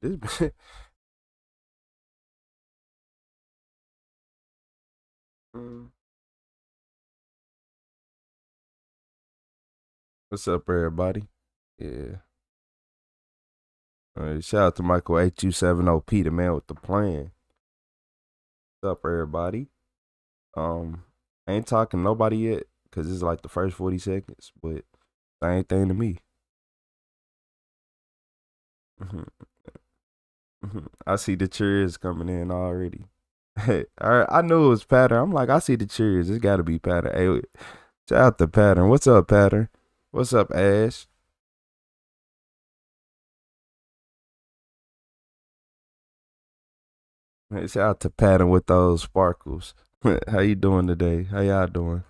This Mm. What's up, everybody? Yeah. Shout out to Michael 8270P, the man with the plan. What's up, everybody? Um, I ain't talking to nobody yet because it's like the first 40 seconds, but same thing to me. Mhm, I see the cheers coming in already. Hey, I knew it was Pattern. I'm like, I see the cheers. It's got to be Pattern. Hey, shout out to Pattern. What's up, Pattern? What's up, Ash? Hey, shout out to Pattern with those sparkles. How you doing today? How y'all doing?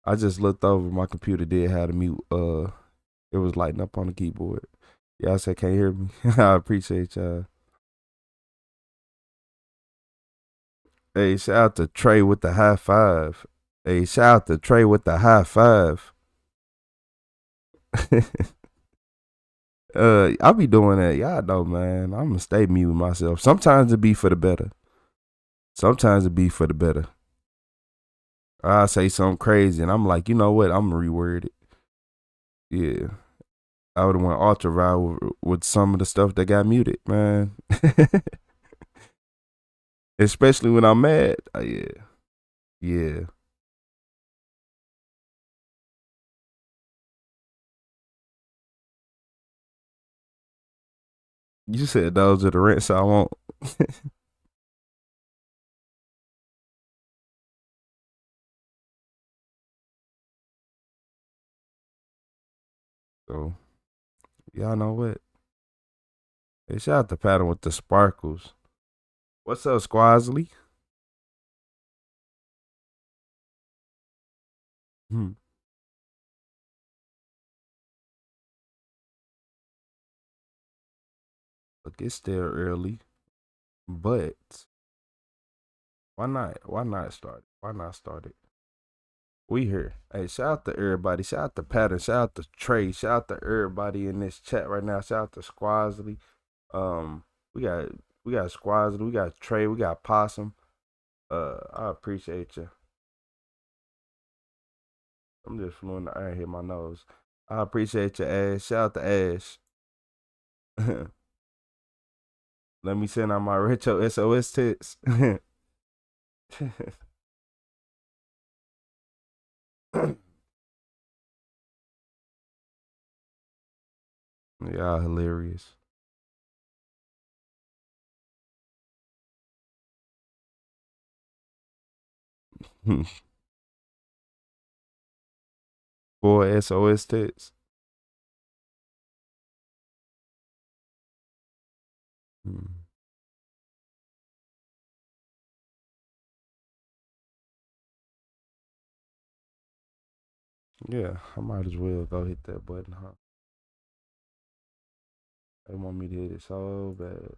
I just looked over. My computer did have a mute. It was lighting up on the keyboard. Y'all said can't hear me. I appreciate y'all. Hey, shout out to Trey with the high five. Hey, shout out to Trey with the high five. I be doing that. Y'all know, man. I'm gonna stay mute myself. Sometimes it be for the better. Sometimes it be for the better. I say something crazy, and I'm like, you know what? I'm gonna reword it. Yeah, I would have went ultra viral with some of the stuff that got muted, man. Especially when I'm mad. Yeah, yeah. You said those are the rents I want. So y'all know what? Hey, shout out to Pattern with the sparkles. What's up, Squasley? Hmm. Look, it's still early, but why not? Why not start it? Why not start it? We here. Hey, shout out to everybody. Shout out to Pattern. Shout out to Trey. Shout out to everybody in this chat right now. Shout out to Squasley. Um, we got we got Squasley. We got Trey. We got Possum. I appreciate you. I'm just fluent. I ain't hit my nose. I appreciate your Ash. Shout out to Ash. Let me send out my retro SOS tits. Y'all hilarious. Boy, SOS tits. Hmm. Yeah, I might as well go hit that button, huh? They want me to hit it so bad.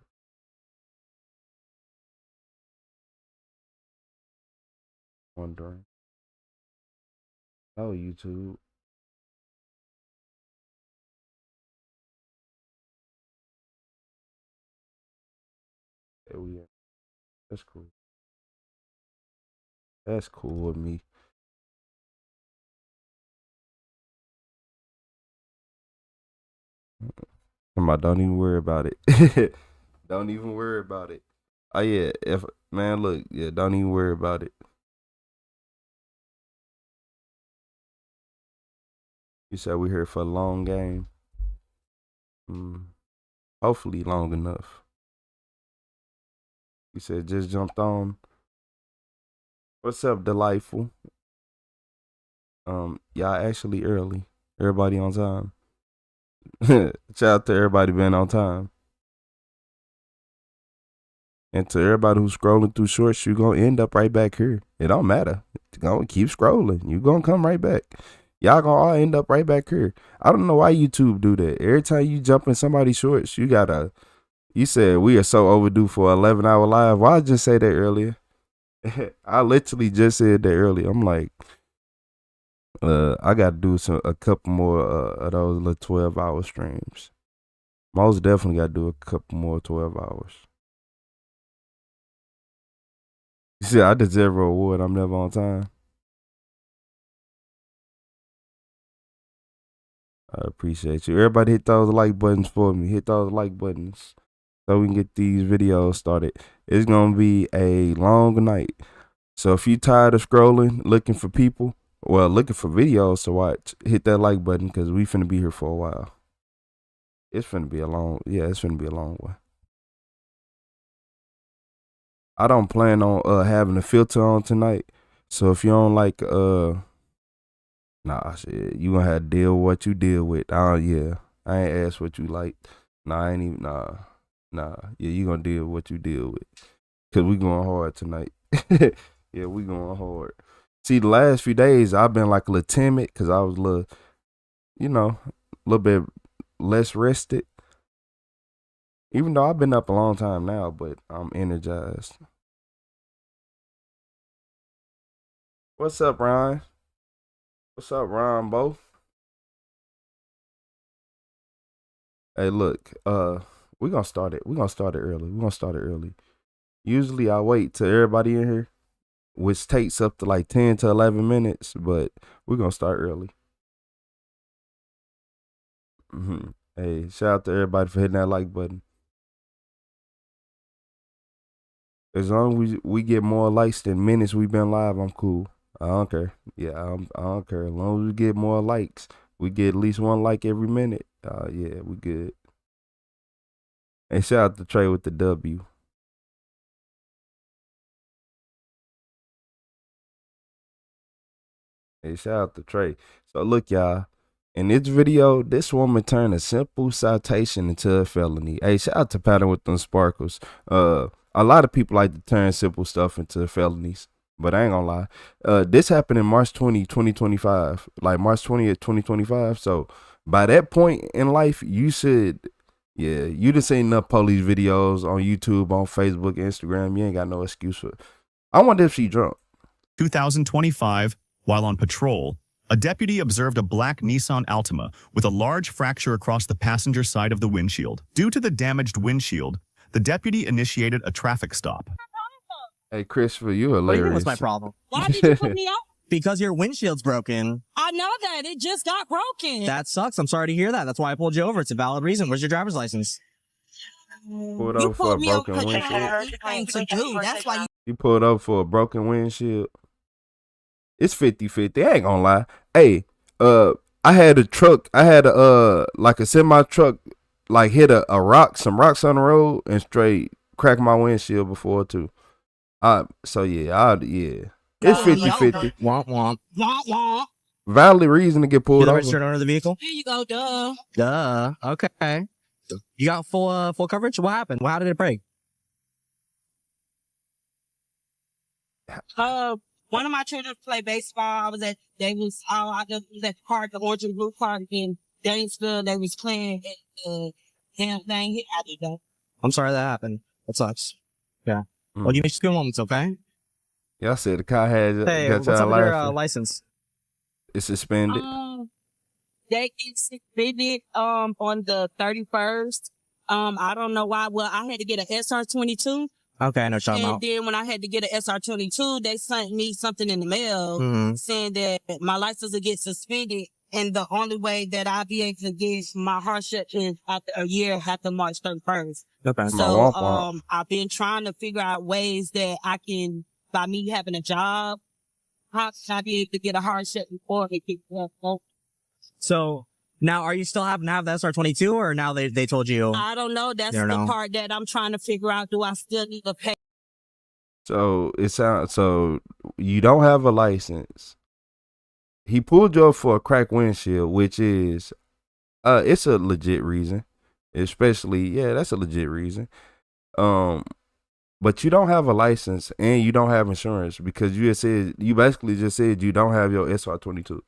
Wondering. Oh, YouTube. There we are. That's cool. That's cool with me. Don't even worry about it. Don't even worry about it. Oh yeah, if man, look, yeah, don't even worry about it. You said we here for a long game. Hopefully long enough. You said just jumped on. What's up, delightful? Y'all actually early. Everybody on time. Shout out to everybody being on time. And to everybody who's scrolling through shorts, you're gonna end up right back here. It don't matter. Gonna keep scrolling. You gonna come right back. Y'all gonna all end up right back here. I don't know why YouTube do that. Every time you jump in somebody's shorts, you said we are so overdue for 11-hour live. Why I just say that earlier? I literally just said that earlier. I'm like, I gotta do a couple more of those little 12-hour streams. Most definitely gotta do a couple more 12 hours. You see, I deserve an award. I'm never on time. I appreciate you. Everybody hit those like buttons for me. Hit those like buttons so we can get these videos started. It's going to be a long night. So if you're tired of scrolling, looking for videos to watch, hit that like button because we finna be here for a while. It's finna be a long one. I don't plan on having a filter on tonight. So if you don't like nah, shit, you gonna have to deal with what you deal with. Yeah, I ain't asked what you like. Nah, I ain't even, nah. Yeah, you gonna deal with what you deal with. Cause we going hard tonight. Yeah, we going hard. See, the last few days, I've been like a little timid cause I was a little bit less rested. Even though I've been up a long time now, but I'm energized. What's up, Ryan? What's up, Ryan, Bo? Hey, look, we're gonna start it. We're gonna start it early. Usually I wait till everybody in here, which takes up to like 10 to 11 minutes, but we're gonna start early. Hey, shout out to everybody for hitting that like button. As long as we get more likes than minutes we've been live, I'm cool. I don't care. Yeah, I don't care. As long as we get more likes, we get at least one like every minute. Yeah, we good. Hey, shout out to Trey with the W. Hey, shout out to Trey. So look, y'all. In this video, this woman turned a simple citation into a felony. Hey, shout out to Pattern with them sparkles. A lot of people like to turn simple stuff into felonies, but I ain't gonna lie. This happened in March 2025, like March 20th, 2025. So by that point in life, you done seen enough police videos on YouTube, on Facebook, Instagram. You ain't got no excuse for it. I wonder if she drunk. 2025, while on patrol, a deputy observed a black Nissan Altima with a large fracture across the passenger side of the windshield. Due to the damaged windshield, the deputy initiated a traffic stop. Hey, Christopher, you hilarious. What do you think was my problem? Why did you put me out? Because your windshield's broken. I know that. It just got broken. That sucks. I'm sorry to hear that. That's why I pulled you over. It's a valid reason. Where's your driver's license? Pulled over for a broken windshield. That's why You pulled up for a broken windshield. It's 50-50. I ain't gonna lie. Hey, I had like a semi truck, like hit some rocks on the road and straight cracked my windshield before too. It's 50-50. Womp womp. womp womp. Valid reason to get pulled You're the over. registered owner of the vehicle? Here you go, duh. Duh. Okay. You got full coverage? What happened? How did it break? One of my children play baseball. I was at the park, the orange and blue park in Dainesville. They was playing, and damn thing hit out of there. I'm sorry that happened. That sucks. Yeah. Well, give me just a few moments, okay? Y'all said the car had Hey, got what's y'all up with your license. license? It's suspended. They get suspended on the 31st. I don't know why. Well, I had to get an SR22. Okay, I know what you're talking And about. then when I had to get an SR22, they sent me something in the mail saying that my license will get suspended. And the only way that I'll be able to get my hardship is after a year after March 31st. Okay. So, I've been trying to figure out ways that I can, by me having a job, how can I be able to get a hardship before it gets So now, are you still having to have the SR22, or now they told you? I don't know. That's the part that I'm trying to figure out. Do I still need to pay? So it sounds so you don't have a license. He pulled you up for a cracked windshield, which is it's a legit reason. Especially, that's a legit reason. But you don't have a license and you don't have insurance because you basically just said you don't have your SR22.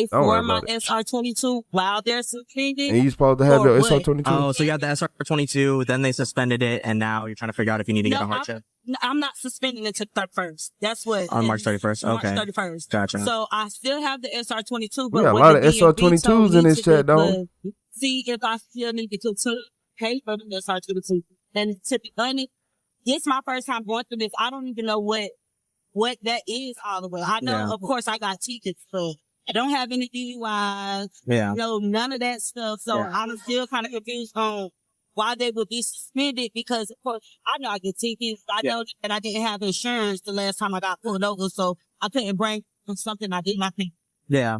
For my SR22 while they're suspended. And you supposed to have your SR22. Oh, so you got the SR22, then they suspended it, and now you're trying to figure out if you need to get a hardship. I'm not suspending it to 31st. That's what. On March 31st. Okay. March 31st. Gotcha. So I still have the SR22, but we got a lot of SR22s in this chat, though. See if I still need to pay for the SR22. And to be honest, this is my first time going through this. I don't even know what that is all the way. I know, of course, I got tickets, but I don't have any DUIs. Yeah. No, none of that stuff. So I'm still kind of confused on why they would be suspended because, of course, I know I get tickets. I know that I didn't have insurance the last time I got pulled over, so I couldn't bring something I did not think. Yeah.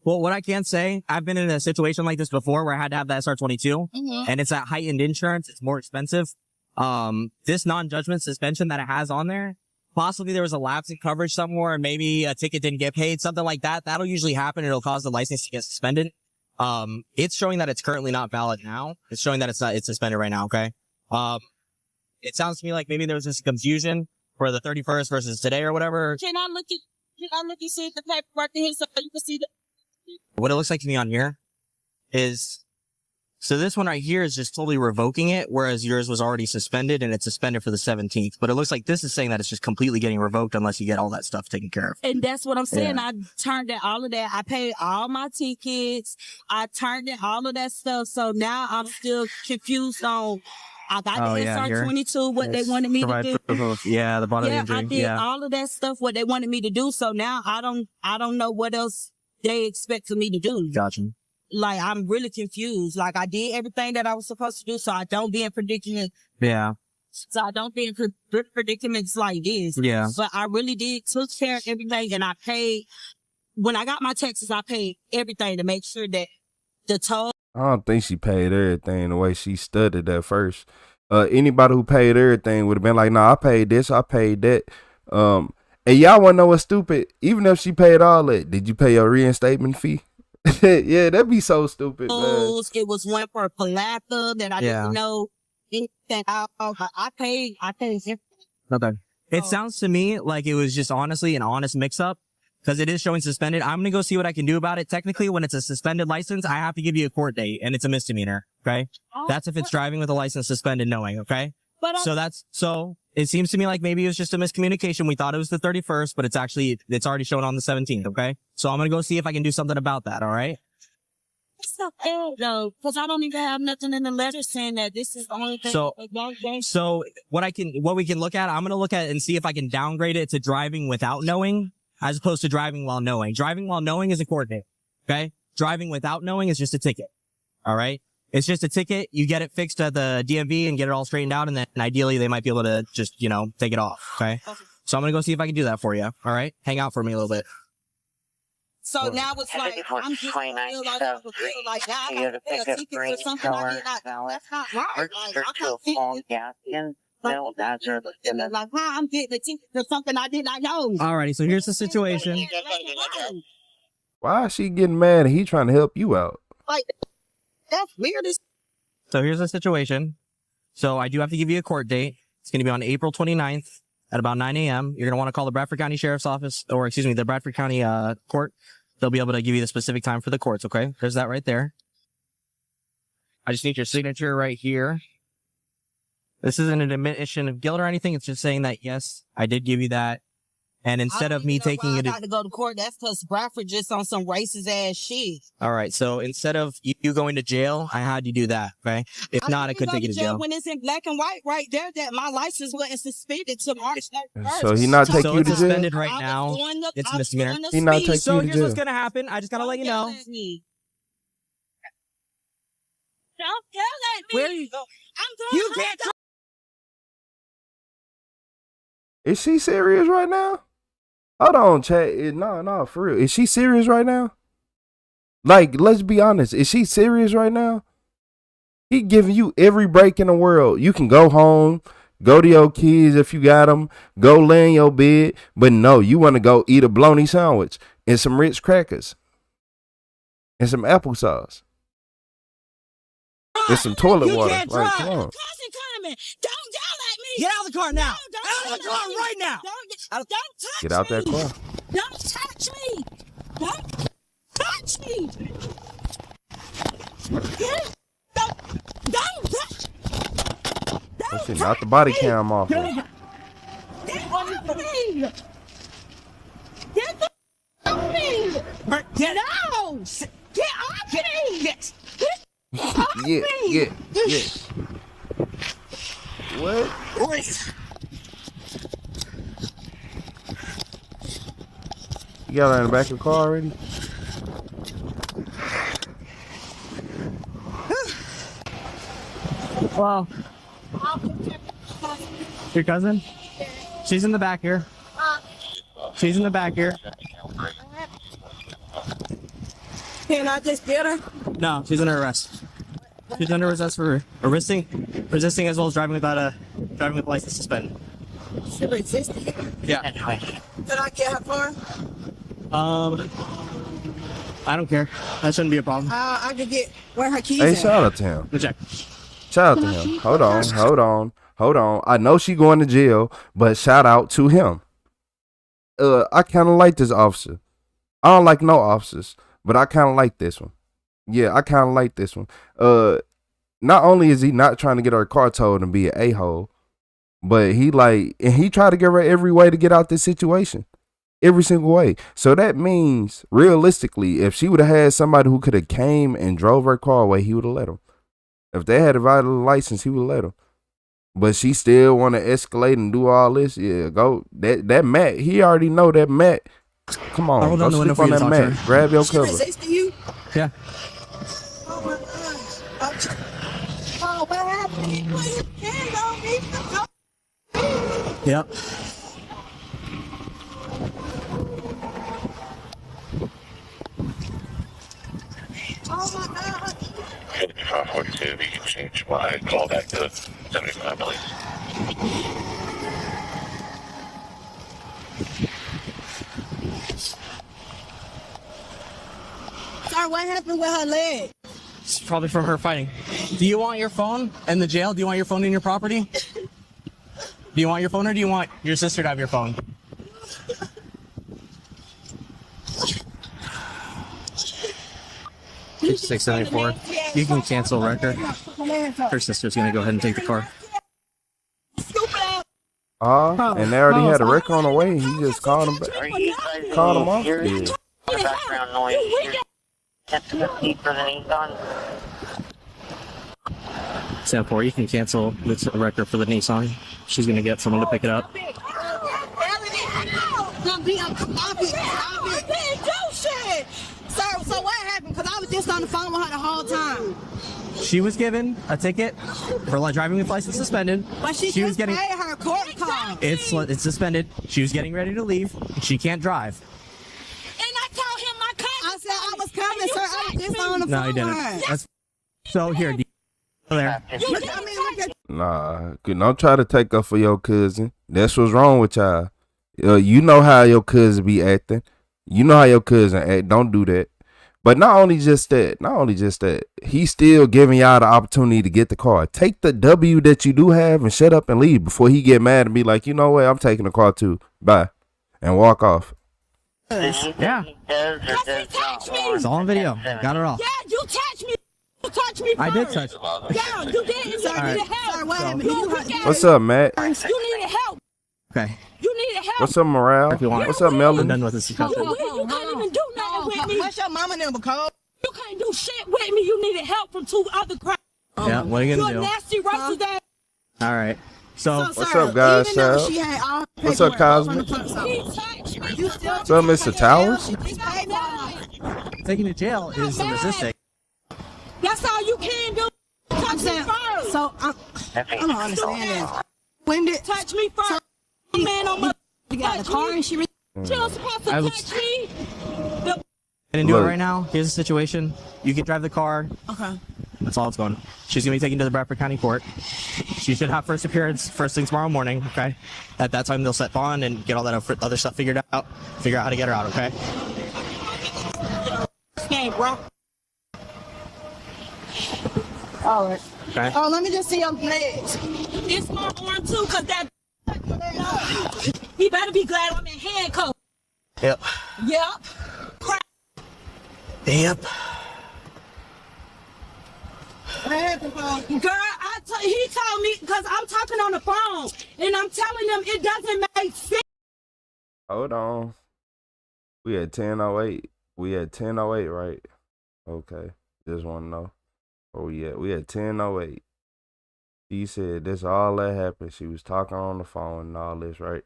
Well, what I can say, I've been in a situation like this before where I had to have the SR22, and it's at heightened insurance. It's more expensive. This non-judgment suspension that it has on there, possibly there was a lapse in coverage somewhere and maybe a ticket didn't get paid, something like that. That'll usually happen. It'll cause the license to get suspended. It's showing that it's currently not valid now. It's showing that it's suspended right now. Okay. It sounds to me like maybe there was just confusion for the 31st versus today or whatever. Can I look and see the paperwork in here so you can see what it looks like to me on here is, so this one right here is just totally revoking it, whereas yours was already suspended and it's suspended for the 17th. But it looks like this is saying that it's just completely getting revoked unless you get all that stuff taken care of. And that's what I'm saying. Yeah. I turned in all of that. I paid all my tickets. I turned in all of that stuff. So now I'm still confused on, I got the SR22, what they wanted me to do. Yeah, the bottom injury. I did all of that stuff, what they wanted me to do. So now I don't know what else they expect of me to do. Gotcha. Like, I'm really confused. Like, I did everything that I was supposed to do, so I don't be in predicaments. Yeah. So I don't be in predicaments like this. Yeah. But I really took care of everything, and I paid, when I got my taxes, I paid everything to make sure that the toll. I don't think she paid everything the way she studied at first. Anybody who paid everything would have been like, nah, I paid this, I paid that. And y'all want to know what's stupid? Even if she paid all that, did you pay your reinstatement fee? Yeah, that'd be so stupid, man. It was one for Palapa that I didn't know. I paid everything. Okay. It sounds to me like it was just honestly an honest mix-up because it is showing suspended. I'm going to go see what I can do about it. Technically, when it's a suspended license, I have to give you a court date and it's a misdemeanor. Okay. That's if it's driving with a license suspended knowing. Okay. So it seems to me like maybe it was just a miscommunication. We thought it was the 31st, but it's already shown on the 17th. Okay. So I'm going to go see if I can do something about that. All right. It's not fair though, because I don't even have nothing in the letter saying that this is the only thing. So what we can look at, I'm going to look at and see if I can downgrade it to driving without knowing as opposed to driving while knowing. Driving while knowing is a court date. Okay. Driving without knowing is just a ticket. All right. It's just a ticket. You get it fixed at the DMV and get it all straightened out. And then ideally they might be able to just, take it off. Okay. So I'm going to go see if I can do that for you. All right. Hang out for me a little bit. So now it's like, I'm just feel like now I got to pay a ticket for something I did not. That's not right. Like, I'm getting a ticket for something I did not know. Alrighty. So here's the situation. Why is she getting mad and he trying to help you out? Like, that's weird. So here's the situation. So I do have to give you a court date. It's going to be on April 29th at about 9 a.m. You're going to want to call the Bradford County Sheriff's Office, or the Bradford County Court. They'll be able to give you the specific time for the courts, okay? There's that right there. I just need your signature right here. This isn't an admission of guilt or anything. It's just saying that, yes, I did give you that. And instead of me taking it, I got to go to court. That's because Bradford just on some racist ass shit. All right. So instead of you going to jail, I had you do that. Okay. If not, I could take you to jail. When it's in black and white right there, that my license wasn't suspended to March 31st. So he not taking you to jail? It's suspended right now. It's misdemeanor. He not taking you to jail. So here's what's going to happen. I just got to let you know. Don't yell at me. Where are you? You can't. Is she serious right now? Hold on, chat. No, for real. Is she serious right now? Like, let's be honest. Is she serious right now? He giving you every break in the world. You can go home, go to your kids if you got them, go lay in your bed. But no, you want to go eat a bologna sandwich and some Ritz crackers and some applesauce and some toilet water. Like, come on. Don't yell at me. Get out of the car now. No, out of the car right now. Don't touch Get out that me. car. Don't touch me. Don't touch me. Don't touch. That shit knock the body cam off. Get off me. Get off me. No. Get off me. Yeah. What? You got her in the back of the car already? Well, your cousin? She's in the back here. She's in the back here. Can I just get her? No, she's under arrest. She's under arrest for resisting as well as driving with license suspended. She resisted. Yeah. Did I get her for? I don't care. That shouldn't be a problem. I could get where her keys Hey, at. shout out to him. Good check. Shout out to him. Hold on. I know she going to jail, but shout out to him. I kind of like this officer. I don't like no officers, but I kind of like this one. Yeah, I kind of like this one. Not only is he not trying to get her car towed and be an a-hole, but he tried to give her every way to get out this situation. Every single way. So that means, realistically, if she would have had somebody who could have came and drove her car away, he would have let him. If they had a valid license, he would let him. But she still want to escalate and do all this. Yeah, go. That Matt, he already know that Matt. Come on, go sleep on that Matt. Grab your cover. You? Yeah. Oh my gosh. Oh, what happened? Put your hands on me. Yep. Oh my God. 42, if you can change my call back to 75, please. Sorry, what happened with her leg? It's probably from her fighting. Do you want your phone in the jail? Do you want your phone in your property? Do you want your phone or do you want your sister to have your phone? $674. You can cancel record. Her sister's gonna go ahead and take the car. And they already had a wreck on the way. He just called him back. Called him off. Yeah. Background noise. That's the seat for the Nissan. 74, you can cancel this record for the Nissan. She's gonna get someone to pick it up. So what happened? Because I was just on the phone with her the whole time. She was given a ticket for driving with license suspended. But she was getting paid her court cost. It's suspended. She was getting ready to leave. She can't drive. And I told him my car. I said I was coming, sir. I was just on the phone. No, you didn't. So here, there. Nah, don't try to take up for your cousin. That's what's wrong with y'all. You know how your cousin be acting. You know how your cousin act. Don't do that. But not only just that, he's still giving y'all the opportunity to get the car. Take the W that you do have and shut up and leave before he get mad and be like, you know what, I'm taking the car too. Bye. And walk off. Yeah. It's all on video. Got it all. Yeah, you touch me. You touch touch me first. I did touch. Yeah, you didn't. You needed help. Sir, wait a minute. What's up, Matt? You needed help. Okay. You needed help. What's up, Morale? If you want. What's up, I'm Melon? done with this discussion. You couldn't even do nothing with me. What's your mama number, Cole? You can't do shit with me. You needed help from 2 other crimes. Yeah, what are you You gonna a do? nasty racist ass. All right. So, What's up, guys? Even though Sal? she had all What's up, Cosmic? He touched me. You still What's up, Mr. Towers? taking you to jail is resisting. That's all you can do. Touch me first. So I don't understand that. When did Touch me first. Man on my. you got the car and she? She was supposed to I was- touch me. I didn't do it Look. right now. Here's the situation. You can drive the car. Okay. That's all it's going. She's gonna be taken to the Bradford County Court. She should have first appearance first thing tomorrow morning. Okay. At that time they'll set bond and get all that other stuff figured out. Figure out how to get her out. Okay. Hey, bro. All right. Okay. Oh, let me just see your legs. It's my arm too, cause that. He better be glad I'm in handcuffs. Yep. Yep. Crap. Yep. Girl, he told me, because I'm talking on the phone, and I'm telling them it doesn't make sense. Hold on. We at 10:08. We at 10:08, right? Okay. Just want to know. Where we at? We at 10:08. She said this all that happened. She was talking on the phone and all this, right?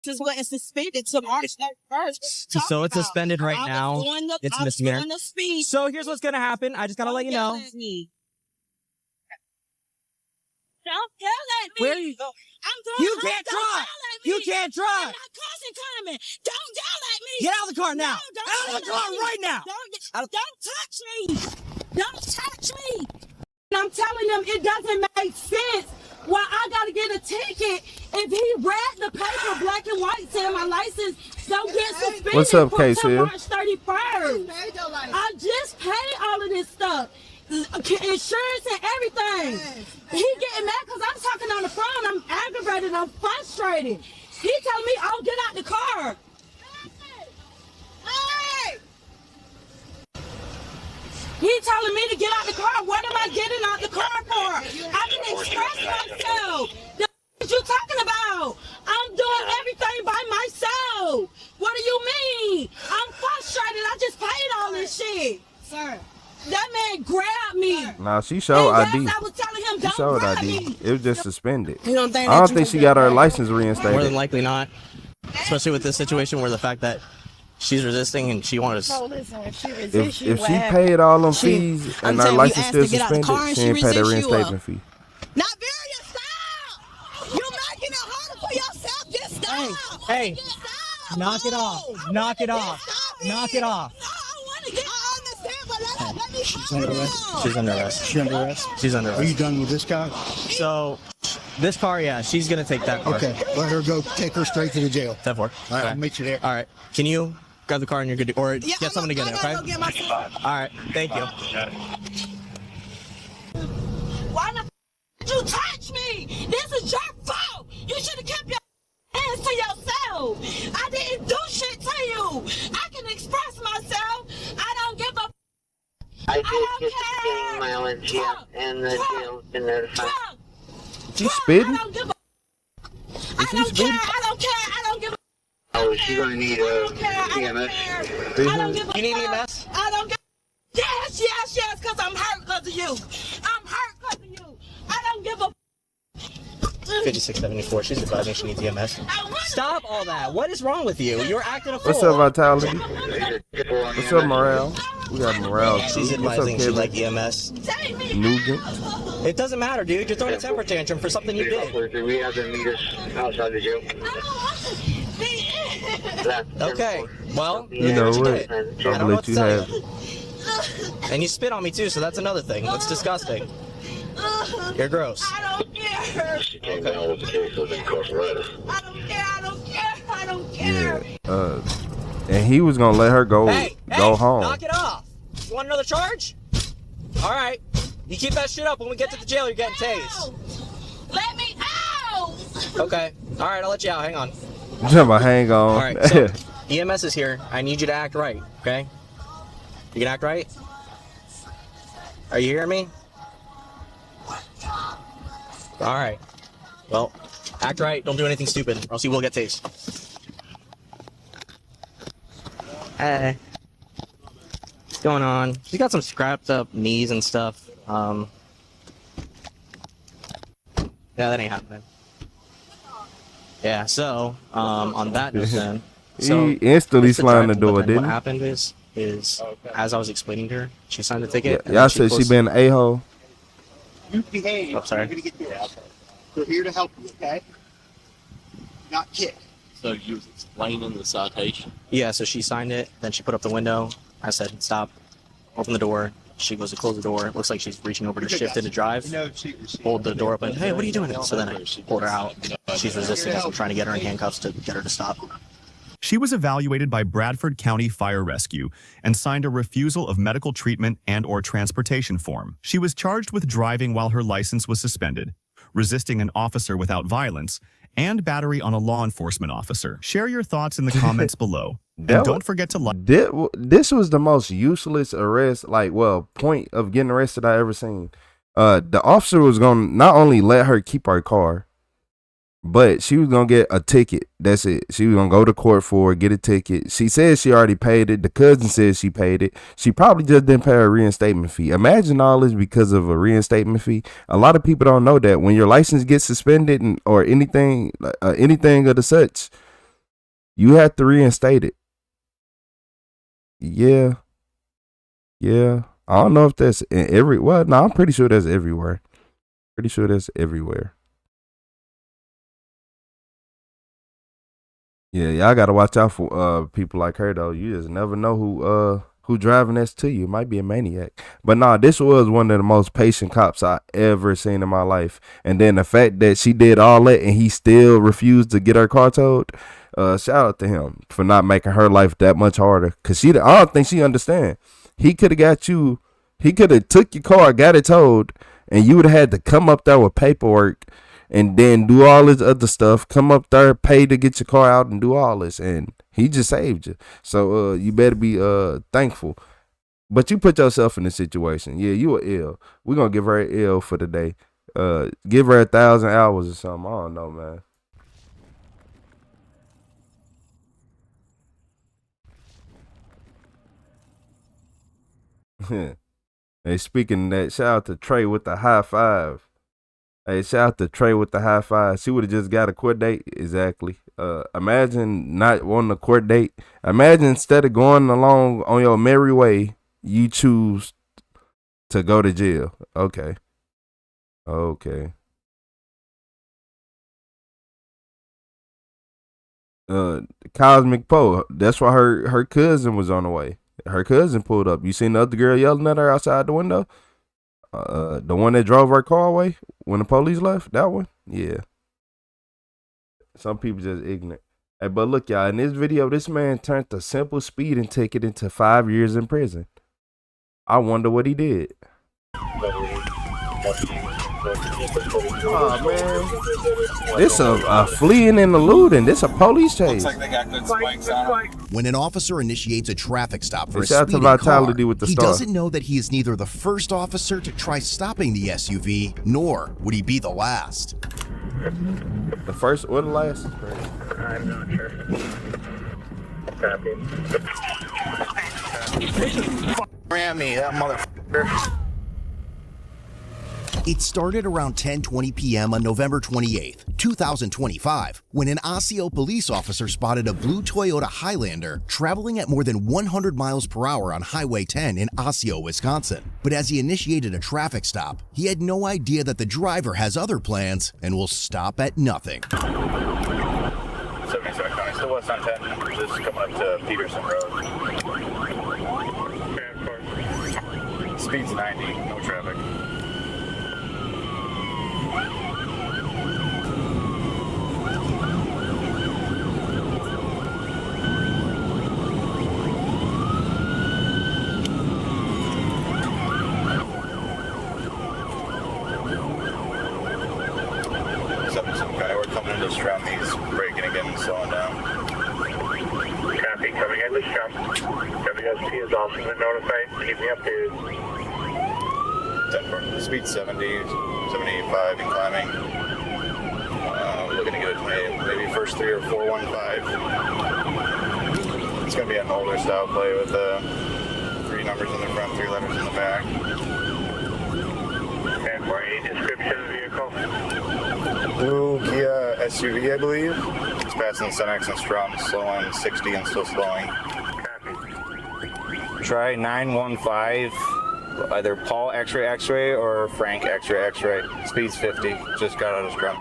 This is what is suspended to March 31st. So it's suspended right now. It's a misdemeanor. On the speed. So here's what's gonna happen. I just gotta let you know. Don't yell at me. Where are you? I'm doing You can't don't drive. yell at me. You can't I'm drive. not cousin coming. Don't yell at me. Get out of the car now. No, don't Out of the yell car at me. right now. Don't touch me. Don't touch me. And I'm telling them it doesn't make sense. Why I gotta get a ticket if he read the paper black and white saying my license don't get suspended. What's up, for Casey? March 31st. I just paid all of this stuff. Insurance and everything. He getting mad because I'm talking on the phone. I'm aggravated. I'm frustrated. He telling me, "Oh, get out the car." Hey! He telling me to get out the car. What am I getting out the car for? I can express myself. The you talking about? I'm doing everything by myself. What do you mean? I'm frustrated. I just paid all this shit. Sir. That man grabbed me. Nah, she showed And ID. yes, I was telling him, She don't showed grab ID. me. It was just suspended. You don't think I don't think she got her license More than reinstated. likely not. Especially with this situation where the fact that she's resisting and she wanted to. Oh, listen, if she resists If you, she paid all them fees I'm and her saying, you license asked still to get out the suspended, car and she she ain't paid the resists you, reinstatement fee. Not very, stop! You're making it harder for yourself. Just stop. Hey, Just stop. knock it off. Knock it off. Stop Knock it off. No, I want to get. I understand, but let me She's under arrest. She's under arrest. She's under arrest? She's under Are you arrest. done with this guy? So, this car, yeah, she's gonna take that car. Okay, let her go. Take her straight to the jail. 10-4. All right, I'll meet you there. All right. Can you grab the car and you're good to, or Yeah, get someone to get it, okay? Go get my All right. Thank you. Why the did you touch me? This is your fault. You should have kept your hands to yourself. I didn't do shit to you. I can express myself. I don't give a. I did don't get the care. same mileage, yeah, and the jail's been notified. Fuck. She Fuck, spitting? I don't give a. I she don't care. spitting? I don't care. I don't give a. Oh, she's gonna need I don't care. I don't EMS. care. I don't give a. You need fuck. EMS? I don't give. Yes, because I'm hurt because of you. I'm hurt because of you. I don't give a. 5674. She's advising she needs EMS. Stop all that. What is wrong with you? You're acting a fool. What's up, Vitality? What's up, Morale? We got Morale too. She's What's up, advising she Kevin? like EMS. Nugent? It doesn't matter, dude. You're throwing a temper tantrum for something you did. We have to meet us outside the jail. Okay. Well, You know what you what? did. I I'll don't know let what to you tell have you. it. And you spit on me too, so that's another thing. That's disgusting. You're gross. I don't care. She came down with the case of incarcerated. I don't care. I don't care. I don't Yeah. care. And he was gonna let her go Hey, go home. knock it off. You want another charge? All right. You keep that shit up. When we get to the jail, you're getting tased. Let me out. Okay. All right, I'll let you out. Hang on. You talking about hang on. All right. So EMS is here. I need you to act right. Okay. You can act right. Are you hearing me? All right. Well, act right. Don't do anything stupid, or else you will get tased. Hey. What's going on? You got some scrapped up knees and stuff. Yeah, that ain't happening. Yeah, so, on that note then. So, he instantly slammed the door, what didn't he? What happened is as I was explaining to her, she signed the ticket. Y'all said she been an a-hole. You behave. Oh, sorry. You're gonna get this. We're here to help you, okay? Not kick. So you was explaining the citation? Yeah, so she signed it, then she put up the window. I said, stop, open the door. She goes to close the door. It looks like she's reaching over to shift into drive. Pulled the door open. Hey, what are you doing? So then I pulled her out. She's resisting as I'm trying to get her in handcuffs to get her to stop. She was evaluated by Bradford County Fire Rescue and signed a refusal of medical treatment and/or transportation form. She was charged with driving while her license was suspended, resisting an officer without violence, and battery on a law enforcement officer. Share your thoughts in the comments below. And don't forget to like. This was the most useless arrest, point of getting arrested I ever seen. The officer was gonna not only let her keep her car, but she was gonna get a ticket. That's it. She was gonna go to court for it, get a ticket. She said she already paid it. The cousin said she paid it. She probably just didn't pay her reinstatement fee. Imagine all this because of a reinstatement fee. A lot of people don't know that when your license gets suspended or anything of the such, you have to reinstate it. Yeah. I don't know if that's in I'm pretty sure that's everywhere. Yeah, y'all gotta watch out for people like her though. You just never know who driving this to you. Might be a maniac. But nah, this was one of the most patient cops I ever seen in my life. And then the fact that she did all that and he still refused to get her car towed, shout out to him for not making her life that much harder. Cause I don't think she understand. He could have took your car, got it towed, and you would have had to come up there with paperwork and then do all this other stuff, come up there, pay to get your car out and do all this. And he just saved you. So you better be thankful. But you put yourself in this situation. Yeah, you were ill. We're going to give her an L for the day. Give her 1,000 hours or something. I don't know, man. Hey, speaking of that, shout out to Trey with the high five. Hey, shout out to Trey with the high five. She would have just got a court date. Exactly. Imagine not wanting a court date. Imagine instead of going along on your merry way, you choose to go to jail. Okay. Cosmic Poe. That's why her cousin was on the way. Her cousin pulled up. You seen the other girl yelling at her outside the window? The one that drove her car away when the police left? That one? Yeah. Some people just ignorant. Hey, but look, y'all, in this video, this man turned a simple speeding ticket into 5 years in prison. I wonder what he did. Oh, man. This a fleeing and eluding. This a police chase. Looks like they got good spikes on them. When an officer initiates a traffic stop for a Shout out to speeding Vitality car, with the he star. doesn't know that he is neither the first officer to try stopping the SUV, nor would he be the last. The first or the last? I'm not sure. Copy. Ram me, that motherfucker. It started around 10:20 p.m. on November 28th, 2025, when an Osseo police officer spotted a blue Toyota Highlander traveling at more than 100 miles per hour on Highway 10 in Osseo, Wisconsin. But as he initiated a traffic stop, he had no idea that the driver has other plans and will stop at nothing. 77 County, still west on 10, just coming up to Peterson Road. Speed's 90, no traffic. We're coming into Strum, he's braking again and slowing down. Copy, coming into Strum. WSP is also been notified. Keep me updated. Speed 70, 75 and climbing. Looking to get it to maybe first 3 or 415. It's going to be an older style play with 3 numbers in the front, 3 letters in the back. And for any description of the vehicle? Blue Kia SUV, I believe. It's passing the Cenex and Strum, slowing 60 and still slowing. Try 915, either Paul X-ray or Frank X-ray. Speed's 50, just got out of Scrum.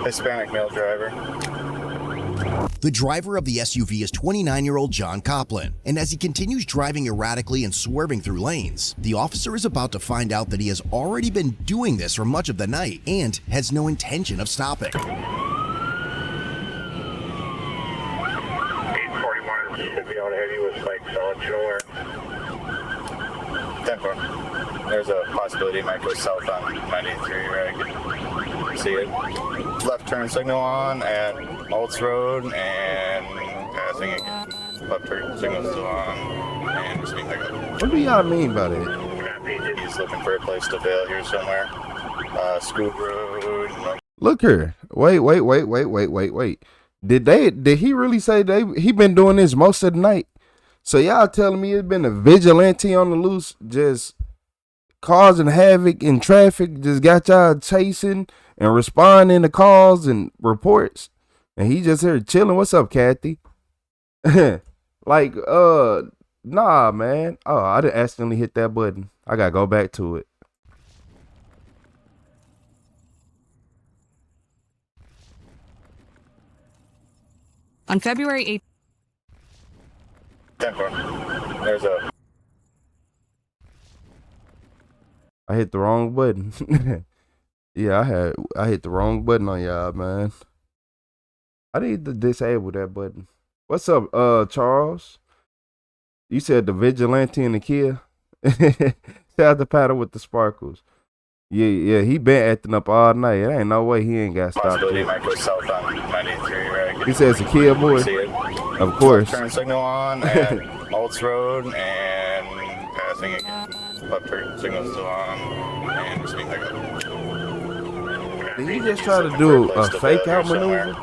Hispanic male driver. The driver of the SUV is 29-year-old John Copland, and as he continues driving erratically and swerving through lanes, the officer is about to find out that he has already been doing this for much of the night and has no intention of stopping. 841 should be out ahead of you with spike solid shoulder. 10-4. There's a possibility it might go south on 93, right? See it. Left turn signal on at Alts Road and passing it. Left turn signal still on and just being picked up. What do y'all mean by that? He's looking for a place to bail here somewhere. Scoop Road. Look here. Wait. Did he really say he been doing this most of the night? So y'all telling me it's been a vigilante on the loose, just causing havoc in traffic, just got y'all chasing and responding to calls and reports, and he just here chilling. What's up, Kathy? Like, nah, man. Oh, I didn't accidentally hit that button. I gotta go back to it. On February 8th. 10-4. There's a. I hit the wrong button. Yeah, I hit the wrong button on y'all, man. I need to disable that button. What's up, Charles? You said the vigilante and the Kia. Shout out the paddle with the sparkles. Yeah, he been acting up all night. There ain't no way he ain't got stopped. Possibility might go south on 93, right? He says a Kia boy. Of course. Turn signal on at Alts Road and passing it. Left turn signal still on and just being picked up. Did he just try to do a fake out maneuver?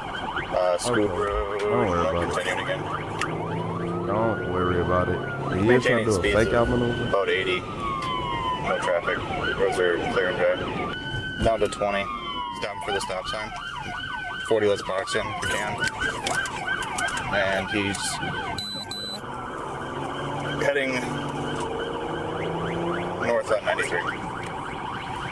Scoop Road. Don't worry about it. Again. Don't worry about it. Did he just try to do a fake out maneuver? About 80. No traffic. Roads are clear and dry. Down to 20. Stop for the stop sign. 40, let's box in if we can. And he's heading north on 93.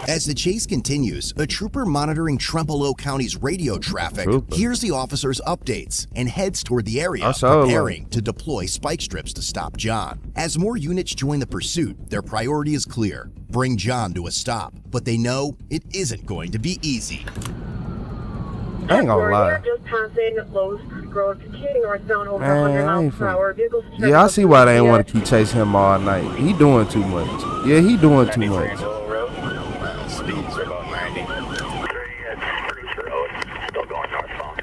As the chase continues, a trooper monitoring Trempealeau County's radio traffic hears the officer's updates and heads toward the area, preparing to deploy spike strips to stop John. As more units join the pursuit, their priority is clear: bring John to a stop. But they know it isn't going to be easy. I ain't gonna lie. Yeah, I see why they ain't want to keep chasing him all night. He doing too much. Yeah, he doing too much. Speeds are about 90. Still going northbound.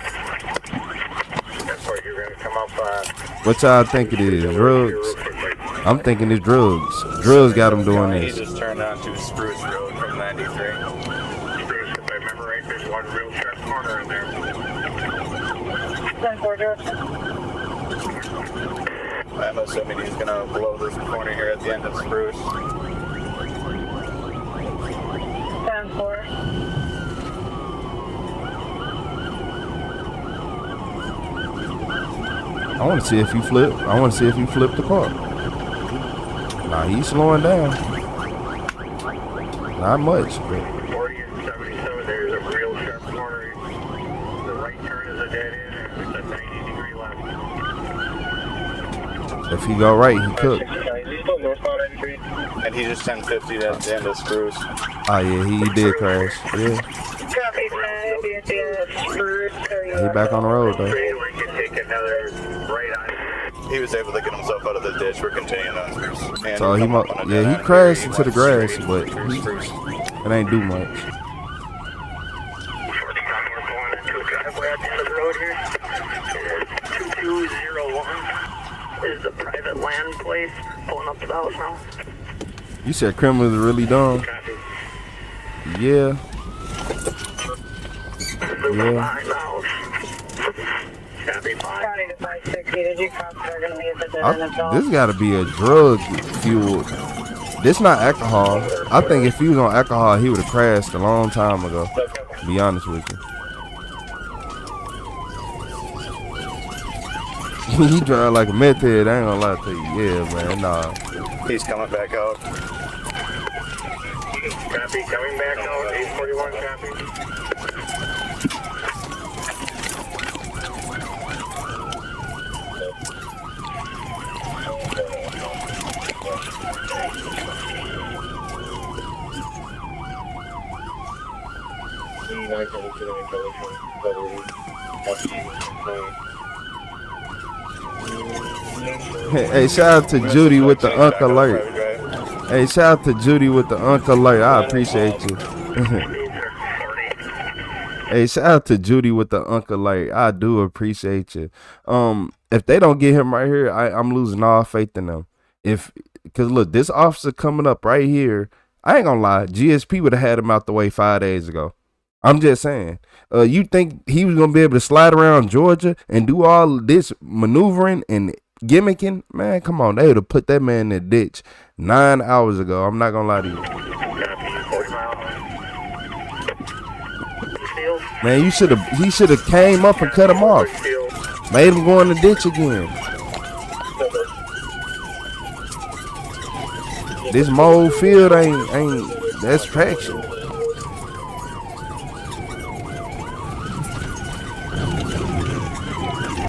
That's where you're going to come up. What y'all think it is? Drugs? I'm thinking it's drugs. Drugs got him doing this. He just turned onto Spruce Road from 93. Spruce, if I remember right, there's one real sharp corner in there. 10-4, I'm assuming he's going to blow this corner here at the end of Spruce. 10-4. I want to see if he flip. I want to see if he flipped the car. Nah, he's slowing down. Not much, but 40 and 77, there's a real sharp corner. The right turn is a dead end. It's a 90-degree left. if he go right, he cooked. He's still northbound 93. And he just 1050 at the end of Spruce. Oh yeah, he did crash. Yeah. He back on the road though. He was able to get himself out of the ditch. We're continuing on Spruce. And so he crashed into the grass, but it ain't do much. Is the private land plate. police. Pulling up to the house now. You said criminals are really dumb? Yeah. Yeah. This gotta be a drug fuel. This not alcohol. I think if he was on alcohol, he would have crashed a long time ago. To be honest with you. He drive like a meth head, I ain't gonna lie to you. Yeah, man, nah. He's coming back out. Copy, coming back out. 841, copy. Hey, shout out to Judy with the Unk Alert. Hey, shout out to Judy with the Unk Alert. I appreciate you. Hey, shout out to Judy with the Unk Alert. I do appreciate you. If they don't get him right here, I'm losing all faith in them. Cause look, this officer coming up right here, I ain't gonna lie, GSP would have had him out the way 5 days ago. I'm just saying. You think he was gonna be able to slide around Georgia and do all this maneuvering and gimmicking? Man, come on. They would have put that man in the ditch 9 hours ago. I'm not gonna lie to you. Man, he should have came up and cut him off. Made him go in the ditch again. This mold field ain't that's traction.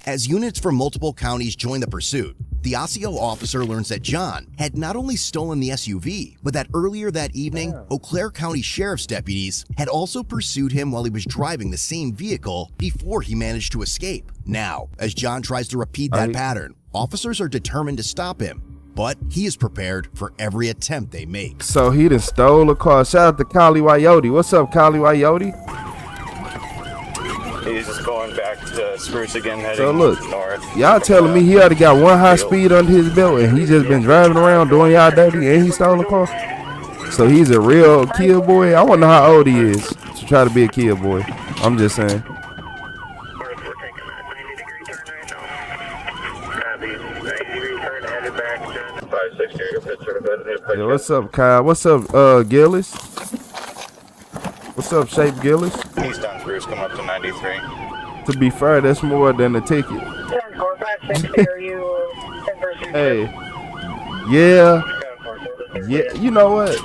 As units from multiple counties join the pursuit, the Osseo officer learns that John had not only stolen the SUV, but that earlier that evening, Eau Claire County Sheriff's deputies had also pursued him while he was driving the same vehicle before he managed to escape. Now, as John tries to repeat that pattern, officers are determined to stop him, but he is prepared for every attempt they make. So he done stole a car. Shout out to Kali Wayote. What's up, Kali Wayote? He's just going back to Spruce again, heading So look, north. y'all telling me he already got one high speed under his belt and he just been driving around doing y'all dirty and he stole a car? So he's a real kill boy? I want to know how old he is to try to be a kill boy. I'm just saying. Yo, what's up, Kyle? What's up, Gillis? What's up, Shape Gillis? He's done Spruce, come up to 93. To be fair, that's more than a ticket. Hey, yeah, you know what?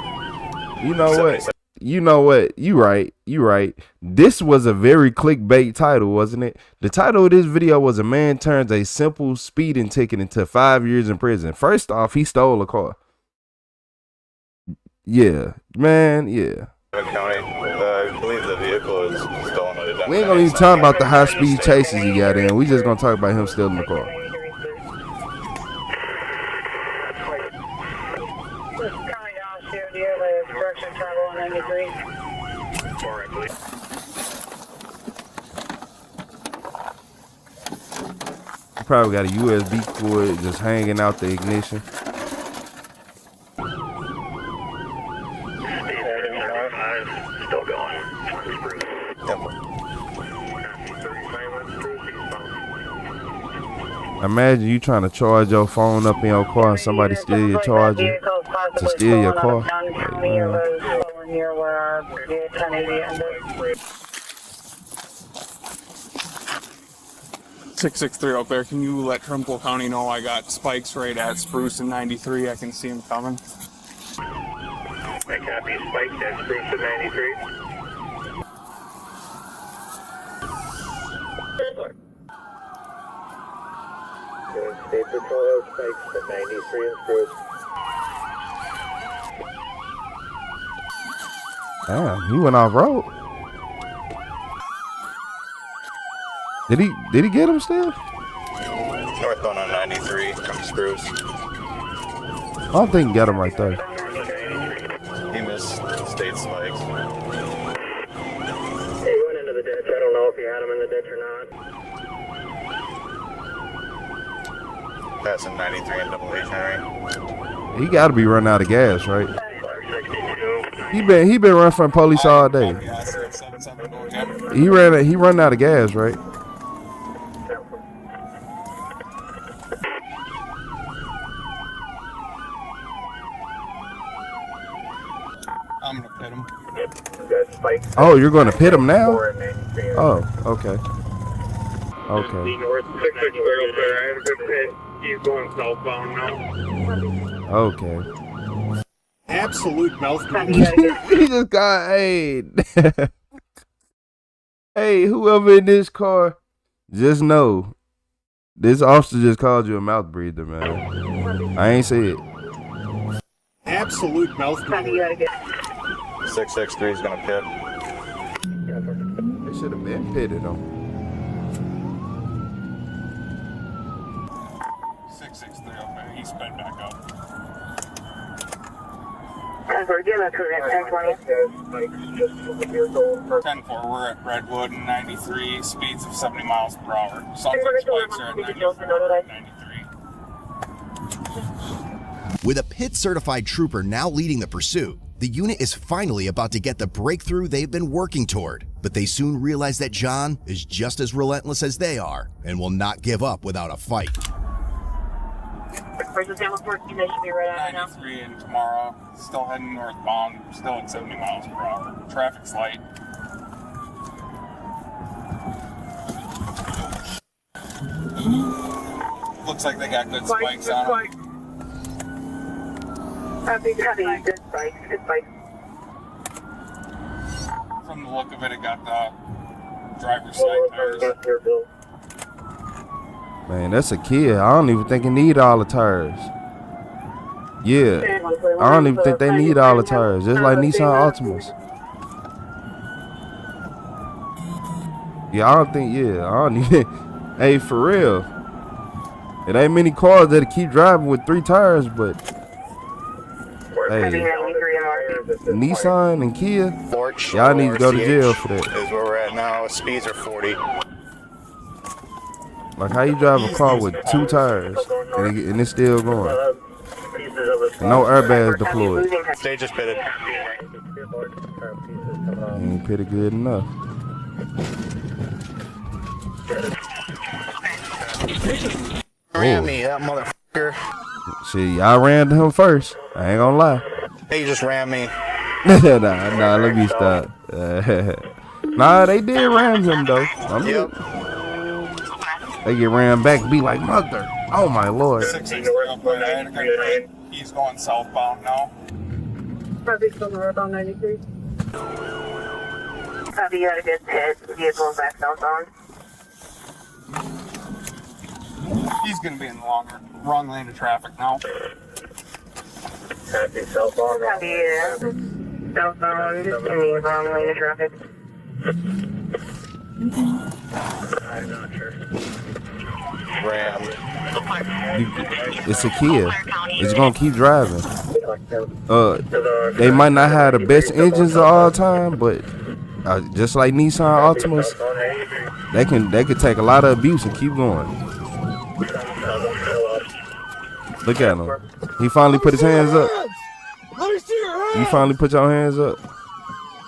You right. This was a very clickbait title, wasn't it? The title of this video was "A Man Turns a Simple Speeding Ticket into 5 years in Prison." First off, he stole a car. Yeah, man, yeah. County, I believe the vehicle is stolen. We ain't gonna even talk about the high speed chases he got in. We just gonna talk about him stealing the car. He probably got a USB cord just hanging out the ignition. Still going. Imagine you trying to charge your phone up in your car and somebody steal your charger to steal your car. .663 out there. Can you let Trimble County know I got spikes right at Spruce and 93? I can see them coming. I copy spikes at Spruce and 93. State Patrol spikes at 93 and Spruce. Damn, he went off road. Did he get him still? Northbound on 93 from Spruce. I don't think he got him right there. He missed state spikes. He went into the ditch. I don't know if he had him in the ditch or not. Passing 93 and double agent ring. He got to be running out of gas, right? He been running from police all day. He run out of gas, right? I'm gonna pit him. Oh, you're going to pit him now? Oh, okay. Okay. He's going southbound now. Okay. Absolute mouth. He just got hey. Hey, whoever in this car, just know this officer just called you a mouth breather, man. I ain't say it. Absolute mouth. 663 is gonna pit. They should have been pitted him. 663, okay, he sped back up. 10-4, we're at Redwood, 93, speeds of 70 miles per hour. Sounds like spikes are at 93. With a pit-certified trooper now leading the pursuit, the unit is finally about to get the breakthrough they've been working toward. But they soon realize that John is just as relentless as they are and will not give up without a fight. 93 and tomorrow, still heading northbound, still at 70 miles per hour. Traffic's light. Looks like they got good spikes on them. Good spikes. From the look of it, it got the driver's side tires. Man, that's a kid. I don't even think he need all the tires. Yeah, I don't even think they need all the tires. Just like Nissan Altimas. Yeah, I don't even. Hey, for real. It ain't many cars that keep driving with 3 tires, but hey, Nissan and Kia, y'all need to go to jail for that. Is where we're at now. Speeds are 40. Like, how you drive a car with 2 tires and it's still going? No airbags deployed. Stage is pitted. Ain't pitted good enough. Ran me, that motherfucker. See, y'all ran him first. I ain't gonna lie. He just ran me. nah, let me stop. Nah, they did ram him though. Yep. They get ran back, be like, mother. Oh my lord. 663, he's going southbound now. Probably still northbound 93. Copy, you had a good pit. Vehicle back southbound. He's going to be in the wrong lane of traffic now. Copy, southbound. Copy, yeah. Southbound in the wrong lane of traffic. I'm not sure. Ram. It's a Kia. It's gonna keep driving. They might not have the best engines of all time, but just like Nissan Altimas, they can take a lot of abuse and keep going. Look at him. He finally put his hands up. Let me see your hands. You finally put your hands up.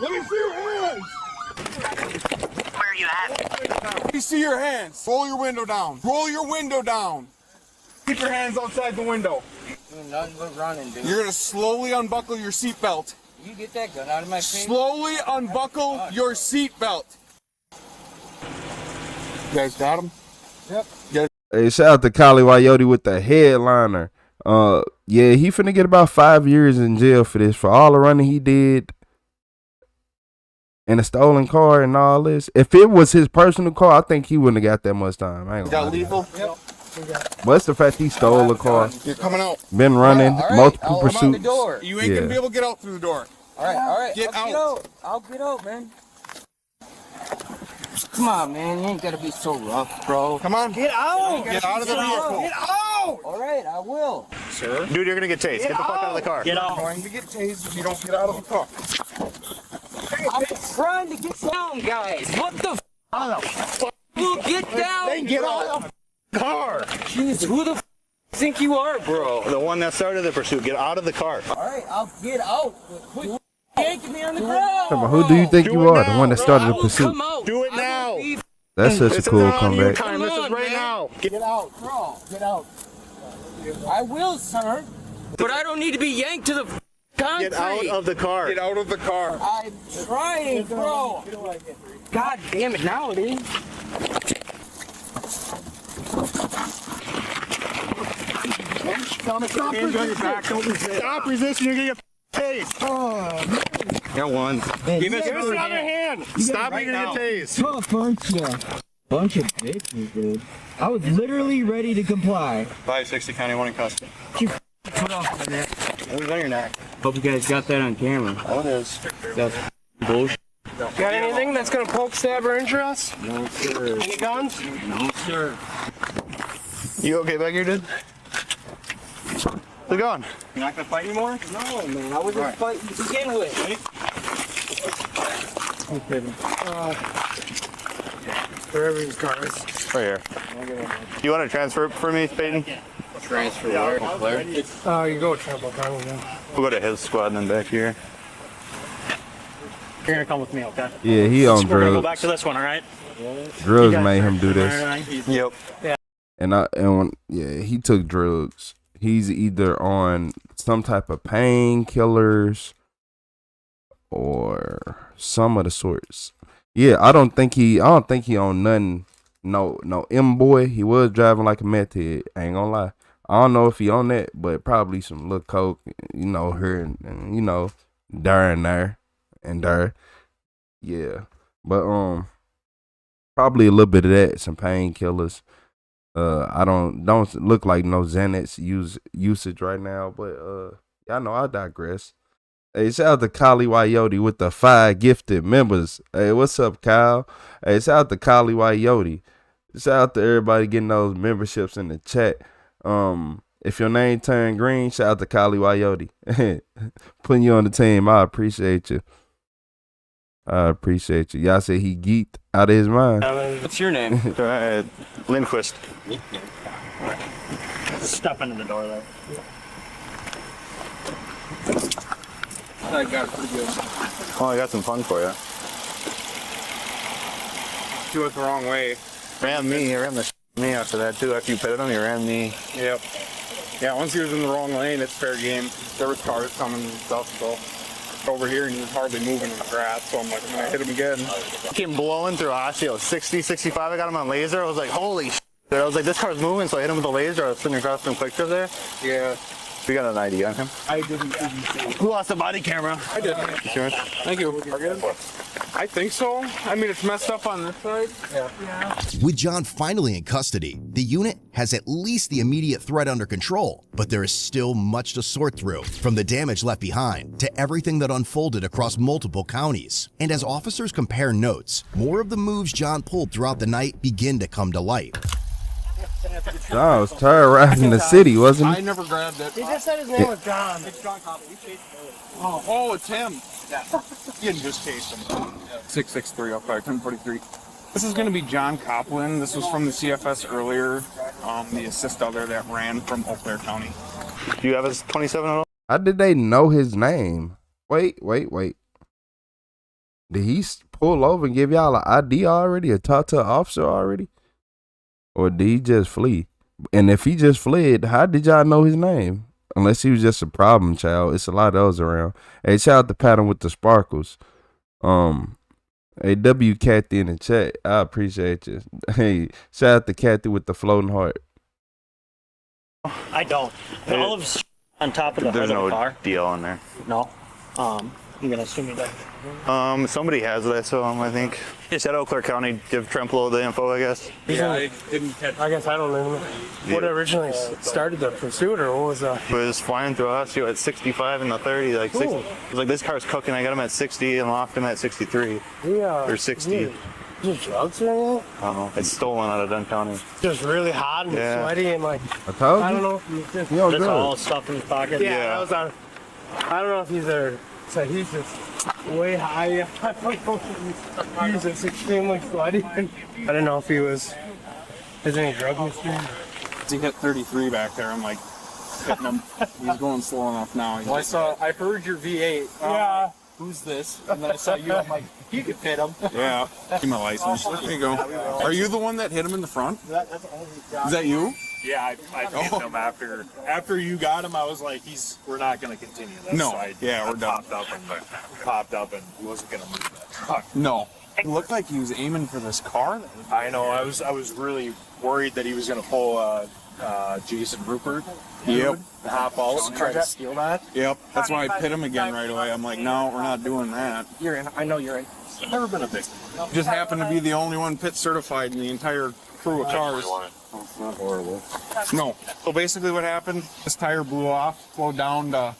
Let me see your hands. Where are you at? Let me see your hands. Roll your window down. Roll your window down. Keep your hands outside the window. Nothing but running, dude. You're gonna slowly unbuckle your seatbelt. You get that gun out of my face. Slowly unbuckle your seatbelt. You guys got him? Yep. Hey, shout out to Kali Wayoti with the headliner. Yeah, he finna get about 5 years in jail for this, for all the running he did and a stolen car and all this. If it was his personal car, I think he wouldn't have got that much time. I ain't gonna Got lethal? Yep. What's the fact he stole a car? You're coming out. Been running, All right, multiple I'll pursuits. the door. You ain't gonna be able to get out through the door. All right. Get I'll out. I'll get out, man. Come on, man. You ain't gotta be so rough, bro. Come on. Get out. Get out of the vehicle. Get out. All right, I will. Sir? Dude, you're gonna get tased. Get the fuck out of the car. Get out. I'm going to get tased if you don't get out of the car. I'm trying to get down, guys. What the f***? Well, get down. Then get out of the car. Jeez, who the f*** think you are, bro? The one that started the pursuit. Get out of the car. All right, I'll get out. Quit yanking me on the ground. Who do you think you are? The one that started the pursuit. Do it now. That's such a cool comeback. This is right now. Get out, bro. Get out. I will, sir. But I don't need to be yanked to the concrete. Get out of the car. Get out of the car. I'm trying, bro. God damn it, now it is. Stop resisting. You're going to get tased. Got one. Give us another hand. Stop. You're going to get tased. Bunch of bitches, dude. I was literally ready to comply. 560 County 1 in custody. Put off my neck. It was on your neck. Hope you guys got that on camera. Oh, it is. That's bullshit. Got anything that's gonna poke, stab, or injure us? No, sir. Any guns? No, sir. You okay back here, dude? How's it going? You're not gonna fight anymore? No, man. I was just fighting to begin with. Wherever his car is. Right here. You want to transfer for me, Peyton? Transfer where? You go with Trample County then. We'll go to his squad and then back here. You're gonna come with me, okay? Yeah, he on We're gonna go drugs. back to this one, all right? Drugs made him do this. Yep. Yeah. And he took drugs. He's either on some type of painkillers or some of the sorts. Yeah, I don't think he on nothing. No M boy. He was driving like a meth head. I ain't gonna lie. I don't know if he on that, but probably some little coke. Her and there and there. Yeah, but probably a little bit of that. Some painkillers. I don't look like no Xanax usage right now, but y'all know I digress. Hey, shout out to Kali Wyote with the 5 gifted members. Hey, what's up, Kyle? Hey, shout out to Kali Wyote. Shout out to everybody getting those memberships in the chat. If your name turned green, shout out to Kali Wyote. Putting you on the team, I appreciate you. Y'all say he geeked out of his mind. What's your name? Lindquist. Step into the door there. I got it pretty good. Oh, I got some fun for you. He went the wrong way. Ran me after that too. After you pitted him, he ran me. Yep. Yeah, once he was in the wrong lane, it's fair game. There was cars coming and stuff, so over here and he was hardly moving in the grass, so I'm like, I'm gonna hit him again. Came blowing through Osseo, 60, 65. I got him on laser. I was like, holy shit. I was like, this car's moving, so I hit him with the laser. I was sitting across some quick trip there. Yeah. We got an ID on him. I didn't even see. Who lost the body camera? I did. Sure. Thank you. I think so. I mean, it's messed up on this side. Yeah. With John finally in custody, the unit has at least the immediate threat under control, but there is still much to sort through, from the damage left behind to everything that unfolded across multiple counties. And as officers compare notes, more of the moves John pulled throughout the night begin to come to light. John was terrorizing the city, wasn't he? I never grabbed it. He just said his name was John. It's John Copley. We chased him. Oh, it's him. Yeah. You didn't just chase him. 663 up 1043. This is going to be John Coplin. This was from the CFS earlier. The assist other that ran from Eau Claire County. Do you have his 27 at all? How did they know his name? Wait. Did he pull over and give y'all an ID already or talk to an officer already? Or did he just flee? And if he just fled, how did y'all know his name? Unless he was just a problem child. It's a lot of those around. Hey, shout out to Patton with the sparkles. Hey, W Kathy in the chat. I appreciate you. Hey, shout out to Kathy with the floating heart. I don't. All of on top of the There's hood of no the car. deal on there. No. I'm gonna assume you don't. Somebody has it, I saw him, I think. Just at Eau Claire County, give Tremplo the info, I guess. Yeah, I didn't catch. I guess I don't know what originally started the pursuit, or what was that? He was flying through Osseo at 65 in the 30, like 60. It was like, this car's cooking. I got him at 60 and locked him at 63. Yeah. Or 60. Is it drugs or anything? Oh, it's stolen out of Dunn County. Just really hot and sweaty and like. I told you. I don't know if he's just. That's all stuff in his pocket. Yeah. That was on. I don't know if he's there. So he's just way high. I don't know if he's just extremely sweaty. I didn't know if he was. Is any drug history? He hit 33 back there. I'm like, hitting him. He's going slow enough now. I heard your V8. Yeah. Who's this? And then I saw you. I'm like, you could hit him. Yeah. Give me my license. There you go. Are you the one that hit him in the front? Is that you? Yeah, I hit him after you got him. I was like, we're not going to continue this. No. So we're done. Popped up and he wasn't going to move that truck. No. It looked like he was aiming for this car. I know. I was really worried that he was going to pull Jason Rupert. Yep. The hop balls and try to steal that. Yep. That's why I pit him again right away. I'm like, no, we're not doing that. You're in. I know you're in. Never been a victim. Just happened to be the only one pit certified in the entire crew of cars. It's not horrible. No. So basically what happened, this tire blew off, slowed down to,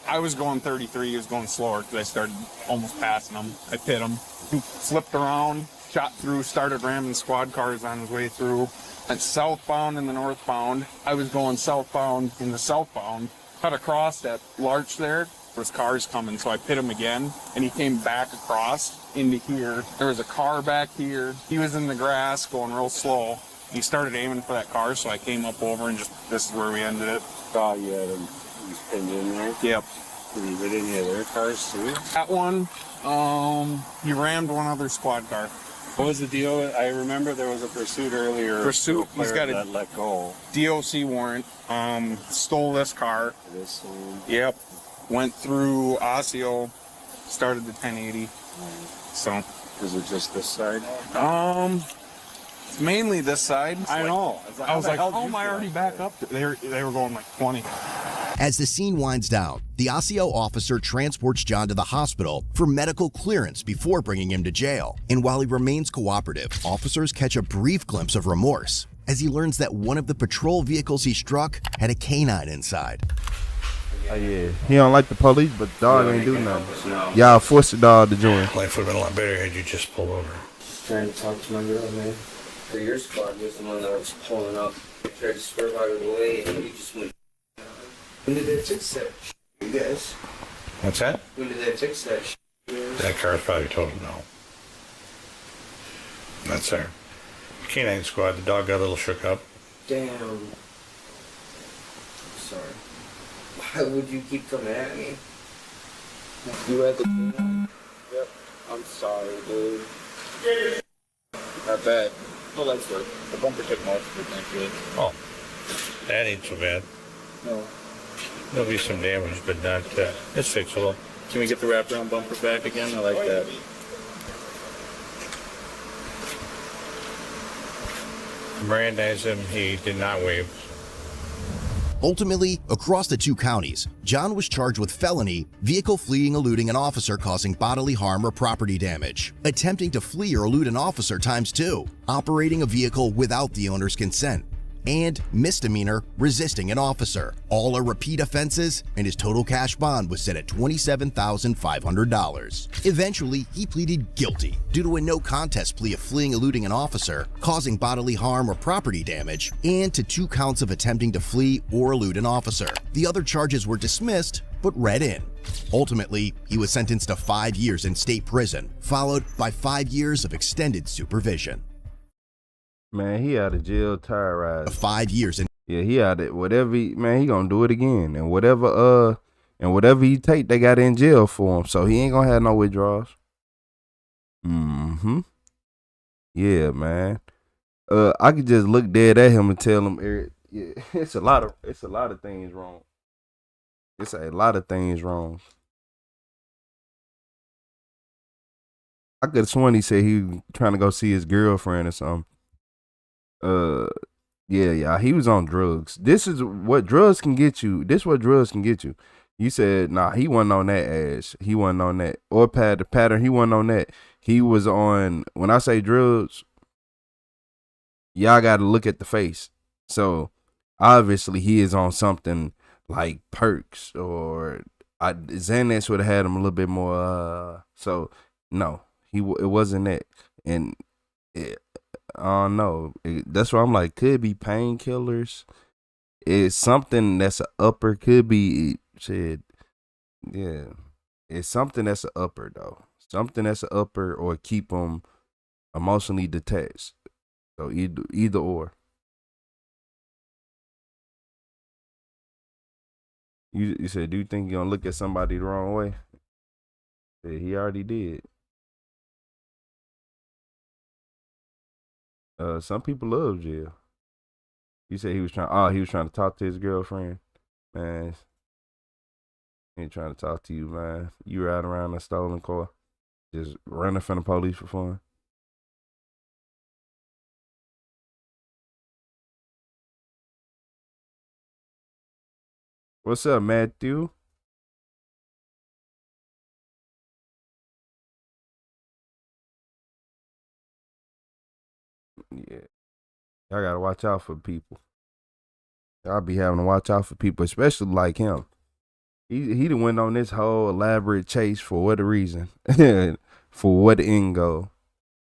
I was going 33, he was going slower because I started almost passing him. I pit him. He flipped around, shot through, started ramming squad cars on his way through. Went southbound in the northbound. I was going southbound in the southbound. Cut across that larch there. There was cars coming, so I pit him again, and he came back across into here. There was a car back here. He was in the grass going real slow. He started aiming for that car, so I came up over and this is where we ended it. Oh, you had him. He's pinned in there. Yep. Did he hit any of their cars too? That one, he rammed one other squad car. What was the deal? I remember there was a pursuit earlier. Pursuit. He's got a let go. DOC warrant. Stole this car. This one. Yep. Went through Osseo. Started the 1080. So. Is it just this side? It's mainly this side. I know. I was like, how am I already back up? They were going like 20. As the scene winds down, the Osseo officer transports John to the hospital for medical clearance before bringing him to jail. And while he remains cooperative, officers catch a brief glimpse of remorse as he learns that one of the patrol vehicles he struck had a canine inside. Oh yeah, he don't like the police, but the dog ain't do nothing. Y'all forced the dog to join. Life would have been a lot better had you just pulled over. Trying to talk to my girl, man. For your squad was the one that was pulling up. Tried to swerve out of the way, and you just went. When did they fix that? You guys. What's that? When did they fix that? That car's probably totaled now. That's our canine squad. The dog got a little shook up. Damn. Sorry. Why would you keep coming at me? You had the canine? Yep. I'm sorry, dude. Not bad. No, that's good. The bumper took most of it, thankfully. Oh, that ain't so bad. No. There'll be some damage, but not, it's fixable. Can we get the wraparound bumper back again? I like that. Mirandized him, he did not waive. Ultimately, across the two counties, John was charged with felony, vehicle fleeing, eluding an officer causing bodily harm or property damage, attempting to flee or elude an officer ×2, operating a vehicle without the owner's consent, and misdemeanor resisting an officer. All are repeat offenses, and his total cash bond was set at $27,500. Eventually, he pleaded guilty due to a no contest plea of fleeing, eluding an officer, causing bodily harm or property damage, and to 2 counts of attempting to flee or elude an officer. The other charges were dismissed, but read in. Ultimately, he was sentenced to 5 years in state prison, followed by 5 years of extended supervision. Man, he out of jail terrorized. 5 years in. Yeah, he out of whatever. He gonna do it again, and whatever he take, they got in jail for him. So he ain't gonna have no withdrawals. Yeah, man. I could just look dead at him and tell him, yeah, it's a lot of things wrong. It's a lot of things wrong. I could have sworn he said he was trying to go see his girlfriend or something. Yeah, he was on drugs. This is what drugs can get you. You said, nah, he wasn't on that ass. He wasn't on that. Or pattern, he wasn't on that. He was on, when I say drugs, y'all got to look at the face. So, obviously, he is on something like perks or Xanax would have had him a little bit more. So, no, it wasn't that. And I don't know. That's why I'm like, could be painkillers. It's something that's an upper. Could be shit. Yeah, it's something that's an upper though. Something that's an upper or keep them emotionally detached. So either or. You said, do you think you're gonna look at somebody the wrong way? Yeah, he already did. Some people love jail. You said he was trying to talk to his girlfriend. Man, he ain't trying to talk to you, man. You ride around a stolen car, just running from the police for fun. What's up, Matthew? Yeah, y'all gotta watch out for people. Y'all be having to watch out for people, especially like him. He done went on this whole elaborate chase for what reason? For what end goal?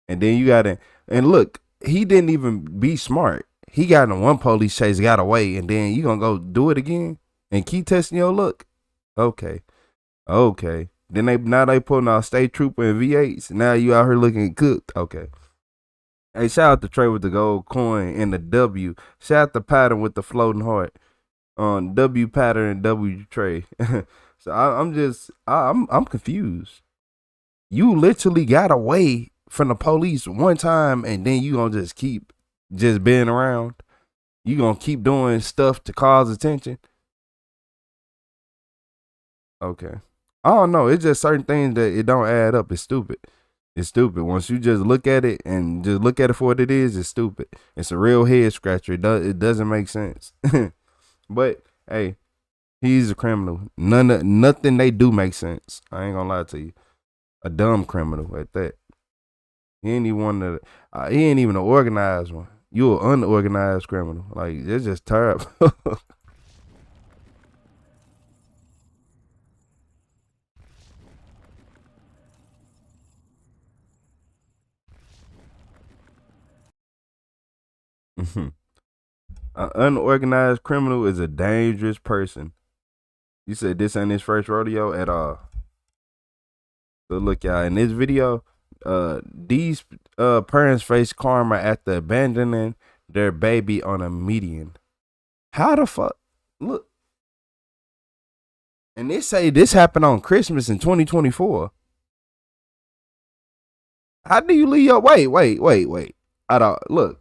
And then you gotta, and look, he didn't even be smart. He got in one police chase, got away, and then you gonna go do it again and keep testing your luck? Okay. Then they putting out state trooper and V8s. Now you out here looking cooked. Okay. Hey, shout out to Trey with the gold coin and the W. Shout out to Pattern with the floating heart. On W Pattern and W Trey. So I'm confused. You literally got away from the police one time, and then you gonna just keep just being around. You gonna keep doing stuff to cause attention. Okay. I don't know. It's just certain things that it don't add up. It's stupid. It's stupid. Once you just look at it and just look at it for what it is, it's stupid. It's a real head scratcher. It doesn't make sense. But hey, he's a criminal. Nothing they do makes sense. I ain't gonna lie to you. A dumb criminal at that. He ain't even an organized one. You an unorganized criminal. Like, it's just terrible. An unorganized criminal is a dangerous person. You said this ain't his first rodeo at all. So look, y'all, in this video, these parents face karma after abandoning their baby on a median. How the fuck? Look. And they say this happened on Christmas in 2024. How do you leave your wait. I don't look.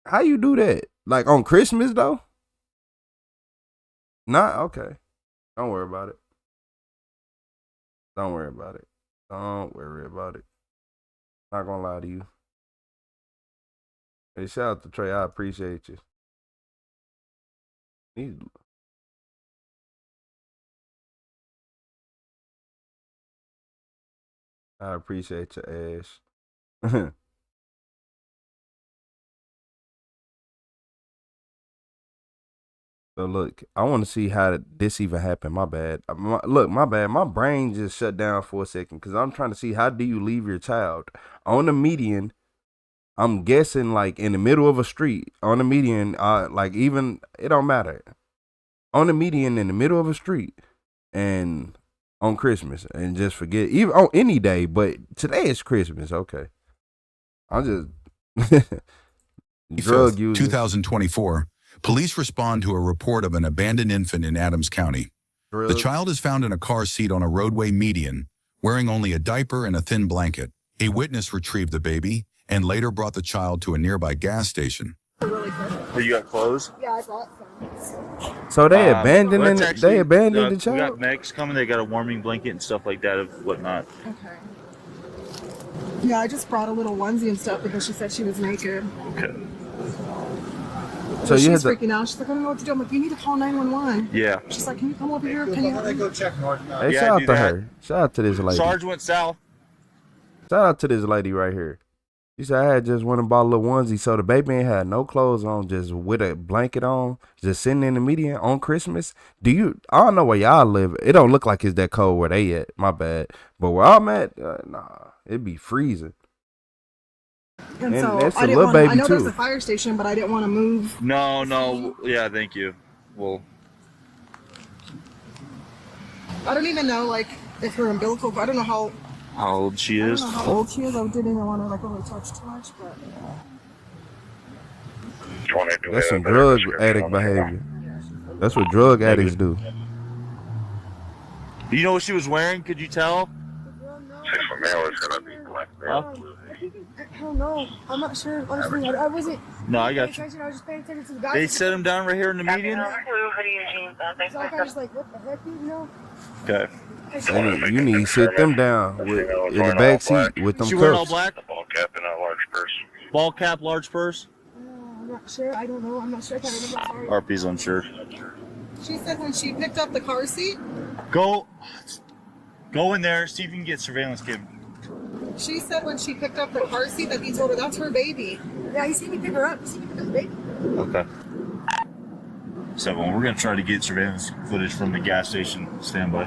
How you do that? Like on Christmas though? Nah, okay. Don't worry about it. Don't worry about it. Not gonna lie to you. Hey, shout out to Trey. I appreciate you. I appreciate your ass. So look, I want to see how this even happened. My bad. My bad. My brain just shut down for a second because I'm trying to see how do you leave your child on the median. I'm guessing like in the middle of a street on the median. Like even it don't matter. On the median in the middle of a street and on Christmas and just forget even on any day, but today is Christmas. Okay, I'm just drug users. 2024. Police respond to a report of an abandoned infant in Adams County. The child is found in a car seat on a roadway median, wearing only a diaper and a thin blanket. A witness retrieved the baby and later brought the child to a nearby gas station. Oh, you got clothes? Yeah, I bought some. So they abandoned the child? We got Megs coming. They got a warming blanket and stuff like that and whatnot. Okay. Yeah, I just brought a little onesie and stuff because she said she was naked. Okay. So she's freaking out. She's like, I don't know what to do. I'm like, you need to call 911. Yeah. She's like, can you come over here? Can you go check north? Hey, shout out to her. Shout out to this lady. Sarge went south. Shout out to this lady right here. She said I had just went and bought a little onesie, so the baby ain't had no clothes on, just with a blanket on, just sitting in the median on Christmas. I don't know where y'all live. It don't look like it's that cold where they at. My bad. But where I'm at, nah, it'd be freezing. And so that's I a didn't little want. baby I know too. there's a fire station, but I didn't want to move. No. Yeah, thank you. Well, I don't even know like if her umbilical. I don't know how old she is. I don't know how old she is. I didn't even want to like really touch too much, but That's some drug addict behavior. That's what drug addicts do. Do you know what she was wearing? Could you tell? 6 for male is gonna be black male. I don't know. I'm not sure. Honestly, I wasn't. No, I got you. I was just paying attention to the guy. They set him down right here in the median? So I kind of just like, what the heck, you know? Okay. You need to sit them down in the back seat with them She wearing all cuffs. black? Ball cap and a large purse. Ball cap, large purse? I'm not sure. I don't know. I'm not sure. I can't remember. Sorry. RP's unsure. She said when she picked up the car seat. Go in there, see if you can get surveillance cam. She said when she picked up the car seat that he told her that's her baby. Yeah, he seen me pick her up. He seen me pick up the baby. Okay. 7, we're gonna try to get surveillance footage from the gas station. Stand by.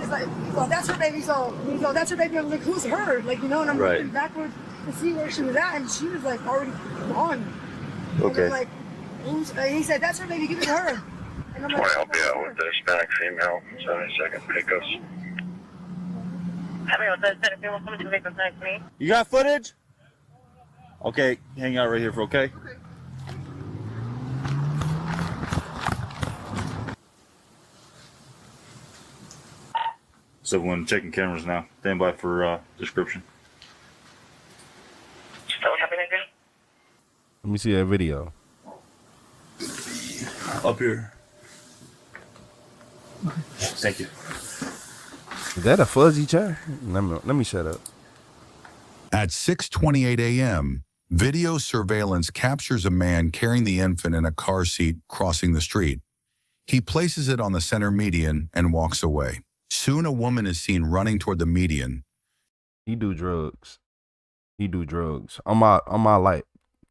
It's like, well, that's her baby. So he's like, that's her baby. I'm like, who's her? Like, you know, and I'm looking backward to see where she was at, and she was like already gone. Okay. And I'm like, he said, that's her baby. Give it to her. And I'm I like, want to help you out with the Hispanic female. 72nd pickups. You got footage? Okay, hang out right here for okay? So when checking cameras now, stand by for description. Let me see that video. Up here. Thank you. Is that a fuzzy chair? Let me shut up. At 6:28 a.m., video surveillance captures a man carrying the infant in a car seat crossing the street. He places it on the center median and walks away. Soon a woman is seen running toward the median. He do drugs. On my life.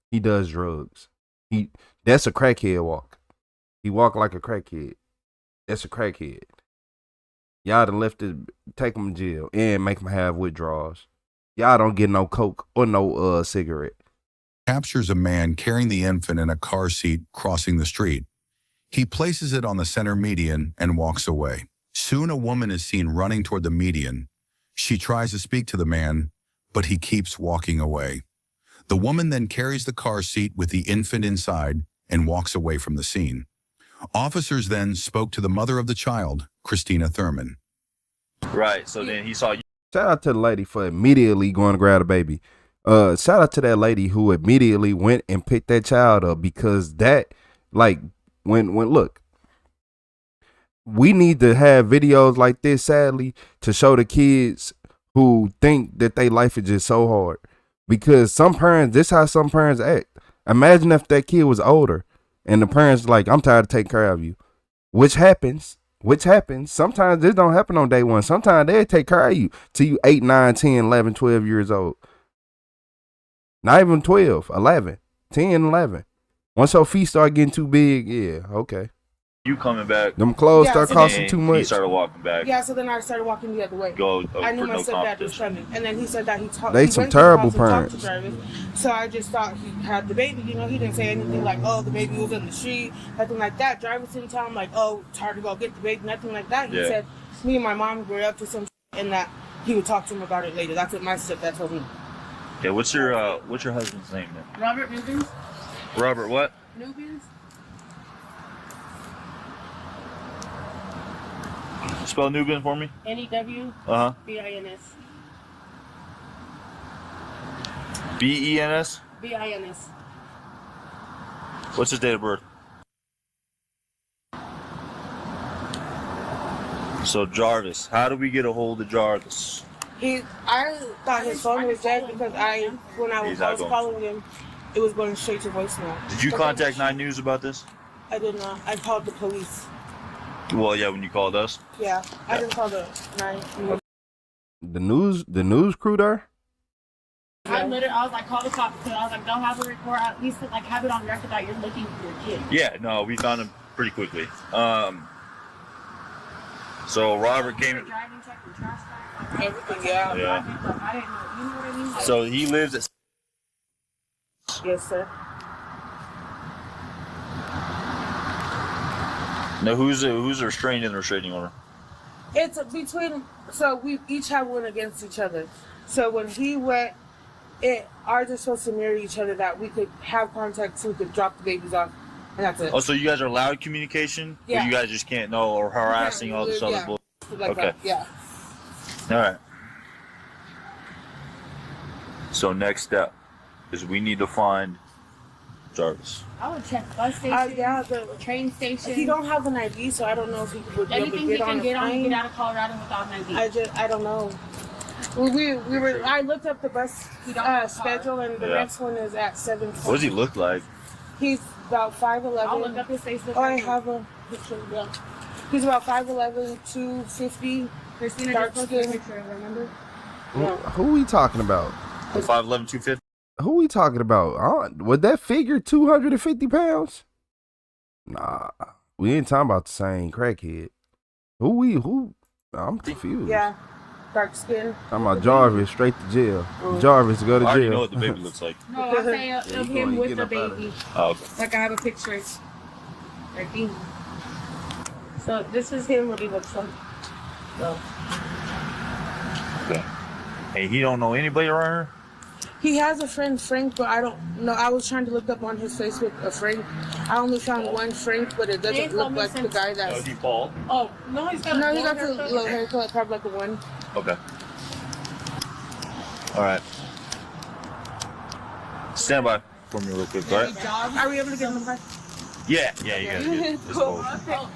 He does drugs. That's a crackhead walk. He walk like a crackhead. That's a crackhead. Y'all done left it, take him to jail and make him have withdrawals. Y'all don't get no coke or no cigarette. Captures a man carrying the infant in a car seat crossing the street. He places it on the center median and walks away. Soon a woman is seen running toward the median. She tries to speak to the man, but he keeps walking away. The woman then carries the car seat with the infant inside and walks away from the scene. Officers then spoke to the mother of the child, Christina Thurman. Right, so then he saw you. Shout out to the lady for immediately going to grab the baby. Shout out to that lady who immediately went and picked that child up, because that, like, when look, we need to have videos like this, sadly, to show the kids who think that their life is just so hard. Because some parents, this is how some parents act. Imagine if that kid was older and the parents like, I'm tired of taking care of you. Which happens. Sometimes this don't happen on day one. Sometimes they take care of you till you 8, 9, 10, 11, 12 years old. Not even 12, 11, 10, 11. Once your feet start getting too big, yeah, okay. You coming back. Them clothes start costing too much. He started walking back. Yeah, so then I started walking the other way. I knew my stepdad was coming. And then he said that he talked. They some terrible parents. So I just thought he had the baby. You know, he didn't say anything like, oh, the baby was in the street, nothing like that. Drivers didn't tell him like, oh, it's hard to go get the baby, nothing like that. He said me and my mom were up to some and that he would talk to him about it later. That's what my stepdad told me. Yeah, what's your husband's name then? Robert Nubins. Robert what? Nubins. Spell Nubin for me. N-E-W-B-I-N-S. B-E-N-S? B-I-N-S. What's his date of birth? So Jarvis, how do we get a hold of Jarvis? I thought his phone was dead because when I was calling him, it was going straight to voicemail. Did you contact 9 News about this? I did not. I called the police. Well, yeah, when you called us. Yeah, I didn't call the 9. The news crew there? I was like, call the cops. I was like, don't have a report. At least like have it on record that you're looking for your kid. Yeah, no, we found him pretty quickly. So Robert came. Driving check and trash bag. Everything, yeah. Yeah. I didn't know. You know what I mean? Like, So he lives at. Yes, sir. Now, who's a restraining and restraining order? It's between. So we each have one against each other. So when he went, ours are supposed to mirror each other that we could have contact so we could drop the babies off And that's it. Oh, so you guys are allowed communication, Yeah. but you guys just can't know or harassing all this other bull. Like Okay. that. Yeah. All right. So next step is we need to find Jarvis. I would check bus station. Yeah, the train station. He don't have an ID, so I don't know if he would be able Anything to he get can on a get on to plane. get out of Colorado without an ID. I don't know. We were. I looked up the bus schedule, and the Yeah. next one is at 7. What does he look like? He's about 5'11". I'll look up his Facebook. Oh, I have a picture. Yeah. He's about 5'11", 250. Christina dark just posted a skin. picture, remember? Who we talking about? 5'11", 250. Who we talking about? Would that figure 250 pounds? Nah, we ain't talking about the same crackhead. Who? I'm confused. Yeah, dark skin. Talking about Jarvis, straight to jail. Mm. Jarvis, go to I already jail. know what the baby looks like. No, I'm saying of you him gonna with get the up out of baby. Oh, okay. Like I have a picture right here. So this is him. What he looks like. So Okay. Hey, he don't know anybody around here? he has a friend, Frank, but I don't know. I was trying to look up on his Facebook a Frank. I only found one Frank, but it doesn't look like the guy that's. he bald? Oh, no, he's got No, he got the haircut. little haircut, probably like the one. Okay. All right. Stand by for me real quick, all right? Are we able to get in the car? Yeah, you gotta get it. Let's go.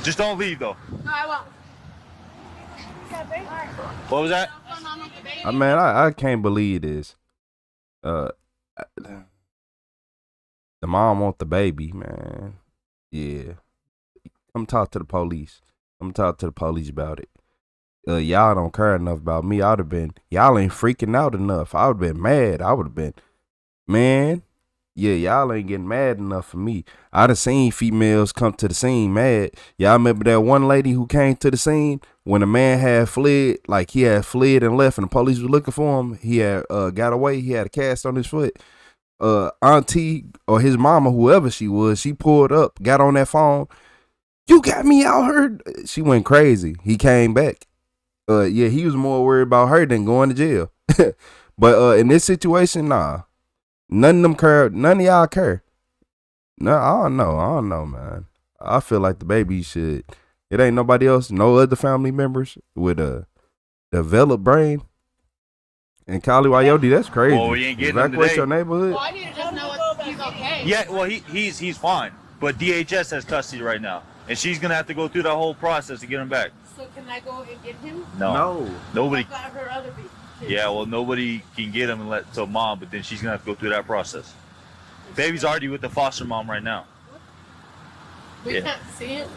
Just don't leave, though. No, I won't. What was that? Man, I can't believe this. The mom want the baby, man. Yeah. Come talk to the police. Come talk to the police about it. Y'all don't care enough about me. Y'all ain't freaking out enough. I would have been mad. I would have been, man. Yeah, y'all ain't getting mad enough for me. I done seen females come to the scene mad. Y'all remember that one lady who came to the scene when a man had fled, like he had fled and left and the police was looking for him. He had got away. He had a cast on his foot. Auntie or his mama, whoever she was, she pulled up, got on that phone. You got me out here. She went crazy. He came back. Yeah, he was more worried about her than going to jail. But in this situation, nah. None of them care. None of y'all care. No, I don't know, man. I feel like the baby should. It ain't nobody else, no other family members with a developed brain. And Kali Wayodi, that's crazy. Well, we ain't getting him Evacuate today. your neighborhood. Well, I need to just know if he's okay. Yeah, well, he's fine. But DHS has custody right now. And she's going to have to go through that whole process to get him back. So can I go and get him? No. Nobody. What about her other baby? Yeah, well, nobody can get him and let tell mom, but then she's going to have to go through that process. Baby's already with the foster mom right now. We Yeah. can't see it.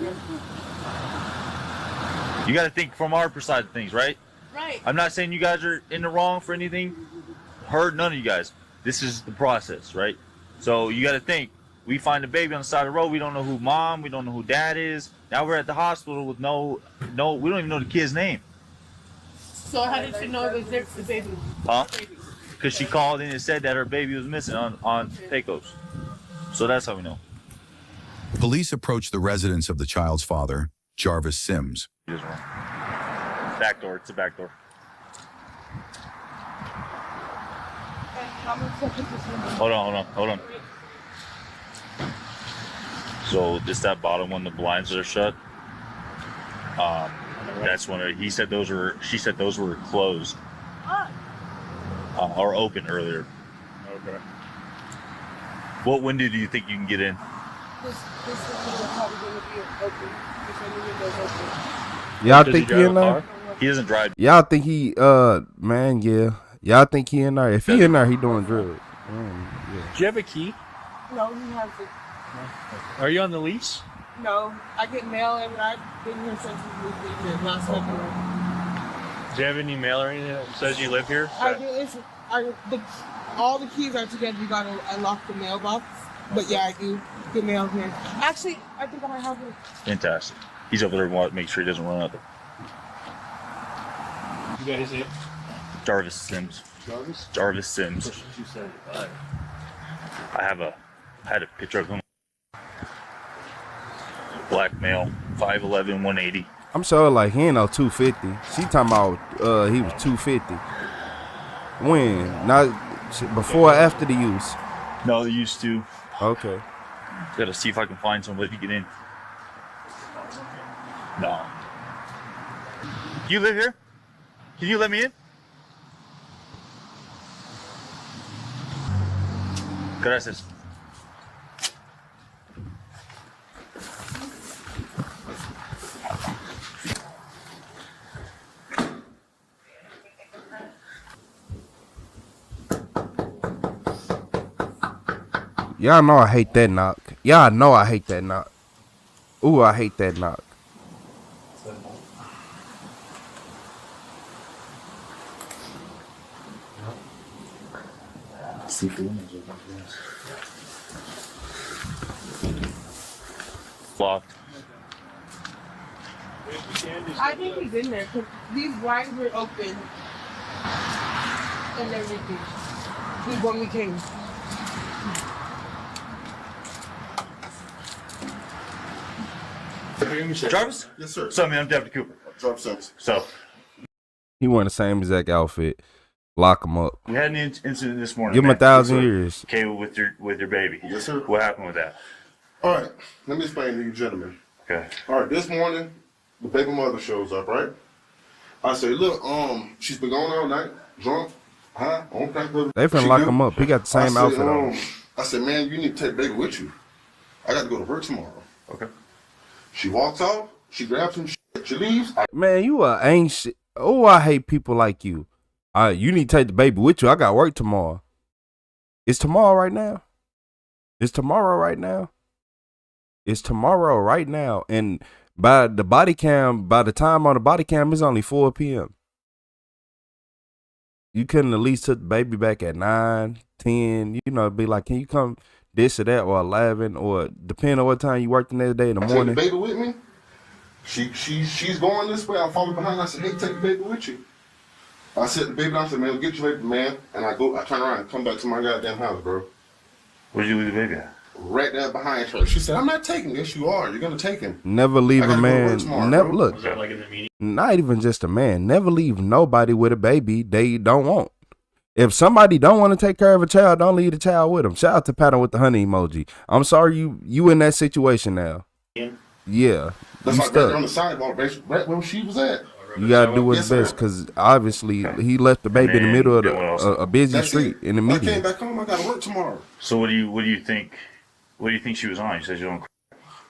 You got to think from our side of things, right? Right. I'm not saying you guys are in the wrong for anything. Heard none of you guys. This is the process, right? So you got to think. We find a baby on the side of the road. We don't know who mom. We don't know who dad is. Now we're at the hospital with no. We don't even know the kid's name. So how did you know it was the baby? Huh? Because she called in and said that her baby was missing on Pecos. So that's how we know. Police approached the residence of the child's father, Jarvis Sims. Back door. It's a back door. Hold on. So just that bottom one, the blinds are shut. That's when she said those were closed or open earlier. Okay. What window do you think you can get in? This window probably going to be open. This window's open. Y'all Does think he he drive in a there? car? He doesn't drive. Y'all think he, man, yeah. Y'all think he in there? If he in there, he doing drugs. Yeah. Do you have a key? No, he has it. Are you on the lease? No, I get mail every. I've been here since we moved in last February. Do you have any mail or anything that says you live here? I do. All the keys are together. You gotta unlock the mailbox. But yeah, I do get mail here. Actually, I think I might have it. Fantastic. He's over there to make sure he doesn't run out there. You guys name? Jarvis Sims. Jarvis? Jarvis Sims. 275. I had a picture of him. Black male, 5'11", 180. I'm sure like he ain't no 250. She talking about he was 250. When? Not before or after the use? No, they used to. Okay. Gotta see if I can find somebody to get in. No. You live here? Can you let me in? Gracias. Y'all know I hate that knock. Y'all know I hate that knock. Ooh, I hate that knock. Locked. I think he's in there because these blinds were open and everything. When we came. Jarvis? Yes, sir. So, man, I'm Deputy Cooper. Jarvis Sims. So, He wearing the same exact outfit. Lock him up. we had an incident this morning. Give him man. 1,000 years. Okay, with your baby. Yes, sir. What happened with that? All right, let me explain to you gentlemen. Okay. All right, this morning, the baby mother shows up, right? I say, look, she's been gone all night, drunk, high, on crack. They finna lock him up. He got the same outfit on. I said, man, you need to take baby with you. I got to go to work tomorrow. Okay. She walks off, she grabs some shit, she leaves. Man, you ain't shit. Oh, I hate people like you. You need to take the baby with you. I got work tomorrow. It's tomorrow right now. It's tomorrow right now. It's tomorrow right now. And by the time on the body cam, it's only 4 p.m. You couldn't at least took the baby back at 9, 10. You know, be like, can you come this or that, or 11, or depending on what time you work the next day in the morning. Take the baby with me. She's going this way. I'm following behind. I said, hey, take the baby with you. I said the baby down. I said, man, get your baby, man. And I turn around and come back to my goddamn house, bro. Where'd you leave the baby at? Right there behind her. She said, I'm not taking this. You are. You're gonna take him. Never leave a man. Never look. Was that like in the meeting? Not even just a man. Never leave nobody with a baby they don't want. If somebody don't want to take care of a child, don't leave the child with them. Shout out to Pattern with the honey emoji. I'm sorry you in that situation now. Yeah. That's You like right stuck. there on the sidewalk, right where she was at. You gotta do what's Yes, sir. best, because obviously he left the baby in the middle of a busy That's street it. in the I came median. back home. I got to work tomorrow. So what do you think? What do you think she was on? You said you don't.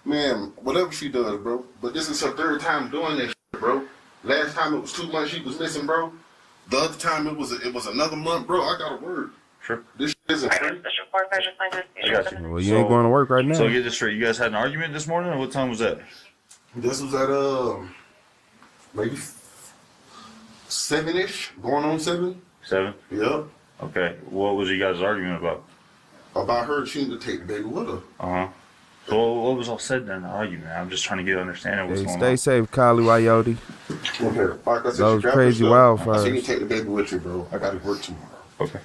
Man, whatever she does, bro. But this is her third time doing this, bro. Last time it was 2 months she was missing, bro. The other time it was another month, bro. I got to work. Sure. This shit isn't free. I got you. Well, you ain't going to work right now. So get this straight. You guys had an argument this morning, or what time was that? This was at maybe 7-ish, going on 7. 7? Yep. Okay. What was you guys' argument about? About her, she need to take the baby with her. Uh-huh. So what was all said in the argument? I'm just trying to get an understanding of what's Hey, going stay on. safe, Kylie Wyote. Okay. Like I said, Those she grabbed crazy her stuff. I wildfires. said, you need to take the baby with you, bro. I got to work tomorrow. Okay.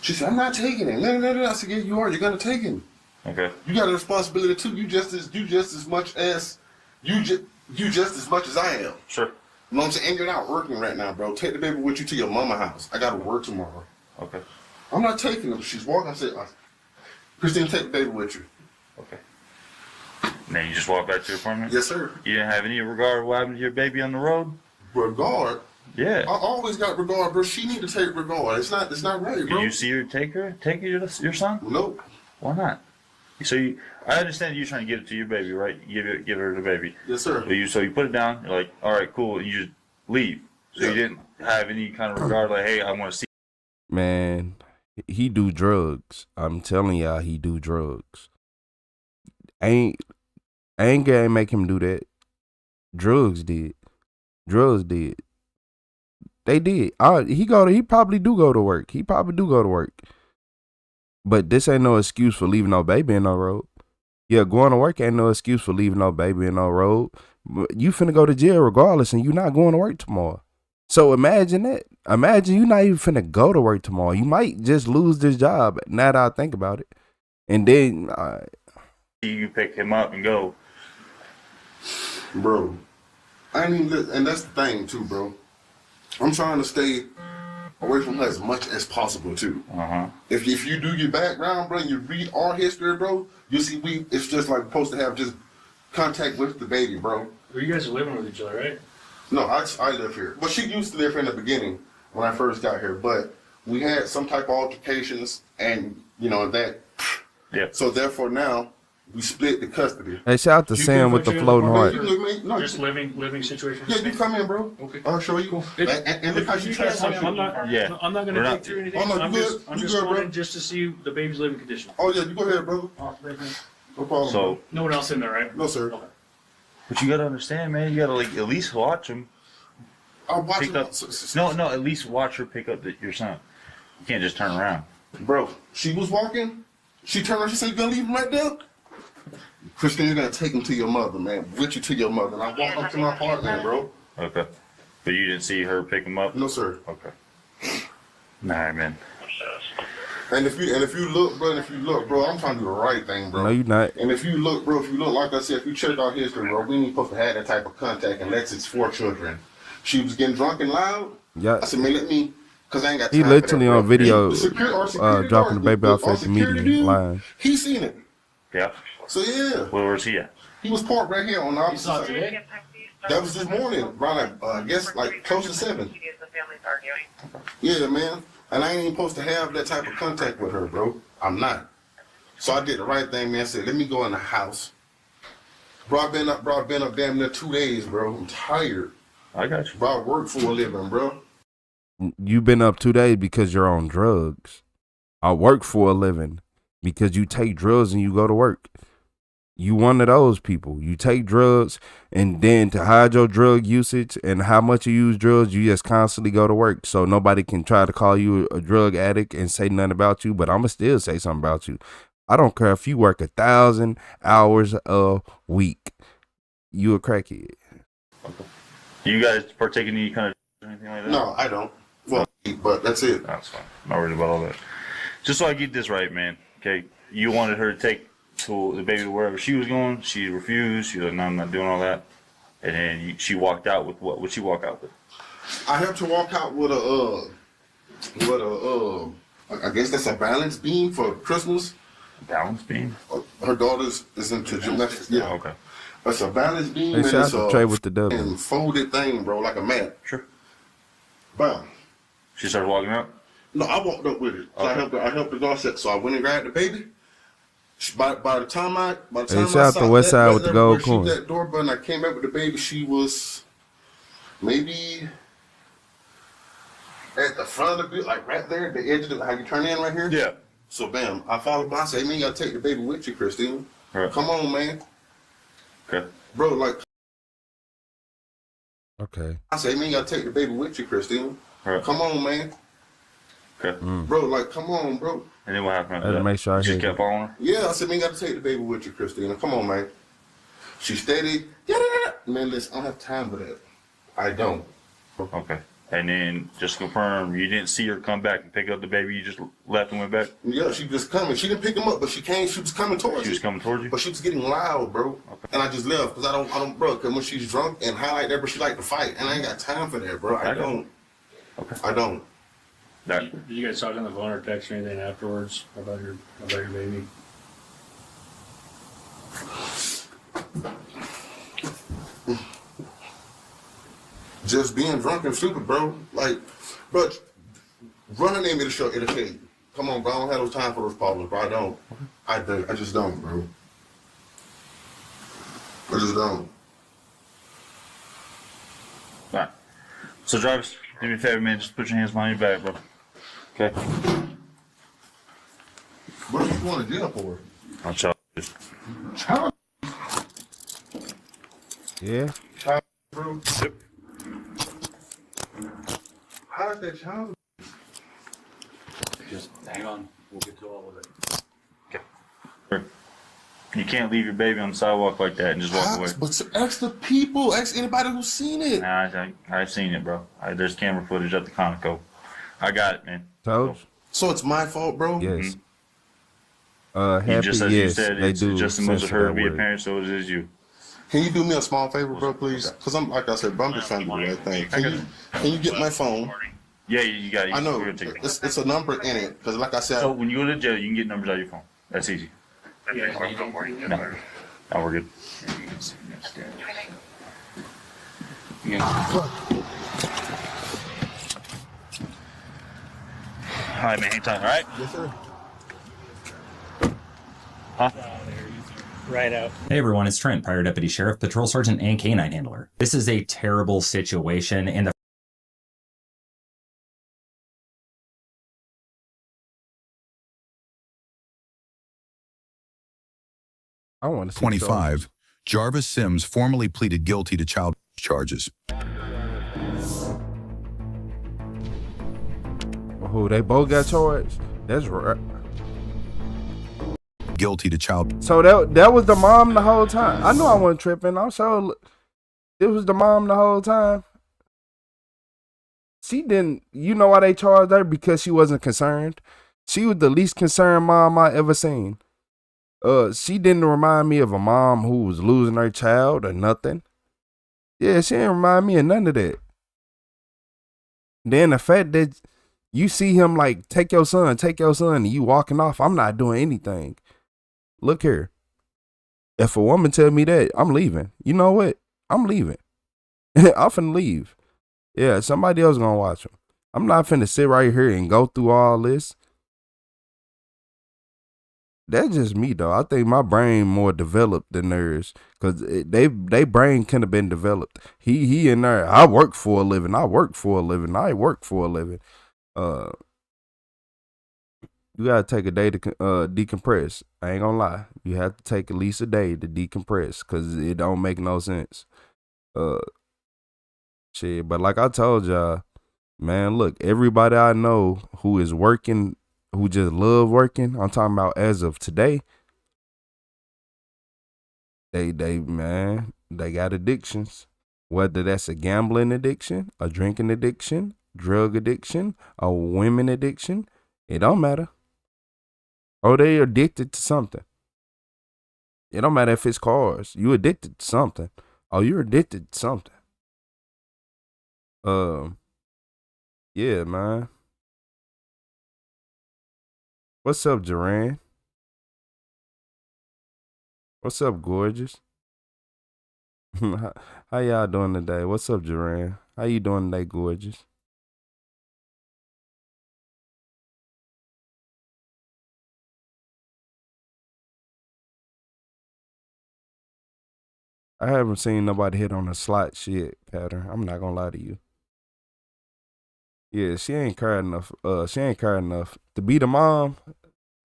She said, I'm not taking it. No. I said, yeah, you are. You're going to take him. Okay. You got a responsibility too. You just as much as I am. Sure. You know what I'm saying? And you're not working right now, bro. Take the baby with you to your mama house. I got to work tomorrow. Okay. I'm not taking him. She's walking. I said, Christine, take the baby with you. Okay. And then you just walk back to your apartment? Yes, sir. You didn't have any regard what happened to your baby on the road? Regard? Yeah. I always got regard, bro. She need to take regard. It's not right, bro. Did you see her take your son? Nope. Why not? So I understand you trying to give it to your baby, right? Give her the baby. Yes, sir. So you put it down. You're like, all right, cool. And you just leave. So you didn't have any kind of regard, like, hey, I want to see. Man, he do drugs. I'm telling y'all, he do drugs. Anger ain't make him do that. Drugs did. They did. He probably do go to work. But this ain't no excuse for leaving no baby in no road. Yeah, going to work ain't no excuse for leaving no baby in no road. You finna go to jail regardless, and you not going to work tomorrow. So imagine that. Imagine you not even finna go to work tomorrow. You might just lose this job. Now that I think about it. And then You pick him up and go. Bro, I ain't even, and that's the thing too, bro. I'm trying to stay away from her as much as possible too. Uh-huh. If you do your background, bro, you read our history, bro, you see it's just like supposed to have just contact with the baby, bro. Well, you guys are living with each other, right? No, I live here. But she used to live here in the beginning when I first got here. But we had some type of altercations and, you know, that. Yeah. So therefore now, we split the custody. Hey, shout out to Sam with the floating heart. No, just living situation. Yeah, you come in, bro. Okay. I'll show you. And look how you try to I'm not going to dig through anything. Oh, no, I'm you just good, wanting bro. just to see the baby's living condition. Oh, yeah, you go ahead, brother. No problem. So no one else in there, right? No, sir. Okay. But you gotta understand, man. You gotta like at least watch him. I'll watch pick him. up. No. At least watch her pick up your son. You can't just turn around, bro. She was walking. She turned around. She said, "You gonna leave him right there?" Christine, you're gonna take him to your mother, man. With you to your mother. And I walked up to my apartment, bro. Okay. But you didn't see her pick him up? No, sir. Okay. Nah, man. And if you look, bro, I'm trying to do the right thing, bro. No, you're not. And if you look, like I said, if you check our history, bro, we ain't supposed to have that type of contact unless it's for children. She was getting drunk and loud. Yeah. I said, man, let me, because I ain't got time. He literally for that, on video security dropping the baby off at the meeting line. He seen it. Yeah. So yeah. Where was he at? He was parked right here on the opposite saw it side. today? That was this morning, around I guess like close to 7. Yeah, man. And I ain't even supposed to have that type of contact with her, bro. I'm not. So I did the right thing, man. I said, let me go in the house. Bro, I've been up damn near 2 days, bro. I'm tired. I got you. Bro, I work for a living, bro. You've been up 2 days because you're on drugs. I work for a living because you take drugs and you go to work. You one of those people. You take drugs and then to hide your drug usage and how much you use drugs, you just constantly go to work. So nobody can try to call you a drug addict and say nothing about you, but I'm going to still say something about you. I don't care if you work 1,000 hours a week. You a crackhead. Okay. Do you guys partake in any kind of anything like that? No, I don't. Well, but that's it. That's fine. I'm not worried about all that. Just so I get this right, man. Okay. You wanted her to take to the baby wherever she was going. She refused. She was like, no, I'm not doing all that. And then she walked out with what? What'd she walk out with? I have to walk out with I guess that's a balance beam for Christmas. Balance beam? Her daughter's is into gymnastics. Yeah. Oh, okay. It's a balance beam Hey, and shout it's out to a Trey with the W. and folded thing, bro, like a mat. Sure. Bam. She started walking out? No, I walked up with it. So Okay. I helped the dog set. So I went and grabbed the baby. By the time I shout out to West Side with the gold coin. That door button, I came back with the baby. She was maybe at the front of it, like right there at the edge of the, how you turn in right here. Yeah. So bam, I followed by. I said, man, you gotta take the baby with you, Christine. Right. Come on, man. Okay. Bro, like. Okay. I said, man, you gotta take the baby with you, Christine. Right. Come on, man. Okay. Bro, like, come on, bro. And then what happened I after had to that? make sure I You just hear kept following her? Yeah, I said, man, you gotta take the baby with you, Christina. Come on, man. She steady. Man, listen, I don't have time for that. I don't. Okay. And then just confirm you didn't see her come back and pick up the baby. You just left and went back. Yeah, she was coming. She didn't pick him up, but she came. She was coming towards She was coming towards you. But she was getting loud, bro. Okay. And I just left because I don't, bro. Because when she's drunk and high like that, bro, she like to fight, and I ain't got time for that, bro. I don't. Okay. I don't. Did you guys talk on the phone or text or anything afterwards about your baby? Just being drunk and stupid, bro. Like, but run her name, it'll tell you. Come on, bro. I don't have no time for those problems, bro. I don't. I just don't, bro. I just don't. Alright. So, Jarvis, do me a favor, man. Just put your hands behind your back, bro. Okay? What are you going to jail for? I'll tell you. Child. Yeah. Child, bro. Yep. How is that child? Just hang on. We'll get to all of it. Okay. You can't leave your baby on the sidewalk like that and just walk away. But ask the people. Ask anybody who's seen it. Nah, I've seen it, bro. There's camera footage at the Conoco. I got it, man. So it's my fault, bro? Yes. You just as you said, they it's do just as much as her to be a word. parent, so it is you. Can you do me a small favor, bro, please? Because I'm, like I said, bro, I'm just trying to do the right thing. Can you get my phone Yeah, you got it. I know. We're gonna take it. It's a number in it because, like I said, So when you go to jail, you can get numbers out of your phone. That's easy. Yeah, No, oh, we're good. All right, man. Hang tight. All right. Yes, sir. Huh? Right out. Hey everyone, it's Trent, Prior Deputy Sheriff, Patrol Sergeant, and Canine Handler. This is a terrible situation, and the I want to see 25. Jarvis Sims formally pleaded guilty to child charges. Who they both got charged? That's right. Guilty to child. So that was the mom the whole time. I knew I wasn't tripping. I'm sure it was the mom the whole time. She didn't. You know why they charged her? Because she wasn't concerned. She was the least concerned mom I ever seen. She didn't remind me of a mom who was losing her child or nothing. Yeah, she didn't remind me of none of that. Then the fact that you see him like, take your son, and you walking off, I'm not doing anything. Look here. If a woman tell me that, I'm leaving. You know what? I'm leaving. I'm finna leave. Yeah, somebody else gonna watch him. I'm not finna sit right here and go through all this. That's just me though. I think my brain more developed than theirs, cause they brain couldn't have been developed. He in there. I work for a living. I work for a living. You gotta take a day to decompress. I ain't gonna lie. You have to take at least a day to decompress, cause it don't make no sense. Shit. But like I told y'all, man, look, everybody I know who is working, who just love working, I'm talking about as of today, they got addictions. Whether that's a gambling addiction, a drinking addiction, drug addiction, a women addiction, it don't matter. Or they addicted to something. It don't matter if it's cars. You addicted to something. Oh, you're addicted to something. Yeah, man. What's up, Duran? What's up, gorgeous? How y'all doing today? What's up, Duran? How you doing today, gorgeous? I haven't seen nobody hit on a slot shit pattern. I'm not gonna lie to you. Yeah, she ain't caring enough. She ain't caring enough to be the mom.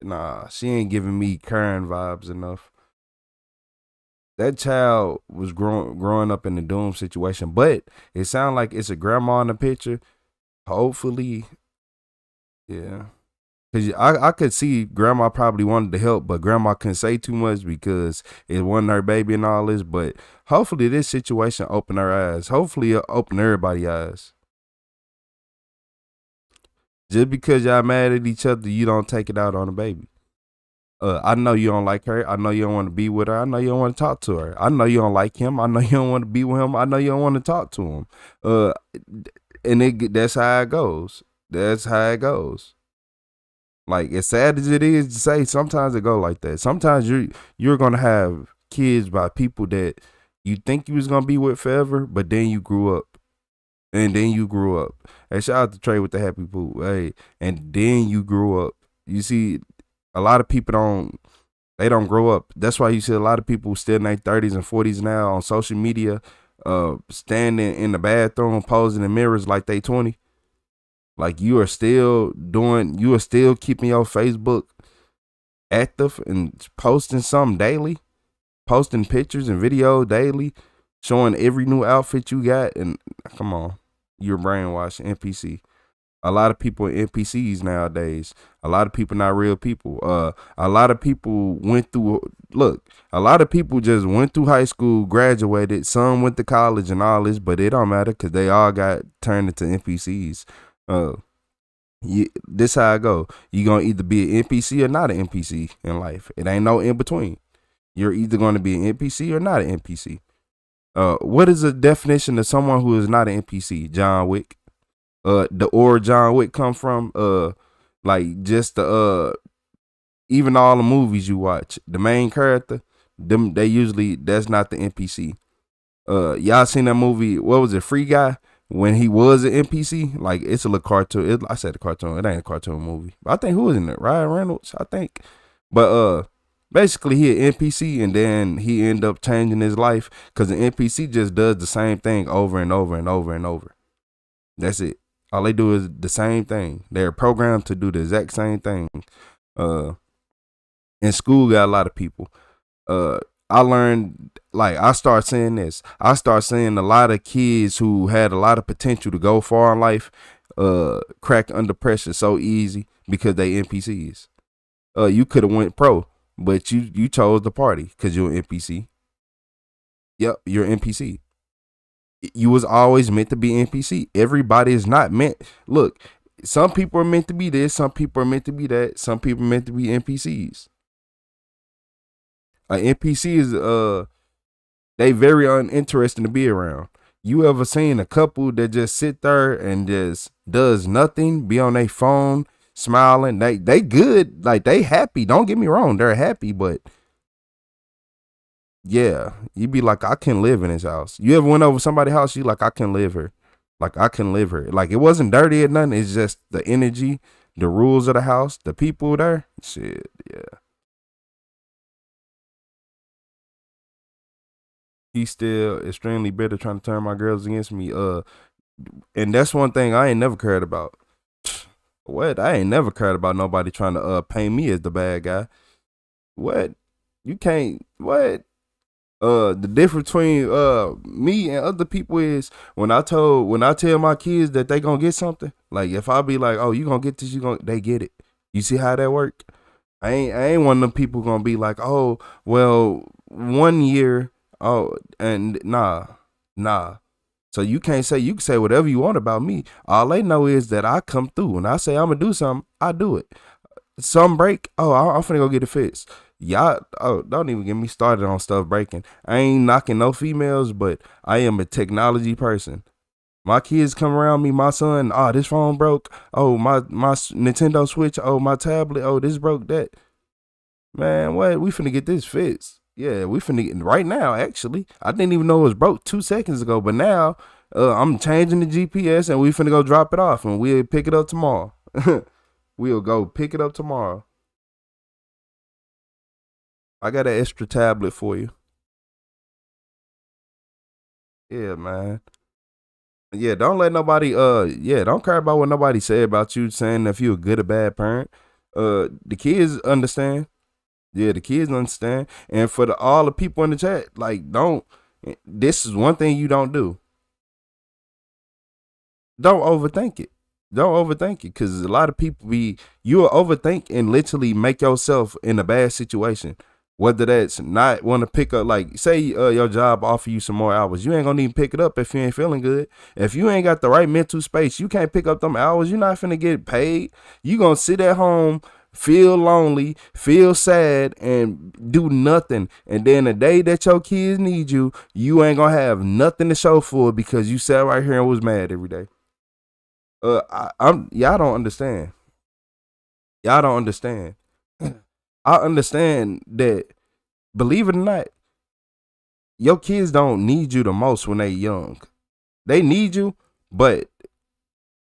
Nah, she ain't giving me Karen vibes enough. That child was growing up in the doom situation, but it sounds like it's a grandma in the picture. Hopefully, yeah. Cause I could see grandma probably wanted to help, but grandma couldn't say too much because it wasn't her baby and all this. But hopefully this situation opened her eyes. Hopefully it opened everybody's eyes. Just because y'all mad at each other, you don't take it out on the baby. I know you don't like her. I know you don't want to be with her. I know you don't want to talk to her. I know you don't like him. I know you don't want to be with him. I know you don't want to talk to him. And that's how it goes. That's how it goes. Like, as sad as it is to say, sometimes it go like that. Sometimes you're gonna have kids by people that you think you was gonna be with forever, but then you grew up. And then you grew up. Hey, shout out to Trey with the happy poop. Hey, and then you grew up. You see, a lot of people don't grow up. That's why you see a lot of people still in their 30s and 40s now on social media, standing in the bathroom, posing in mirrors like they 20. Like you are still keeping your Facebook active and posting something daily, posting pictures and videos daily, showing every new outfit you got. And come on, you're brainwashed. NPC. A lot of people are NPCs nowadays. A lot of people not real people. A lot of people a lot of people just went through high school, graduated. Some went to college and all this, but it don't matter because they all got turned into NPCs. This how I go. You gonna either be an NPC or not an NPC in life. It ain't no in between. You're either gonna be an NPC or not an NPC. What is the definition of someone who is not an NPC? John Wick. the John Wick come from. Like just the even all the movies you watch, the main character, that's not the NPC. Y'all seen that movie? What was it, Free Guy? When he was an NPC, like it's a little cartoon. I said a cartoon. It ain't a cartoon movie. I think who was in it? Ryan Reynolds, I think. But basically he an NPC, and then he ended up changing his life because the NPC just does the same thing over and over and over and over. That's it. All they do is the same thing. They're programmed to do the exact same thing. In school, got a lot of people. I learned, like, I start seeing this. I start seeing a lot of kids who had a lot of potential to go far in life, crack under pressure so easy because they NPCs. You could have went pro, but you chose the party because you're an NPC. Yep, you're an NPC. You was always meant to be NPC. Everybody is not meant. Look, some people are meant to be this. Some people are meant to be that. Some people are meant to be NPCs. An NPC is they very uninteresting to be around. You ever seen a couple that just sit there and just does nothing, be on their phone, smiling? They good, like they happy. Don't get me wrong, they're happy, but yeah, you be like, I can live in this house. You ever went over somebody's house? You like, I can live here. Like I can live here. Like it wasn't dirty or nothing. It's just the energy, the rules of the house, the people there. Shit, yeah. He's still extremely bitter trying to turn my girls against me. And that's one thing I ain't never cared about. What? I ain't never cared about nobody trying to paint me as the bad guy. What? You can't. What? The difference between me and other people is when I tell my kids that they gonna get something. Like if I be like, oh, you gonna get this, they get it. You see how that work? I ain't one of them people gonna be like, oh, well, 1 year. Oh, and nah. So you can say whatever you want about me. All they know is that I come through. When I say I'm gonna do something, I do it. Some break, oh, I'm finna go get it fixed. Y'all, don't even get me started on stuff breaking. I ain't knocking no females, but I am a technology person. My kids come around me, my son, this phone broke. Oh, my Nintendo Switch. Oh, my tablet. Oh, this broke that. Man, what? We finna get this fixed. Yeah, we finna get right now, actually. I didn't even know it was broke 2 seconds ago, but now I'm changing the GPS and we finna go drop it off and we'll pick it up tomorrow. We'll go pick it up tomorrow. I got an extra tablet for you. Yeah, man. Yeah, don't let nobody don't care about what nobody say about you, saying if you're a good or bad parent. The kids understand. Yeah, the kids understand. And for all the people in the chat, like, this is one thing you don't do. Don't overthink it. Don't overthink it, because a lot of people you'll overthink and literally make yourself in a bad situation. Whether that's not want to pick up, like, say your job offer you some more hours. You ain't going to even pick it up if you ain't feeling good. If you ain't got the right mental space, you can't pick up them hours. You're not finna get paid. You going to sit at home, feel lonely, feel sad, and do nothing. And then the day that your kids need you, you ain't gonna have nothing to show for it because you sat right here and was mad every day. Y'all don't understand. Y'all don't understand. I understand that, believe it or not, your kids don't need you the most when they young. They need you, but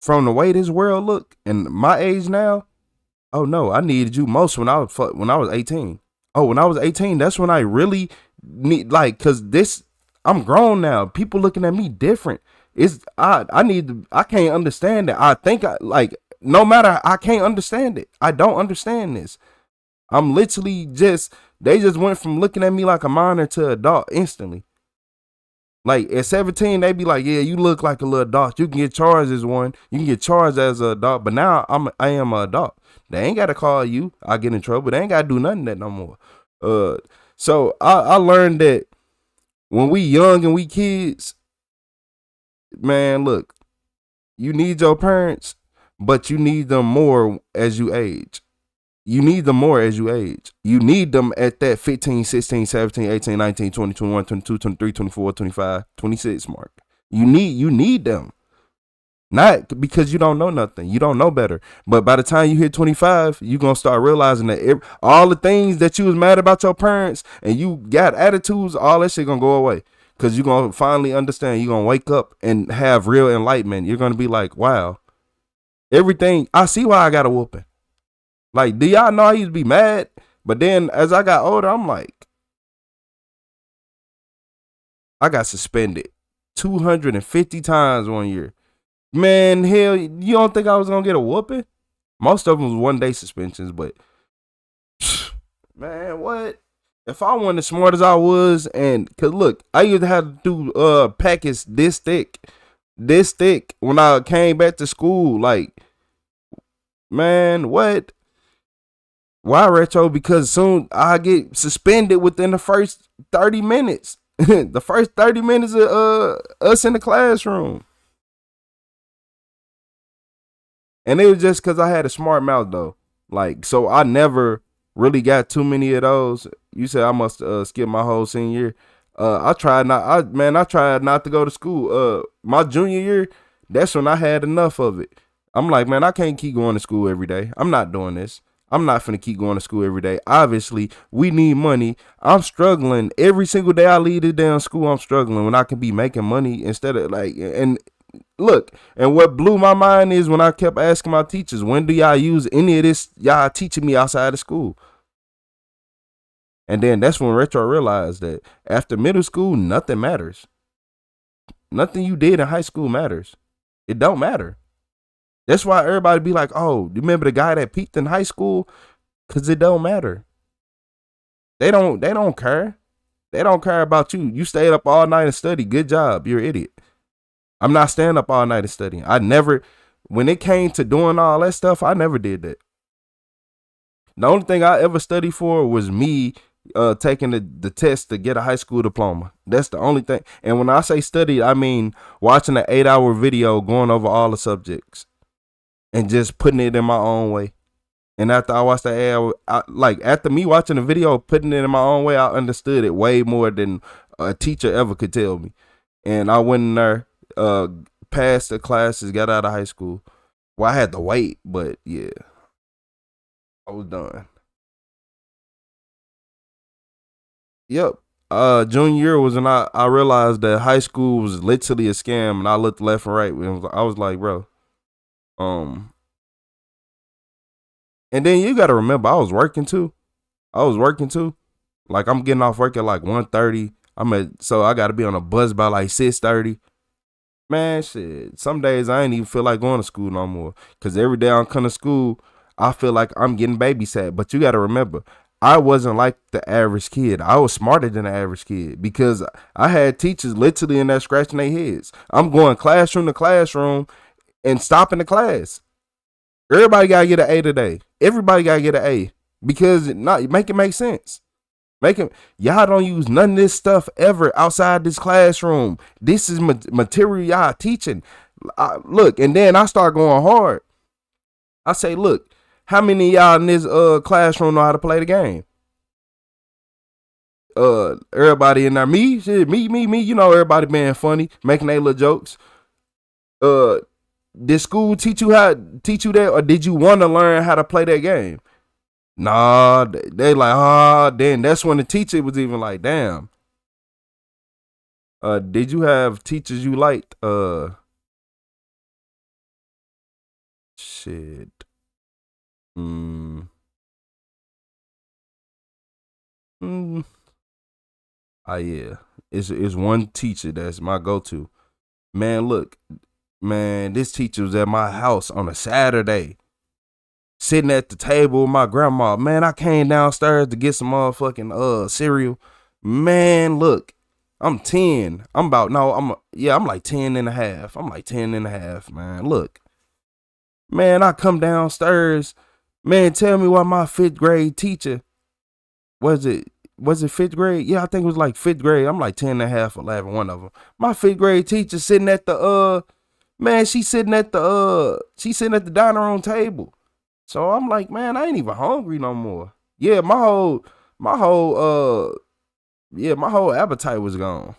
from the way this world look and my age now, oh no, I needed you most when I was 18. Oh, when I was 18, that's when I really need, like, cause I'm grown now. People looking at me different. I can't understand that. I think no matter, I can't understand it. I don't understand this. I'm literally they just went from looking at me like a minor to adult instantly. Like at 17, they be like, yeah, you look like a little adult. You can get charged as one. You can get charged as an adult. But now I am an adult. They ain't got to call you. I get in trouble. They ain't got to do nothing that no more. So I learned that when we young and we kids, man, look, you need your parents, but you need them more as you age. You need them more as you age. You need them at that 15, 16, 17, 18, 19, 20, 21, 22, 23, 24, 25, 26 mark. You need them. Not because you don't know nothing. You don't know better. But by the time you hit 25, you're going to start realizing that all the things that you was mad about your parents and you got attitudes, all that shit going to go away. Because you're going to finally understand. You're going to wake up and have real enlightenment. You're going to be like, wow, everything. I see why I got a whooping. Like, do y'all know I used to be mad? But then as I got older, I'm like, I got suspended 250 times one year. Man, hell, you don't think I was going to get a whooping? Most of them was 1-day suspensions, but man, what? If I wasn't as smart as I was, and cause look, I used to have to do packets this thick when I came back to school. Like, man, what? Why retro? Because soon I get suspended within the first 30 minutes. The first 30 minutes of us in the classroom. And it was just because I had a smart mouth, though. Like, so I never really got too many of those. You said I must skip my whole senior year. I tried not to go to school. My junior year, that's when I had enough of it. I'm like, man, I can't keep going to school every day. I'm not doing this. I'm not finna keep going to school every day. Obviously, we need money. I'm struggling. Every single day I leave the damn school, I'm struggling when I can be making money instead of like, and look, and what blew my mind is when I kept asking my teachers, when do y'all use any of this y'all teaching me outside of school? And then that's when Retro realized that after middle school, nothing matters. Nothing you did in high school matters. It don't matter. That's why everybody be like, oh, you remember the guy that peaked in high school? Because it don't matter. They don't care. They don't care about you. You stayed up all night and studied. Good job. You're an idiot. I'm not staying up all night and studying. When it came to doing all that stuff, I never did that. The only thing I ever studied for was me taking the test to get a high school diploma. That's the only thing. And when I say study, I mean watching an 8-hour video going over all the subjects and just putting it in my own way. And after I watched that after me watching the video, putting it in my own way, I understood it way more than a teacher ever could tell me. And I went in there, passed the classes, got out of high school. Well, I had to wait, but yeah, I was done. Yep. Junior year was when I realized that high school was literally a scam, and I looked left and right. I was like, bro, and then you got to remember, I was working too. Like, I'm getting off work at like 1:30. So I got to be on a bus by like 6:30. Man, shit. Some days I ain't even feel like going to school no more. Because every day I'm coming to school, I feel like I'm getting babysat. But you got to remember, I wasn't like the average kid. I was smarter than the average kid because I had teachers literally in there scratching their heads. I'm going classroom to classroom and stopping the class. Everybody got to get an A today. Everybody got to get an A because make it make sense. Y'all don't use none of this stuff ever outside this classroom. This is material y'all teaching. Look, and then I start going hard. I say, look, how many of y'all in this classroom know how to play the game? Everybody in there, me, you know, everybody being funny, making their little jokes. Did school teach you that, or did you want to learn how to play that game? Nah, they like, then that's when the teacher was even like, damn. Did you have teachers you liked? Shit. Yeah. It's one teacher that's my go-to. Man, look. Man, this teacher was at my house on a Saturday. Sitting at the table with my grandma. Man, I came downstairs to get some motherfucking cereal. Man, look. I'm 10. I'm like 10 and a half. I'm like 10 and a half, man. Look. Man, I come downstairs. Man, tell me why my 5th grade teacher, was it 5th grade? Yeah, I think it was like 5th grade. I'm like 10 and a half, 11, one of them. My 5th grade teacher sitting at the, she's sitting at the dining room table. So I'm like, man, I ain't even hungry no more. Yeah, my whole appetite was gone.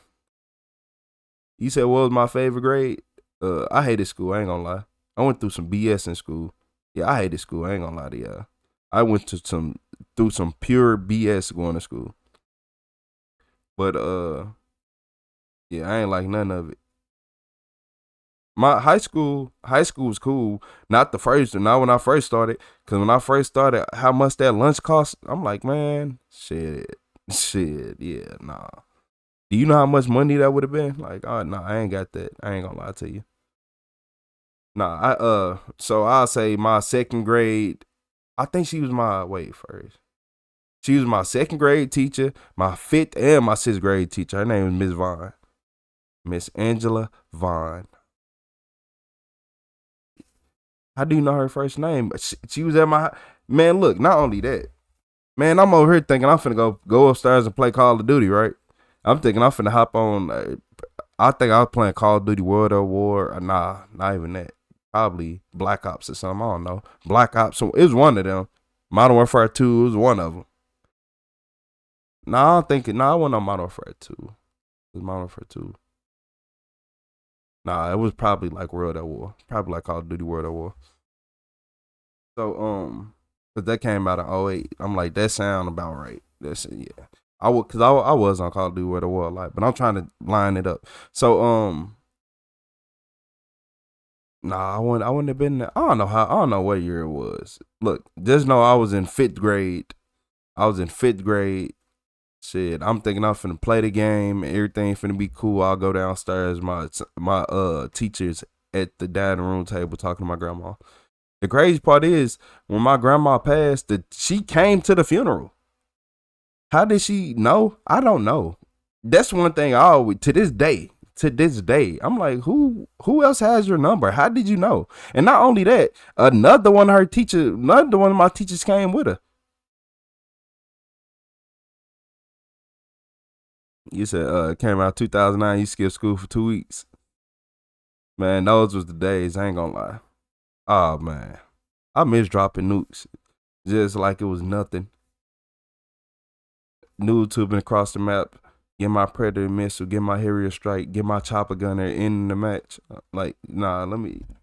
You said what was my favorite grade? I hated school. I ain't gonna lie. I went through some BS in school. Yeah, I hated school. I ain't gonna lie to y'all. I went through some pure BS going to school. But yeah, I ain't like none of it. My high school was cool. Not when I first started. Cause when I first started, how much that lunch cost? I'm like, man, shit, yeah, nah. Do you know how much money that would have been? Like, oh no, I ain't got that. I ain't gonna lie to you. Nah, so I'll say my second grade. I think she was first. She was my second grade teacher, my fifth and my sixth grade teacher. Her name was Miss Vaughn. Miss Angela Vaughn. How do you know her first name? She was at my man. Look, not only that, man, I'm over here thinking I'm finna go upstairs and play Call of Duty, right? I'm thinking I'm finna hop on. I think I was playing Call of Duty World at War. Nah, not even that. Probably Black Ops or something. I don't know. Black Ops. So it was one of them. Modern Warfare 2 was one of them. Nah, I wasn't on Modern Warfare 2. It was Modern Warfare 2. Nah, it was probably like World at War. Probably like Call of Duty World at War. So, cause that came out in 2008. I'm like, that sound about right. That's yeah. I was on Call of Duty World at War a lot, but I'm trying to line it up. So, nah, I wouldn't have been there. I don't know what year it was. Look, just know I was in 5th grade. Shit, I'm thinking I'm finna play the game. Everything finna be cool. I'll go downstairs. My teachers at the dining room table talking to my grandma. The crazy part is when my grandma passed, she came to the funeral. How did she know? I don't know. That's one thing I always to this day, I'm like, who else has your number? How did you know? And not only that, another one of my teachers came with her. You said came out 2009, you skipped school for 2 weeks. Man, those was the days, I ain't gonna lie. Oh man. I miss dropping nukes. Just like it was nothing. New tubing across the map. Get my Predator missile, get my Harrier strike, get my chopper gunner in the match. Like, nah,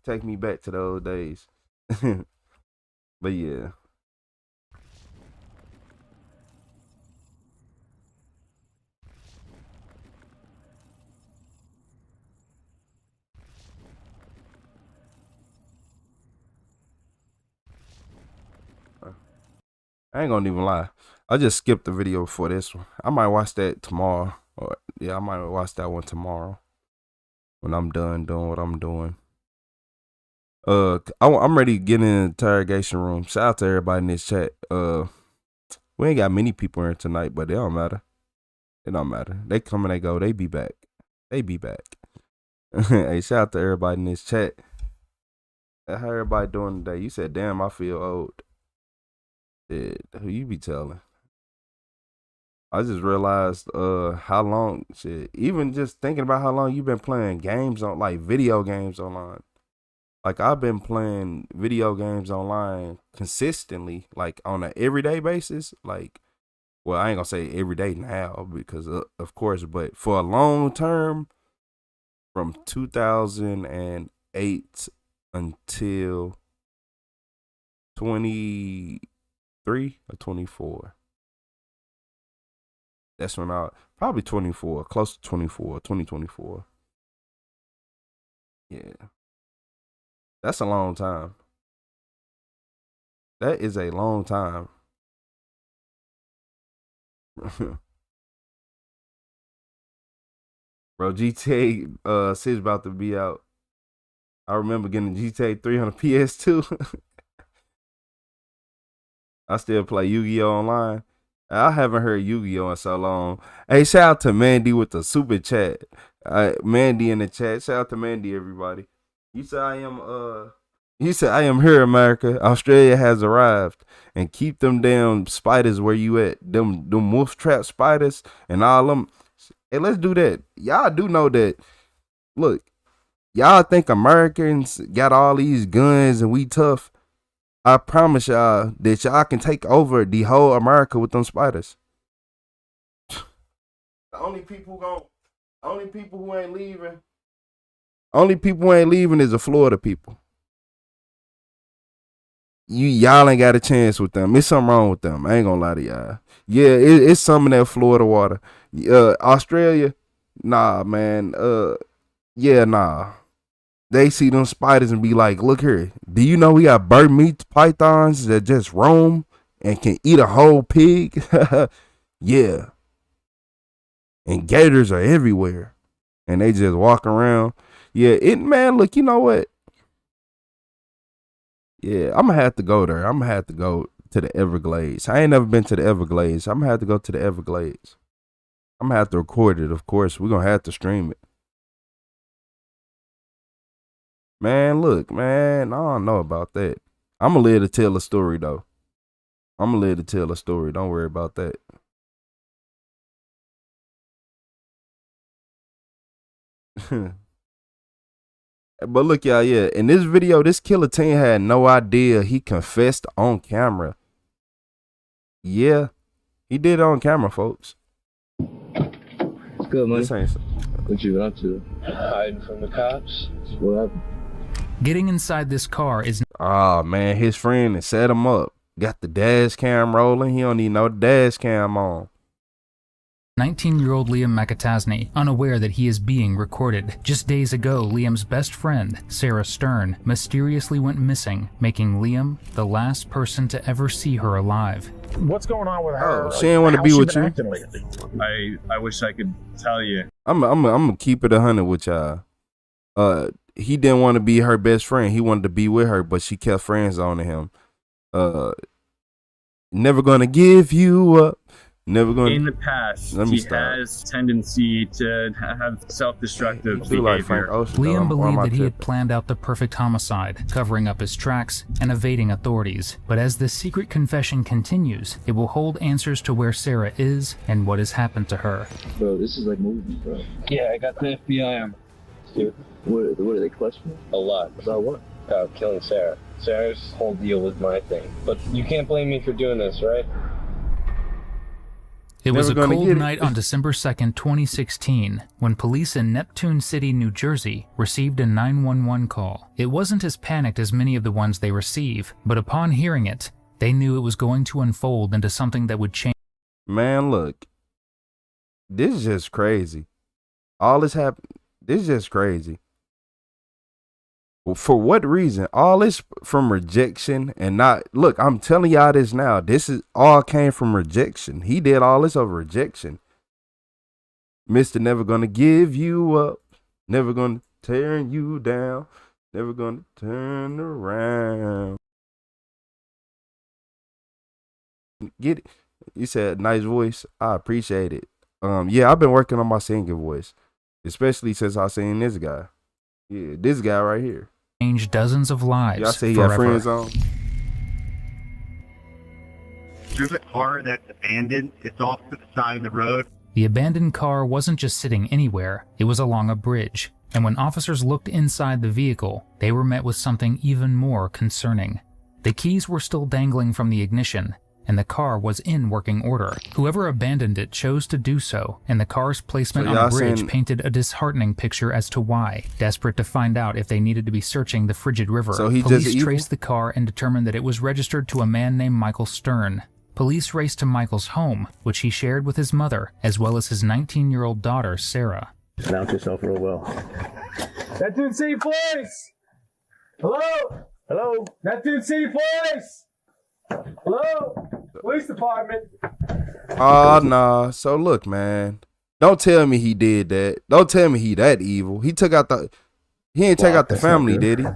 take me back to those days. But yeah. I ain't gonna even lie. I just skipped the video for this one. I might watch that tomorrow. I might watch that one tomorrow when I'm done doing what I'm doing. I'm ready to get in the interrogation room. Shout out to everybody in this chat. We ain't got many people in tonight, but it don't matter. It don't matter. They come and they go. They be back. Hey, shout out to everybody in this chat. How everybody doing today? You said, damn, I feel old. Shit, who you be telling? I just realized how long, even just thinking about how long you've been playing games on, like video games online. Like I've been playing video games online consistently, like on an everyday basis. Like, well, I ain't gonna say every day now because of course, but for a long term, from 2008 until 23 or 24. That's when probably 24, close to 24, 2024. Yeah. That's a long time. That is a long time. Bro, GTA 6 about to be out. I remember getting GTA 3 on the PS2. I still play Yu-Gi-Oh! Online. I haven't heard Yu-Gi-Oh! In so long. Hey, shout out to Mandy with the super chat. Mandy in the chat. Shout out to Mandy, everybody. You said I am here, America. Australia has arrived. And keep them damn spiders where you at. Them wolf trap spiders and all them. Hey, let's do that. Y'all do know that. Look, y'all think Americans got all these guns and we tough. I promise y'all that y'all can take over the whole America with them spiders. The only people who ain't leaving Only people who ain't leaving is the Florida people. Y'all ain't got a chance with them. It's something wrong with them. I ain't gonna lie to y'all. Yeah, it's some in that Florida water. Australia, nah, man. Yeah, nah. They see them spiders and be like, look here. Do you know we got bird meat pythons that just roam and can eat a whole pig? Yeah. And gators are everywhere. And they just walk around. Yeah, man, look, you know what? Yeah, I'm going to have to go there. I'm going to have to go to the Everglades. I ain't never been to the Everglades. I'm going to have to go to the Everglades. I'm going to have to record it, of course. We're going to have to stream it. Man, look, man, I don't know about that. I'm going to live to tell a story, though. I'm going to live to tell a story. Don't worry about that. But look, y'all, yeah, in this video, this killer team had no idea he confessed on camera. Yeah, he did it on camera, folks. It's good, man. What you been up to? Hiding from the cops? What happened? Getting inside this car is... Oh, man, his friend had set him up. Got the dash cam rolling. He don't even know the dash cam on. 19-year-old Liam McAtasney, unaware that he is being recorded. Just days ago, Liam's best friend, Sarah Stern, mysteriously went missing, making Liam the last person to ever see her alive. What's going on with her? Oh, she didn't want to be with you. I wish I could tell you. I'm gonna keep it 100 with y'all. He didn't want to be her best friend. He wanted to be with her, but she kept friends on to him. Never gonna give you up. Never going. In the past, he has tendency to have self-destructive behavior. Liam believed that he had planned out the perfect homicide, covering up his tracks and evading authorities. But as the secret confession continues, it will hold answers to where Sarah is and what has happened to her. Bro, this is like movies, bro. Yeah, I got the FBI on. Dude, what are they questioning? A lot. About what? About killing Sarah. Sarah's whole deal was my thing. But you can't blame me for doing this, right? It was a cold night on December 2nd, 2016, when police in Neptune City, New Jersey, received a 911 call. It wasn't as panicked as many of the ones they receive, but upon hearing it, they knew it was going to unfold into something that would change. Man, look, this is just crazy. All this happened. This is just crazy. For what reason? All this from rejection and not, look, I'm telling y'all this now. This is all came from rejection. He did all this over rejection. Mr. Never gonna give you up. Never gonna turn you down. Never gonna turn around. Get it? You said nice voice. I appreciate it. Yeah, I've been working on my singing voice, especially since I seen this guy. Yeah, this guy right here. Change dozens of lives. Y'all say he got friends on. There's a car that's abandoned. It's off to the side of the road. The abandoned car wasn't just sitting anywhere, it was along a bridge. And when officers looked inside the vehicle, they were met with something even more concerning. The keys were still dangling from the ignition, and the car was in working order. Whoever abandoned it chose to do so, and the car's placement on the bridge painted a disheartening picture as to why. Desperate to find out if they needed to be searching the frigid river, police traced the car and determined that it was registered to a man named Michael Stern. Police raced to Michael's home, which he shared with his mother, as well as his 19-year-old daughter, Sarah. Announce yourself real well. Neptune City Police! Hello? Hello? Neptune City Police! Hello? Police Department. Oh, nah. So look, man. Don't tell me he did that. Don't tell me he that evil. He took out the... He ain't take out the family, did he?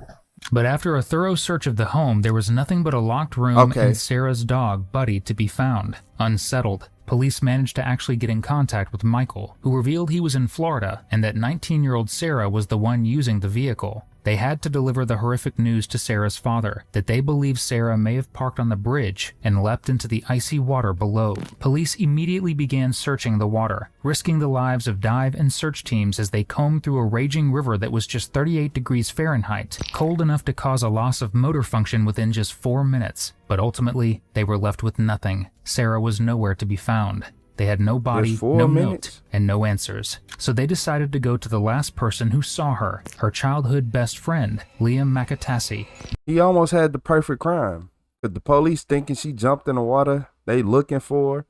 But after a thorough search of the home, there was nothing but a locked room and Sarah's dog, Buddy, to be found. Unsettled, police managed to actually get in contact with Michael, who revealed he was in Florida and that 19-year-old Sarah was the one using the vehicle. They had to deliver the horrific news to Sarah's father, that they believed Sarah may have parked on the bridge and leapt into the icy water below. Police immediately began searching the water, risking the lives of dive and search teams as they combed through a raging river that was just 38 degrees Fahrenheit, cold enough to cause a loss of motor function within just 4 minutes. But ultimately, they were left with nothing. Sarah was nowhere to be found. They had no body, Just 4 no minutes? note, and no answers. So they decided to go to the last person who saw her childhood best friend, Liam Makatassi. He almost had the perfect crime. Cause the police thinking she jumped in the water, they looking for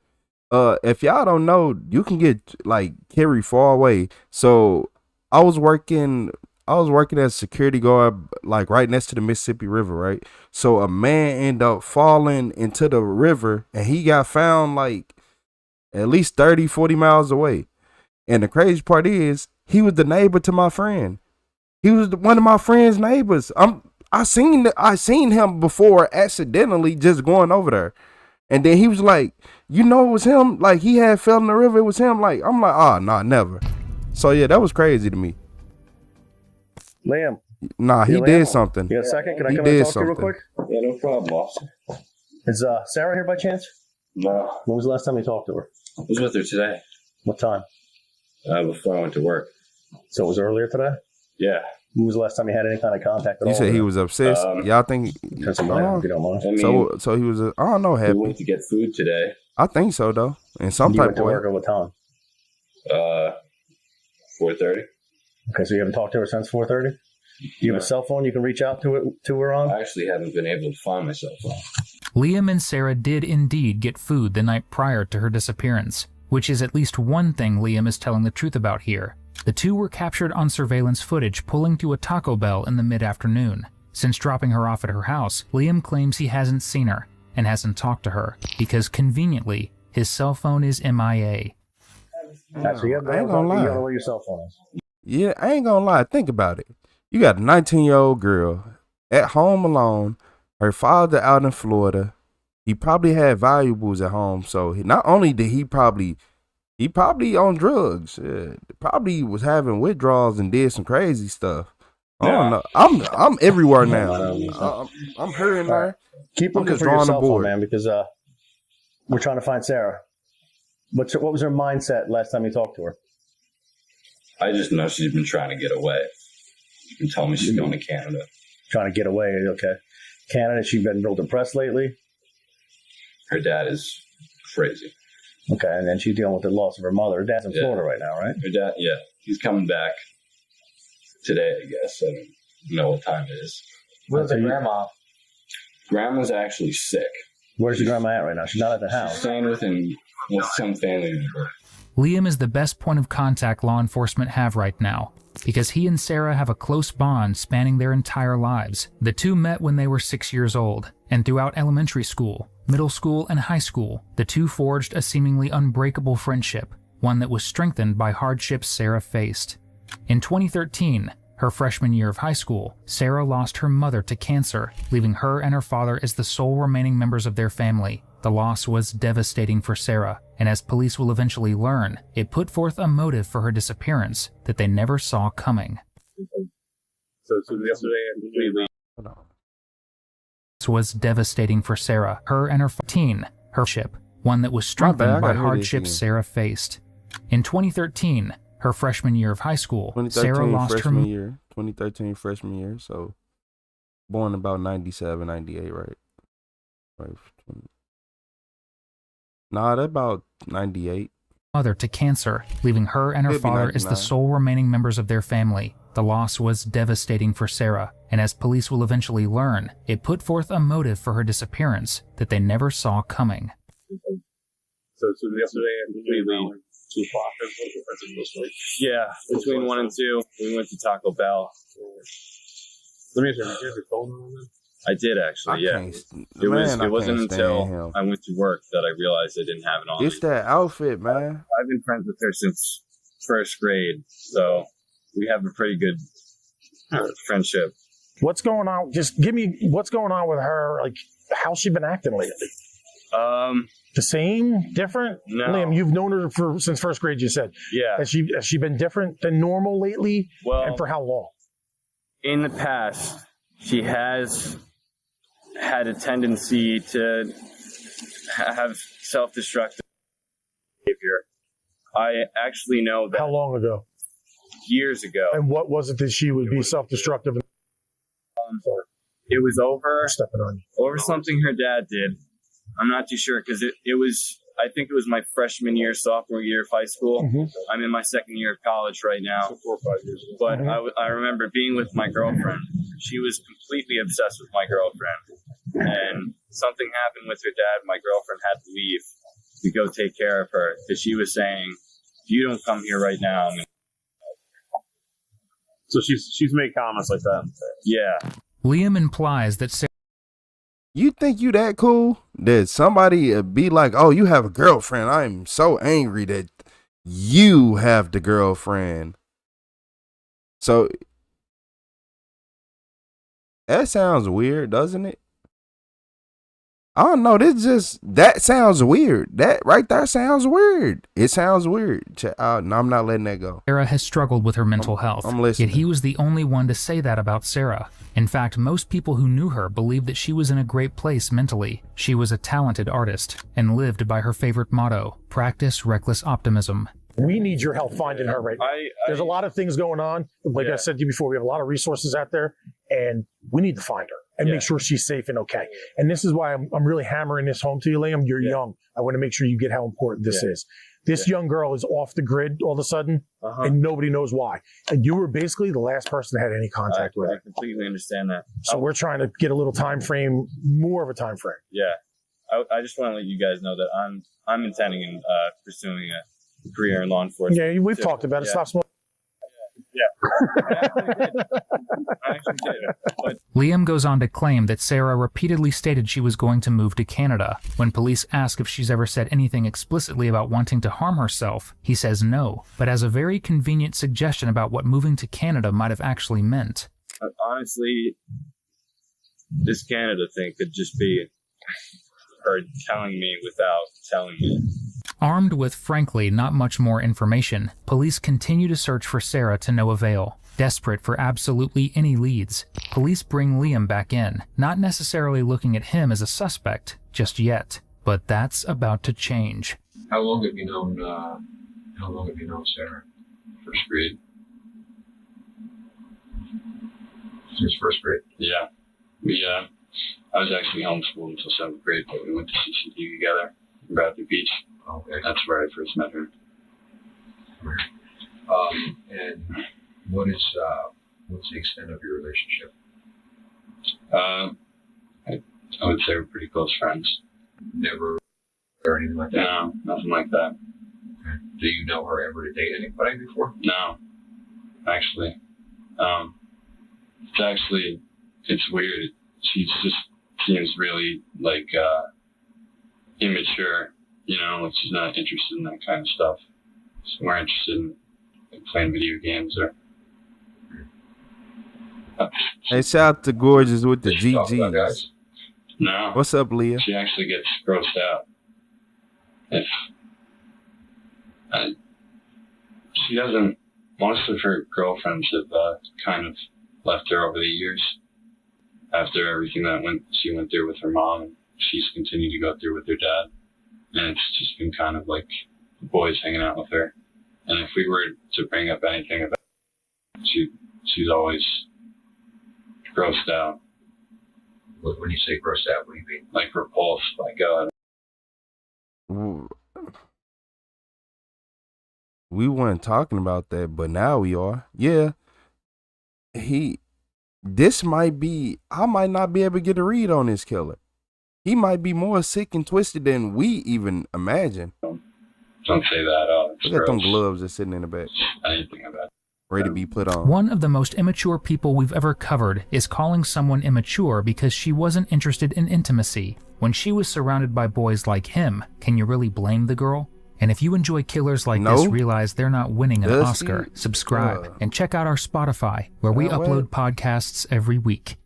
her. If y'all don't know, you can get like carried far away. So I was working as a security guard, like right next to the Mississippi River, right? So a man ended up falling into the river and he got found like at least 30, 40 miles away. And the crazy part is he was the neighbor to my friend. He was one of my friend's neighbors. I seen him before accidentally just going over there. And then he was like, you know, it was him. Like he had fell in the river. It was him. Like, I'm like, oh, nah, never. So yeah, that was crazy to me. Liam. Nah, he did something. You got a second? Can I He come and did talk to you real something. quick? Yeah, no problem, boss. Is Sarah here by chance? No. When was the last time you talked to her? I was with her today. What time? Before I went to work. So it was earlier today? Yeah. When was the last time you had any kind of contact at all? You said he was obsessed. Y'all think? If you don't mind. I mean, So he was. I don't know. Happy. We went to get food today. I think so though. In some You type went of to way. work at what time? 4:30. Okay, so you haven't talked to her since 4:30? Do you have a cell phone you can reach out to her on? I actually haven't been able to find my cell phone. Liam and Sarah did indeed get food the night prior to her disappearance, which is at least one thing Liam is telling the truth about here. The two were captured on surveillance footage pulling to a Taco Bell in the mid-afternoon. Since dropping her off at her house, Liam claims he hasn't seen her and hasn't talked to her because, conveniently, his cell phone is MIA. So you I ain't gonna lie. You don't know where your cell phone is. Yeah, I ain't gonna lie. Think about it. You got a 19-year-old girl at home alone. Her father out in Florida. He probably had valuables at home. So not only did he probably on drugs. Probably was having withdrawals and did some crazy stuff. I don't know. I'm everywhere now. I'm hurrying there. Keep I'm looking just for your drawing the cell phone, board. man, because we're trying to find Sarah. What was her mindset last time you talked to her? I just know she's been trying to get away. She's been telling me she's going to Canada. Trying to get away, okay. Canada, she's been real depressed lately? Her dad is crazy. Okay, and then she's dealing with the loss of her mother. Her dad's in Florida right now, right? Her dad, yeah. He's coming back today, I guess. I don't know what time it is. Where's her grandma? Grandma's actually sick. Where's your grandma at right now? She's not at the house. She's staying with some family member. Liam is the best point of contact law enforcement have right now, because he and Sarah have a close bond spanning their entire lives. The two met when they were 6 years old, and throughout elementary school, middle school, and high school, the two forged a seemingly unbreakable friendship, one that was strengthened by hardships Sarah faced. In 2013, her freshman year of high school, Sarah lost her mother to cancer, leaving her and her father as the sole remaining members of their family. The loss was devastating for Sarah, and as police will eventually learn, it put forth a motive for her disappearance that they never saw coming. So yesterday, This was devastating for Sarah, her and her her ship, one that was strengthened by hardships Sarah faced. In 2013, her freshman year of high school, Sarah lost her 2013 freshman year, so born about 97, 98, right? Right. Nah, that about 98. Mother to cancer, leaving her and her father as the sole remaining members of their family. The loss was devastating for Sarah, and as police will eventually learn, it put forth a motive for her disappearance that they never saw coming. So yesterday, yeah, between 1 and 2, we went to Taco Bell. Let me ask you, did you have your phone on? I did actually, yeah. It wasn't until I went to work that I realized I didn't have it on. It's that outfit, man. I've been friends with her since first grade, so we have a pretty good friendship. What's going on? Just give me what's going on with her. Like, how's she been acting lately? The same, different. No. Liam, you've known her since first grade. You said, yeah. Has she been different than normal lately? Well, and for how long? In the past, she has had a tendency to have self-destructive behavior. I actually know that. How long ago? Years ago. And what was it that she would be self-destructive? It was over something her dad did. I'm not too sure because it was I think it was my freshman year, sophomore year of high school. Mm-hmm. I'm in my second year of college right now. So 4 or 5 years ago. But I remember being with my girlfriend. She was completely obsessed with my girlfriend. And something happened with her dad. My girlfriend had to leave to go take care of her because she was saying, if you don't come here right now, I'm gonna... So she's made comments like that. Yeah. Liam implies that Sarah... You think you that cool that somebody be like, oh, you have a girlfriend? I'm so angry that you have the girlfriend. So that sounds weird, doesn't it? I don't know. That sounds weird. That right there sounds weird. It sounds weird. No, I'm not letting that go. Sarah has struggled with her mental health. I'm listening. Yet he was the only one to say that about Sarah. In fact, most people who knew her believed that she was in a great place mentally. She was a talented artist and lived by her favorite motto, practice reckless optimism. We need your help finding her right now. There's a lot of things going on. Like I said to you before, we have a lot of resources out there, and we need to find her and make sure she's safe and okay. And this is why I'm really hammering this home to you, Liam. You're young. I want to make sure you get how important this is. This young girl is off the grid all of a sudden, and nobody knows why. And you were basically the last person that had any contact with her. I completely understand that. So we're trying to get a little time frame, more of a time frame. Yeah. I just want to let you guys know that I'm intending in pursuing a career in law enforcement. Yeah, we've talked about it. Stop smoking. Yeah. I actually did. But Liam goes on to claim that Sarah repeatedly stated she was going to move to Canada. When police ask if she's ever said anything explicitly about wanting to harm herself, he says no, but has a very convenient suggestion about what moving to Canada might have actually meant. honestly, this Canada thing could just be her telling me without telling me. Armed with, frankly, not much more information, police continue to search for Sarah to no avail. Desperate for absolutely any leads, police bring Liam back in, not necessarily looking at him as a suspect just yet. But that's about to change. How long have you known Sarah? First grade. Since first grade? Yeah. I was actually homeschooled until 7th grade, but we went to CCD together in Bradley Beach. Okay. That's where I first met her. And what's the extent of your relationship? I would say we're pretty close friends. Never or anything like that? No, nothing like that. Okay. Do you know her ever to date anybody before? No, actually. It's weird. She just seems really immature, like she's not interested in that kind of stuff. She's more interested in playing video games or. Hey, shout out to Gorgeous with the GGs. No. What's up, Leah? She actually gets grossed out. She doesn't. Most of her girlfriends have kind of left her over the years. After everything that she went through with her mom, she's continued to go through with her dad, and it's just been kind of like boys hanging out with her. And if we were to bring up anything about it, she's always grossed out. When you say grossed out, what do you mean? Like repulsed by God. We weren't talking about that, but now we are. Yeah. This might be, I might not be able to get a read on this killer. He might be more sick and twisted than we even imagine. Don't say that. Look at them gloves that's sitting in the back. Anything about it. Ready to be put on. One of the most immature people we've ever covered is calling someone immature because she wasn't interested in intimacy. When she was surrounded by boys like him, can you really blame the girl? And if you enjoy killers like this, realize they're not winning an Oscar. Subscribe and check out our Spotify, where we upload podcasts every week.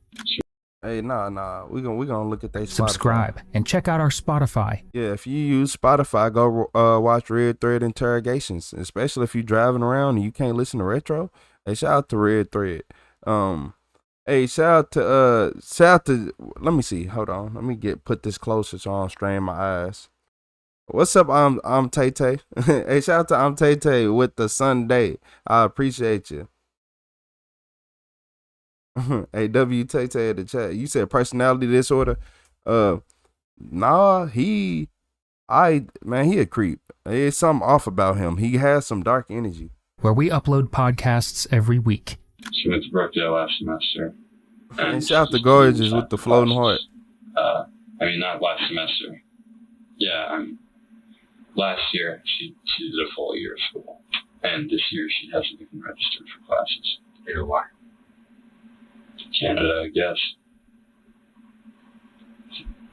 Hey, nah. We're gonna look at that Spotify. Subscribe and check out our Spotify. Yeah, if you use Spotify, go watch Red Thread Interrogations, especially if you're driving around and you can't listen to Retro. Hey, shout out to Red Thread. Hey, shout out to let me see. Hold on. Let me put this closer so I don't strain my eyes. What's up? I'm Tay Tay. Hey, shout out to I'm Tay Tay with the Sunday. I appreciate you. Hey, W Tay Tay in the chat. You said personality disorder. Nah, he Man, he a creep. There's something off about him. He has some dark energy. Where we upload podcasts every week. She went to Brookdale last semester. And shout out to Gorgeous with the floating heart. Not last semester. Yeah, last year she did a full year of school. And this year she hasn't even registered for classes. You know why? Canada, I guess.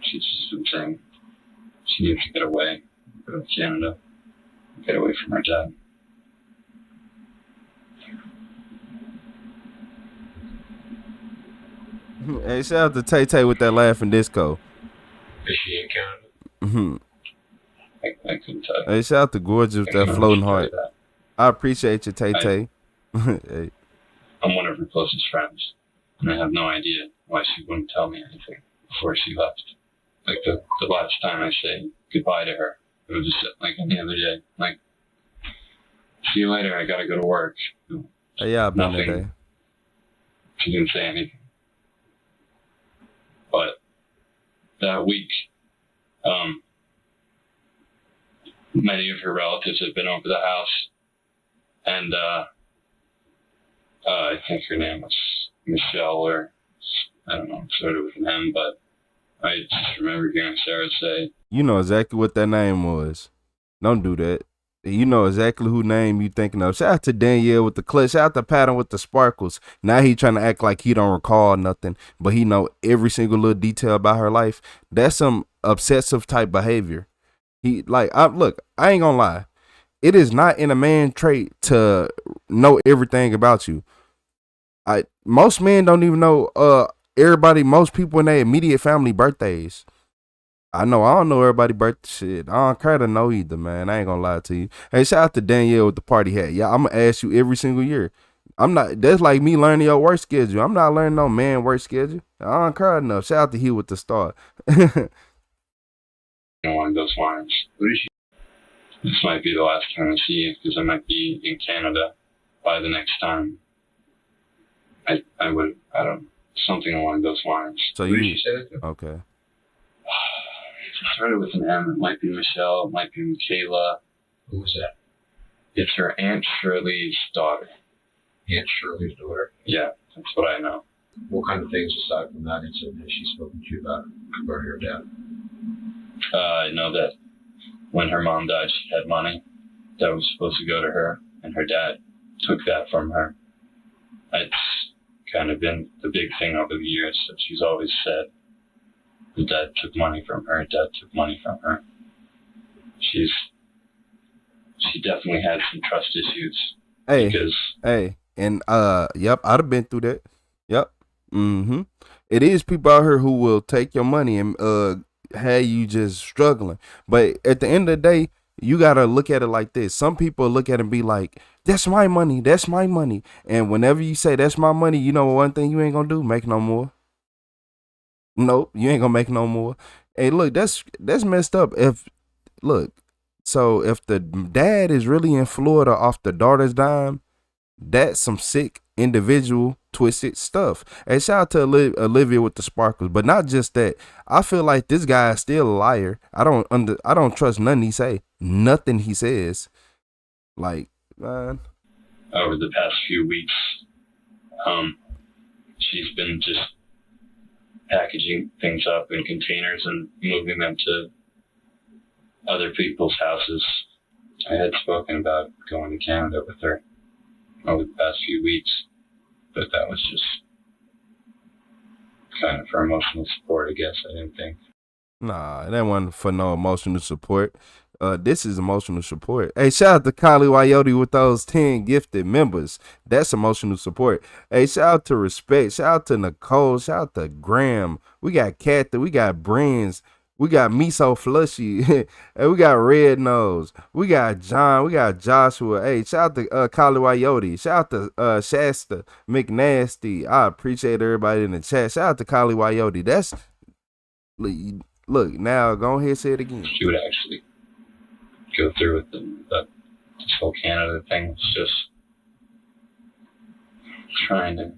She's just been saying she needs to get away, go to Canada, get away from her dad. Hey, shout out to Tay Tay with that laughing disco. Is she in Canada? Mm-hmm. I couldn't tell you. Hey, shout out to Gorgeous with that floating heart. I appreciate you, Tay Tay. Hey. I'm one of her closest friends, and I have no idea why she wouldn't tell me anything before she left. Like the last time I say goodbye to her, it was just like any other day. Like, see you later, I gotta go to work. Yeah, I've been Nothing. that day. She didn't say anything. But that week, many of her relatives had been over the house, and I think her name was Michelle, or I don't know, sort of with an M, but I just remember hearing Sarah say, You know exactly what that name was. Don't do that. You know exactly who name you thinking of. Shout out to Danielle with the clutch. Shout out to Patton with the sparkles. Now he trying to act like he don't recall nothing, but he know every single little detail about her life. That's some obsessive type behavior. I ain't gonna lie. It is not in a man trait to know everything about you. Most men don't even know most people in their immediate family birthdays. I don't know everybody's birthday shit. I don't care to know either, man. I ain't gonna lie to you. Hey, shout out to Danielle with the party hat. Yeah, I'm gonna ask you every single year. That's like me learning your work schedule. I'm not learning no man work schedule. I don't care enough. Shout out to Hugh with the star. along those lines. This might be the last time I see you, because I might be in Canada by the next time. I don't know, something along those lines. So you said it? Okay. It started with an M. It might be Michelle. It might be Michaela. Who was that? It's her Aunt Shirley's daughter. Aunt Shirley's daughter? Yeah, that's what I know. What kind of things aside from that incident has she spoken to you about regarding her dad? I know that when her mom died, she had money that was supposed to go to her, and her dad took that from her. It's kind of been the big thing over the years that she's always said. The dad took money from her. Dad took money from her. She definitely had some trust issues. Yep, I'd have been through that. Yep. Mm-hmm. It is people out here who will take your money and have you just struggling. But at the end of the day, you gotta look at it like this. Some people look at it and be like, "That's my money. That's my money." And whenever you say that's my money, you know one thing you ain't gonna do? Make no more. Nope, you ain't gonna make no more. Hey, look, that's messed up. So if the dad is really in Florida off the daughter's dime, that's some sick individual twisted stuff. And shout out to Olivia with the sparkles, but not just that. I feel like this guy is still a liar. I don't trust nothing he says. Like, man. Over the past few weeks, she's been just packaging things up in containers and moving them to other people's houses. I had spoken about going to Canada with her over the past few weeks, but that was just kind of for emotional support, I guess. I didn't think. Nah, that wasn't for no emotional support. This is emotional support. Hey, shout out to Kylie Wyote with those 10 gifted members. That's emotional support. Hey, shout out to Respect. Shout out to Nicole. Shout out to Graham. We got Kathy. We got Brains. We got Miso Flushy. And we got Red Nose. We got John. We got Joshua. Hey, shout out to Kylie Wyote. Shout out to Shasta McNasty. I appreciate everybody in the chat. Shout out to Kylie Wyote. That's look, now go ahead and say it again. She would actually go through with this whole Canada thing. It's just trying to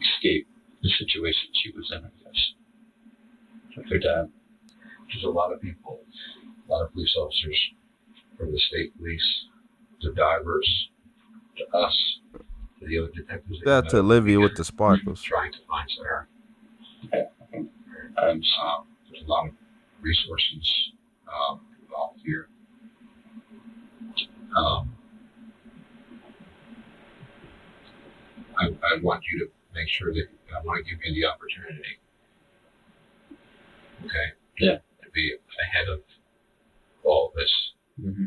escape the situation she was in, I guess, with her dad. There's a lot of people lot of police officers, from the state police, to divers, to us, to the other detectives. Shout out to Olivia with the sparkles. Trying to find Sarah. And there's a lot of resources involved here. I want you to make sure that I want to give you the opportunity, okay? Yeah. To be ahead of all of this. Mm-hmm.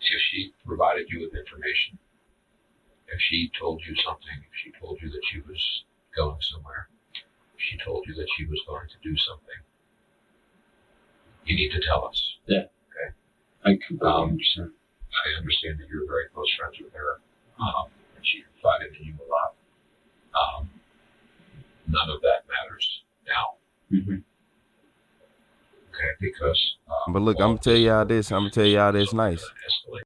If she provided you with information, if she told you something, if she told you that she was going somewhere, if she told you that she was going to do something, you need to tell us. Yeah. Okay. I completely understand. I understand that you're very close friends with her, and she confided in you a lot. None of that matters now. Mm-hmm. Okay, because. But look, I'm gonna tell y'all this. I'm gonna tell y'all this nice.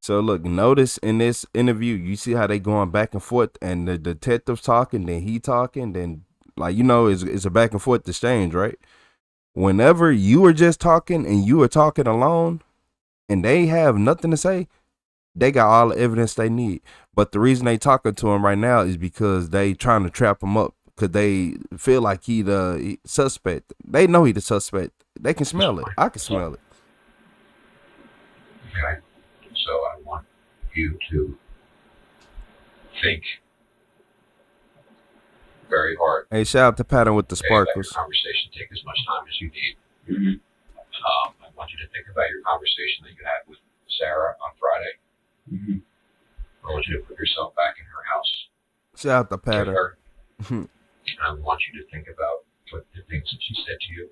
So look, notice in this interview, you see how they going back and forth, and the detective's talking, then he talking, then like it's a back and forth exchange, right? Whenever you are just talking and you are talking alone, and they have nothing to say, they got all the evidence they need. But the reason they talking to him right now is because they trying to trap him up, because they feel like he the suspect. They know he the suspect. They can smell it. I can smell it. Okay. So I want you to think very hard. Hey, shout out to Pattern with the sparkles. Conversation, take as much time as you need. Mm-hmm. I want you to think about your conversation that you had with Sarah on Friday. Mm-hmm. I want you to put yourself back in her house. Shout out to Pattern. And I want you to think about what the things that she said to you.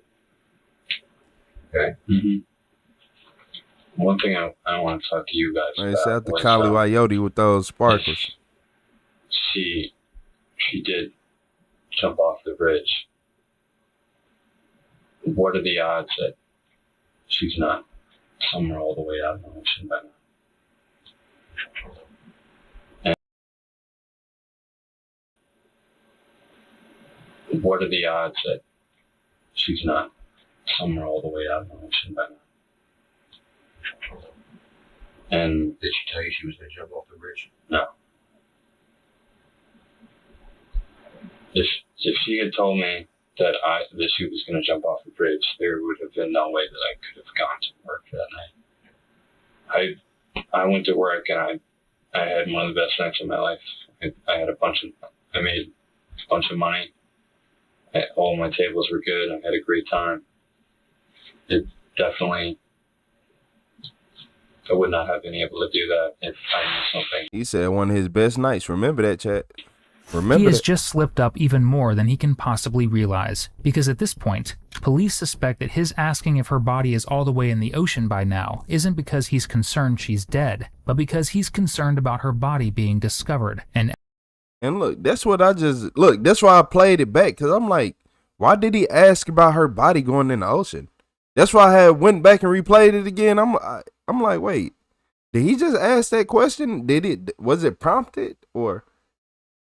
Okay? Mm-hmm. One thing I want to talk to you guys Hey, about. shout out to Kali Wayoti with those sparkles. She did jump off the bridge. What are the odds that she's not somewhere all the way out in the ocean by now? And what are the odds that she's not somewhere all the way out in the ocean by now? And did she tell you she was going to jump off the bridge? No. If she had told me that she was going to jump off the bridge, there would have been no way that I could have gone to work that night. I went to work and I had one of the best nights of my life. I made a bunch of money. All my tables were good. I had a great time. It definitely, I would not have been able to do that if I knew something. He said one of his best nights. Remember that, chat. He has just slipped up even more than he can possibly realize, because at this point, police suspect that his asking if her body is all the way in the ocean by now isn't because he's concerned she's dead, but because he's concerned about her body being discovered. And look, that's what that's why I played it back, because I'm like, why did he ask about her body going in the ocean? That's why I went back and replayed it again. I'm like, wait, did he just ask that question? Was it prompted or?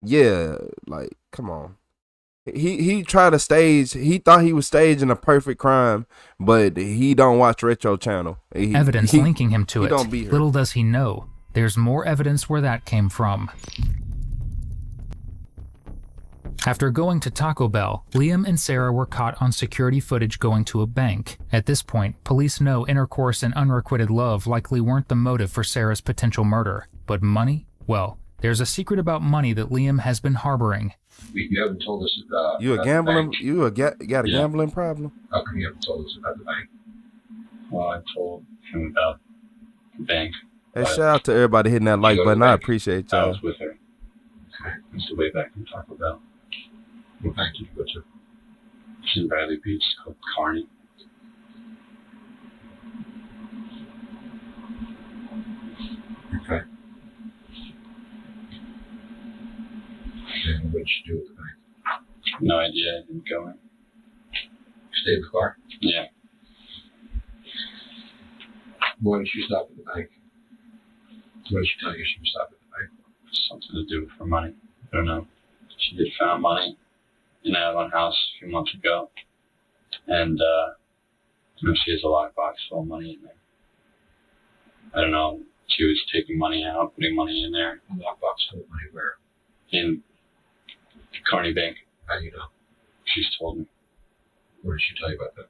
Yeah, like, come on. He tried to stage. He thought he was staging a perfect crime, but he don't watch Retro Channel. Evidence linking him to it. Don't beat her. Little does he know, there's more evidence where that came from. After going to Taco Bell, Liam and Sarah were caught on security footage going to a bank. At this point, police know intercourse and unrequited love likely weren't the motive for Sarah's potential murder. But money? Well, there's a secret about money that Liam has been harboring. You haven't told us about you a gambling. You got a gambling problem. How come you haven't told us about the bank? Well, I told him about the bank. Hey, shout out to everybody hitting that like button. I appreciate y'all. I was with her. Okay, it's the way back from Taco Bell. What bank did you go to? It's in Bradley Beach. It's called Carney. Okay. And what did you do with the bank? No idea. I didn't go in. You stayed in the car? Yeah. Why did you stop at the bank? What did she tell you she was stopping at the bank? Something to do with her money. I don't know. She had found money in an Avon house a few months ago. And she has a lockbox full of money in there. I don't know. She was taking money out, putting money in there. Lockbox full of money where? In Carney Bank. How do you know? She's told me. What did she tell you about that?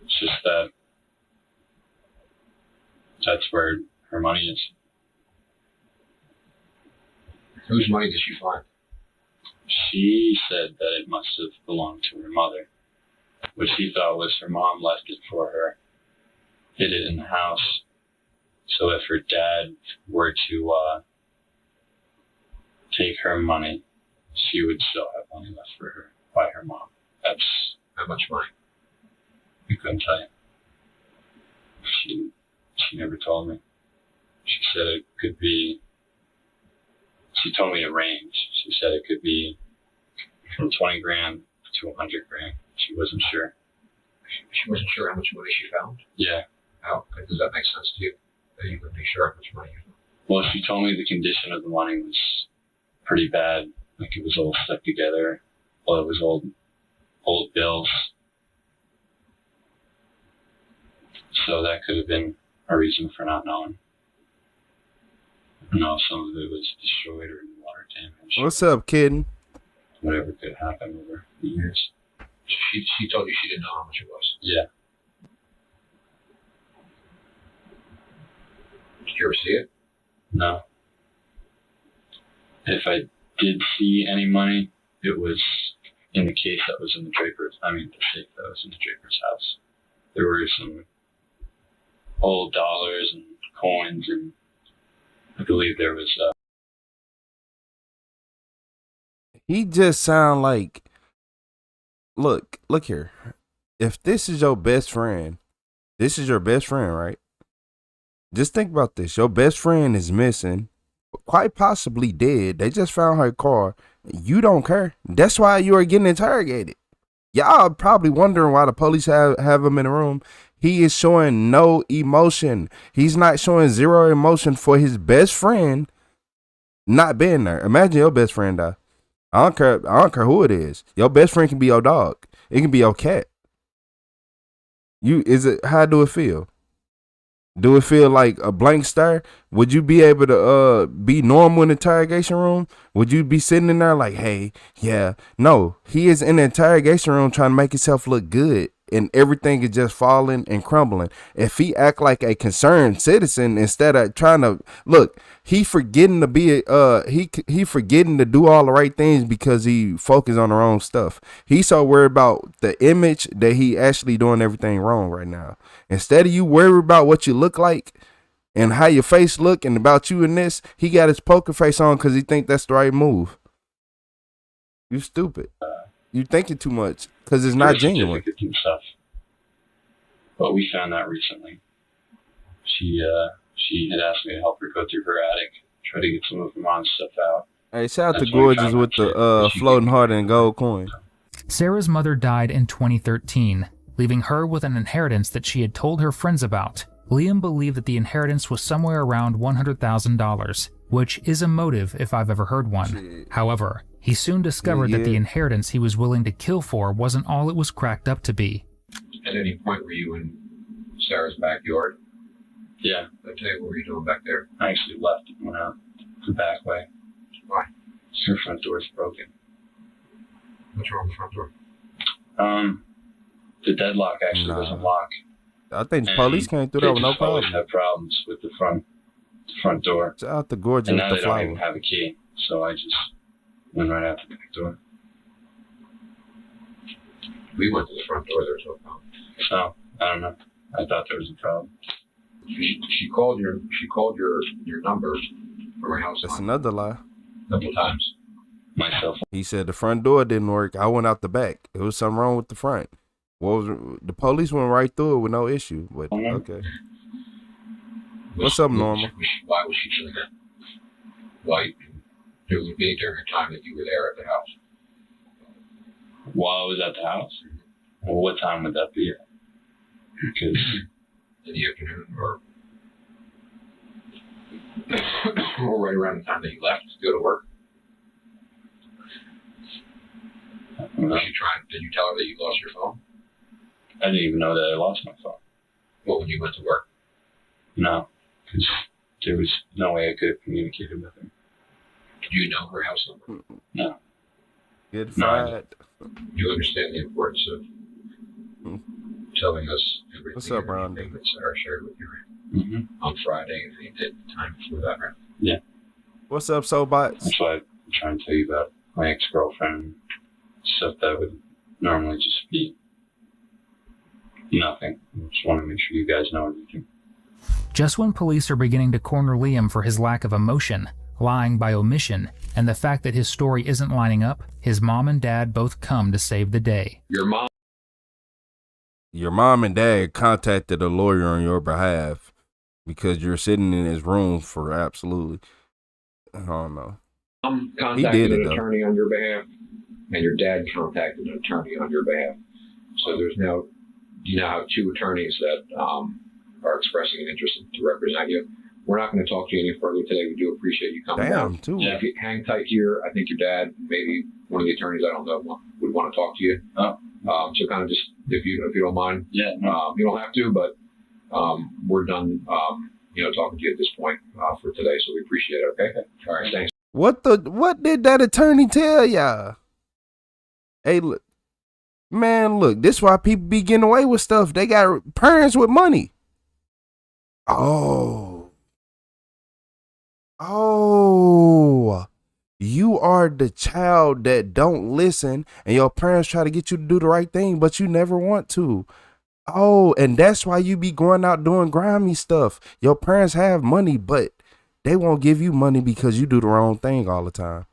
It's just that that's where her money is. Whose money did she find? She said that it must have belonged to her mother, which she thought was her mom left it for her, hid it in the house. So if her dad were to take her money, she would still have money left for her by her mom. That's how much money? I couldn't tell you. She never told me. She said it could be. She told me a range. She said it could be from 20 grand to 100 grand. She wasn't sure. She wasn't sure how much money she found? Yeah. How does that make sense to you? That you would be sure how much money you found? Well, she told me the condition of the money was pretty bad. Like it was all stuck together. Well, it was old bills. So that could have been a reason for not knowing. No, some of it was destroyed or water damage. What's up, kid? Whatever could happen over the years. She told you she didn't know how much it was? Yeah. Did you ever see it? No. If I did see any money, it was in the case that was in the Draper's, the safe that was in the Draper's house. There were some old dollars and coins, and I believe there was He just sound like, look here. If this is your best friend, right? Just think about this. Your best friend is missing, quite possibly dead. They just found her car. You don't care. That's why you are getting interrogated. Y'all probably wondering why the police have him in the room. He is showing no emotion. He's not showing zero emotion for his best friend not being there. Imagine your best friend die. I don't care who it is. Your best friend can be your dog. It can be your cat. How do it feel? Do it feel like a blank stare? Would you be able to be normal in the interrogation room? Would you be sitting in there like, hey, yeah? No, he is in the interrogation room trying to make himself look good, and everything is just falling and crumbling. If he act like a concerned citizen instead of trying to look, he forgetting to be he forgetting to do all the right things because he focused on the wrong stuff. He's so worried about the image that he actually doing everything wrong right now. Instead of you worry about what you look like and how your face look and about you in this, he got his poker face on because he think that's the right move. You stupid. You thinking too much because it's not genuine. And stuff. But we found that recently. She had asked me to help her go through her attic, try to get some of her mom's stuff out. Hey, shout out to Gorgeous with the floating heart and gold coin. Sarah's mother died in 2013, leaving her with an inheritance that she had told her friends about. Liam believed that the inheritance was somewhere around $100,000, which is a motive if I've ever heard one. However, he soon discovered that the inheritance he was willing to kill for wasn't all it was cracked up to be. At any point were you in Sarah's backyard? Yeah. I tell you, what were you doing back there? I actually left and went out the back way. Why? Her front door's broken. What's wrong with the front door? The deadlock actually doesn't lock. I think the police came through that with no problem. They have problems with the front door. Shout out to Gorgeous and with now the they flower. don't even have a key, so I just went right out the back door. We went to the front door. There was no problem. So I don't know. I thought there was a problem. She called your number from her house. That's another lie. A couple times. Myself. He said the front door didn't work. I went out the back. There was something wrong with the front. The police went right through it with no issue. But okay. What's up, Normal? Why was she doing that? Why? It would be during the time that you were there at the house. While I was at the house? Well, what time would that be? Because in the afternoon or right around the time that you left to go to work. Did you tell her that you lost your phone? I didn't even know that I lost my phone. Well, when you went to work? No, because there was no way I could have communicated with her. Do you know her house number? No. Good fight. You understand the importance of telling us everything. What's up, Ron? That Sarah shared with you, right? On Friday, if you did the time before that, right? Yeah. What's up, Soulbots? That's why I'm trying to tell you about my ex-girlfriend. Stuff that would normally just be nothing. I just want to make sure you guys know everything. Just when police are beginning to corner Liam for his lack of emotion, lying by omission, and the fact that his story isn't lining up, his mom and dad both come to save the day. Your mom and dad contacted a lawyer on your behalf because you're sitting in his room for absolutely, I don't know. Contacted an attorney on your behalf, and your dad contacted an attorney on your behalf. So there's now, you now have two attorneys that are expressing an interest to represent you. We're not going to talk to you any further today. We do appreciate you coming down. Too. Yeah. If you hang tight here, I think your dad, maybe one of the attorneys, I don't know, would want to talk to you. So kind of just, if you don't mind, you don't have to, but we're done, talking to you at this point for today. So we appreciate it. Okay. All right. Thanks. What did that attorney tell y'all? Hey, look, man, look, this is why people be getting away with stuff. They got parents with money. Oh, you are the child that don't listen, and your parents try to get you to do the right thing, but you never want to. Oh, and that's why you be going out doing grimy stuff. Your parents have money, but they won't give you money because you do the wrong thing all the time.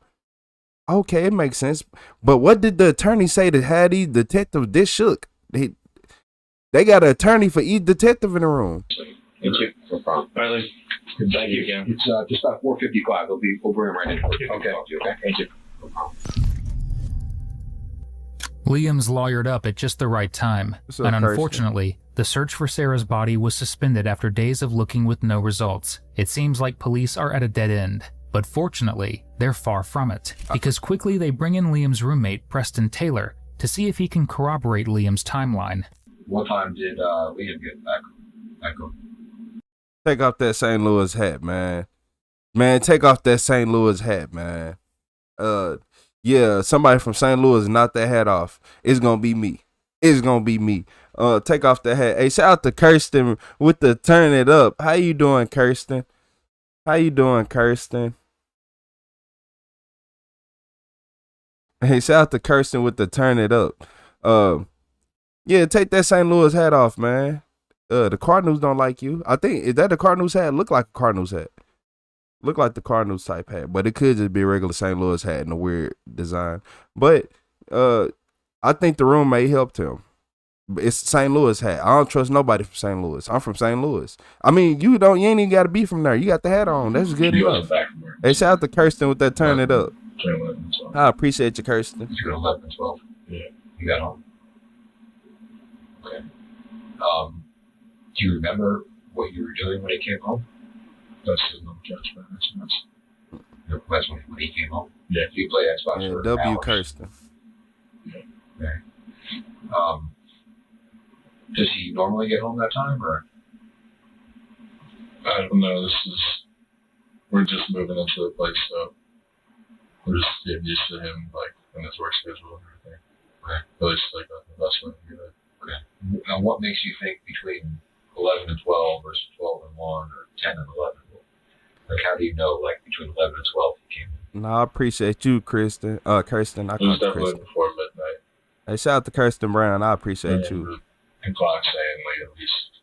Okay, it makes sense. But what did the attorney say to have these detectives this shook? They got an attorney for each detective in the room. Thank you. No problem. All right, thank you again. It's just about 4:55. We'll bring him right in. Okay. Okay. Thank you. No problem. Liam's lawyered up at just the right time, and unfortunately, the search for Sarah's body was suspended after days of looking with no results. It seems like police are at a dead end, but fortunately, they're far from it, because quickly they bring in Liam's roommate, Preston Taylor, to see if he can corroborate Liam's timeline. What time did Liam get back home? Take off that St. Louis hat, man. Man, take off that St. Louis hat, man. Yeah, somebody from St. Louis knocked that hat off. It's gonna be me. It's gonna be me. Take off the hat. Hey, shout out to Kirsten with the turn it up. How you doing, Kirsten? How you doing, Kirsten? Hey, shout out to Kirsten with the turn it up. Yeah, take that St. Louis hat off, man. The Cardinals don't like you. I think, is that the Cardinals hat? Look like a Cardinals hat. Look like the Cardinals type hat, but it could just be a regular St. Louis hat in a weird design. But I think the roommate helped him. It's St. Louis hat. I don't trust nobody from St. Louis. I'm from St. Louis. I mean, you ain't even got to be from there. You got the hat on. That's good enough. Hey, shout out to Kirsten with that turn it up. I appreciate you, Kirsten. It's 11 and 12. Yeah. You got home. Okay. Do you remember what you were doing when he came home? That's no judgment. That's when he came home. Yeah. You play Xbox for W. hours. Kirsten. Yeah. Okay. Does he normally get home that time, or? I don't know. We're just moving into the place, so we're just getting used to him, like, in his work schedule and everything. Okay. But it's like the best way to do it. Okay. Now, what makes you think between 11 and 12 versus 12 and 1 or 10 and 11? Like, how do you know, like, between 11 and 12 he came in? No, I appreciate you, Kirsten. Kirsten, I It was call you definitely Kirsten. before midnight. Hey, shout out to Kirsten Brown. I appreciate you. And clock saying, like, at least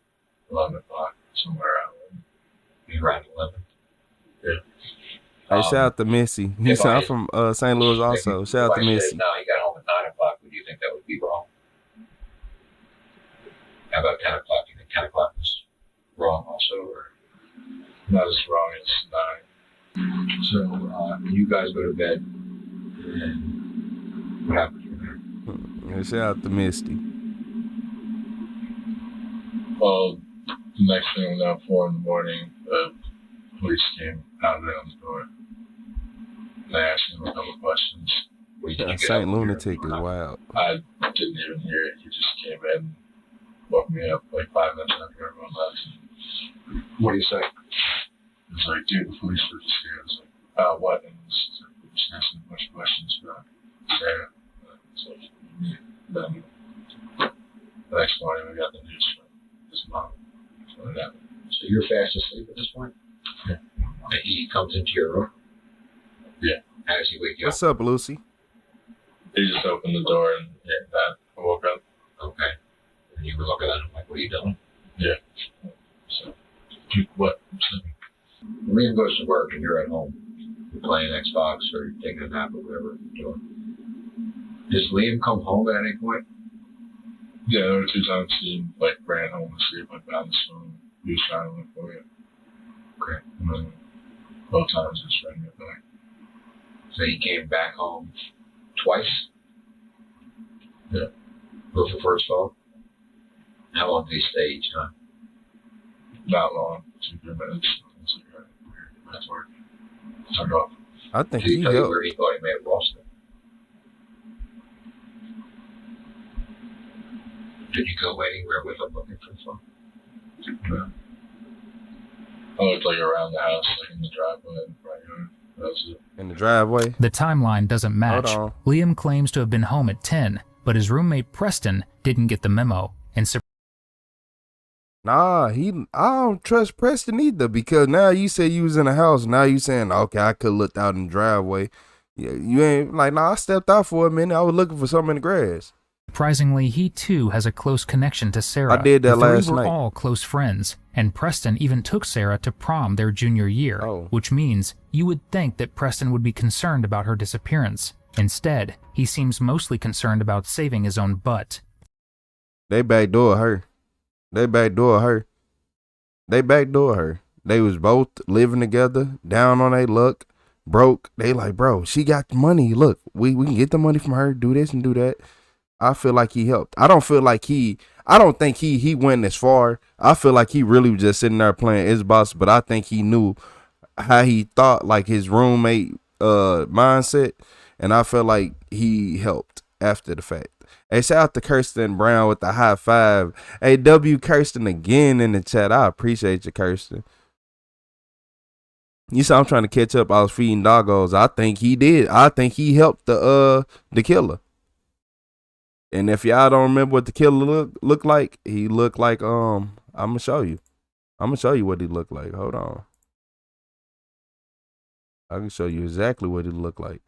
11 o'clock, somewhere around 11. Yeah. Hey, shout out to Missy. I'm from St. Louis also. Shout out to Missy. No, he got home at 9 o'clock. Would you think that would be wrong? How about 10 o'clock? Do you think 10 o'clock was wrong also, or? Not as wrong as 9. So, you guys go to bed, and what happens from there? Hey, shout out to Misty. Well, the next thing, around 4 in the morning, the police came pounding on the door. And they asked him a couple of questions. St. Lunatic is wild. I didn't even hear it. He just came in, woke me up like 5 minutes after everyone left. What do you say? It's like, dude, the police were just here. It's like, about what? And it's like, we're just asking a bunch of questions about Sarah. So, then the next morning we got the news from his mom. So that happened. So you're fast asleep at this point? Yeah. And he comes into your room? Yeah. How does he wake you up? What's up, Lucy? He just opened the door and I woke up. Okay. And you were looking at him like, what are you doing? Yeah. So, what? Liam goes to work and you're at home. You're playing Xbox or you're taking a nap or whatever you're doing. Does Liam come home at any point? Yeah, there were 2 times he like ran home to sleep, like down the phone. He was trying to look for you. Okay. And then both times he was trying to get back. So he came back home twice? Yeah. Both the first phone? How long did he stay each time? Not long. 2-3 minutes. It's like, all right, that's work. Turned off. I think did he tell you helped. where he thought he may have lost it? Did you go anywhere with him looking for the phone? No. I looked like around the house, like in the driveway, in the front yard. That was it. In the driveway? The timeline doesn't match. Hold on. Liam claims to have been home at 10, but his roommate Preston didn't get the memo. And Nah, I don't trust Preston either, because now you say you was in the house. Now you saying, okay, I could looked out in the driveway. Yeah, you ain't like, nah, I stepped out for a minute. I was looking for something in the grass. surprisingly, he too has a close connection to Sarah. I did that last The three were night. all close friends, and Preston even took Sarah to prom their junior year, which means you would think that Preston would be concerned about her disappearance. Instead, he seems mostly concerned about saving his own butt. They backdoor her. They backdoor her. They backdoor her. They was both living together, down on their luck, broke. They like, bro, she got the money. Look, we can get the money from her, do this and do that. I feel like he helped. I don't think he went as far. I feel like he really was just sitting there playing Xbox, but I think he knew how he thought, like his roommate mindset, and I feel like he helped after the fact. Hey, shout out to Kirsten Brown with the high five. Hey, W Kirsten again in the chat. I appreciate you, Kirsten. You saw I'm trying to catch up. I was feeding doggos. I think he did. I think he helped the killer. And if y'all don't remember what the killer looked like, he looked like I'm gonna show you. I'm gonna show you what he looked like. Hold on. I can show you exactly what he looked like.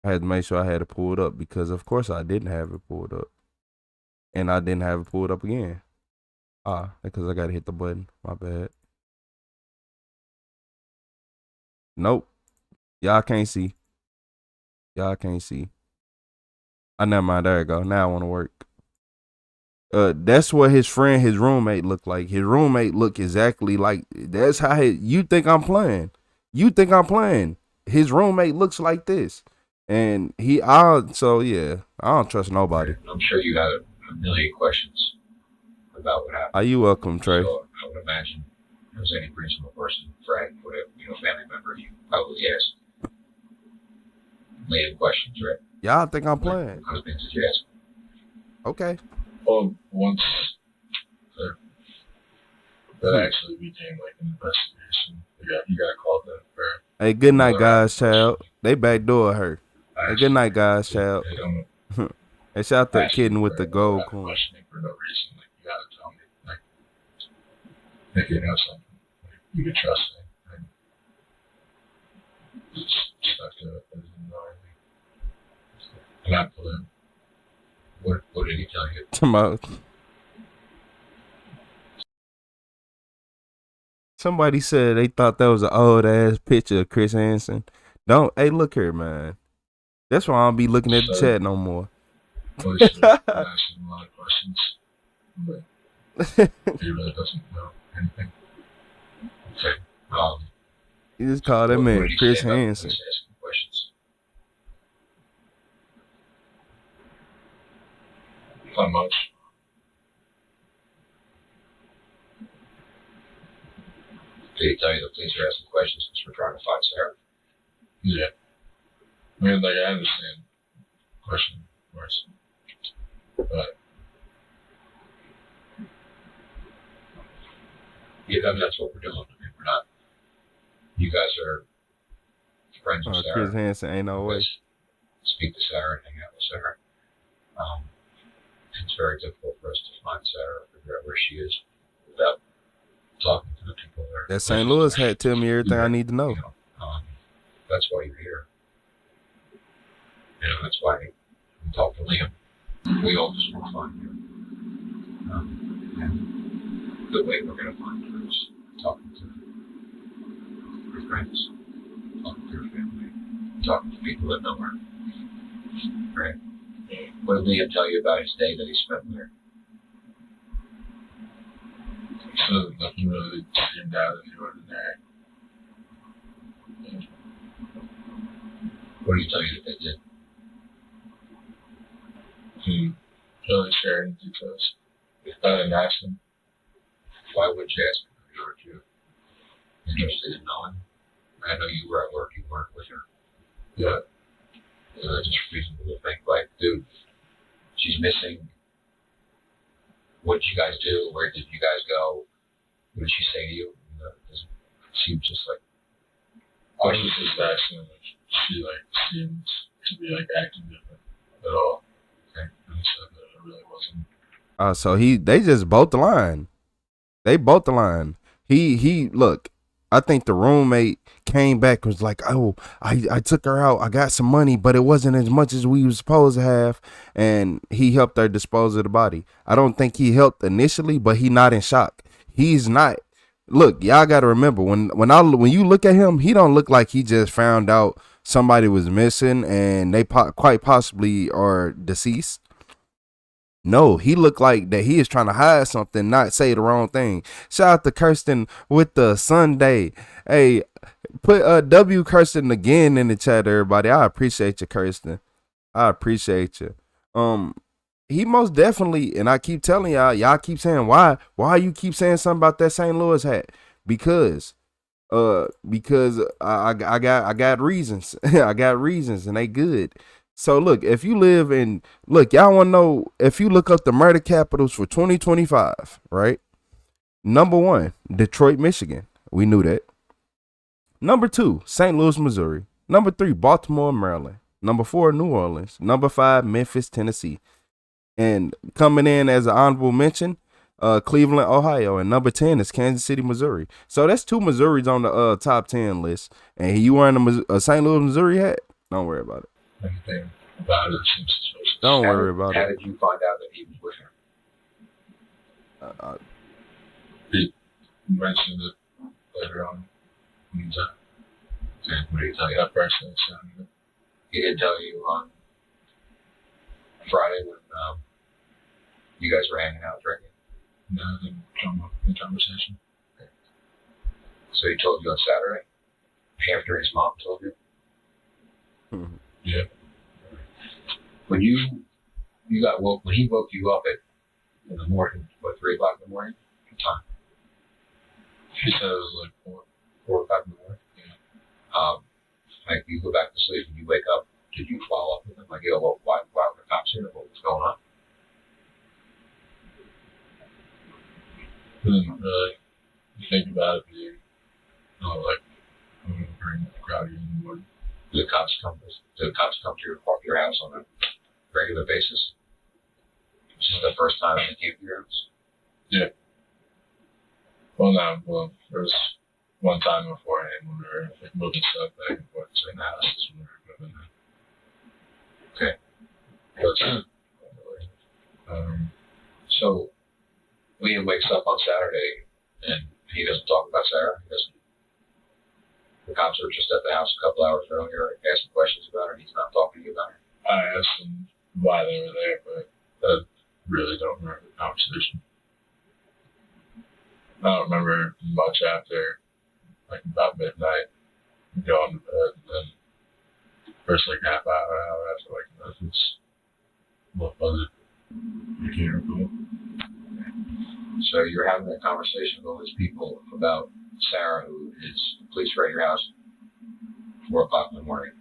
I had to make sure I had it pulled up because of course I didn't have it pulled up. And I didn't have it pulled up again. Because I gotta hit the button. My bad. Nope. Y'all can't see. Y'all can't see. Never mind. There you go. Now I want to work. That's what his roommate looked like. His roommate looked exactly like. That's how you think I'm playing. You think I'm playing. His roommate looks like this, and so yeah. I don't trust nobody. I'm sure you had a million questions about what happened. Are you welcome, Trey? So I would imagine if there's any reasonable person, friend, whatever, family member, you probably asked a million questions, right? Y'all think I'm playing? What kind of things did you ask? Okay. Well, once that actually became like an investigation. You got called that for. Hey, good night, guys, child. They backdoor her. Hey, good night, guys, child. Hey, shout out to Kitten with the gold coin. Questioning for no reason. Like, you gotta tell me. Like, if you know something, like, you can trust me. And just stuck to it. I didn't know anything. And I pulled in. What did he tell you? Somebody said they thought that was an old ass picture of Chris Hansen. Hey, look here, man. That's why I don't be looking at the chat no more. Well, he started asking a lot of questions, but he really doesn't know anything. Okay. You just call that man Chris Hansen. Asking questions. Not much. Did he tell you the police are asking questions because we're trying to find Sarah? Yeah. I mean, like, I understand question marks, but Yeah, I mean, that's what we're doing. I mean, we're not. You guys are friends with Sarah. Chris Hansen ain't no way. Speak to Sarah and hang out with Sarah. It's very difficult for us to find Sarah, figure out where she is without talking to the people there. That St. Louis hat tell me everything I need to know. That's why you're here. That's why we talked to Liam. We all just want to find you. And the way we're going to find her is talking to her friends, talking to her family, talking to people that know her. Right? What did Liam tell you about his day that he spent there? So nothing really seemed out of the ordinary. What did he tell you that they did? Really shared any details. I didn't ask him. Why would you ask him? Aren't you interested in knowing? I know you were at work, you weren't with her. Yeah. That's just reasonable to think, like, dude, she's missing. What did you guys do? Where did you guys go? What did she say to you? It seems just like. I was just asking if she seems to be acting different at all. Okay. And he said that it really wasn't. So they just both the line. They both the line. He look. I think the roommate came back and was like, oh, I took her out. I got some money, but it wasn't as much as we were supposed to have. And he helped her dispose of the body. I don't think he helped initially, but he not in shock. He's not. Look, y'all got to remember, when you look at him, he don't look like he just found out somebody was missing and they quite possibly are deceased. No, he looked like that he is trying to hide something, not say the wrong thing. Shout out to Kirsten with the Sunday. Hey, put W Kirsten again in the chat, everybody. I appreciate you, Kirsten. I appreciate you. He most definitely, and I keep telling y'all keep saying why you keep saying something about that St. Louis hat? Because I got reasons. I got reasons, and they good. So look, if you live in, y'all want to know, if you look up the murder capitals for 2025, right? Number 1, Detroit, Michigan. We knew that. Number 2, St. Louis, Missouri. Number 3, Baltimore, Maryland. Number 4, New Orleans. Number 5, Memphis, Tennessee. And coming in as an honorable mention, Cleveland, Ohio. And number 10 is Kansas City, Missouri. So that's 2 Missouris on the top 10 list. And you wearing a St. Louis, Missouri hat? Don't worry about it. Anything about it seems suspicious. Don't worry about How it. did you find out that he was with her? He mentioned it later on. What did he tell you? That person sounded it. He didn't tell you on Friday when you guys were hanging out drinking? No, I didn't come up in conversation. Okay. So he told you on Saturday? After his mom told you? Mm-hmm. Yeah. When he woke you up in the morning, 3 o'clock in the morning? What time? He said it was 4 o'clock in the morning? Yeah. You go back to sleep and you wake up, did you follow up with him? Like, yo, why were the cops here? What was going on? Didn't really think about it being, I'm going to bring the crowd here in the morning. Do the cops come to your house on a regular basis? This is the first time they came to your house? Yeah. Well, there was one time beforehand when we were moving stuff back and forth between the houses when we were moving them. Okay. So, Liam wakes up on Saturday and he doesn't talk about Sarah. The cops were just at the house a couple hours earlier asking questions about her and he's not talking to you about her. I asked them why they were there, but I really don't remember the conversation. I don't remember much after, about midnight, going to bed, and then first half hour after nothing's what was it? I can't recall. So you're having that conversation with all these people about Sarah, who is police are at your house 4 o'clock in the morning.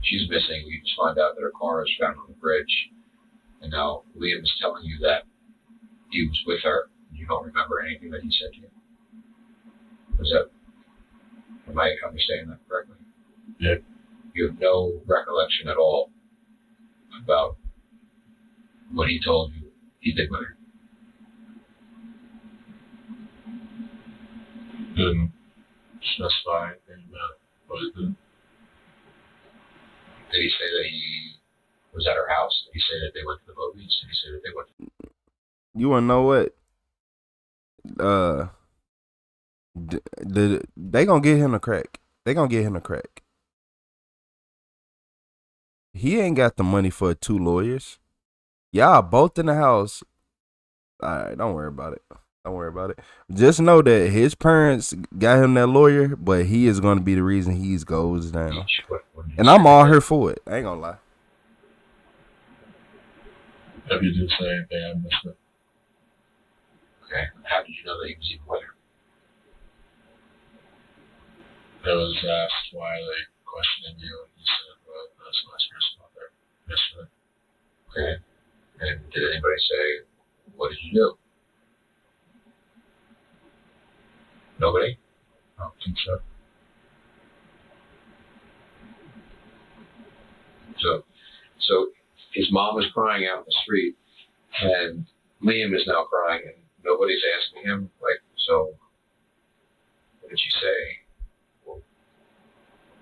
She's missing. You just find out that her car is found on the bridge. And now Liam is telling you that he was with her. You don't remember anything that he said to you? Was that, am I understanding that correctly? Yeah. You have no recollection at all about what he told you he did with her? Didn't specify anything about what he did. Did he say that he was at her house? Did he say that they went to the movies? Did he say that they went to... You wanna know what? They gonna get him a crack. They gonna get him a crack. He ain't got the money for 2 lawyers. Y'all both in the house. All right, don't worry about it. Don't worry about it. Just know that his parents got him that lawyer, but he is going to be the reason he goes down. And I'm all here for it. I ain't gonna lie. If you did say anything, I missed it. Okay. How did you know that he was even with her? It was asked why they questioning you, and you said, well, that's my first mother. Yesterday. Okay. And did anybody say, what did you do? Nobody? I don't think so. So his mom is crying out in the street, and Liam is now crying, and nobody's asking him, like, so what did she say? Well,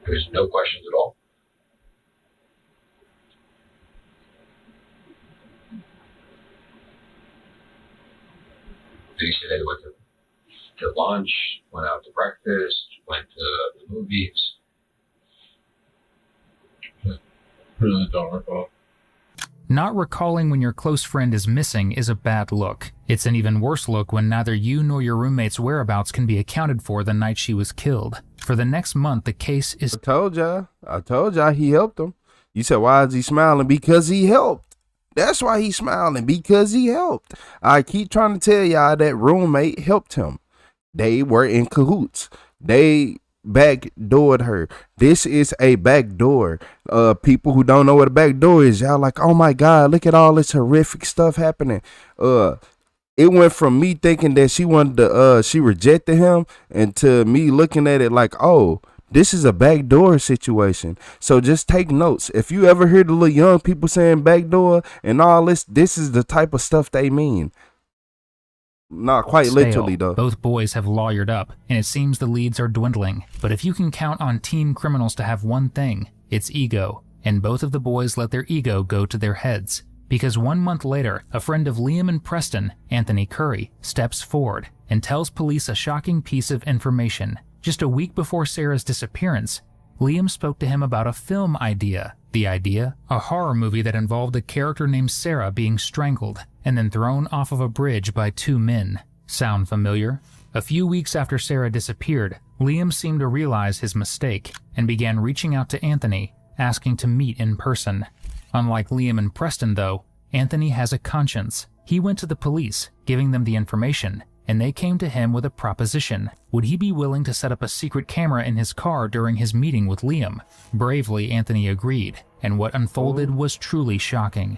there's no questions at all. Did he say they went to lunch, went out to breakfast, went to the movies? Really don't recall. Not recalling when your close friend is missing is a bad look. It's an even worse look when neither you nor your roommate's whereabouts can be accounted for the night she was killed. For the next month, the case is... I told y'all he helped him. You said, why is he smiling? Because he helped. That's why he's smiling, because he helped. I keep trying to tell y'all that roommate helped him. They were in cahoots. They backdoored her. This is a backdoor. People who don't know what a backdoor is, y'all like, oh my God, look at all this horrific stuff happening. It went from me thinking that she wanted to, she rejected him, and to me looking at it like, oh, this is a backdoor situation. So just take notes. If you ever hear the little young people saying backdoor and all this, this is the type of stuff they mean. Not quite literally, though. Both boys have lawyered up, and it seems the leads are dwindling. But if you can count on teen criminals to have one thing, it's ego. And both of the boys let their ego go to their heads. Because 1 month later, a friend of Liam and Preston, Anthony Curry, steps forward and tells police a shocking piece of information. Just a week before Sarah's disappearance, Liam spoke to him about a film idea. The idea? A horror movie that involved a character named Sarah being strangled and then thrown off of a bridge by 2 men. Sound familiar? A few weeks after Sarah disappeared, Liam seemed to realize his mistake and began reaching out to Anthony, asking to meet in person. Unlike Liam and Preston, though, Anthony has a conscience. He went to the police, giving them the information, and they came to him with a proposition. Would he be willing to set up a secret camera in his car during his meeting with Liam? Bravely, Anthony agreed, and what unfolded was truly shocking.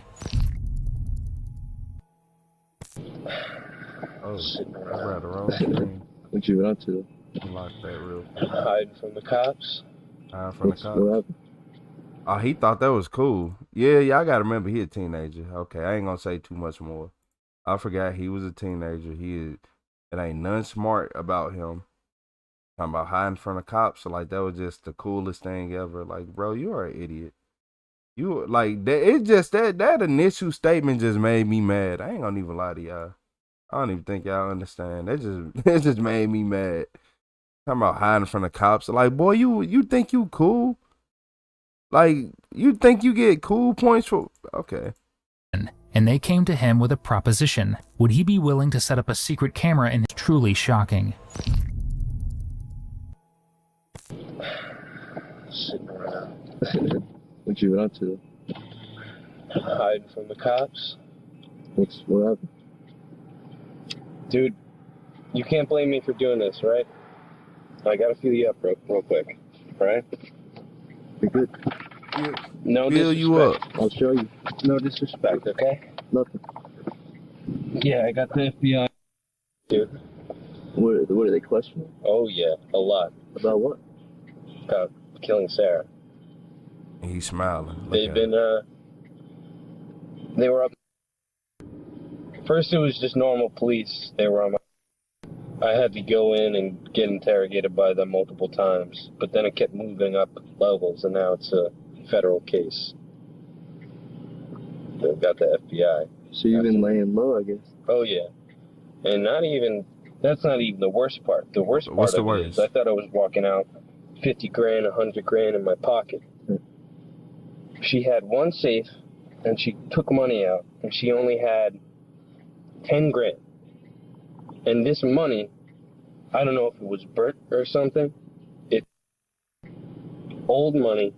Oh, I read the wrong thing. What you up to? Lock that real quick. Hiding from the cops? Hiding from the cops. Oh, he thought that was cool. Yeah, I gotta remember he a teenager. Okay, I ain't gonna say too much more. I forgot he was a teenager. It ain't nothing smart about him. Talking about hiding from the cops, so like that was just the coolest thing ever. Like, bro, you are an idiot. You like that. It just that initial statement just made me mad. I ain't gonna even lie to y'all. I don't even think y'all understand. It just made me mad. Talking about hiding from the cops. Like, boy, you think you cool? Like, you think you get cool points for... Okay. And they came to him with a proposition. Would he be willing to set up a secret camera in his... Truly shocking. Sitting around. What you up to? Hiding from the cops? What happened? Dude, you can't blame me for doing this, right? I gotta feel you up real quick, right? You're good. No feel disrespect. You up. I'll show you. No disrespect, okay? Nothing. Yeah, I got the FBI. Dude, What are they questioning? Oh yeah, a lot. About what? About killing Sarah. And he's smiling. They've been they were up. First it was just normal police. They were on my. I had to go in and get interrogated by them multiple times, but then it kept moving up levels, and now it's a federal case. They've got the FBI. So you've been laying low, I guess. Oh yeah, and that's not even the worst part. The worst part of it is I thought I was walking out 50 grand, 100 grand in my pocket. She had one safe, and she took money out, and she only had 10 grand. And this money, I don't know if it was burnt or something. It's old money,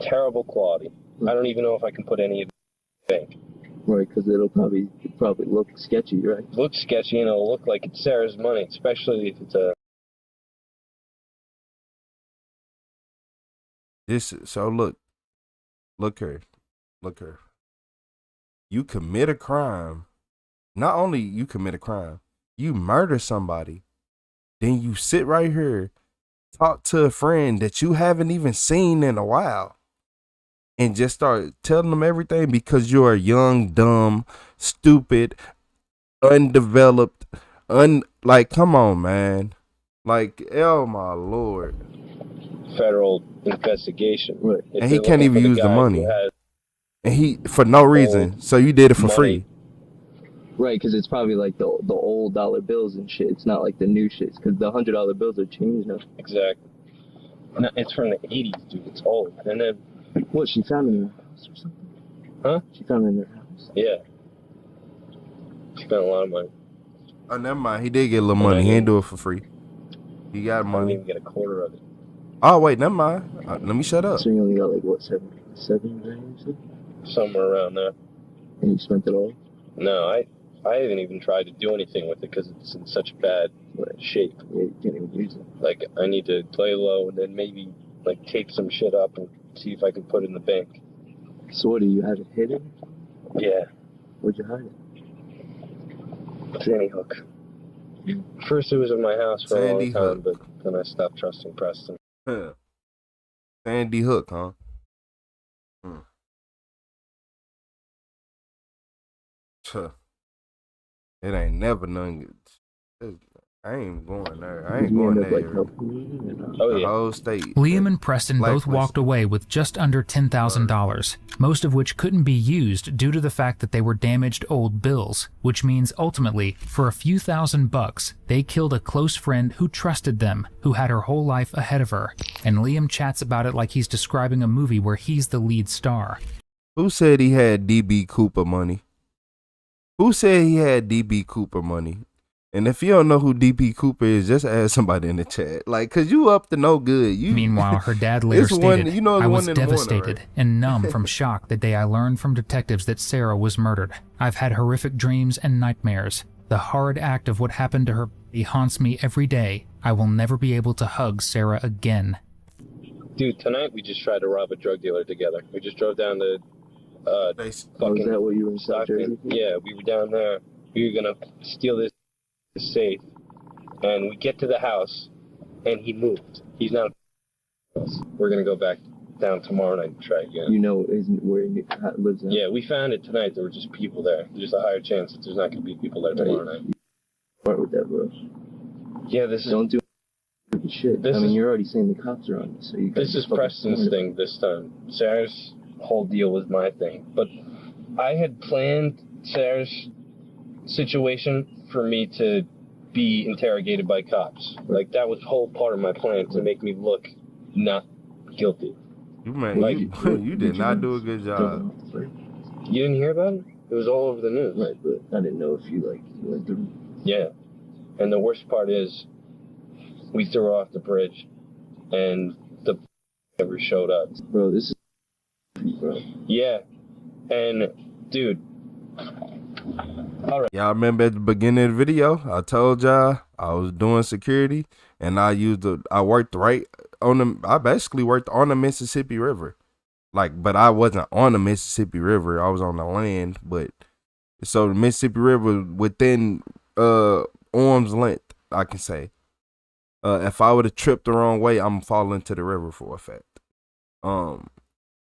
terrible quality. I don't even know if I can put any of it in the bank. Right, because it'll probably look sketchy, right? Look sketchy, and it'll look like it's Sarah's money, especially if it's a... So look here. You commit a crime. Not only you commit a crime, you murder somebody. Then you sit right here, talk to a friend that you haven't even seen in a while, and just start telling them everything because you're a young, dumb, stupid, undeveloped, like, come on, man. Like, oh my Lord. Federal investigation. Right. And he can't even use the money. And he, for no reason. So you did it for free. Right, because it's probably like the old dollar bills and shit. It's not like the new shit, because the $100 bills are changed now. Exactly. No, it's from the 80s, dude. It's old. And then... What, she found it in her house or something? Huh? She found it in her house? Yeah. She spent a lot of money. Oh, never mind. He did get a little money. He ain't do it for free. He got money. I didn't even get a quarter of it. Oh, wait, never mind. Let me shut up. So you only got like, what, seven grand or something? Somewhere around there. And you spent it all? No, I haven't even tried to do anything with it because it's in such bad shape. Yeah, you can't even use it. Like, I need to play low and then maybe, like, tape some shit up and see if I can put it in the bank. So what, do you have it hidden? Yeah. Where'd you hide it? Sandy Hook. First it was in my house for a long time, but then I stopped trusting Preston. Sandy Hook, huh? It ain't never none. I ain't going there. I ain't going there. The whole state. Liam and Preston both walked away with just under $10,000, most of which couldn't be used due to the fact that they were damaged old bills, which means ultimately, for a few $1,000s, they killed a close friend who trusted them, who had her whole life ahead of her. And Liam chats about it like he's describing a movie where he's the lead star. Who said he had DB Cooper money? Who said he had DB Cooper money? And if you don't know who DB Cooper is, just ask somebody in the chat. Like, cause you up to no good. Meanwhile, her dad later stated, I was devastated morning, right? and numb from shock the day I learned from detectives that Sarah was murdered. I've had horrific dreams and nightmares. The horrid act of what happened to her haunts me every day. I will never be able to hug Sarah again. Dude, tonight we just tried to rob a drug dealer together. We just drove down to fucking is that what you were in Stockton. Yeah, we were down there. We were gonna steal this safe, and we get to the house, and he moved. He's not. We're gonna go back down tomorrow night and try again. You know where he lives now? Yeah, we found it tonight. There were just people there. There's a higher chance that there's not gonna be people there tomorrow night. Part with that, bro. Yeah, don't do shit. You're already saying the cops are on you, so you. This is Preston's thing this time. Sarah's whole deal was my thing, but I had planned Sarah's situation for me to be interrogated by cops. Like, that was whole part of my plan, to make me look not guilty. You did not do a good job. You didn't hear about it? It was all over the news. Right, but I didn't know if you went through. Yeah. And the worst part is, we threw her off the bridge, and the never showed up. Bro, this is bro. Yeah. And, dude. All right. Y'all remember at the beginning of the video, I told y'all I was doing security, and I worked right on I basically worked on the Mississippi River. But I wasn't on the Mississippi River. I was on the land, so the Mississippi River within arm's length I can say. If I would have tripped the wrong way, I'm falling into the river for a fact.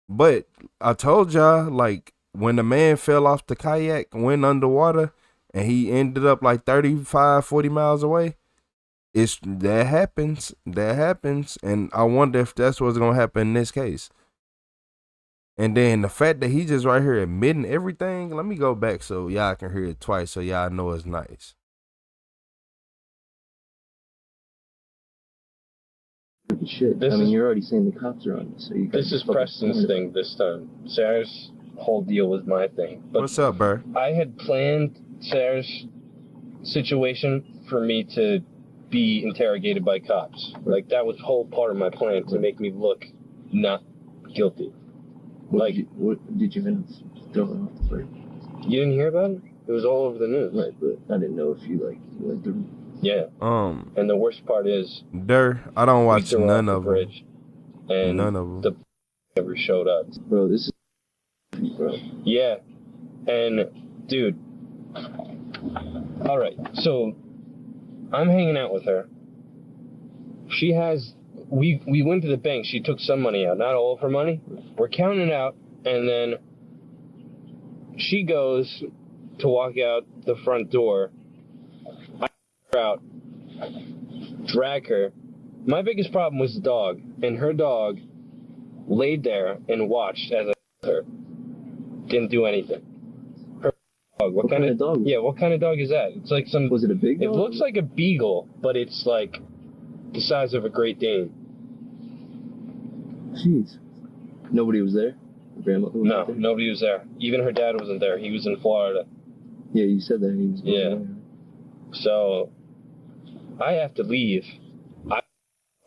But I told y'all, like, when the man fell off the kayak, went underwater, and he ended up like 35, 40 miles away, that happens. That happens. And I wonder if that's what's going to happen in this case. And then the fact that he just right here admitting everything, let me go back so y'all can hear it twice so y'all know it's nice. Shit. I mean, you're already saying the cops are on you, so you. This is Preston's thing this time. Sarah's whole deal was my thing. But what's up, bro? I had planned Sarah's situation for me to be interrogated by cops. Like, that was whole part of my plan to make me look not guilty. What did you end up throwing off the bird? You didn't hear about it? It was all over the news. Right, but I didn't know if you went through. Yeah. And the worst part is, I don't watch none of them. And none of them. The never showed up. Bro, this is bro. Yeah. And dude. All right. So I'm hanging out with her. She has we went to the bank. She took some money out, not all of her money. We're counting it out, and then she goes to walk out the front door. Out, drag her. My biggest problem was the dog, and her dog laid there and watched as I her. Didn't do anything. Her dog. What kind of dog? Yeah, what kind of dog is that? It's like some. Was it a big dog? It looks like a beagle, but it's like the size of a Great Dane. Jeez. Nobody was there? Grandma? No, nobody was there. Even her dad wasn't there. He was in Florida. Yeah, you said that he was. Yeah. So I have to leave. I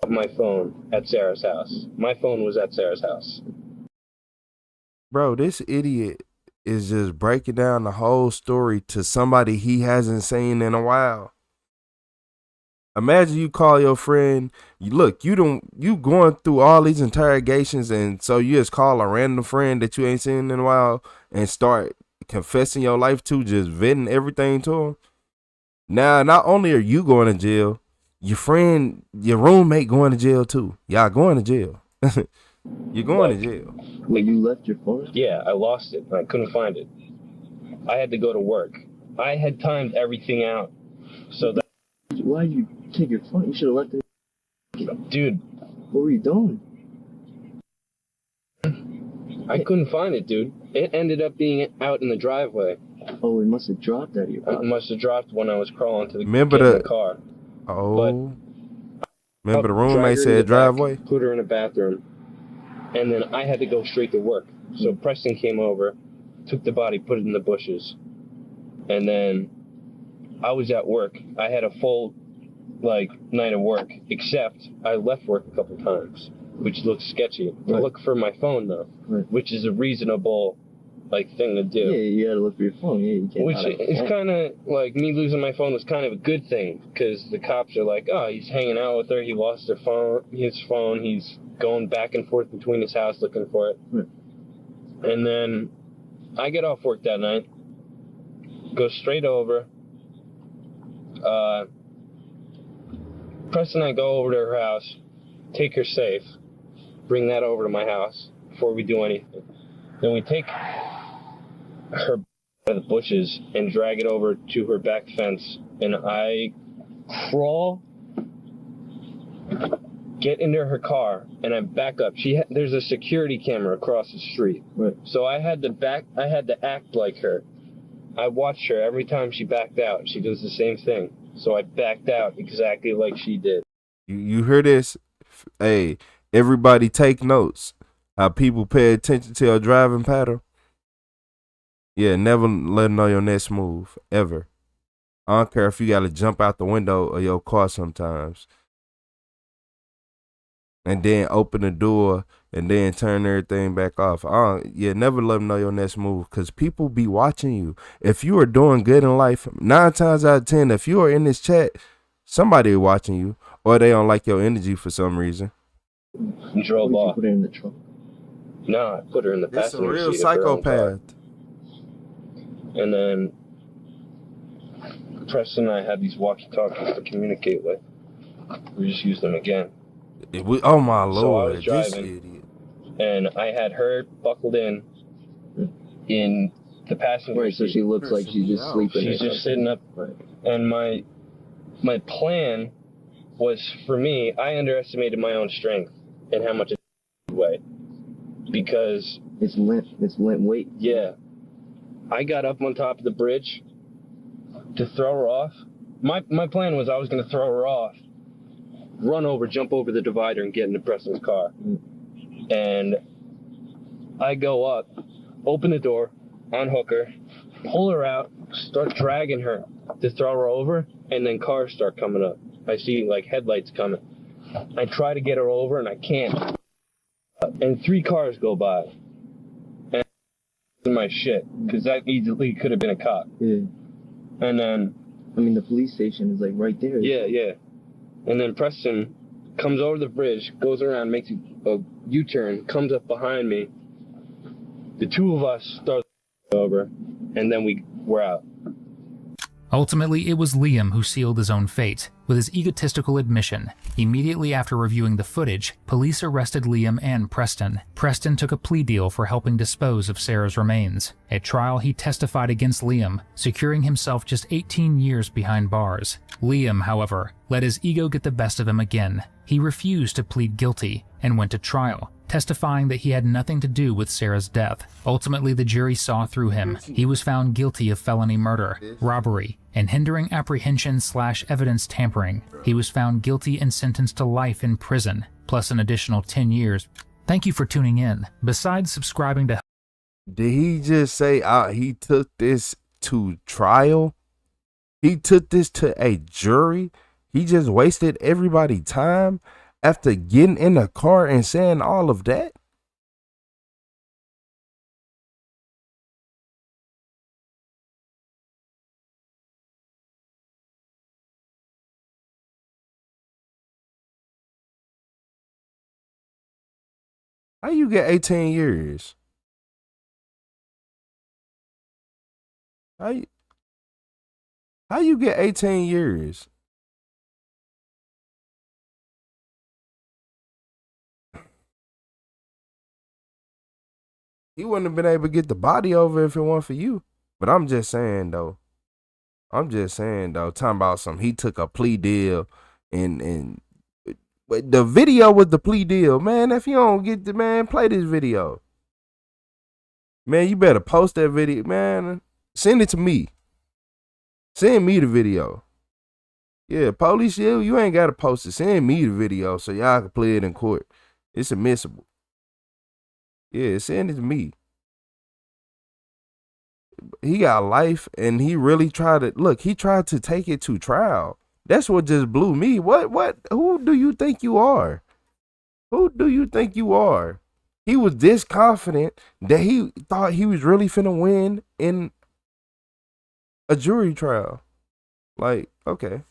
have my phone at Sarah's house. My phone was at Sarah's house. Bro, this idiot is just breaking down the whole story to somebody he hasn't seen in a while. Imagine you call your friend, you going through all these interrogations, and so you just call a random friend that you ain't seen in a while and start confessing your life to, just venting everything to him. Now, not only are you going to jail, your friend, your roommate going to jail too. Y'all going to jail. You're going to jail. Wait, you left your phone? Yeah, I lost it. I couldn't find it. I had to go to work. I had timed everything out so that. Why did you take your phone? You should have left it. Dude. What were you doing? I couldn't find it, dude. It ended up being out in the driveway. Oh, it must have dropped out of your pocket. It must have dropped when I was crawling to the car. Oh. Remember the roommate said driveway? Put her in a bathroom. And then I had to go straight to work. So Preston came over, took the body, put it in the bushes. And then I was at work. I had a full, night of work, except I left work a couple times, which looks sketchy. Right. I look for my phone, though, right. Which is a reasonable, thing to do. Yeah, you gotta look for your phone. Yeah, you can't. Which is kind of, me losing my phone was kind of a good thing, because the cops are like, oh, he's hanging out with her, he lost his phone, he's going back and forth between his house looking for it. Right. And then I get off work that night, go straight over. Preston and I go over to her house, take her safe, bring that over to my house before we do anything. Then we take her out of the bushes and drag it over to her back fence, and I crawl, get into her car, and I back up. There's a security camera across the street, right. So I had to act like her. I watched her every time she backed out. She does the same thing. So I backed out exactly like she did. You hear this? Hey, everybody take notes. How people pay attention to your driving pattern. Yeah, never let them know your next move, ever. I don't care if you got to jump out the window of your car sometimes. And then open the door and then turn everything back off. Never let them know your next move, because people be watching you. If you are doing good in life, 9 times out of 10, if you are in this chat, somebody watching you, or they don't like your energy for some reason. You drove off. Put her in the trunk. No, I put her in the passenger seat. It's a real psychopath. And then Preston and I had these walkie-talkies to communicate with. We just used them again. Oh my lord! So I was driving, and I had her buckled in the passenger seat. So she looks like she's just sleeping. She's just sitting up. Right. And my plan was, for me, I underestimated my own strength and how much it weighed. Because it's limp weight. Yeah. I got up on top of the bridge to throw her off. My plan was I was going to throw her off, run over, jump over the divider, and get into Preston's car. And I go up, open the door, unhook her, pull her out, start dragging her to throw her over, and then cars start coming up. I see like headlights coming. I try to get her over, and I can't. And 3 cars go by. And my shit, because that easily could have been a cop. Yeah. And then, I mean, the police station is like right there. Yeah. And then Preston comes over the bridge, goes around, makes a U-turn, comes up behind me. The 2 of us start over, and then we're out. Ultimately, it was Liam who sealed his own fate, with his egotistical admission. Immediately after reviewing the footage, police arrested Liam and Preston. Preston took a plea deal for helping dispose of Sarah's remains. At trial, he testified against Liam, securing himself just 18 years behind bars. Liam, however, let his ego get the best of him again. He refused to plead guilty and went to trial, testifying that he had nothing to do with Sarah's death. Ultimately, the jury saw through him. He was found guilty of felony murder, robbery, and hindering apprehension/evidence tampering. He was found guilty and sentenced to life in prison, plus an additional 10 years. Thank you for tuning in. Besides subscribing to... Did he just say he took this to trial? He took this to a jury? He just wasted everybody's time after getting in the car and saying all of that? How you get 18 years? How you get 18 years? He wouldn't have been able to get the body over if it weren't for you. But I'm just saying though, talking about he took a plea deal and the video with the plea deal, man. If you don't get the man, play this video. Man, you better post that video, man. Send it to me. Send me the video. Yeah, police, you ain't gotta post it. Send me the video so y'all can play it in court. It's admissible. Yeah, send it to me. He got life, and he really tried to look. He tried to take it to trial. That's what just blew me. What? Who do you think you are? Who do you think you are? He was this confident that he thought he was really finna win in a jury trial. Like, okay.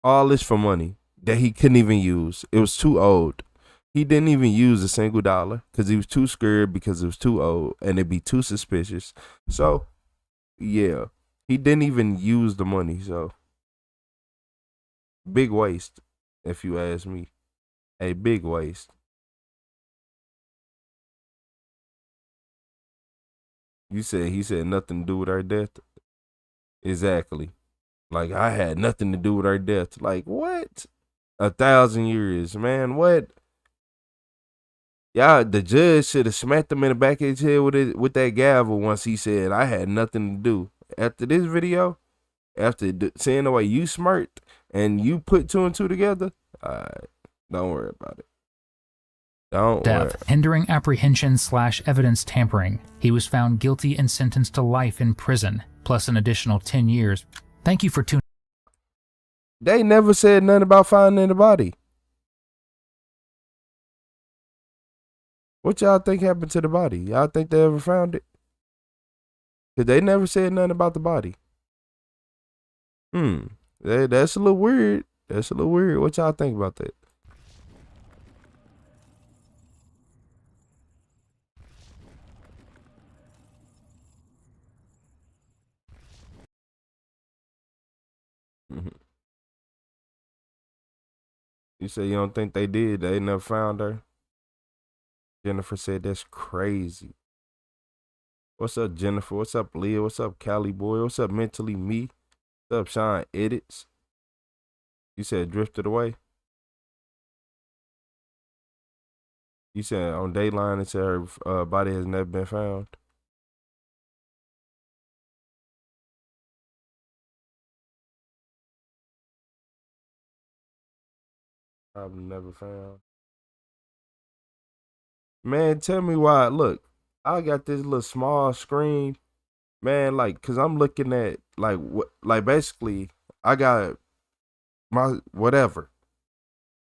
All this for money that he couldn't even use. It was too old. He didn't even use a single dollar because he was too scared because it was too old and it'd be too suspicious. So, yeah, he didn't even use the money. So, big waste, if you ask me. A big waste. He said nothing to do with our death. Exactly. Like, I had nothing to do with our death. Like, what? 1,000 years, man. What? Yeah, the judge should have smacked him in the back of his head with that gavel once he said, I had nothing to do. After this video, after seeing the way you smirked and you put 2 and 2 together, don't worry about it. Don't worry. Hindering apprehension/evidence tampering. He was found guilty and sentenced to life in prison, plus an additional 10 years. Thank you for tuning. They never said nothing about finding the body. What y'all think happened to the body? Y'all think they ever found it? Cause they never said nothing about the body. That's a little weird. That's a little weird. What y'all think about that? You say you don't think they did? They never found her? Jennifer said that's crazy. What's up, Jennifer? What's up, Leah? What's up, Cali Boy? What's up, Mentally Me? What's up, Sean Edits? You said drifted away? You said on Dayline it said her body has never been found. Probably never found. Man, tell me why. Look, I got this little small screen, man. Like, cause I'm looking at like basically, I got my whatever.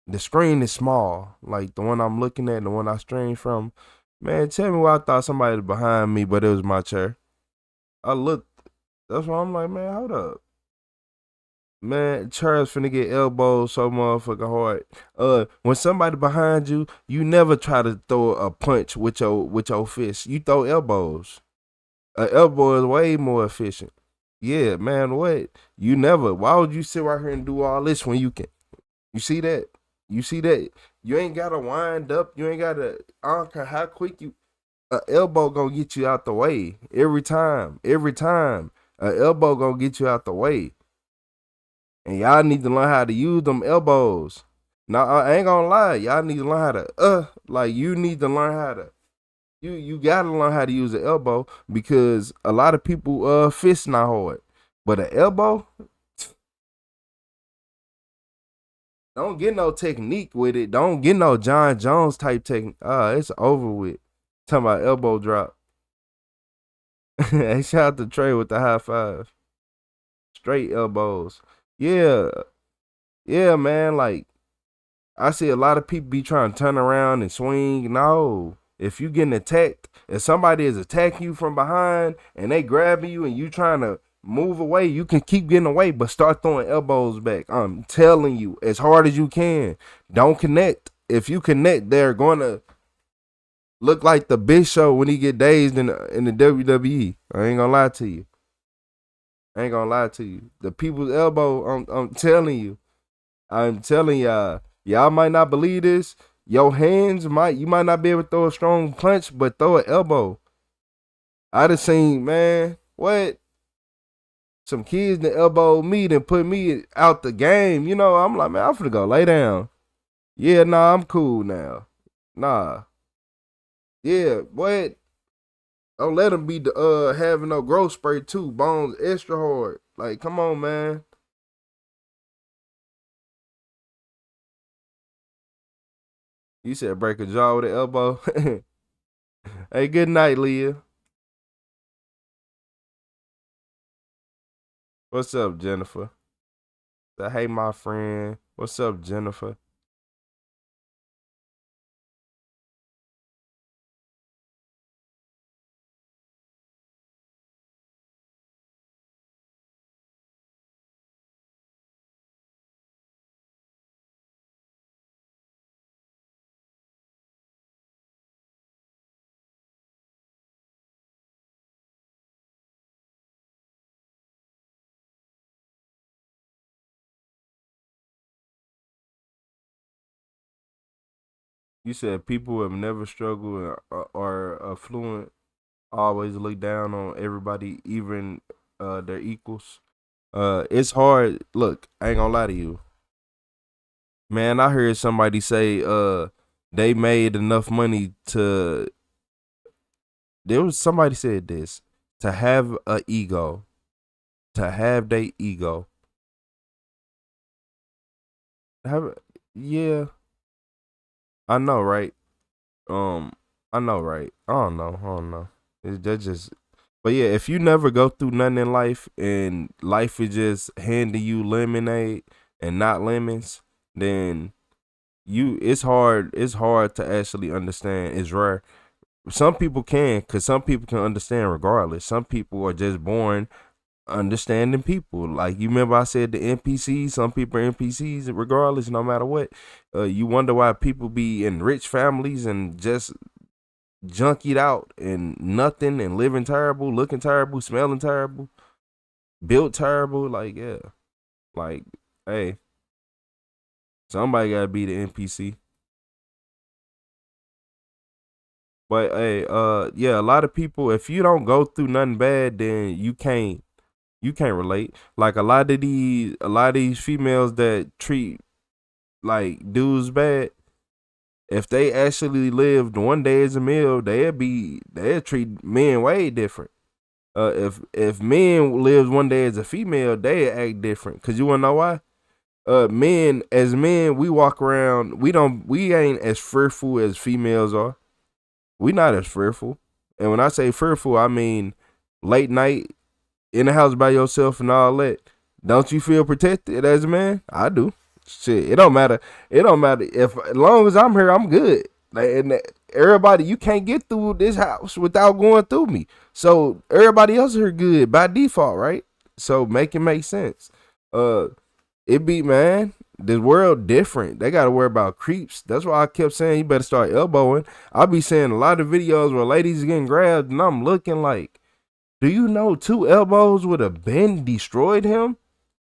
The screen is small, like the one I'm looking at, the one I stream from. Man, tell me why I thought somebody was behind me, but it was my chair. I looked. That's why I'm like, man, hold up. Man, Charles finna get elbowed so motherfucking hard. When somebody behind you, you never try to throw a punch with your fist. You throw elbows. An elbow is way more efficient. Yeah, man, what? You never. Why would you sit right here and do all this when you can? You see that? You see that? You ain't gotta wind up. You ain't gotta. I don't care how quick you. An elbow gonna get you out the way every time. Every time, an elbow gonna get you out the way. And y'all need to learn how to use them elbows. Now, I ain't gonna lie. Y'all need to learn how to, you need to learn how to, you gotta learn how to use the elbow because a lot of people, fists not hard. But an elbow, don't get no technique with it. Don't get no John Jones type technique. It's over with. Talking about elbow drop. Hey, shout out to Trey with the high five. Straight elbows. Yeah, man. Like, I see a lot of people be trying to turn around and swing. No, if you getting attacked, if somebody is attacking you from behind and they grabbing you and you trying to move away, you can keep getting away, but start throwing elbows back. I'm telling you, as hard as you can. Don't connect. If you connect, they're going to look like the Big Show when he get dazed in the WWE. I ain't gonna lie to you. The people's elbow, I'm telling you. I'm telling y'all might not believe this. Your hands you might not be able to throw a strong punch, but throw an elbow. I done seen, man, what? Some kids that elbowed me and put me out the game. You know, I'm like, man, I'm finna go lay down. Yeah, nah, I'm cool now. Nah. Yeah, what? Don't let them be having no growth spurt too. Bones extra hard. Like, come on, man. You said break a jaw with an elbow. Hey, good night, Leah. What's up, Jennifer? Hey, my friend. What's up, Jennifer? You said people who have never struggled or are affluent always look down on everybody, even their equals. It's hard. Look, I ain't gonna lie to you. Man, I heard somebody say they made enough money to. There was somebody said this, to have a ego, to have their ego. Yeah. I know, right? I know, right? I don't know. That's just, but yeah, if you never go through nothing in life and life is just handing you lemonade and not lemons, then it's hard to actually understand. It's rare. Some people can, because some people can understand regardless. Some people are just born understanding people. Like, you remember I said the NPCs, some people are NPCs regardless, no matter what. You wonder why people be in rich families and just junkied out and nothing and living terrible, looking terrible, smelling terrible, built terrible. Like, yeah. Like, hey, somebody gotta be the NPC. But hey, yeah, a lot of people, if you don't go through nothing bad, then you can't relate. Like a lot of these females that treat like dudes bad, if they actually lived one day as a male, they'd treat men way different. If men lived one day as a female, they act different. Cause you wanna know why? Men, we walk around, we ain't as fearful as females are. We not as fearful. And when I say fearful, I mean late night in the house by yourself and all that. Don't you feel protected as a man? I do. Shit, it don't matter. It don't matter if, as long as I'm here, I'm good. Like, and everybody, you can't get through this house without going through me. So everybody else here good by default, right? So make it make sense. It be, man, this world different. They gotta worry about creeps. That's why I kept saying you better start elbowing. I be seeing a lot of videos where ladies are getting grabbed, and I'm looking like, do you know 2 elbows would have been destroyed him?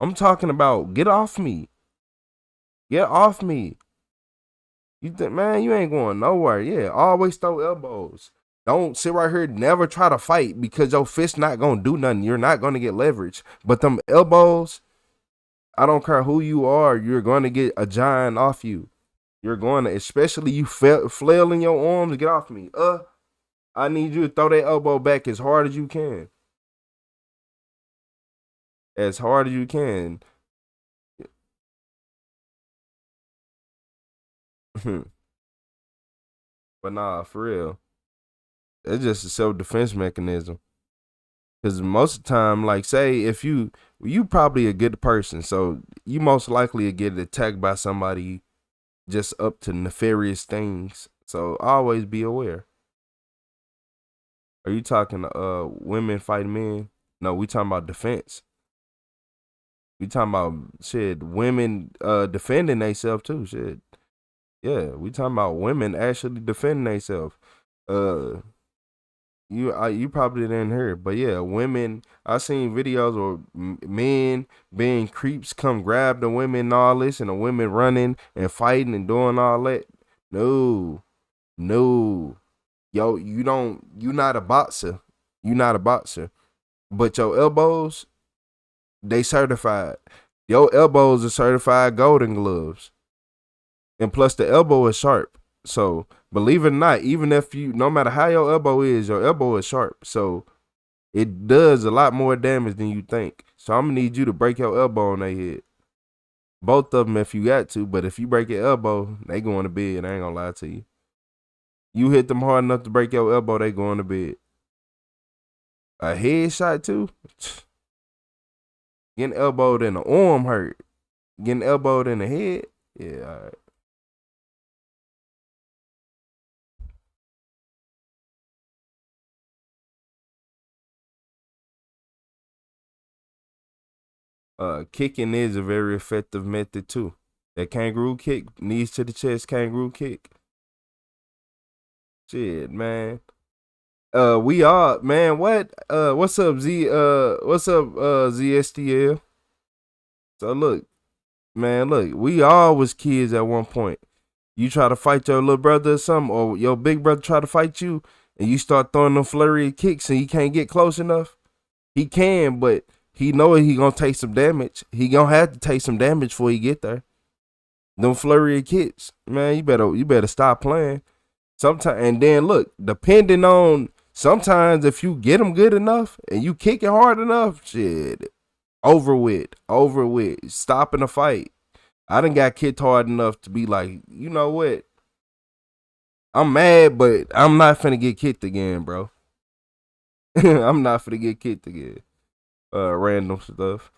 I'm talking about get off me. Get off me. You think, man, you ain't going nowhere. Yeah, always throw elbows. Don't sit right here, never try to fight because your fist not gonna do nothing. You're not gonna get leverage. But them elbows, I don't care who you are, you're gonna get a giant off you. You're going to, especially you flailing your arms, get off me. I need you to throw that elbow back as hard as you can. As hard as you can. But nah, for real. It's just a self-defense mechanism. Because most of the time, like, say, if you probably a good person, so you most likely get attacked by somebody just up to nefarious things. So always be aware. Are you talking women fighting men? No, we talking about defense. We talking about shit, women defending themselves too. Shit. Yeah, we talking about women actually defending themselves. You probably didn't hear, but yeah, women. I seen videos where men being creeps come grab the women and all this, and the women running and fighting and doing all that. No, yo, you not a boxer. You not a boxer, but your elbows, they certified. Your elbows are certified golden gloves, and plus the elbow is sharp. So believe it or not, even if no matter how your elbow is sharp. So it does a lot more damage than you think. So I'm gonna need you to break your elbow on their head. Both of them if you got to, but if you break your elbow, they going to bed. I ain't gonna lie to you. You hit them hard enough to break your elbow, they going to bed. A headshot too? Getting elbowed in the arm hurt. Getting elbowed in the head? Yeah, all right. Kicking is a very effective method too. That kangaroo kick, knees to the chest kangaroo kick. Shit, man. We are, man, what's up, ZSTL? So look, we all was kids at one point. You try to fight your little brother or something, or your big brother try to fight you, and you start throwing them flurry of kicks and he can't get close enough. He can, but he know he gonna take some damage. He gonna have to take some damage before he get there. Them flurry of kicks, man, you better stop playing. Sometimes, and then look, depending on, sometimes if you get them good enough and you kick it hard enough, shit, over with, stopping the fight. I done got kicked hard enough to be like, you know what? I'm mad, but I'm not finna get kicked again, bro. I'm not finna get kicked again. Random stuff.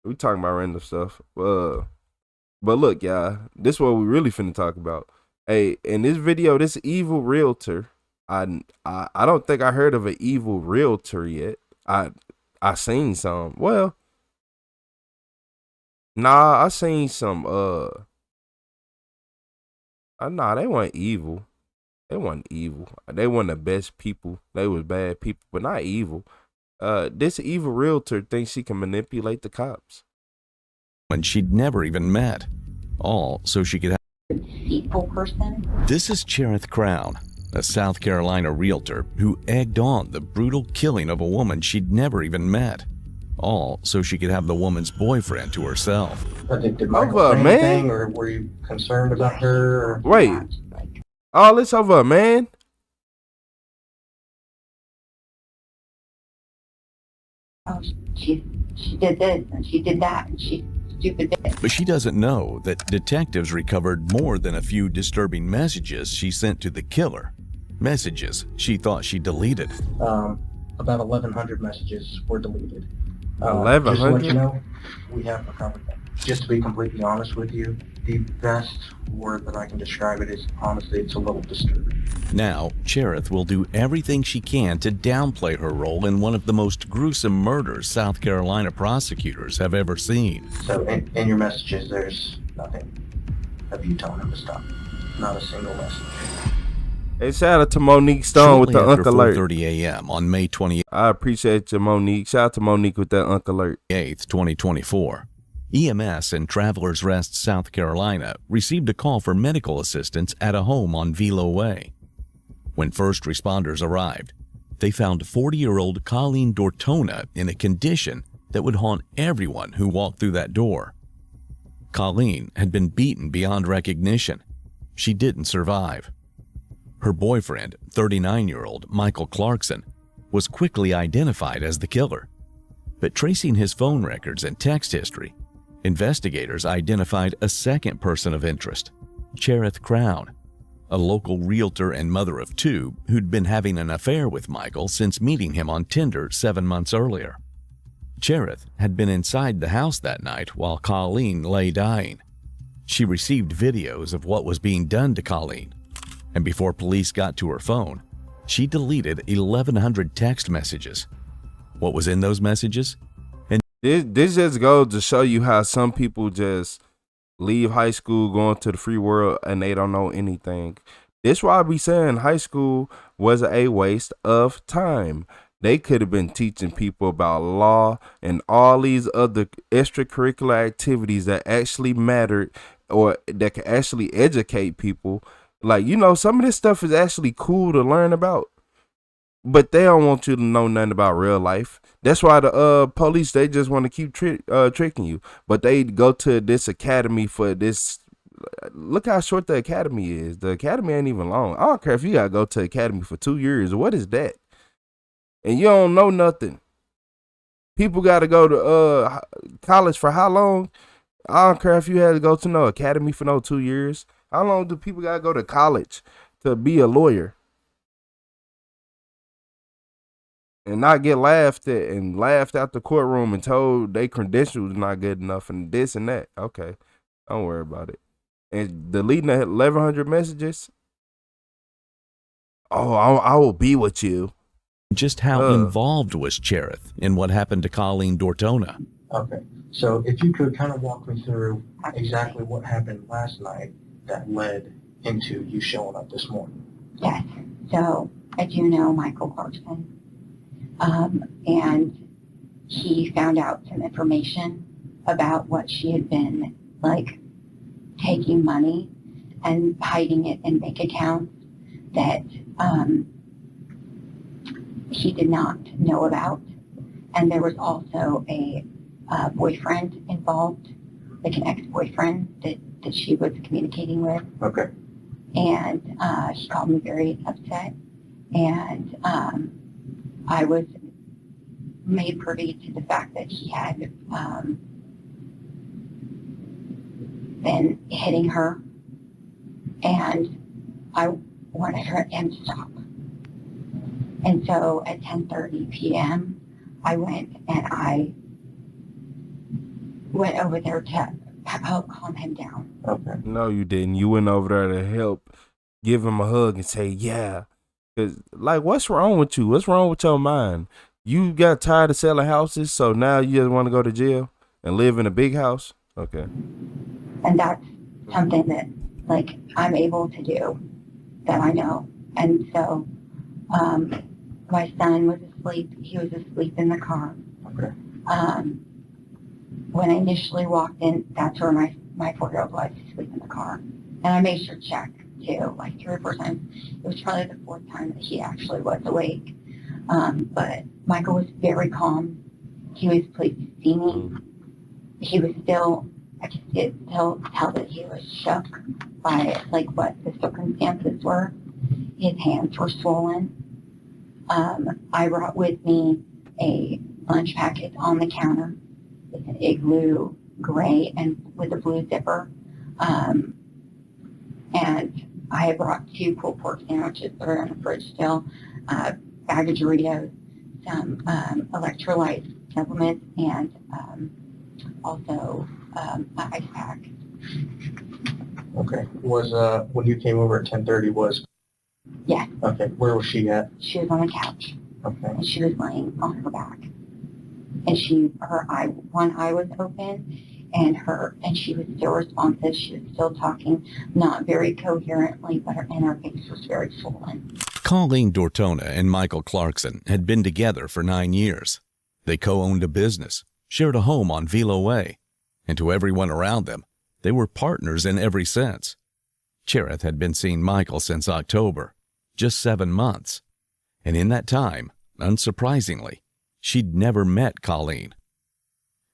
We talking about random stuff. But look, y'all, this is what we really finna talk about. Hey, in this video, this evil realtor, I don't think I heard of an evil realtor yet. I seen some. Well, nah, I seen some. Nah, they weren't evil. They weren't evil. They weren't the best people. They was bad people, but not evil. This evil realtor thinks she can manipulate the cops. woman she'd never even met, all so she could have a deceitful person. This is Cherith Crown, a South Carolina realtor who egged on the brutal killing of a woman she'd never even met, all so she could have the woman's boyfriend to herself. Did Michael say anything, or were you concerned about her? Or wait, all this over a man? Oh, she did this and she did that and she stupid this. But she doesn't know that detectives recovered more than a few disturbing messages she sent to the killer. Messages she thought she deleted. About 1,100 messages were deleted. 1,100? Just to let you know, we have recovered them. Just to be completely honest with you, the best word that I can describe it is, honestly, it's a little disturbing. Now, Cherith will do everything she can to downplay her role in one of the most gruesome murders South Carolina prosecutors have ever seen. So in your messages, there's nothing of you telling him to stop. Not a single message. Hey, shout out to Monique Stone with the Unc Alert. 4:30 a.m. on May 28th. I appreciate you, Monique. Shout out to Monique with that Unc Alert. 8th, 2024. EMS in Travelers Rest, South Carolina, received a call for medical assistance at a home on Velo Way. When first responders arrived, they found 40-year-old Colleen Dortona in a condition that would haunt everyone who walked through that door. Colleen had been beaten beyond recognition. She didn't survive. Her boyfriend, 39-year-old Michael Clarkson, was quickly identified as the killer. But tracing his phone records and text history, investigators identified a second person of interest, Cherith Crown, a local realtor and mother of two who'd been having an affair with Michael since meeting him on Tinder 7 months earlier. Cherith had been inside the house that night while Colleen lay dying. She received videos of what was being done to Colleen, and before police got to her phone, she deleted 1,100 text messages. What was in those messages? And this just goes to show you how some people just leave high school, going to the free world, and they don't know anything. This why I be saying high school was a waste of time. They could have been teaching people about law and all these other extracurricular activities that actually mattered or that can actually educate people. Like, you know, some of this stuff is actually cool to learn about, but they don't want you to know nothing about real life. That's why the police, they just want to keep tricking you. But they go to this academy for this. Look how short the academy is. The academy ain't even long. I don't care if you got to go to the academy for 2 years. What is that? And you don't know nothing. People got to go to college for how long? I don't care if you had to go to no academy for no 2 years. How long do people got to go to college to be a lawyer? And not get laughed at and laughed out the courtroom and told they credentials not good enough and this and that. Okay, don't worry about it. And deleting the 1,100 messages. Oh, I will be with you. Just how involved was Cherith in what happened to Colleen Dortona? Okay, so if you could kind of walk me through exactly what happened last night that led into you showing up this morning. Yes, so I do know Michael Clarkson. And he found out some information about what she had been, like, taking money and hiding it in bank accounts that he did not know about. And there was also a boyfriend involved, like an ex-boyfriend that she was communicating with. Okay. And he called me very upset. And I was made privy to the fact that he had been hitting her, and I wanted him to stop. And so at 10:30 p.m., I went over there to help calm him down. Okay. No, you didn't. You went over there to help give him a hug and say, yeah. Cause like, what's wrong with you? What's wrong with your mind? You got tired of selling houses, so now you just want to go to jail and live in a big house? Okay. And that's something that, like, I'm able to do, that I know. And so my son was asleep. He was asleep in the car. Okay. when I initially walked in, that's where my 4-year-old was asleep in the car. And I made sure to check too, like 3 or 4 times. It was probably the 4th time that he actually was awake. But Michael was very calm. He was pleased to see me. He was still, I could still tell that he was shook by like what the circumstances were. His hands were swollen. I brought with me a lunch packet on the counter with an Igloo gray and with a blue zipper. And I had brought 2 pulled pork sandwiches that are in the fridge still, a bag of Doritos, some electrolyte supplements, and also an ice pack. Okay. Was when you came over at 10:30? Was Yeah. Okay. Where was she at? She was on the couch. Okay. And she was laying on her back. And one eye was open, and she was still responsive. She was still talking, not very coherently, but her face was very swollen. Colleen Dortona and Michael Clarkson had been together for 9 years. They co-owned a business, shared a home on Velo Way, and to everyone around them, they were partners in every sense. Cherith had been seeing Michael since October, just 7 months, and in that time, unsurprisingly, she'd never met Colleen.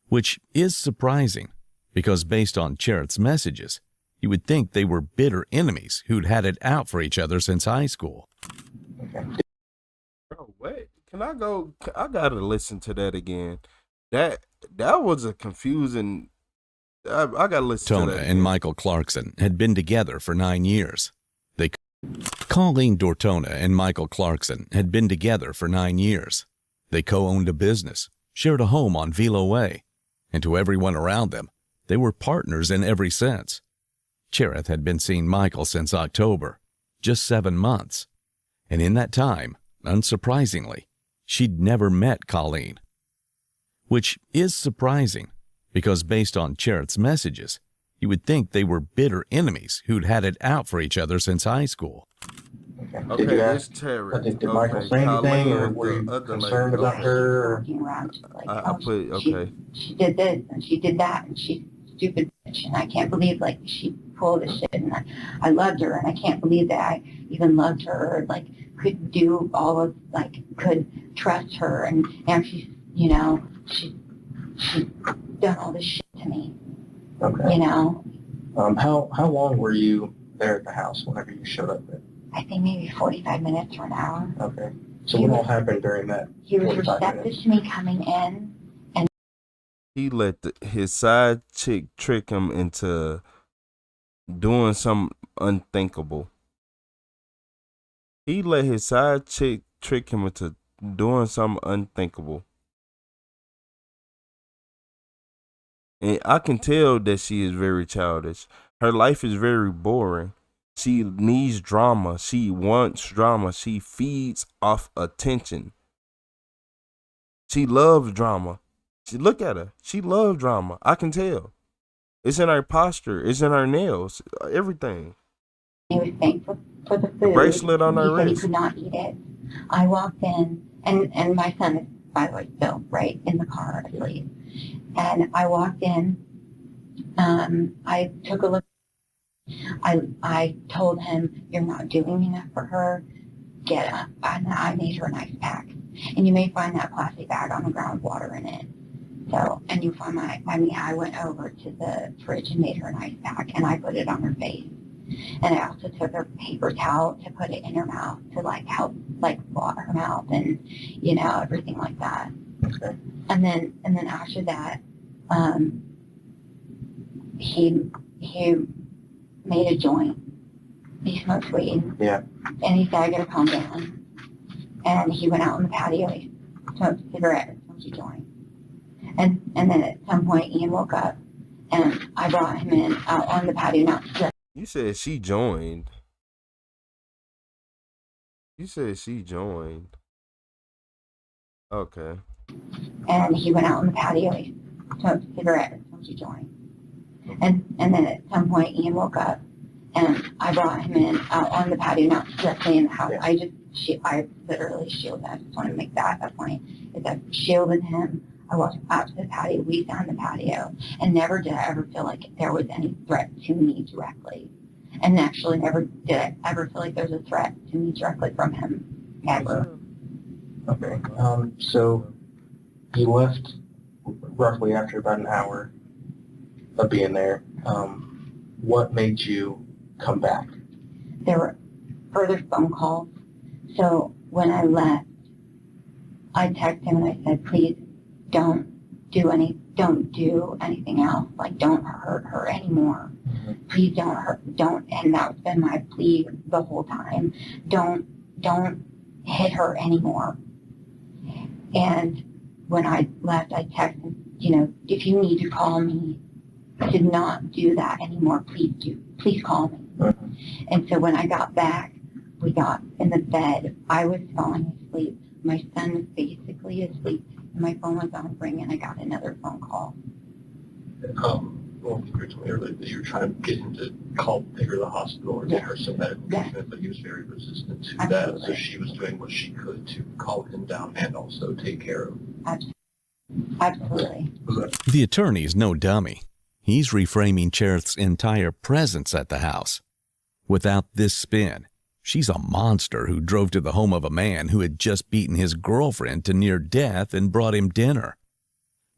Which is surprising, because based on Cherith's messages, you would think they were bitter enemies who'd had it out for each other since high school. Bro, wait, can I go? I gotta listen to that again. That was a confusing. I gotta listen to that. Dortona and Michael Clarkson had been together for 9 years. Colleen Dortona and Michael Clarkson had been together for 9 years. They co-owned a business, shared a home on Velo Way, and to everyone around them, they were partners in every sense. Cherith had been seeing Michael since October, just 7 months, and in that time, unsurprisingly, she'd never met Colleen. Which is surprising, because based on Cherith's messages, you would think they were bitter enemies who'd had it out for each other since high school. Okay, this Terry. Did Michael say anything, or were you concerned about her? She did this and she did that, and she's stupid bitch, and I can't believe like she pulled this shit, and I loved her, and I can't believe that I even loved her, or like could do all of could trust her, and she's she's done all this shit to me. Okay. How long were you there at the house whenever you showed up there? I think maybe 45 minutes or an hour. Okay. So what all happened during that? He was receptive to me coming in, and he let his side chick trick him into doing something unthinkable. He let his side chick trick him into doing something unthinkable. And I can tell that she is very childish. Her life is very boring. She needs drama. She wants drama. She feeds off attention. She loves drama. Look at her. She loves drama. I can tell. It's in her posture. It's in her nails. Everything. He was thankful for the food. The bracelet on her wrist. He could not eat it. I walked in, and my son is, by the way, still right in the car asleep. And I walked in. I took a look. I told him, "You're not doing enough for her. Get up." And I made her an ice pack. And you may find that plastic bag on the ground with water in it. So, and you find I went over to the fridge and made her an ice pack, and I put it on her face. And I also took a paper towel to put it in her mouth to help blot her mouth and everything like that. Okay. And then after that, he made a joint. He smoked weed. Yeah. And he said, "I gotta calm down." And he went out on the patio. He smoked a cigarette and smoked a joint. And then at some point, Ian woke up, and I brought him in out on the patio. Now, you said she joined. You said she joined. Okay. And he went out on the patio. He smoked a cigarette and smoked a joint. And then at some point, Ian woke up, and I brought him in out on the patio, not directly in the house. I literally shielded. I just want to make that a point. Is I shielded him. I walked out to the patio. We found the patio, and never did I ever feel like there was any threat to me directly. And actually, never did I ever feel like there was a threat to me directly from him, ever. Okay. So you left roughly after about an hour of being there. What made you come back? There were further phone calls. So when I left, I texted him and I said, please don't do anything else. Like, don't hurt her anymore. Please don't, and that's been my plea the whole time. Don't hit her anymore. And when I left, I texted, if you need to call me to not do that anymore, please call me. And so when I got back, we got in the bed. I was falling asleep. My son was basically asleep. My phone was on ring, and I got another phone call. Well, you were telling me earlier that you were trying to get him to take her to the hospital or get her some medical treatment, but he was very resistant to that. So she was doing what she could to calm him down and also take care of him. Absolutely. The attorney's no dummy. He's reframing Cherith's entire presence at the house. Without this spin, she's a monster who drove to the home of a man who had just beaten his girlfriend to near death and brought him dinner.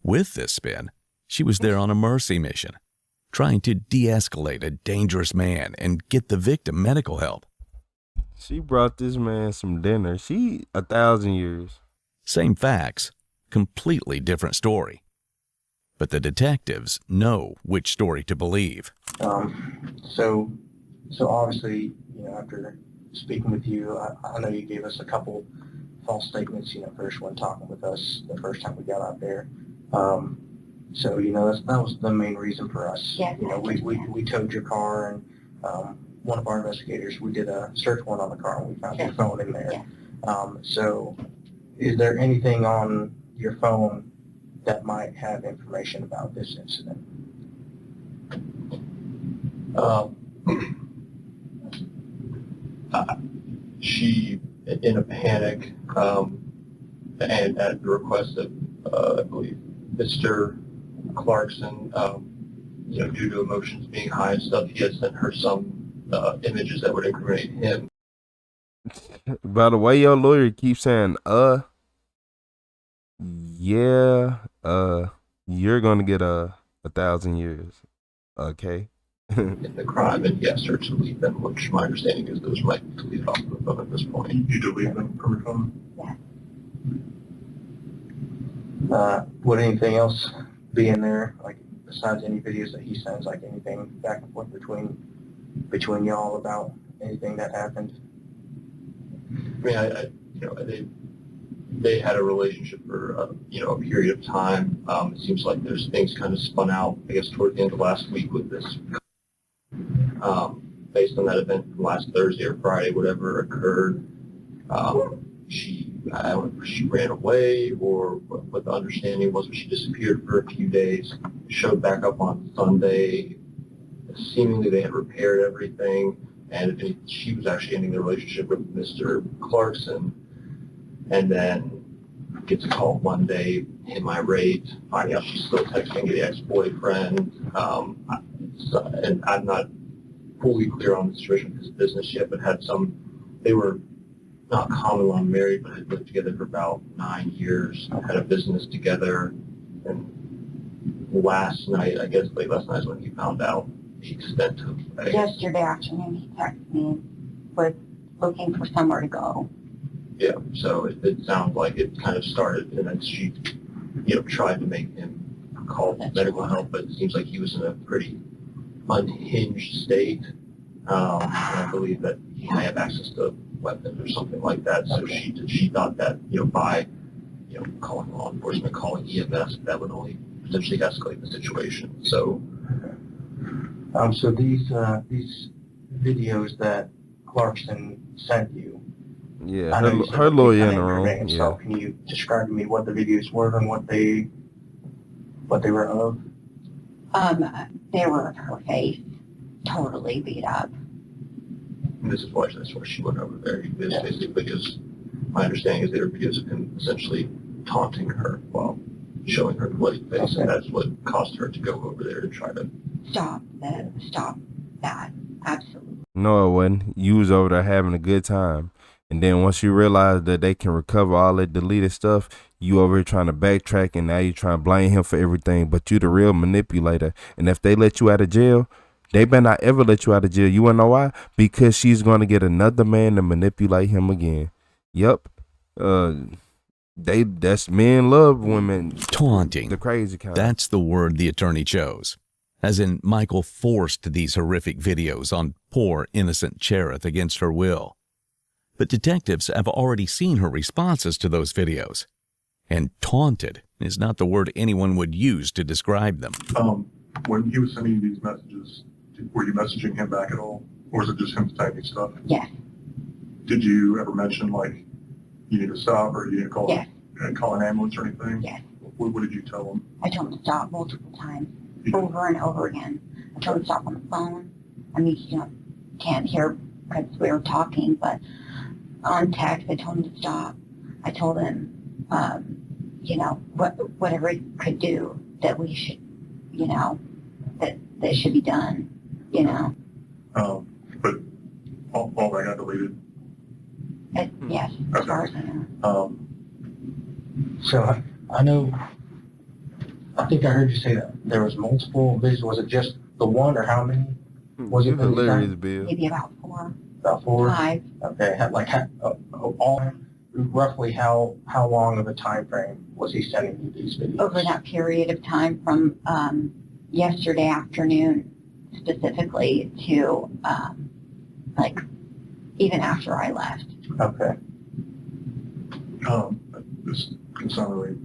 With this spin, she was there on a mercy mission, trying to de-escalate a dangerous man and get the victim medical help. She brought this man some dinner. She 1,000 years. Same facts, completely different story. But the detectives know which story to believe. So obviously, after speaking with you, I know you gave us a couple false statements, first when talking with us the first time we got out there. So, that was the main reason for us. Yeah. We towed your car, and one of our investigators, we did a search warrant on the car, and we found your phone in there. Yeah. So is there anything on your phone that might have information about this incident? She, in a panic, and at the request of, I believe, Mr. Clarkson, due to emotions being high and stuff, he had sent her some images that would incriminate him. By the way, your lawyer keeps saying, yeah, you're gonna get 1,000 years, okay? In the crime, and he asked her to leave them, which my understanding is those might delete off the phone at this point. You delete them from your phone? Yeah. Would anything else be in there, like besides any videos that he sends, like anything back and forth between y'all about anything that happened? I mean, they had a relationship for a period of time. It seems like there's things kind of spun out, I guess, toward the end of last week with this. Based on that event from last Thursday or Friday, whatever occurred, she ran away, or what the understanding was, she disappeared for a few days, showed back up on Sunday. Seemingly they had repaired everything, and she was actually ending the relationship with Mr. Clarkson, and then gets a call Monday, him irate, finding out she's still texting the ex-boyfriend, and I'm not fully clear on the situation with his business yet, but they were not common law married, but had lived together for about 9 years, had a business together, and last night, I guess late last night is when he found out the extent of... Yesterday afternoon, he texted me, was looking for somewhere to go. Yeah, so it sounds like it kind of started, and then she, tried to make him call medical help, but it seems like he was in a pretty unhinged state. And I believe that he may have access to weapons or something like that. So she thought that by calling law enforcement, calling EMS, that would only potentially escalate the situation. So so these videos that Clarkson sent you. Yeah, her lawyer in the room. Yeah. So can you describe to me what the videos were and what they were of? They were of her face, totally beat up. This is why that's why she went over there. It's basically because my understanding is they were videos of him essentially taunting her while showing her bloody face, and that's what caused her to go over there to try to stop that. Absolutely. No, it wasn't. You was over there having a good time. And then once you realize that they can recover all that deleted stuff, you over here trying to backtrack, and now you trying to blame him for everything. But you the real manipulator. And if they let you out of jail, they better not ever let you out of jail. You wanna know why? Because she's gonna get another man to manipulate him again. Yep. That's men love women. Taunting. The crazy kind. That's the word the attorney chose. As in, Michael forced these horrific videos on poor, innocent Cherith against her will. But detectives have already seen her responses to those videos. And taunted is not the word anyone would use to describe them. When he was sending you these messages, were you messaging him back at all? Or was it just him typing stuff? Yes. Did you ever mention, like, you need to stop, or you need to call, call an ambulance or anything? Yes. What did you tell him? I told him to stop multiple times, over and over again. I told him to stop on the phone. I mean, can't hear because we were talking, but on text, I told him to stop. I told him, whatever he could do, that we should, that should be done, But all that got deleted? Yes, as far as I know. So I know, I think I heard you say that there was multiple videos. Was it just the one, or how many? Was it hilarious, Bill? Maybe about 4. About 4? 5. Okay, roughly how long of a time frame was he sending you these videos? Over that period of time from yesterday afternoon specifically to even after I left. Okay. This can sound really,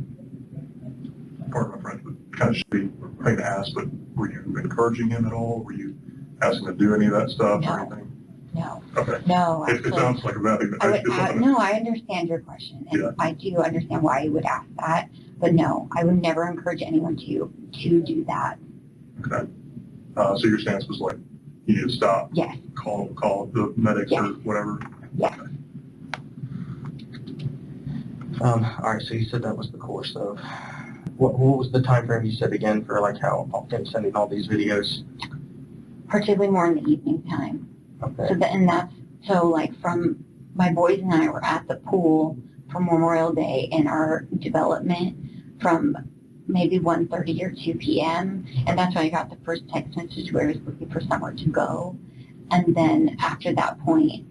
pardon my French, but kind of shitty thing to ask, but were you encouraging him at all? Were you asking him to do any of that stuff or anything? No. Okay. No. It sounds like a bad thing. No, I understand your question, and I do understand why you would ask that, but no, I would never encourage anyone to do that. Okay. So your stance was like, you need to stop. Yes. Call the medics or whatever. Yes. Okay. All right, so you said that was the course of, what was the time frame you said again for like how him sending all these videos? Particularly more in the evening time. Okay. So like from my boys and I were at the pool for Memorial Day in our development from maybe 1:30 or 2 p.m. And that's when I got the first text message where I was looking for somewhere to go. And then after that point,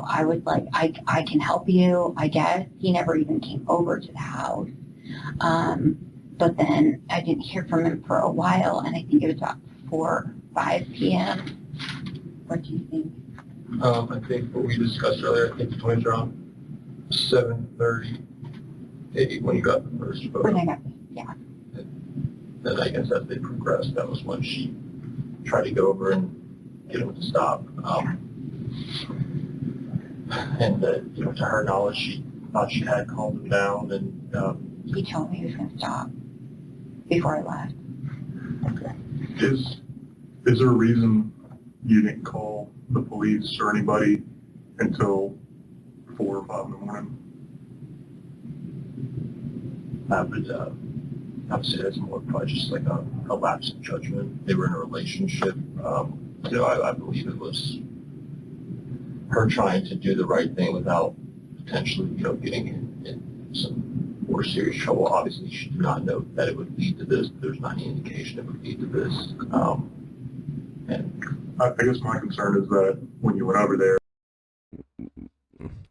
I was like, I can help you, I guess. He never even came over to the house. But then I didn't hear from him for a while, and I think it was about 4, 5 p.m. What do you think? I think what we discussed earlier, I think the twins are on 7:30, maybe when you got the first photo. When I got this, yeah. Then I guess as they progressed, that was when she tried to go over and get him to stop. And to her knowledge, she thought she had calmed him down, and he told me he was going to stop before I left. Okay. Is there a reason you didn't call the police or anybody until 4 or 5 in the morning? I would say that's more probably just like a lapse in judgment. They were in a relationship. I believe it was her trying to do the right thing without potentially, getting in some more serious trouble. Obviously, she did not know that it would lead to this. There's not any indication it would lead to this. And I guess my concern is that when you went over there,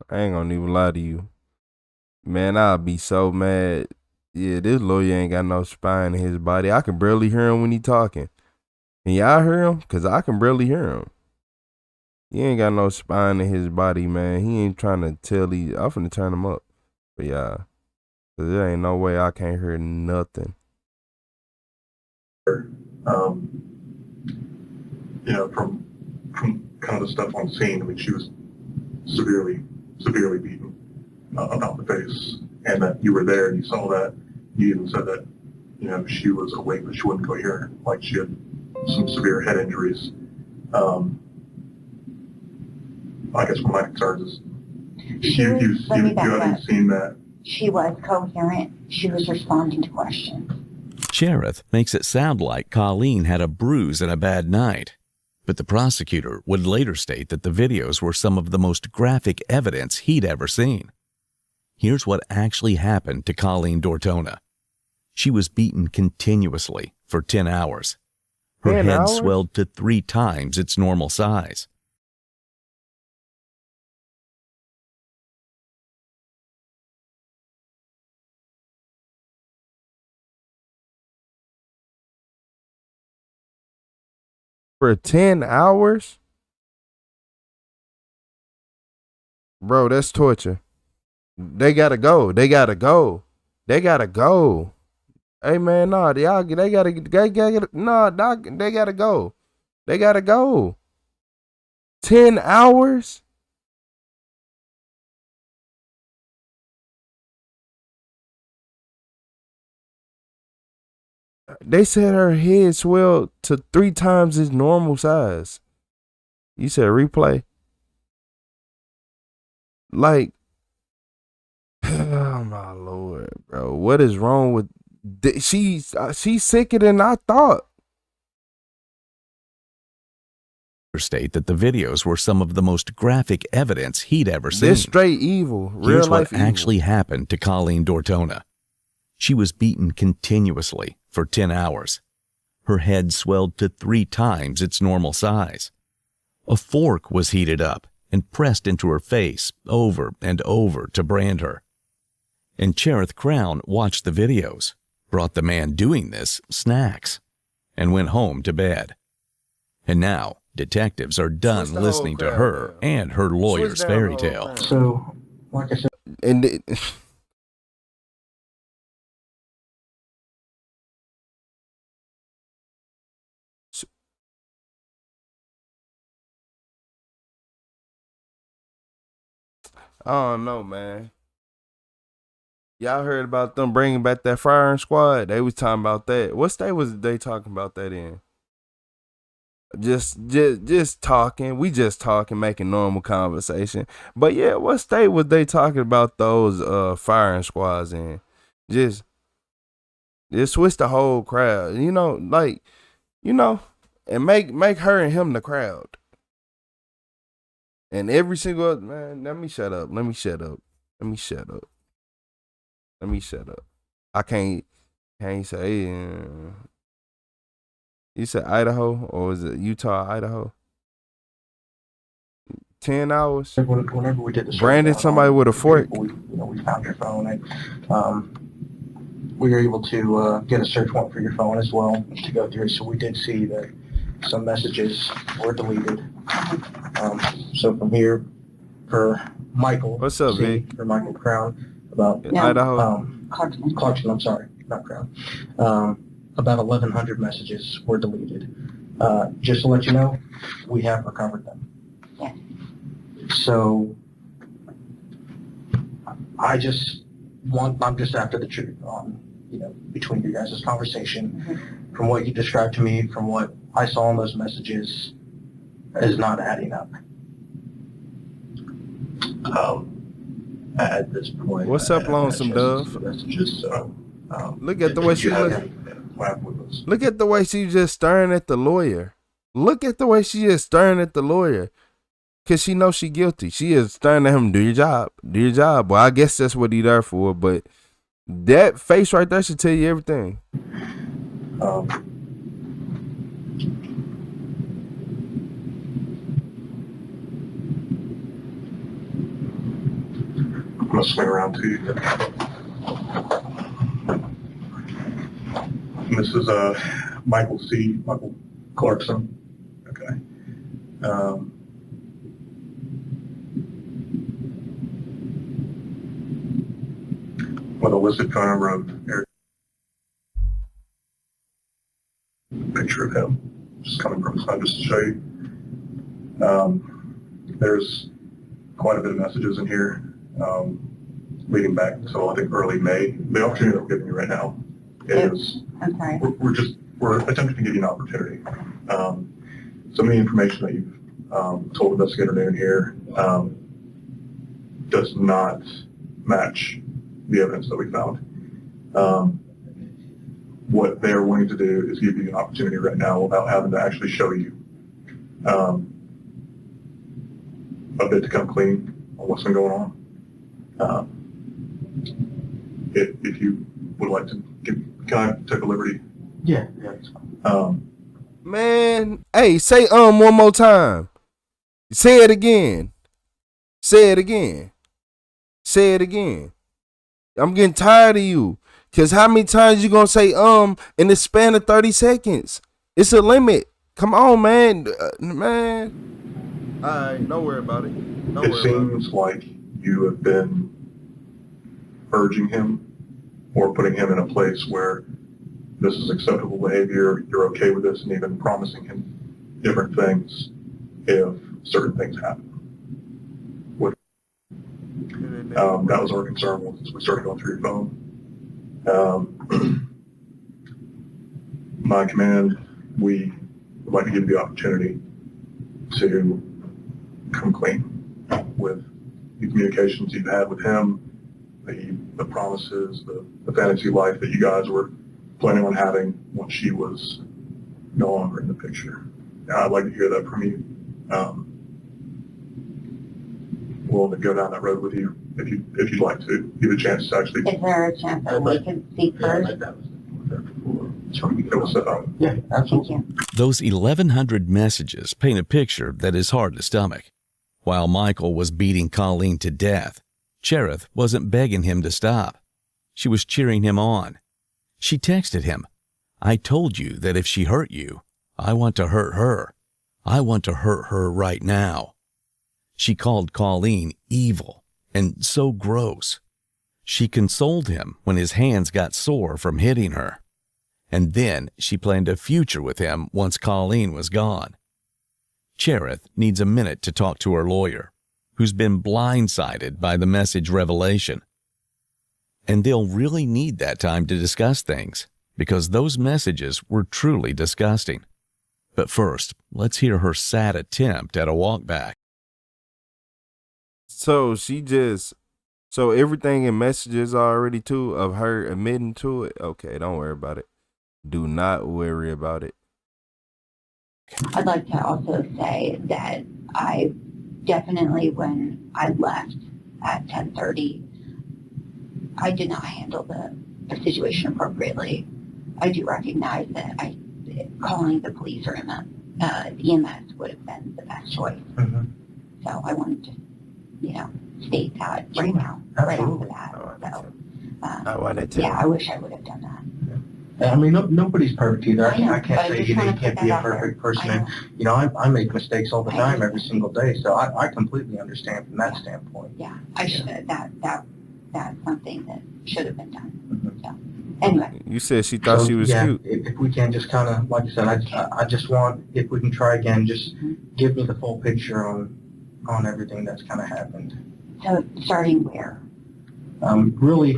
I ain't gonna even lie to you, man. I'll be so mad. Yeah, this lawyer ain't got no spine in his body. I can barely hear him when he talking. And y'all hear him? Cause I can barely hear him. He ain't got no spine in his body, man. He ain't trying to tell I'm finna turn him up. But yeah, cause there ain't no way I can't hear nothing. From kind of the stuff on scene, I mean, she was severely beaten about the face, and that you were there and you saw that. You even said that, she was awake, but she wasn't coherent, like she had some severe head injuries. I guess one of my concerns is you haven't seen that she was coherent. She was responding to questions. Cherith makes it sound like Colleen had a bruise and a bad night, but the prosecutor would later state that the videos were some of the most graphic evidence he'd ever seen. Here's what actually happened to Colleen Dortona. She was beaten continuously for 10 hours. Her 10 head hours? swelled to 3 times its normal size. For 10 hours? Bro, that's torture. They gotta go. They gotta go. They gotta go. Hey man, nah, they gotta nah, doc, they gotta go. They gotta go. 10 hours? They said her head swelled to 3 times its normal size. You said replay? Like, oh my Lord, bro. What is wrong with she's sicker than I thought. State that the videos were some of the most graphic evidence he'd ever seen. This straight evil. Here's Real life what evil. actually happened to Colleen Dortona. She was beaten continuously for 10 hours. Her head swelled to 3 times its normal size. A fork was heated up and pressed into her face over and over to brand her. And Cherith Crown watched the videos, brought the man doing this snacks, and went home to bed. And now, detectives are done listening to her and her lawyer's fairy tale. So, like I said, and I don't know, man. Y'all heard about them bringing back that firing squad? They was talking about that. What state was they talking about that in? Just talking. We just talking, making normal conversation. But yeah, what state was they talking about those firing squads in? Just switch the whole crowd. You know, like, you know, and make her and him the crowd. And every single man, let me shut up. I can't say. You said Idaho, or was it Utah, Idaho? 10 hours. Whenever we did the branded somebody with a fork. We found your phone, and we were able to get a search warrant for your phone as well to go through. So we did see that some messages were deleted. So from here, for Michael. What's up, Vic? For Michael Crown, about Idaho. Clarkson, I'm sorry, not Crown. About 1,100 messages were deleted. Just to let you know, we have recovered them. Yeah. So I'm just after the truth on, between you guys' conversation, from what you described to me, from what I saw in those messages, is not adding up. At this point. What's up, Lonesome Dove? Messages, so, look at the way she looks. Look at the way she's just staring at the lawyer. Look at the way she is staring at the lawyer. Cause she knows she's guilty. She is staring at him. Do your job. Do your job. Well, I guess that's what he's there for. But that face right there should tell you everything. I'm gonna swing around to you. This is Michael Clarkson. Okay. With a listed phone number of Eric. Picture of him just coming from his phone just to show you. There's quite a bit of messages in here leading back until I think early May. The opportunity that we're giving you right now is we're attempting to give you an opportunity. Some of the information that you've told investigator Noon here does not match the evidence that we found. What they're wanting to do is give you an opportunity right now without having to actually show you a bit to come clean on what's been going on. If you would like to, can I take a liberty? Yeah, that's fine. Man, hey, say one more time. Say it again. Say it again. Say it again. I'm getting tired of you. Cause how many times you gonna say in the span of 30 seconds? It's a limit. Come on, man. Man. Alright, don't worry about it. It seems like you have been urging him or putting him in a place where this is acceptable behavior, you're okay with this, and even promising him different things if certain things happen. That was our concern once we started going through your phone. My command, we would like to give you the opportunity to come clean with the communications you've had with him, the promises, the fantasy life that you guys were planning on having once she was no longer in the picture. I'd like to hear that from you. Willing to go down that road with you if you'd like to give a chance to actually. Is there a chance that we can speak first? Yeah, absolutely. Those 1,100 messages paint a picture that is hard to stomach. While Michael was beating Colleen to death, Cherith wasn't begging him to stop. She was cheering him on. She texted him, "I told you that if she hurt you, I want to hurt her. I want to hurt her right now." She called Colleen evil and so gross. She consoled him when his hands got sore from hitting her. And then she planned a future with him once Colleen was gone. Cherith needs a minute to talk to her lawyer, who's been blindsided by the message revelation. And they'll really need that time to discuss things, because those messages were truly disgusting. But first, let's hear her sad attempt at a walkback. So so everything in messages already too of her admitting to it. Okay, don't worry about it. Do not worry about it. I'd like to also say that I definitely, when I left at 10:30, I did not handle the situation appropriately. I do recognize that calling the police or EMS would have been the best choice. Mm-hmm. So I wanted to, state that right now, right off the bat. So, I wanted to. Yeah, I wish I would have done that. I mean, nobody's perfect either. I can't say you can't be a perfect person. And, I make mistakes all the time, every single day. So I completely understand from that standpoint. Yeah, I should have. That's something that should have been done. Mm-hmm. So, anyway. You said she thought she was cute. If we can just kind of, like I said, I just want, if we can try again, just give me the full picture on everything that's kind of happened. So starting where? Really.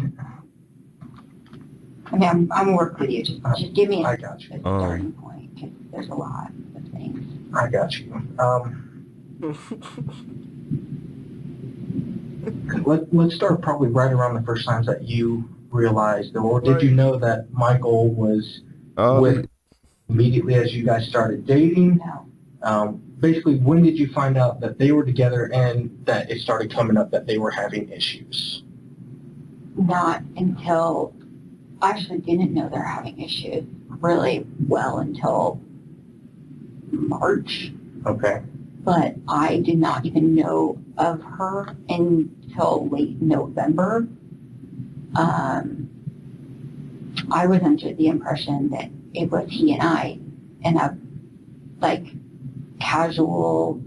I mean, I'm work with you. Just give me a starting point, because there's a lot of things. I got you. Let's start probably right around the first times that you realized, or did you know that Michael was with immediately as you guys started dating? No. Basically, when did you find out that they were together and that it started coming up that they were having issues? Not until, I actually didn't know they were having issues really well until March. Okay. But I did not even know of her until late November. I was under the impression that it was he and I in a casual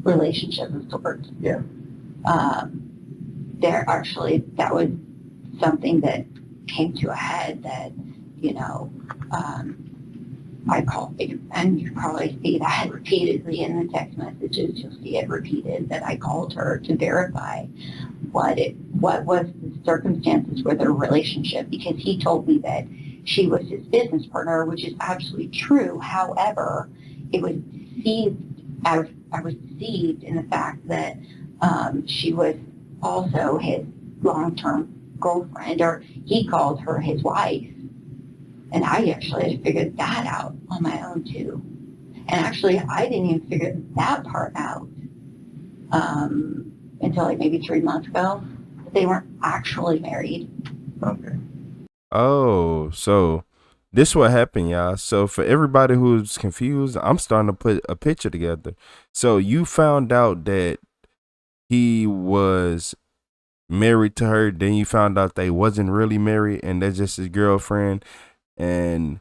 relationship of sorts. Yeah. That was something that came to a head that, I called, and you probably see that repeatedly in the text messages. You'll see it repeated that I called her to verify what was the circumstances with their relationship, because he told me that she was his business partner, which is absolutely true. However, it was I was deceived in the fact that she was also his long-term girlfriend, or he called her his wife. And I actually figured that out on my own too. And actually, I didn't even figure that part out until like maybe 3 months ago. They weren't actually married. Okay. Oh, so this what happened, y'all. So for everybody who's confused, I'm starting to put a picture together. So you found out that he was married to her, then you found out they wasn't really married and that's just his girlfriend, and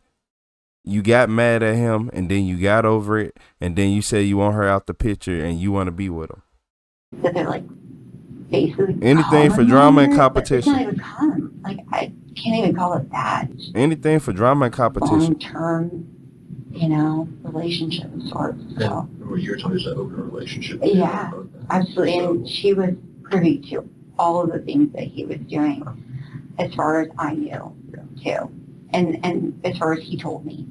you got mad at him, and then you got over it, and then you say you want her out the picture and you want to be with him. So they're like basically anything for drama and competition. It's not even common. Like, I can't even call it that. Anything for drama and competition. Long-term, you know, relationship of sorts. So. You're talking about an open relationship. Yeah, absolutely. And she was privy to all of the things that he was doing, as far as I knew, too. And as far as he told me.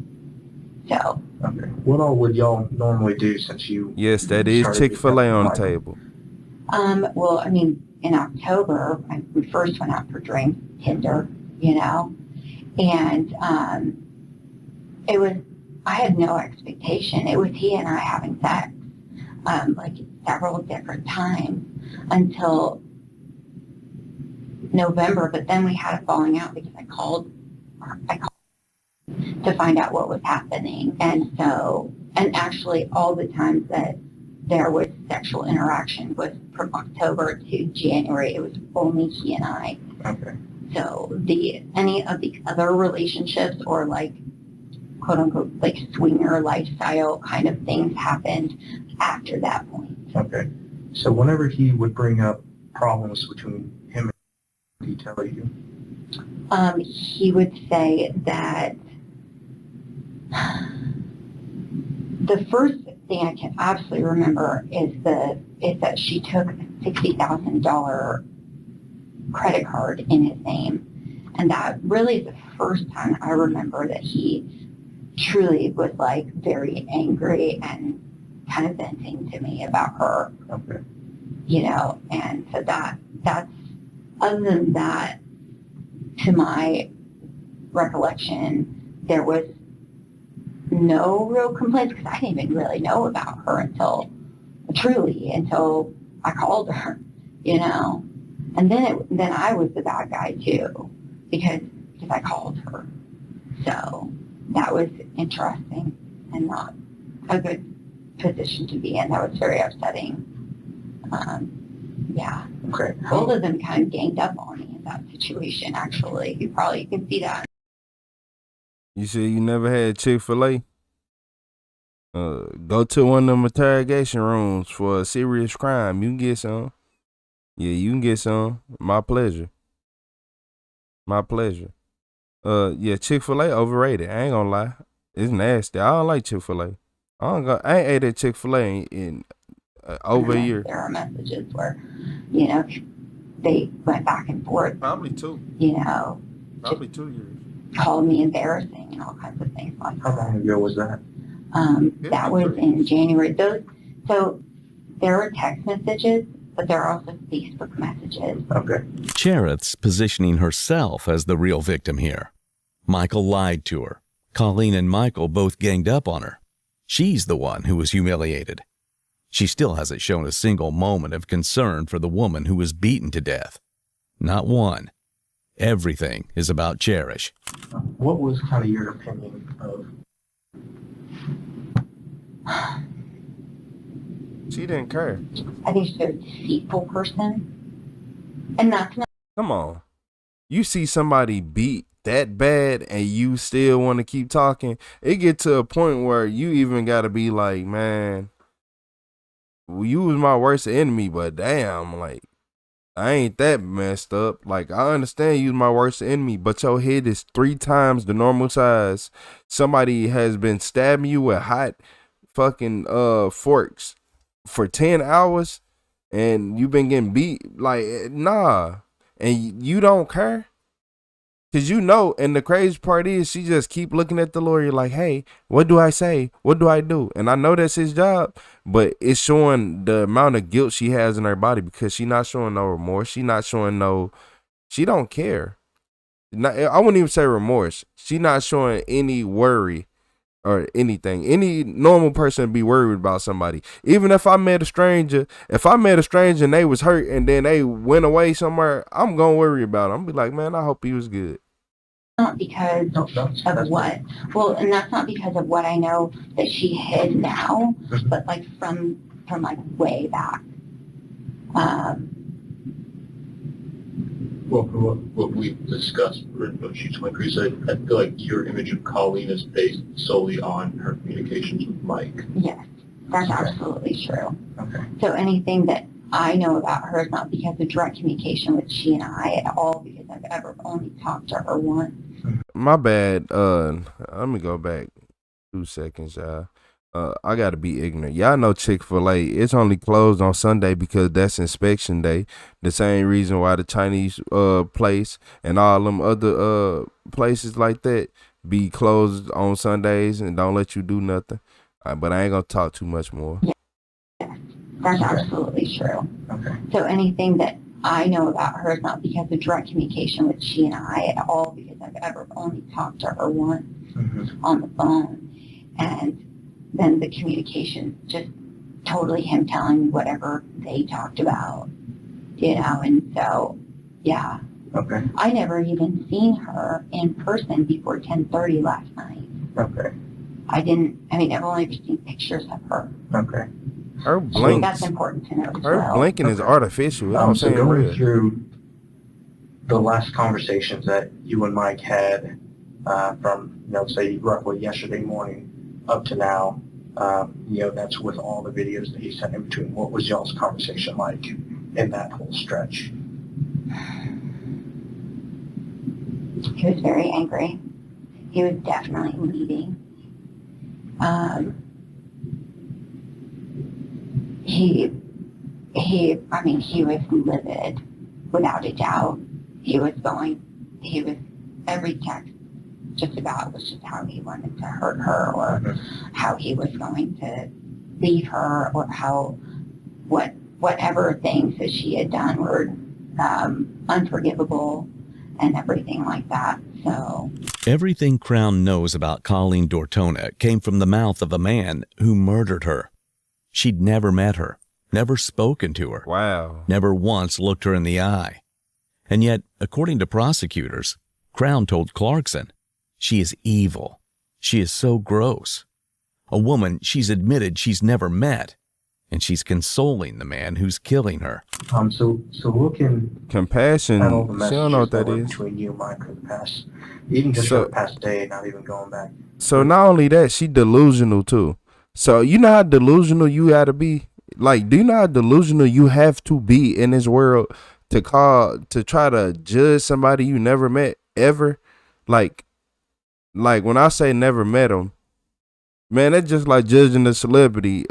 So. Okay. What all would y'all normally do since you... Yes, that is Chick-fil-A on the table. Well, I mean, in October, we first went out for drinks, Tinder, you know, and it was, I had no expectation. It was he and I having sex, like several different times until November, but then we had a falling out because I called to find out what was happening. And so, and actually all the times that there was sexual interaction was from October to January. It was only he and I. Okay. So any of the other relationships or like quote unquote like swinger lifestyle kind of things happened after that point. Okay. So whenever he would bring up problems between him and what did he tell you? He would say that the first thing I can absolutely remember is that she took a $60,000 credit card in his name, and that really is the first time I remember that he truly was like very angry and kind of venting to me about her. Okay. You know, and so that's other than that, to my recollection, there was no real complaints because I didn't even really know about her until I called her, you know, and then I was the bad guy too because I called her. So that was interesting and not a good position to be in. That was very upsetting. Yeah. Okay. Both of them kind of ganged up on me in that situation. Actually, you can see that. You said you never had Chick-fil-A? Go to one of them interrogation rooms for a serious crime. You can get some. Yeah, you can get some. My pleasure. My pleasure. Yeah, Chick-fil-A overrated. I ain't gonna lie. It's nasty. I don't like Chick-fil-A. I ain't ate at Chick-fil-A in over a year. There are messages where, you know, they went back and forth. Probably 2. You know. Probably 2 years. Called me embarrassing and all kinds of things like that. How long ago was that? That was in January. So there were text messages, but there are also Facebook messages. Okay. Cherith's positioning herself as the real victim here. Michael lied to her. Colleen and Michael both ganged up on her. She's the one who was humiliated. She still hasn't shown a single moment of concern for the woman who was beaten to death. Not one. Everything is about Cherish. What was kind of your opinion of... She didn't care. I think she's a deceitful person. And that's not... Come on. You see somebody beat that bad and you still want to keep talking, it get to a point where you even got to be like, man, you was my worst enemy, but damn, like, I ain't that messed up. Like, I understand you was my worst enemy, but your head is 3 times the normal size. Somebody has been stabbing you with hot fucking forks for 10 hours and you've been getting beat. Like, nah. And you don't care? Because you know, and the crazy part is she just keep looking at the lawyer like, hey, what do I say? What do I do? And I know that's his job, but it's showing the amount of guilt she has in her body because she not showing no remorse. She not showing no She don't care. I wouldn't even say remorse. She not showing any worry or anything. Any normal person would be worried about somebody. Even if I met a stranger, and they was hurt and then they went away somewhere, I'm gonna worry about them. I'm be like, man, I hope he was good. Not because of what. Well, and that's not because of what I know that she hid now, but like from like way back. Well, from what we've discussed, she's my Chris, I feel like your image of Colleen is based solely on her communications with Mike. Yes, that's absolutely true. Okay. So anything that I know about her is not because of direct communication with she and I at all, because I've ever only talked to her once. My bad. Let me go back 2 seconds, y'all. I gotta be ignorant. Y'all know Chick-fil-A, it's only closed on Sunday because that's inspection day. The same reason why the Chinese place and all them other places like that be closed on Sundays and don't let you do nothing. But I ain't gonna talk too much more. Yeah, that's absolutely true. Okay. So anything that I know about her is not because of direct communication with she and I at all, because I've ever only talked to her once on the phone. And then the communication, just totally him telling me whatever they talked about, and so, yeah. Okay. I never even seen her in person before 10:30 last night. Okay. I've only ever seen pictures of her. Okay. Her blink. That's important to know as her well. blinking is artificial. I'm so saying going real. through the last conversations that you and Mike had from, say roughly yesterday morning up to now, that's with all the videos that he sent in between. What was y'all's conversation like in that whole stretch? He was very angry. He was definitely leaving. He was livid, without a doubt. Every text just about was just how he wanted to hurt her, or how he was going to leave her, or whatever things that she had done were unforgivable and everything like that. So everything Crown knows about Colleen Dortona came from the mouth of a man who murdered her. She'd never met her, never spoken to her. Wow. Never once looked her in the eye. And yet, according to prosecutors, Crown told Clarkson, she is evil. She is so gross. A woman she's admitted she's never met, and she's consoling the man who's killing her. So looking compassion. at all the She don't know what that messages is. between you and Mike for the past, even just for the past day, not even going back. So not only that, she delusional too. So you know how delusional you gotta be? Like, do you know how delusional you have to be in this world to try to judge somebody you never met ever? Like when I say never met them, man, that's just like judging a celebrity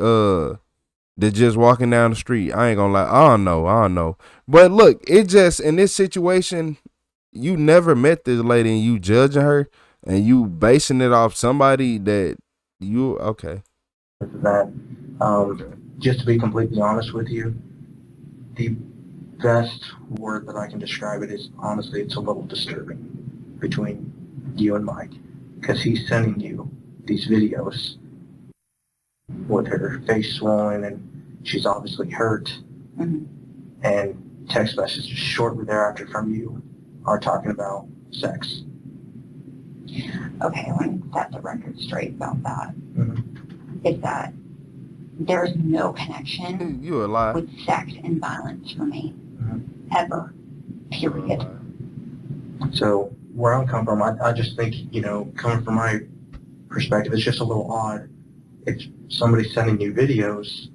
that's just walking down the street. I ain't gonna lie, I don't know. But look, it just, in this situation, you never met this lady and you judging her and you basing it off somebody that you, okay. That, just to be completely honest with you, the best word that I can describe it is, honestly, it's a little disturbing between you and Mike, because he's sending you these videos with her face swollen and she's obviously hurt, and text messages shortly thereafter from you are talking about sex. Okay, I want to set the record straight about that. Is that there's no connection with sex and violence for me, ever, period. So where I'm coming from, I just think, coming from my perspective, it's just a little odd. If somebody's sending you videos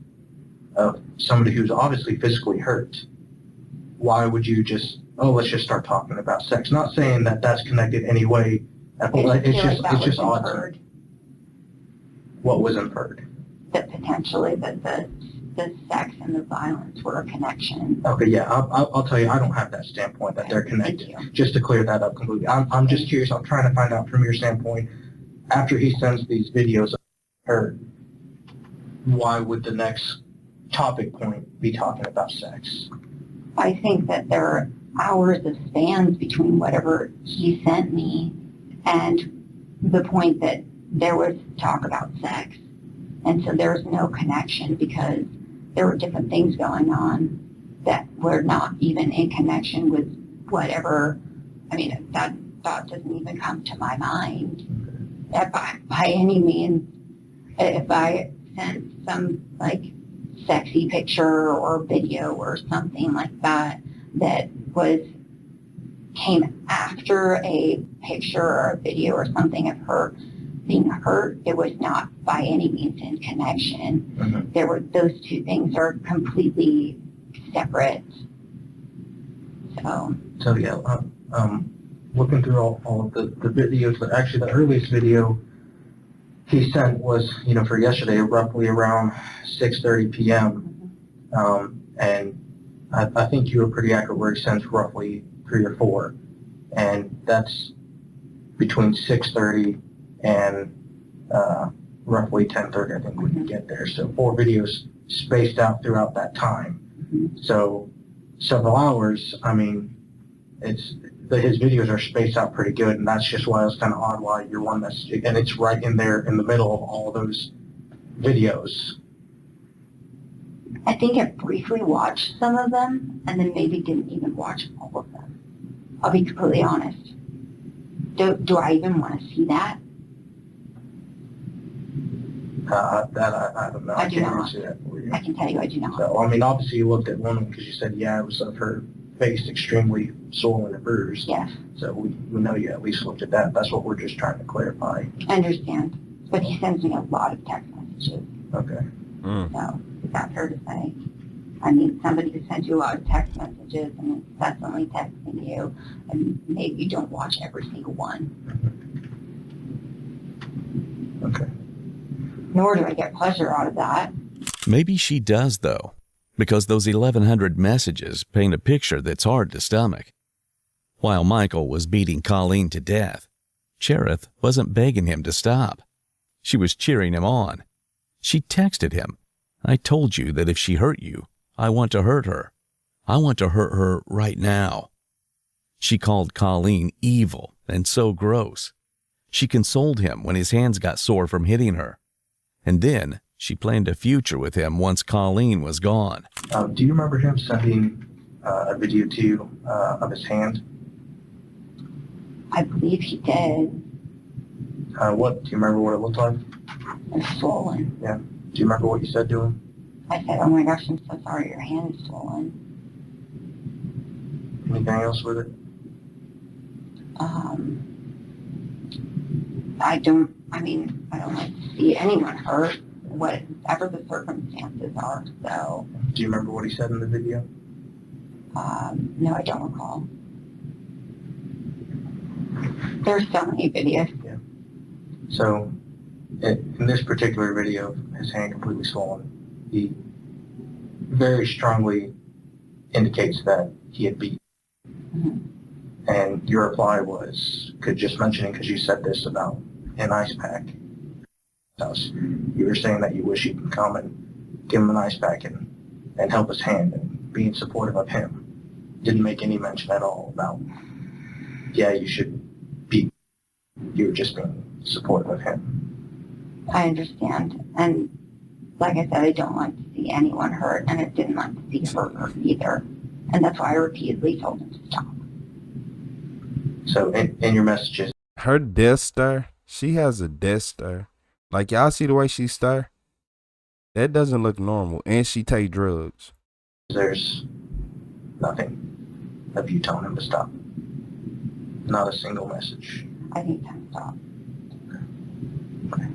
of somebody who's obviously physically hurt, why would you just, let's just start talking about sex? Not saying that that's connected anyway. It's just odd. What was inferred? That potentially the sex and the violence were a connection. Okay, yeah, I'll tell you, I don't have that standpoint that they're connected. Just to clear that up completely. I'm just curious. I'm trying to find out from your standpoint, after he sends these videos of her, why would the next topic point be talking about sex? I think that hours of spans between whatever he sent me and the point that there was talk about sex. And so there was no connection because there were different things going on that were not even in connection with whatever. I mean, that thought doesn't even come to my mind. By any means, if I sent some like sexy picture or video or something like that that came after a picture or a video or something of her being hurt, it was not by any means in connection. Those two things are completely separate. So yeah, looking through all of the videos, but actually the earliest video he sent was, for yesterday, roughly around 6:30 p.m. And I think you were pretty accurate where he sent roughly 3 or 4. And that's between 6:30 and roughly 10:30, I think, when you get there. So 4 videos spaced out throughout that time. So several hours, I mean, his videos are spaced out pretty good, and that's just why it's kind of odd why you're one and it's right in there in the middle of all those videos. I think I briefly watched some of them and then maybe didn't even watch all of them. I'll be completely honest. Do I even want to see that? I don't know. I do not. See that for you. I can tell you I do not. So, I mean, obviously you looked at one because you said, yeah, it was of her face extremely swollen and bruised. Yes. So we know you at least looked at that. That's what we're just trying to clarify. I understand. But he sends me a lot of text messages. Okay. So, is that fair to say? I mean, somebody who sends you a lot of text messages and is constantly texting you, and maybe you don't watch every single one. Okay. Nor do I get pleasure out of that. Maybe she does, though, because those 1,100 messages paint a picture that's hard to stomach. While Michael was beating Colleen to death, Cherith wasn't begging him to stop. She was cheering him on. She texted him, "I told you that if she hurt you, I want to hurt her. I want to hurt her right now." She called Colleen evil and so gross. She consoled him when his hands got sore from hitting her. And then she planned a future with him once Colleen was gone. Do you remember him sending a video to you of his hand? I believe he did. Do you remember what it looked like? It was swollen. Yeah. Do you remember what you said to him? I said, "Oh my gosh, I'm so sorry, your hand is swollen." Anything else with it? I don't like to see anyone hurt, whatever the circumstances are, so. Do you remember what he said in the video? No, I don't recall. There's so many videos. Yeah. So, in this particular video, his hand completely swollen, he very strongly indicates that he had beat. And your reply was, just mentioning, because you said this about an ice pack. You were saying that you wish you could come and give him an ice pack and help his hand and being supportive of him. Didn't make any mention at all about, yeah, you should be. You were just being supportive of him. I understand. And like I said, I don't like to see anyone hurt, and I didn't like to see her hurt either. And that's why I repeatedly told him to stop. So in your messages, her death stare, she has a death stare. Like, y'all see the way she stare? That doesn't look normal. And she take drugs. There's nothing of you telling him to stop. Not a single message. I need him to stop. Okay.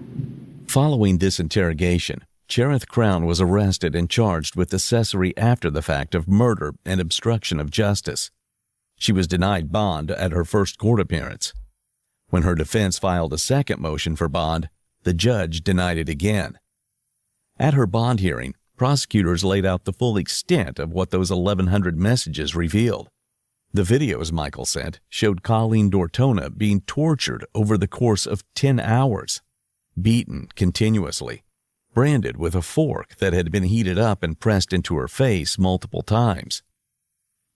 Following this interrogation, Cherith Crown was arrested and charged with accessory after the fact of murder and obstruction of justice. She was denied bond at her first court appearance. When her defense filed a second motion for bond, the judge denied it again. At her bond hearing, prosecutors laid out the full extent of what those 1,100 messages revealed. The videos Michael sent showed Colleen Dortona being tortured over the course of 10 hours, beaten continuously, branded with a fork that had been heated up and pressed into her face multiple times.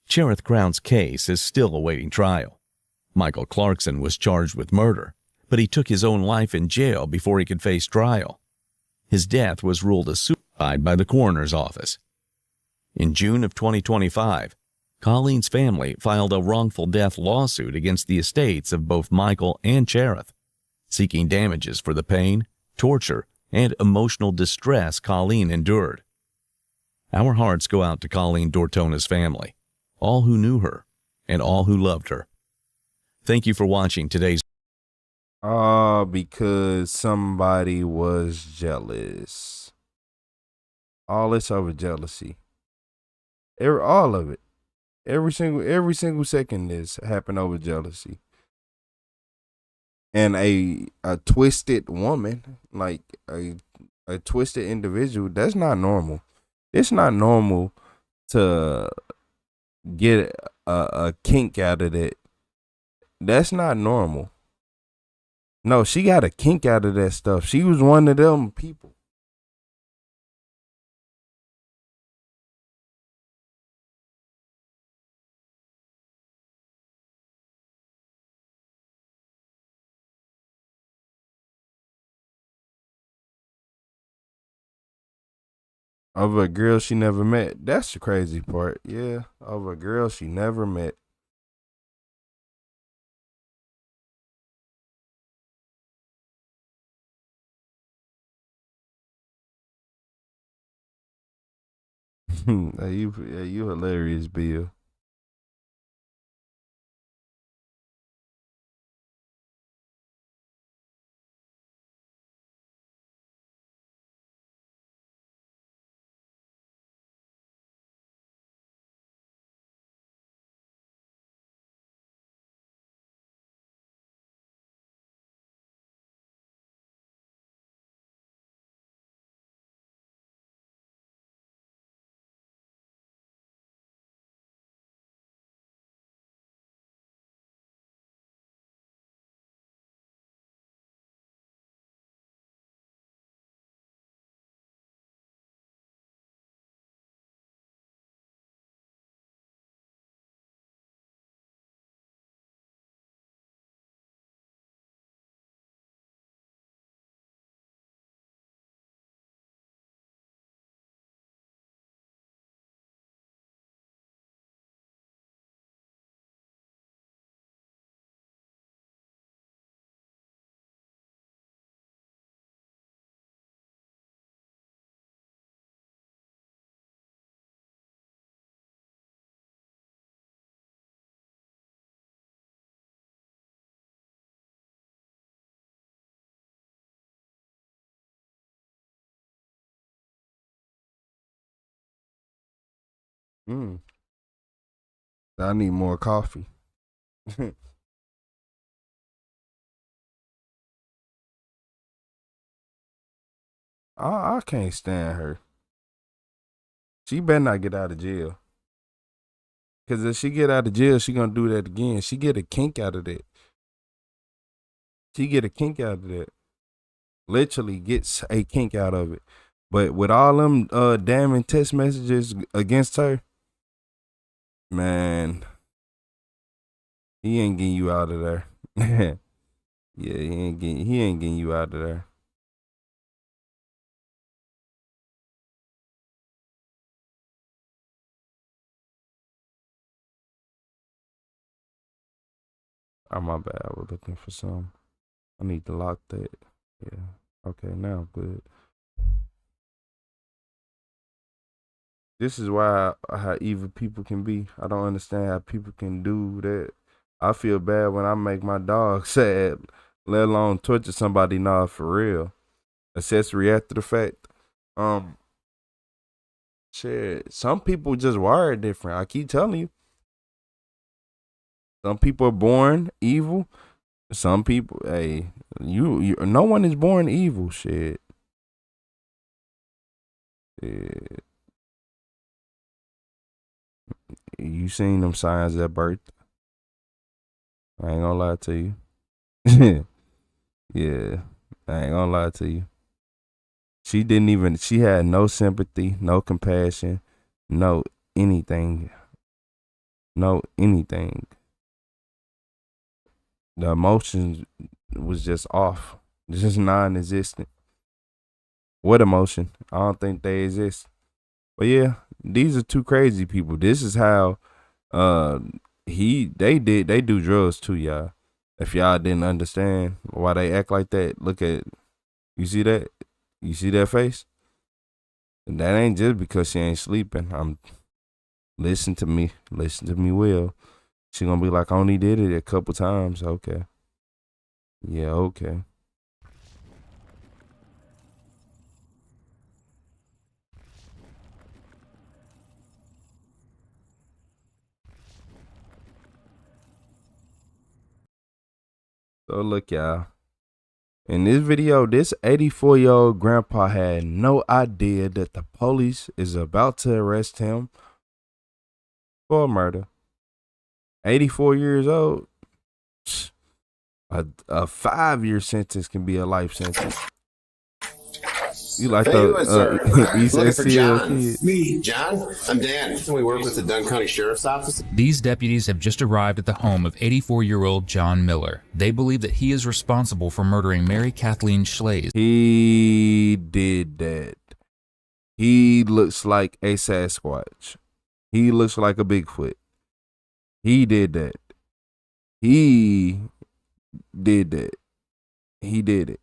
Cherith Crown's case is still awaiting trial. Michael Clarkson was charged with murder, but he took his own life in jail before he could face trial. His death was ruled a suicide by the coroner's office. In June of 2025, Colleen's family filed a wrongful death lawsuit against the estates of both Michael and Cherith, seeking damages for the pain, torture, and emotional distress Colleen endured. Our hearts go out to Colleen Dortona's family, all who knew her, and all who loved her. Thank you for watching today's. Because somebody was jealous. All this over jealousy. All of it. Every single second this happened over jealousy. And a twisted woman, like a twisted individual, that's not normal. It's not normal to get a kink out of that. That's not normal. No, she got a kink out of that stuff. She was one of them people. Of a girl she never met. That's the crazy part. Yeah, of a girl she never met. you hilarious, Bill. I need more coffee. I can't stand her. She better not get out of jail. Because if she get out of jail, she going to do that again. She get a kink out of that. She get a kink out of that. Literally gets a kink out of it. But with all them damning text messages against her, man, he ain't getting you out of there. Yeah, he ain't getting you out of there. Oh, my bad. I was looking for some. I need to lock that. Yeah. Okay, now good. This is why how evil people can be. I don't understand how people can do that. I feel bad when I make my dog sad, let alone torture somebody. Nah, for real. Accessory after the fact. Shit. Some people just wired different. I keep telling you. Some people are born evil. Some people, hey, you no one is born evil. Shit. Yeah. You seen them signs at birth. I ain't gonna lie to you. Yeah, I ain't gonna lie to you. She had no sympathy, no compassion, no anything. know anything. The emotions was just off, just non-existent. What emotion? I don't think they exist. But yeah, these are two crazy people. This is how they do drugs too, y'all. If y'all didn't understand why they act like that, look at, you see that? You see that face? And that ain't just because she ain't sleeping. Listen to me well. She gonna be like, I only did it a couple times. Okay. Yeah, okay. So look, y'all. In this video, this 84-year-old grandpa had no idea that the police is about to arrest him for murder. 84 years old. A 5-year sentence can be a life sentence. You like looking for John. Me, John. I'm Dan. We work with the Dunn County Sheriff's Office. These deputies have just arrived at the home of 84-year-old John Miller. They believe that he is responsible for murdering Mary Kathleen Schlaze. He did that. He looks like a Sasquatch. He looks like a Bigfoot. He did that. He did that. He did it.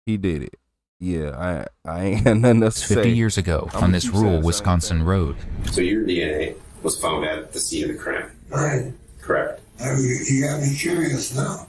He did it. Yeah, I ain't got nothing else to say. 50 years ago on this rural Wisconsin road. So your DNA was found at the scene of the crime. Right. Correct. You got me curious now.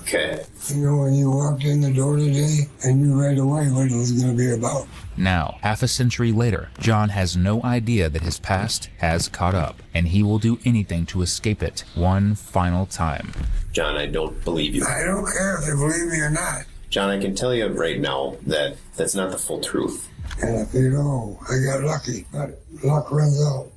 Okay. You know, when you walked in the door today, I knew right away what it was going to be about. Now, half a century later, John has no idea that his past has caught up, and he will do anything to escape it one final time. John, I don't believe you. I don't care if you believe me or not. John, I can tell you right now that that's not the full truth. And if you know, I got lucky, but luck runs out.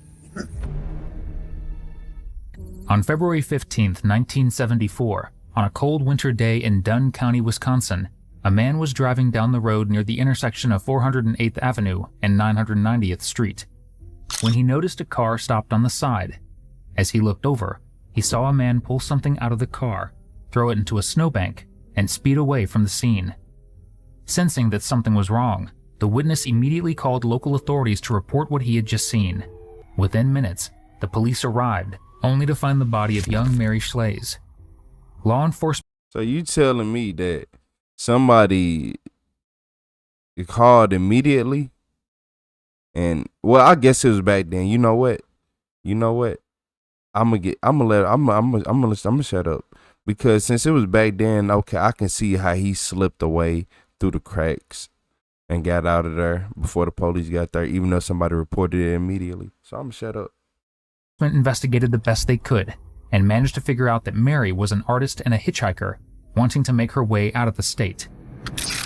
On February 15th, 1974, on a cold winter day in Dunn County, Wisconsin, a man was driving down the road near the intersection of 408th Avenue and 990th Street when he noticed a car stopped on the side. As he looked over, he saw a man pull something out of the car, throw it into a snowbank, and speed away from the scene. Sensing that something was wrong, the witness immediately called local authorities to report what he had just seen. Within minutes, the police arrived, only to find the body of young Mary Schlaze. Law enforcement. So you telling me that somebody called immediately? And well, I guess it was back then. You know what? I'm gonna shut up. Because since it was back then, okay, I can see how he slipped away through the cracks and got out of there before the police got there, even though somebody reported it immediately. So I'm gonna shut up. Investigated the best they could and managed to figure out that Mary was an artist and a hitchhiker wanting to make her way out of the state.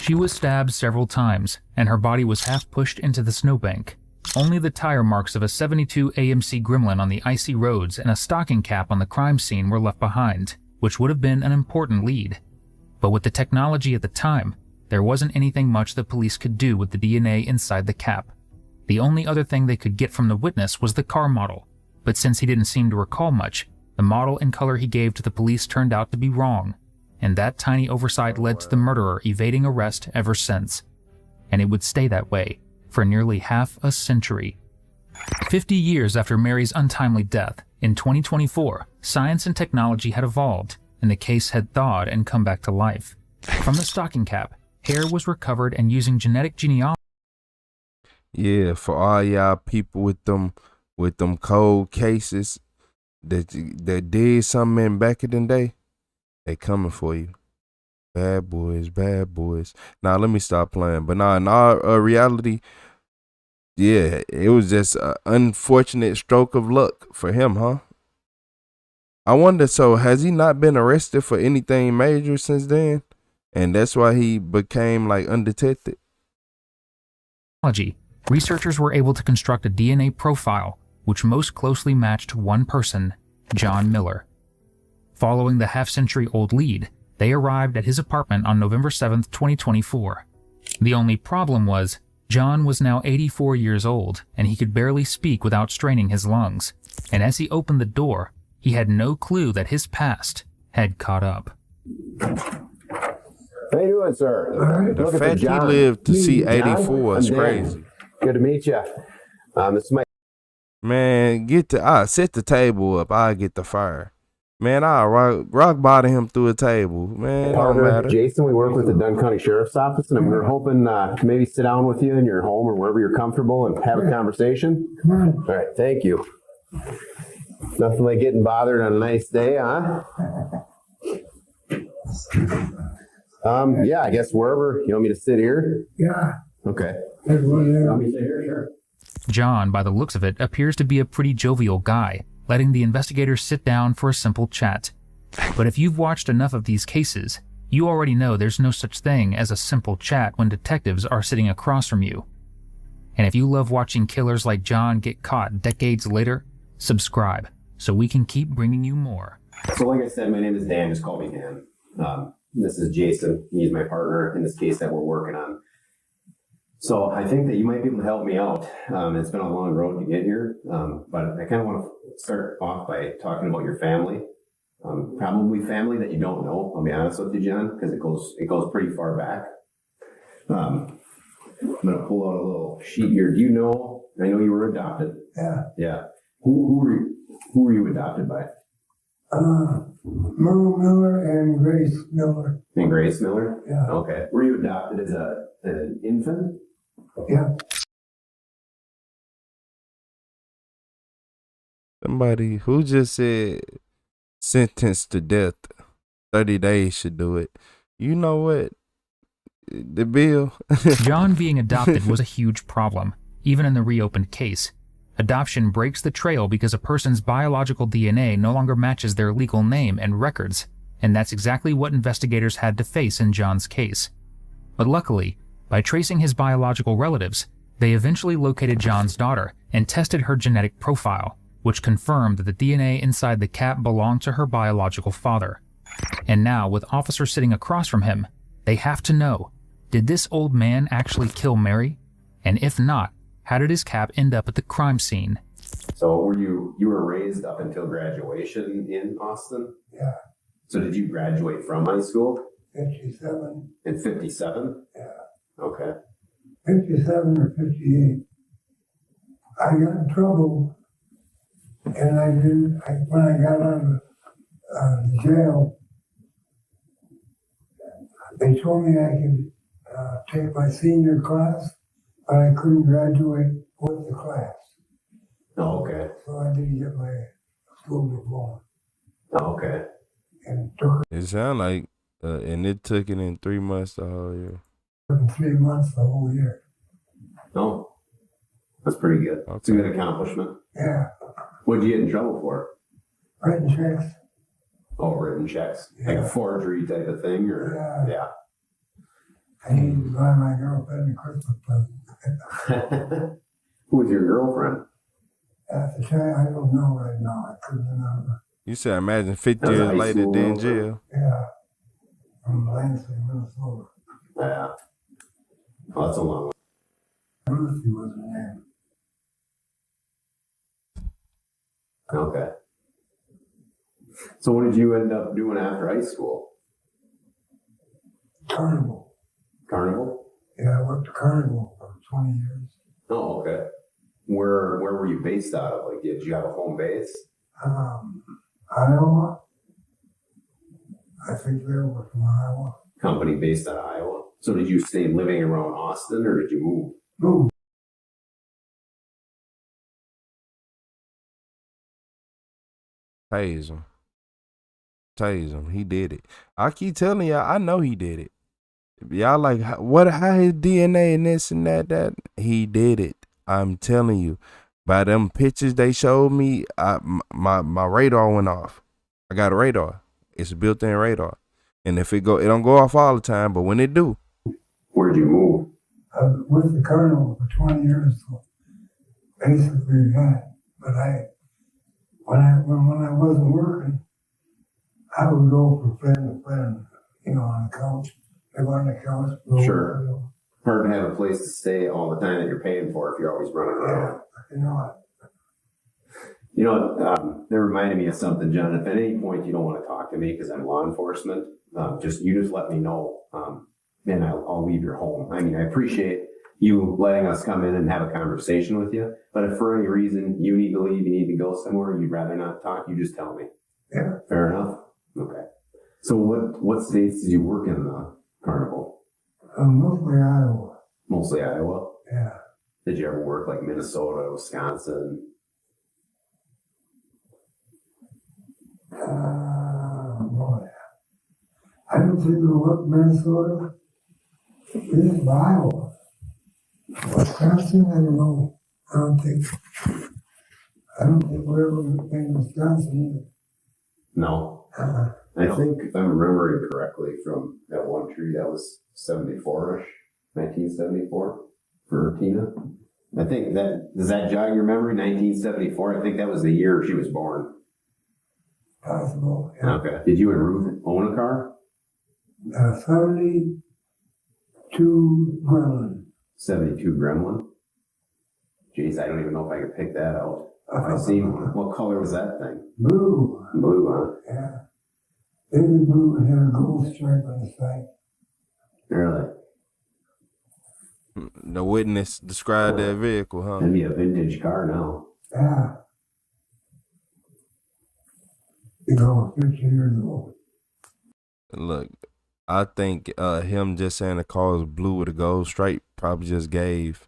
She was stabbed several times and her body was half pushed into the snowbank. Only the tire marks of a 72 AMC Gremlin on the icy roads and a stocking cap on the crime scene were left behind, which would have been an important lead. But with the technology at the time, there wasn't anything much the police could do with the DNA inside the cap. The only other thing they could get from the witness was the car model, but since he didn't seem to recall much, the model and color he gave to the police turned out to be wrong, and that tiny oversight led to the murderer evading arrest ever since. And it would stay that way for nearly half a century. 50 years after Mary's untimely death, in 2024, science and technology had evolved, and the case had thawed and come back to life. From the stocking cap, hair was recovered, and using genetic genealogy. Yeah, for all y'all people with them cold cases that did something in back in the day, they coming for you. Bad boys, bad boys. Now let me stop playing. But now in our reality, yeah, it was just an unfortunate stroke of luck for him, huh? I wonder, so has he not been arrested for anything major since then? And that's why he became like undetected? Researchers were able to construct a DNA profile which most closely matched one person, John Miller. Following the half-century-old lead, they arrived at his apartment on November 7th, 2024. The only problem was, John was now 84 years old, and he could barely speak without straining his lungs. And as he opened the door, he had no clue that his past had caught up. How you doing, sir? The fact he lived to see 84 is crazy. Good to meet you. This is my... Man, set the table up. I'll get the fire. Man, I'll rock bottom him through a table. Man, don't matter. Jason, we work with the Dunn County Sheriff's Office, and we were hoping to maybe sit down with you in your home or wherever you're comfortable and have a conversation. Come on. All right, thank you. Nothing like getting bothered on a nice day, huh? Yeah, I guess wherever. You want me to sit here? Yeah. Okay. Want me to sit here? Sure. John, by the looks of it, appears to be a pretty jovial guy, letting the investigators sit down for a simple chat. But if you've watched enough of these cases, you already know there's no such thing as a simple chat when detectives are sitting across from you. And if you love watching killers like John get caught decades later, subscribe so we can keep bringing you more. So like I said, my name is Dan, just call me Dan. This is Jason, he's my partner in this case that we're working on. So I think that you might be able to help me out. It's been a long road to get here, but I kind of want to start off by talking about your family. Probably family that you don't know, I'll be honest with you, John, because it goes pretty far back. I'm going to pull out a little sheet here. Do you know, I know you were adopted. Yeah. Yeah. Who were you adopted by? Merle Miller and Grace Miller. And Grace Miller? Yeah. Okay. Were you adopted as an infant? Yeah. Somebody who just said sentenced to death, 30 days should do it. You know what? The bill. John being adopted was a huge problem, even in the reopened case. Adoption breaks the trail because a person's biological DNA no longer matches their legal name and records, and that's exactly what investigators had to face in John's case. But luckily, by tracing his biological relatives, they eventually located John's daughter and tested her genetic profile, which confirmed that the DNA inside the cat belonged to her biological father. And now, with officers sitting across from him, they have to know, did this old man actually kill Mary? And if not, how did his cap end up at the crime scene? So you were raised up until graduation in Austin? Yeah. So did you graduate from high school? 57. In 57? Yeah. Okay. 57 or 58. I got in trouble, and when I got out of the jail, they told me I could take my senior class, but I couldn't graduate with the class. Oh, okay. So I didn't get my school diploma. Oh, okay. And it took It sounded like, and it took it in 3 months the whole year. in 3 months the whole year. Oh, that's pretty good. It's a good accomplishment. Yeah. What did you get in trouble for? Writing checks. Oh, written checks. Yeah. Like a forgery type of thing? Or yeah. I needed to buy my girlfriend a Christmas present. Who was your girlfriend? At the time, I don't know right now. I couldn't remember. You said imagine 50 years later, then in jail. Yeah. From Lansing, Minnesota. Yeah. Oh, that's a long one. Lucy was her name. Okay. So what did you end up doing after high school? Carnival. Carnival? Yeah, I worked at Carnival for 20 years. Oh, okay. Where were you based out of? Like, did you have a home base? Iowa. I think they were from Iowa. Company based out of Iowa. So did you stay living around Austin, or did you move? Move. Tase him. Tase him. He did it. I keep telling y'all, I know he did it. Y'all like, how his DNA and this and that? He did it. I'm telling you. By them pictures they showed me, my radar went off. I got a radar. It's a built-in radar. And if it don't go off all the time, but when it do. Where'd you move? I was with the Carnival for 20 years, so basically that. But when I wasn't working, I would go from friend to friend, on the couch. They were on the couch. Sure. hard to have a place to stay all the time that you're paying for if you're always running around. That reminded me of something, John. If at any point you don't want to talk to me because I'm law enforcement, just let me know, and I'll leave your home. I mean, I appreciate you letting us come in and have a conversation with you, but if for any reason you need to leave, you need to go somewhere, you'd rather not talk, you just tell me. Yeah. Fair enough? Okay. So what states did you work in the carnival? Mostly Iowa. Mostly Iowa? Yeah. Did you ever work like Minnesota, Wisconsin? Boy. I don't think we worked Minnesota. This is Iowa. Wisconsin, I don't know. I don't think we ever in Wisconsin either. No. I think if I'm remembering correctly from that one tree, that was 74-ish, 1974 for Tina. I think does that jog your memory? 1974. I think that was the year she was born. Possible. Yeah. Okay. Did you and Ruth own a car? 72 Gremlin. 72 Gremlin. Jeez, I don't even know if I could pick that out. I've seen one. What color was that thing? Blue. Blue, huh? Yeah. Baby blue and had a gold stripe on the side. Really? The witness described that vehicle, huh? That'd be a vintage car now. Yeah. You know, 50 years old. Look, I think him just saying the car was blue with a gold stripe probably just gave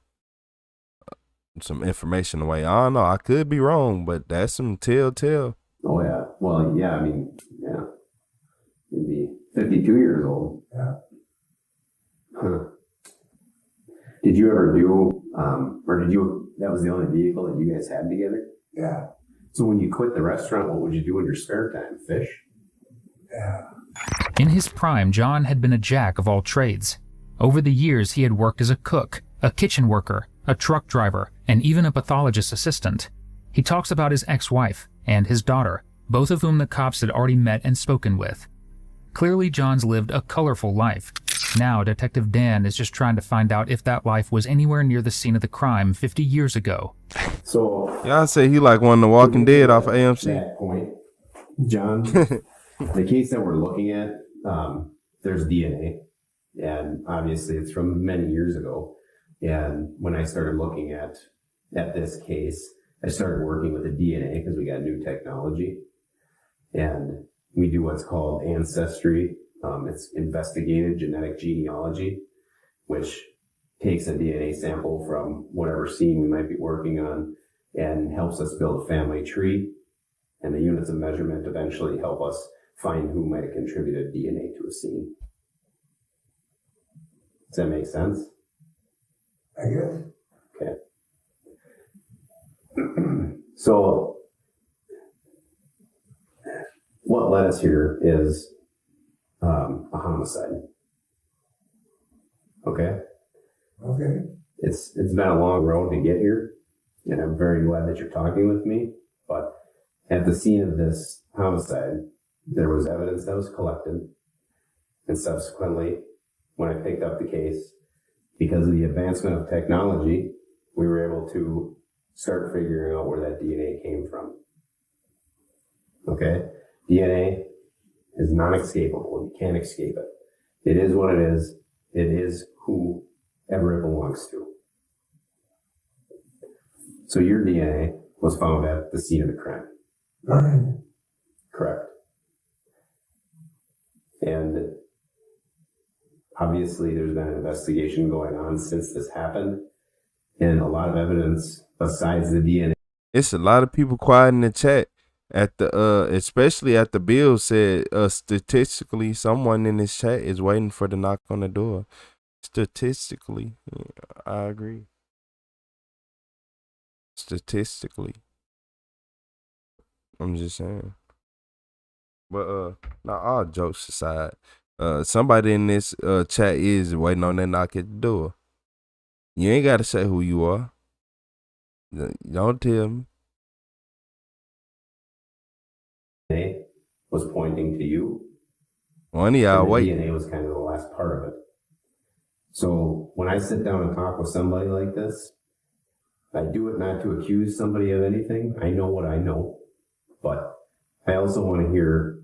some information away. I don't know. I could be wrong, but that's some telltale. Oh, yeah. Well, yeah, I mean, yeah. He'd be 52 years old. Yeah. Huh. Did you ever do, that was the only vehicle that you guys had together? Yeah. So when you quit the restaurant, what would you do in your spare time? Fish? Yeah. In his prime, John had been a jack of all trades. Over the years, he had worked as a cook, a kitchen worker, a truck driver, and even a pathologist assistant. He talks about his ex-wife and his daughter, both of whom the cops had already met and spoken with. Clearly, John's lived a colorful life. Now, Detective Dan is just trying to find out if that life was anywhere near the scene of the crime 50 years ago. So, y'all say he like one of the Walking Dead off of AMC. That point, John, the case that we're looking at, there's DNA, and obviously it's from many years ago. And when I started looking at this case, I started working with the DNA because we got new technology, and we do what's called ancestry. It's investigated genetic genealogy, which takes a DNA sample from whatever scene we might be working on and helps us build a family tree. And the units of measurement eventually help us find who might have contributed DNA to a scene. Does that make sense? I guess. Okay. So what led us here is a homicide. Okay? Okay. It's been a long road to get here, and I'm very glad that you're talking with me, but at the scene of this homicide, there was evidence that was collected, and subsequently, when I picked up the case, because of the advancement of technology, we were able to start figuring out where that DNA came from. Okay? DNA is non-escapable. You can't escape it. It is what it is. It is whoever it belongs to. So your DNA was found at the scene of the crime. Right. Correct. And obviously there's been an investigation going on since this happened, and a lot of evidence besides the DNA. It's a lot of people quiet in the chat at the especially at the bill said statistically someone in this chat is waiting for the knock on the door. Statistically, yeah, I agree. Statistically, I'm just saying. But now all jokes aside, somebody in this chat is waiting on that knock at the door. You ain't gotta say who you are. Don't tell me. DNA was pointing to you. One of y'all wait. DNA was kind of the last part of it. So when I sit down and talk with somebody like this, I do it not to accuse somebody of anything. I know what I know, but I also want to hear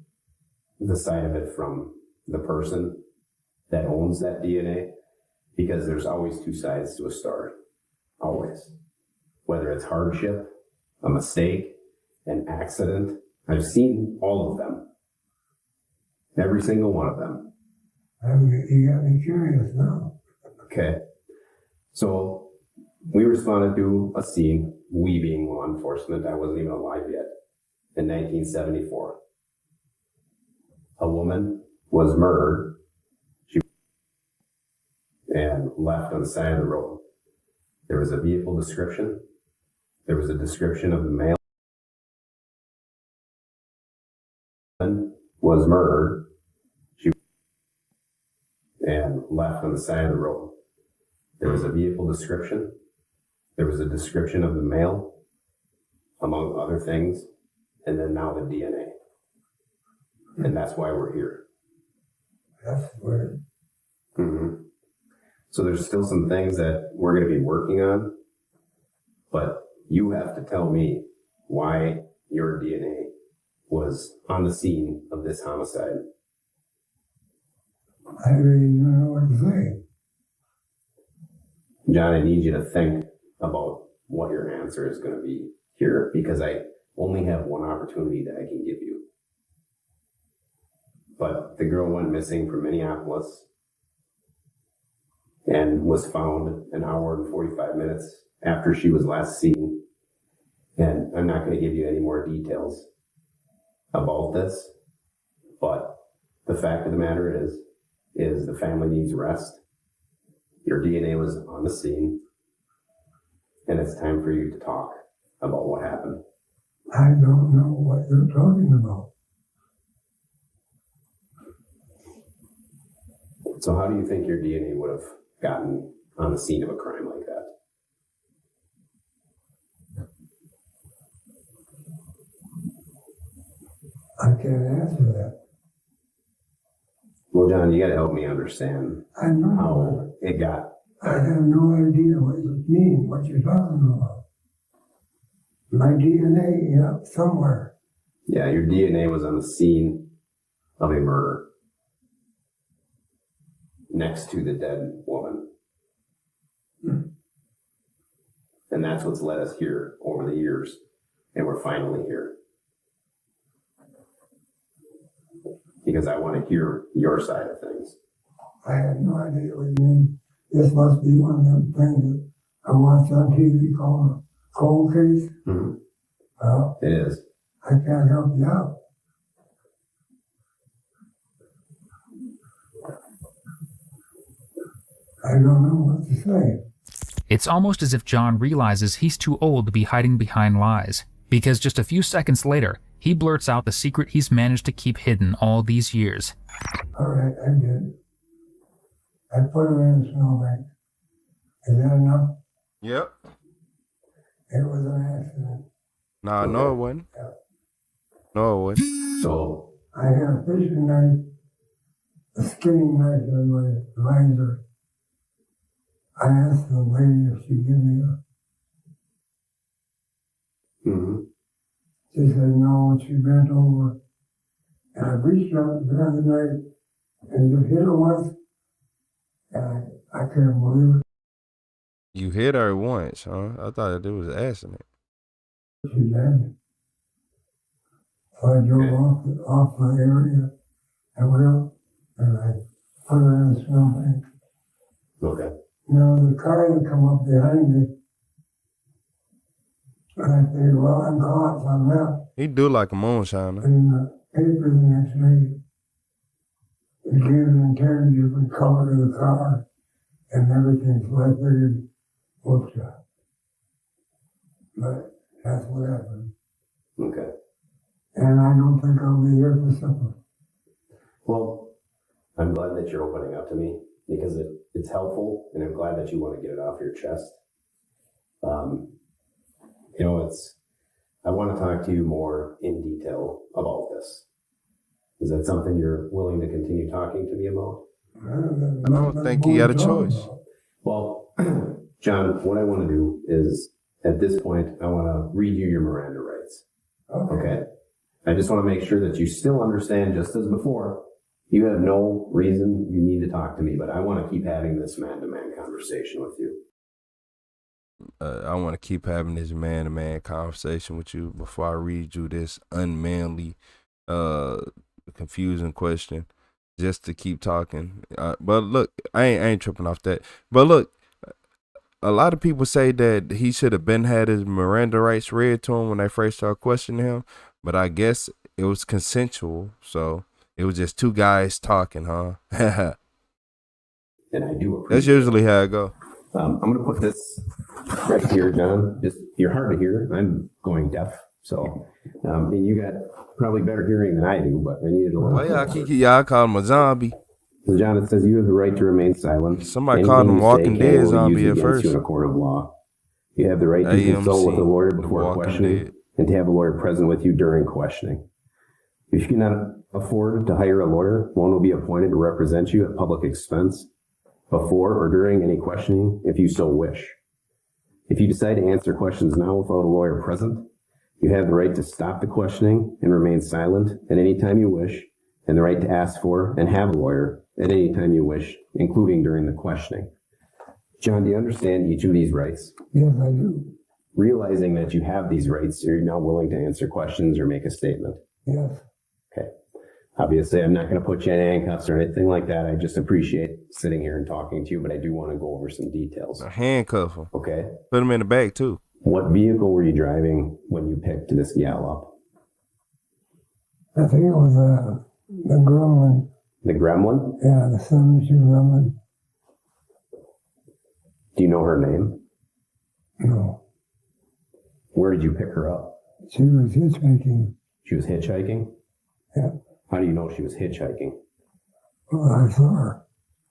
the side of it from the person that owns that DNA, because there's always two sides to a story. Always. Whether it's hardship, a mistake, an accident. I've seen all of them. Every single one of them. You got me curious now. Okay. So we responded to a scene, we being law enforcement, I wasn't even alive yet, in 1974. A woman was murdered and left on the side of the road. There was a vehicle description. There was a description of the male was murdered and left on the side of the road. There was a vehicle description. There was a description of the male, among other things, and then now the DNA. And that's why we're here. That's weird. Mm-hmm. So there's still some things that we're going to be working on, but you have to tell me why your DNA was on the scene of this homicide. I really don't know what to say. John, I need you to think about what your answer is going to be here, because I only have one opportunity that I can give you. But the girl went missing from Minneapolis and was found an hour and 45 minutes after she was last seen. And I'm not going to give you any more details about this, but the fact of the matter is the family needs rest. Your DNA was on the scene, and it's time for you to talk about what happened. I don't know what you're talking about. So how do you think your DNA would have gotten on the scene of a crime like that? I can't answer that. Well, John, you got to help me understand how it got. I have no idea what you mean, what you're talking about. My DNA, somewhere. Yeah, your DNA was on the scene of a murder next to the dead woman. And that's what's led us here over the years. And we're finally here. Because I want to hear your side of things. I have no idea what you mean. This must be one of them things that I watch on TV called a cold case. Mm-hmm. It is. I can't help you out. I don't know what to say. It's almost as if John realizes he's too old to be hiding behind lies, because just a few seconds later, he blurts out the secret he's managed to keep hidden all these years. All right, I did. I put her in a snowbank. Is that enough? Yep. It was an accident. Nah, no it wasn't. Yeah. No it wasn't. So I had a fishing knife, a skinning knife in my visor. I asked the lady if she'd give me a. She said no, and she bent over. And I reached out and grabbed the knife and just hit her once. And I couldn't believe it. You hit her once, huh? I thought it was an accident. She did. So I drove off the area and went up and I put her in the snowbank. Okay. Now the car that come up behind me, and I said, well, I'm caught, so I'm out. He do like a moonshiner. In the paper the next day, it gave an entire different color to the car and everything, so I figured, whoops. But that's what happened. Okay. And I don't think I'll be here for supper. Well, I'm glad that you're opening up to me because it's helpful, and I'm glad that you want to get it off your chest. I want to talk to you more in detail about this. Is that something you're willing to continue talking to me about? I don't think he had a choice. Well, John, what I want to do is, at this point, I want to read you your Miranda rights. Okay? I just want to make sure that you still understand, just as before, you have no reason you need to talk to me, but I want to keep having this man-to-man conversation with you. I want to keep having this man-to-man conversation with you before I read you this unmanly, confusing question, just to keep talking. But look, I ain't tripping off that. But look, a lot of people say that he should have been had his Miranda rights read to him when they first started questioning him. But I guess it was consensual, so it was just two guys talking, huh? And I do appreciate That's usually how it go. I'm going to put this right here, John. You're hard to hear. I'm going deaf, so and you got probably better hearing than I do, but I needed a little. Well, y'all call him a zombie. So John, it says you have the right to remain silent. Somebody called him Walking Dead zombie at first. You in a court of law. You have the right to consult with a lawyer before questioning, and to have a lawyer present with you during questioning. If you cannot afford to hire a lawyer, one will be appointed to represent you at public expense before or during any questioning, if you so wish. If you decide to answer questions now without a lawyer present, you have the right to stop the questioning and remain silent at any time you wish, and the right to ask for and have a lawyer at any time you wish, including during the questioning. John, do you understand each of these rights? Yes, I do. Realizing that you have these rights, are you now willing to answer questions or make a statement? Yes. Okay. Obviously, I'm not going to put you in handcuffs or anything like that. I just appreciate sitting here and talking to you, but I do want to go over some details. Handcuff him. Okay. Put him in the bag, too. What vehicle were you driving when you picked this gal up? I think it was the Gremlin. The Gremlin? Yeah, the 72 Gremlin. Do you know her name? No. Where did you pick her up? She was hitchhiking. She was hitchhiking? Yeah. How do you know she was hitchhiking? Well, I saw her.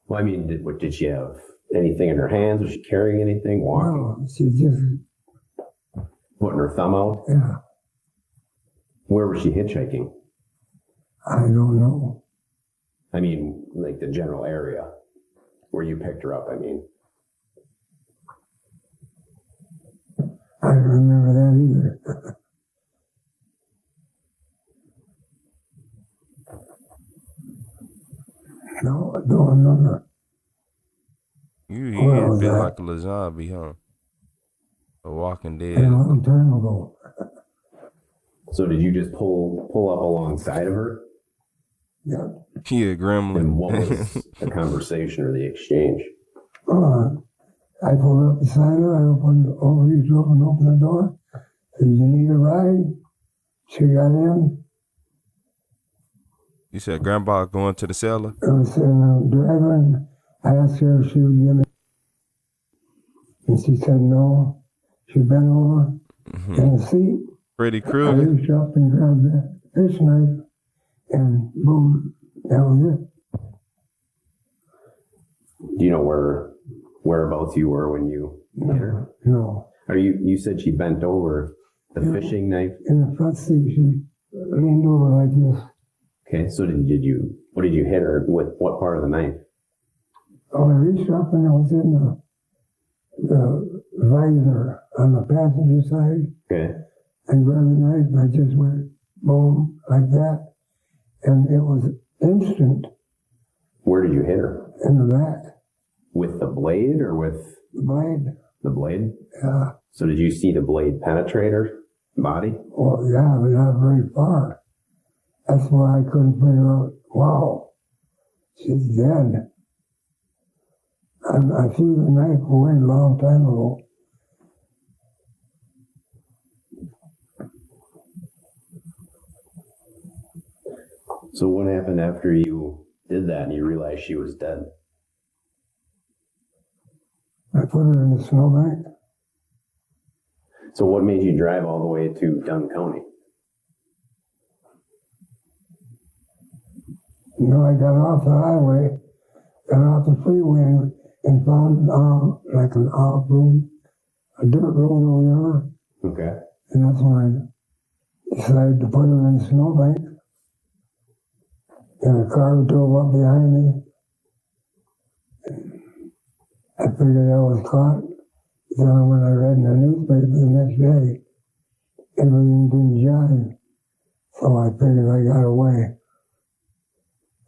Well, I mean, did she have anything in her hands? Was she carrying anything? Walking? No, she just... Putting her thumb out? Yeah. Where was she hitchhiking? I don't know. I mean, like the general area where you picked her up, I mean. I don't remember that either. No, I don't remember. You had been like a zombie, huh? A Walking Dead. A long time ago. So did you just pull up alongside of her? Yeah. Yeah, Gremlin. And what was the conversation or the exchange? I pulled up beside her. I opened the door. Said, "You need a ride?" She got in. You said Grandpa going to the cellar? I was sitting on the driver, and I asked her if she would give me. And she said no. She bent over in the seat. Freddy I Krueger. reached up and grabbed that fish knife, and boom, that was it. Do you know whereabouts you were when you hit her? No. You said she bent over the fishing knife? In the front seat, she leaned over like this. Okay, so what did you hit her with? What part of the knife? Oh, I reached up and I was in the visor on the passenger side. Okay. And grabbed the knife and I just went boom, like that. And it was instant. Where did you hit her? In the back. With the blade or with? The blade. The blade? Yeah. So did you see the blade penetrate her body? Well, yeah, but not very far. That's why I couldn't figure out, wow, she's dead. I threw the knife away a long time ago. So what happened after you did that and you realized she was dead? I put her in the snowbank. So what made you drive all the way to Dunn County? You know, I got off the highway, got off the freeway, and found like an out room, a dirt road or whatever. Okay. And that's when I decided to put her in the snowbank. And a car drove up behind me, I figured I was caught. Then when I read in the newspaper the next day, everything didn't jive. So I figured I got away.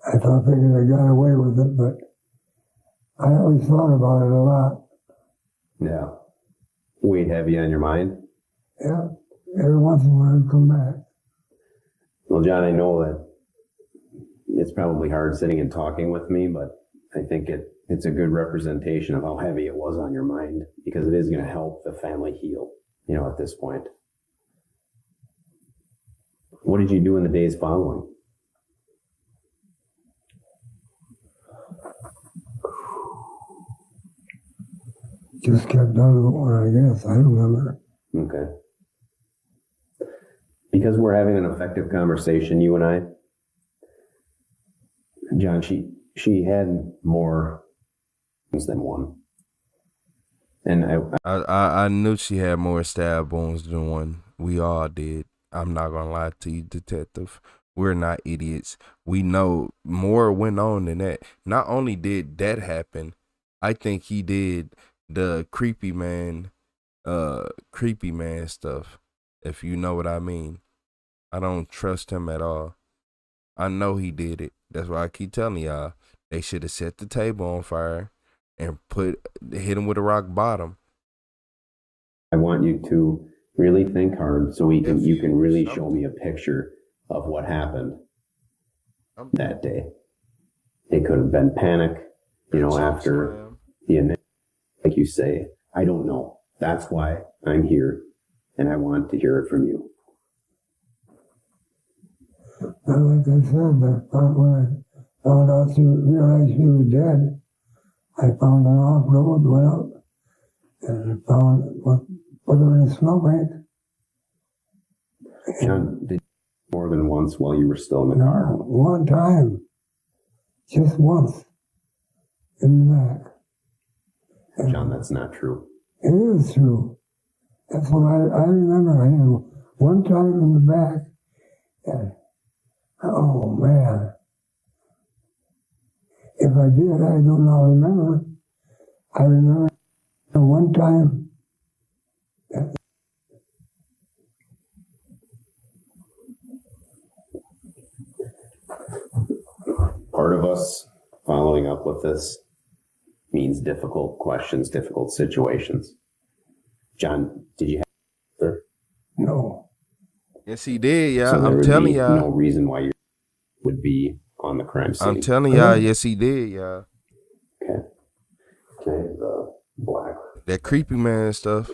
I figured I got away with it, but I always thought about it a lot. Yeah. Weighed heavy on your mind? Yeah. Every once in a while I'd come back. Well, John, I know that it's probably hard sitting and talking with me, but I think it's a good representation of how heavy it was on your mind, because it is going to help the family heal, at this point. What did you do in the days following? Just kept on going, I guess. I don't remember. Okay. Because we're having an effective conversation, you and I, John, she had more than one. And I knew she had more stab wounds than one. We all did. I'm not gonna lie to you, detective. We're not idiots. We know more went on than that. Not only did that happen, I think he did the creepy man stuff, if you know what I mean. I don't trust him at all. I know he did it. That's why I keep telling y'all, they should have set the table on fire and hit him with a rock bottom. I want you to really think hard so you can really show me a picture of what happened that day. It could have been panic, after the initial, like you say. I don't know. That's why I'm here, and I want to hear it from you. Well, like I said, when I found out realized she was dead, I found an off-road, went out, and put her in a snow bank. John, did you more than once while you were still in the car? One time. Just once. In the back. John, that's not true. It is true. That's what I remember. I knew one time in the back, and oh man. If I did, I don't now remember. I remember one time. Part of us following up with this means difficult questions, difficult situations. John, did you have her? No. Yes, he did, yeah. So I'm telling y'all. No reason why you would be on the crime scene. I'm telling y'all, yes, he did, yeah. Okay, the black. That creepy man stuff.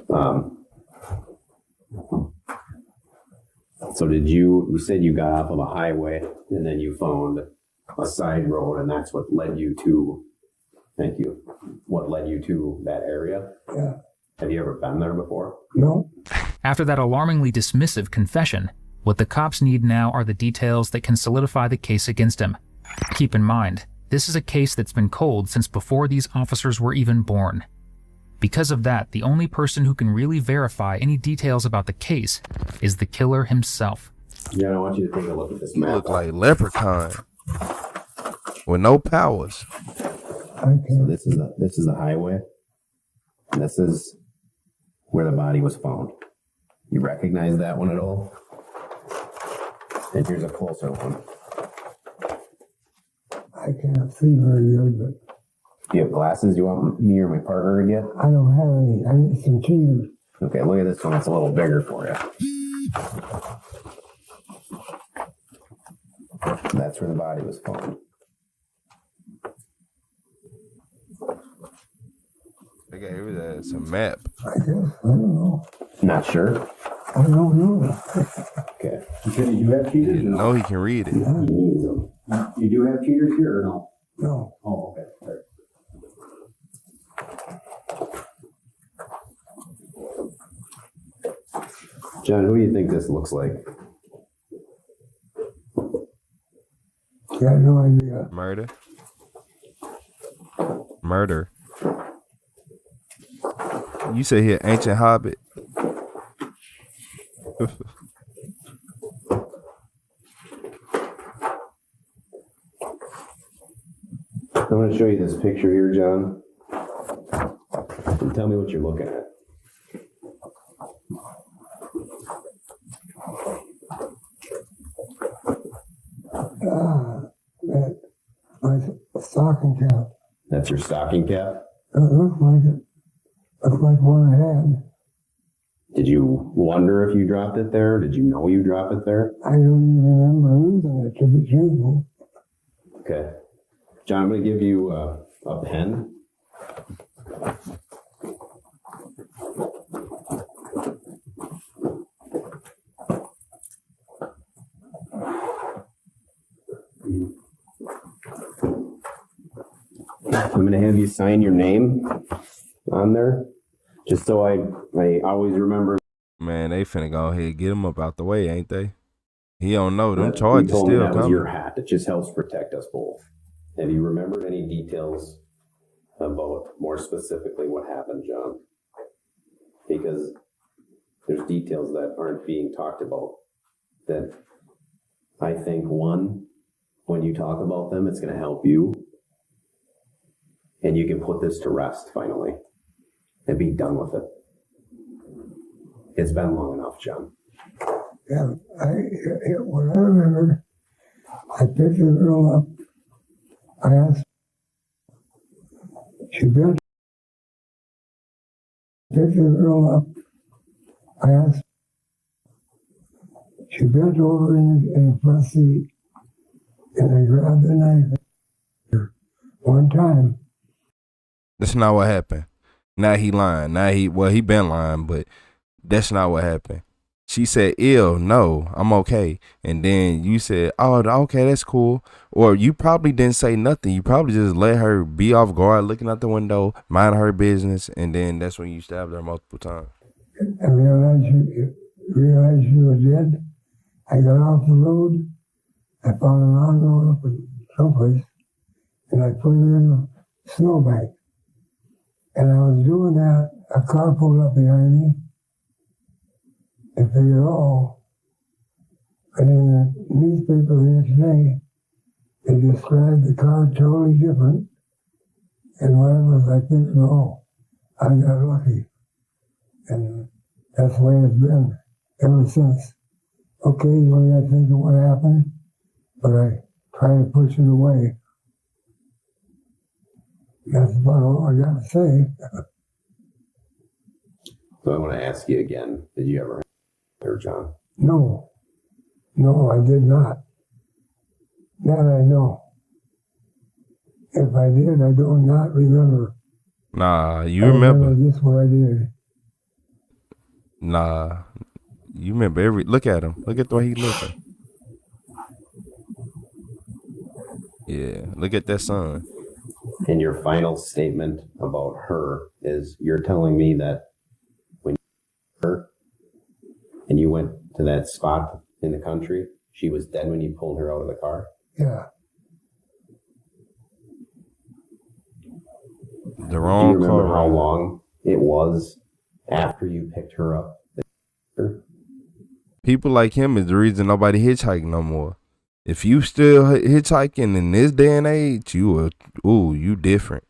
So you said you got off of a highway and then you found a side road, and that's what led you to, what led you to that area? Yeah. Have you ever been there before? No. After that alarmingly dismissive confession, what the cops need now are the details that can solidify the case against him. Keep in mind, this is a case that's been cold since before these officers were even born. Because of that, the only person who can really verify any details about the case is the killer himself. Yeah, I want you to take a look at this map. You look like Leprechaun with no powers. Okay. So this is the highway, and this is where the body was found. You recognize that one at all? And here's a closer one. I can't see very good, but... Do you have glasses you want me or my partner to get? I don't have any. I need some cheese. Okay, look at this one. It's a little bigger for you. That's where the body was found. They gave us a map. I guess. I don't know. Not sure? I don't know. Okay. You do have cheaters? You know he can read it. Yeah. You do have cheaters here or no? No. Oh, okay. All right. John, who do you think this looks like? Got no idea. Murder. You say here, ancient hobbit. I'm going to show you this picture here, John. And tell me what you're looking at. My stocking cap. That's your stocking cap? It looked like it. Looked like one I had. Did you wonder if you dropped it there? Did you know you dropped it there? I don't even remember losing it, to be truthful. Okay. John, I'm going to give you a pen. I'm going to have you sign your name on there, just so I always remember. Man, they finna go ahead and get him up out the way, ain't they? He don't know. Them charges told me still that coming. Was your hat. It just helps protect us both. Have you remembered any details about more specifically what happened, John? Because there's details that aren't being talked about that I think, one, when you talk about them, it's going to help you. And you can put this to rest finally and be done with it. It's been long enough, John. Yeah, what I remembered, I picked the girl up. I asked, she picked the girl up. I asked, she bent over in the front seat, and I grabbed the knife one time. That's not what happened. Now he lying. He been lying, but that's not what happened. She said, "Ew, no, I'm okay." And then you said, "Oh, okay, that's cool." Or you probably didn't say nothing. You probably just let her be off guard, looking out the window, mind her business, and then that's when you stabbed her multiple times. I realized she was dead. I got off the road. I found an lawnmower up someplace, and I put her in the snowbank. And I was doing that. A car pulled up behind me. I figured, but in the newspaper the next day, they described the car totally different. And when I was like, I got lucky. And that's the way it's been ever since. Occasionally I think of what happened, but I try to push it away. That's about all I got to say. So I want to ask you again, did you ever her, John? No, I did not. That I know. If I did, I do not remember. Nah, you remember. Just what I did. Nah, you remember look at him. Look at the way he looking. Yeah, look at that sun. And your final statement about her is you're telling me that when you her and you went to that spot in the country, she was dead when you pulled her out of the car? Yeah. The wrong car. Do you remember how long it was after you picked her up? People like him is the reason nobody hitchhiking no more. If you still hitchhiking in this day and age, you different.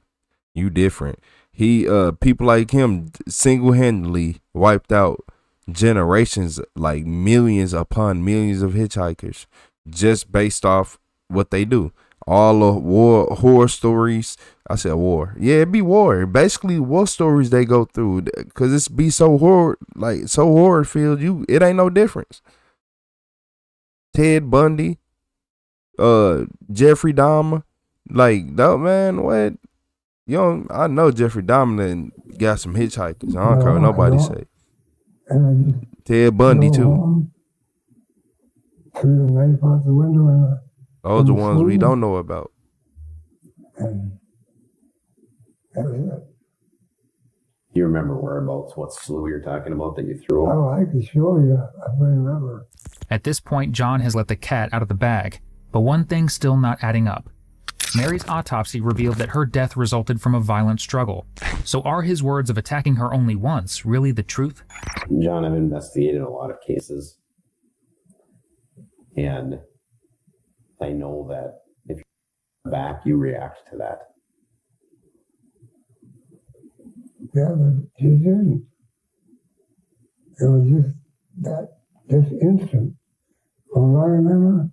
You different. People like him single-handedly wiped out generations, like millions upon millions of hitchhikers, just based off what they do. All the horror stories. I said war. Yeah, it be war. Basically, war stories they go through, cause it's be so horror filled. It ain't no difference. Ted Bundy, Jeffrey Dahmer, like that man. What? I know Jeffrey Dahmer got some hitchhikers. I don't care what nobody say. Ted Bundy too. Threw the knife out the window and those are the ones we don't know about. And that was it. Do you remember whereabouts, what slough you're talking about that you threw? Oh, I can show you. I remember. At this point, John has let the cat out of the bag, but one thing's still not adding up. Mary's autopsy revealed that her death resulted from a violent struggle. So are his words of attacking her only once really the truth? John, I've investigated a lot of cases. And I know that if you're back, you react to that. Yeah, but she didn't. It was just this instant. All I remember,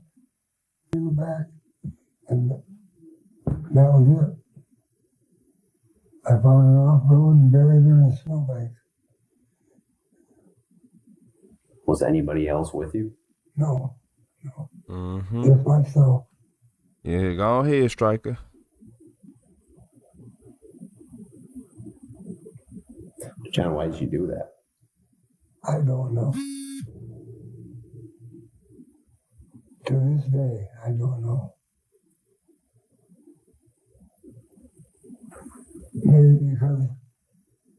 came back, and that was it. I found her off road and buried her in a snowbank. Was anybody else with you? No. Mm-hmm. Just myself. Yeah, go ahead, Striker. John, why did you do that? I don't know. To this day, I don't know. Maybe because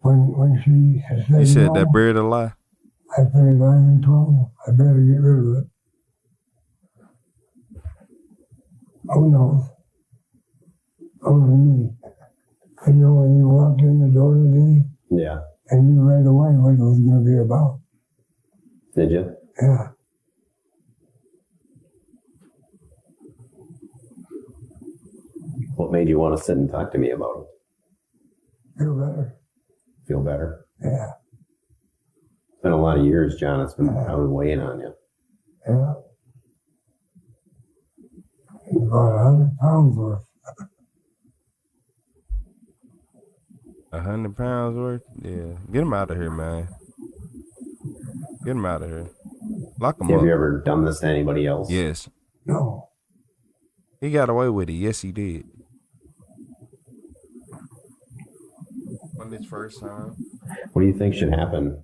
when she said You said no, that buried a lie. I figured I even told her I better get rid of it. Who knows? Only me. You know, when you walked in the door today, Yeah. I knew right away what it was going to be about. Did you? Yeah. What made you want to sit and talk to me about it? Feel better. Feel better? Yeah. It's been a lot of years, John. It's been probably weighing on you. Yeah. About 100 pounds worth. 100 pounds worth? Yeah. Get him out of here, man. Get him out of here. Lock him up. Have you ever done this to anybody else? Yes. No. He got away with it. Yes, he did. On his first time. What do you think should happen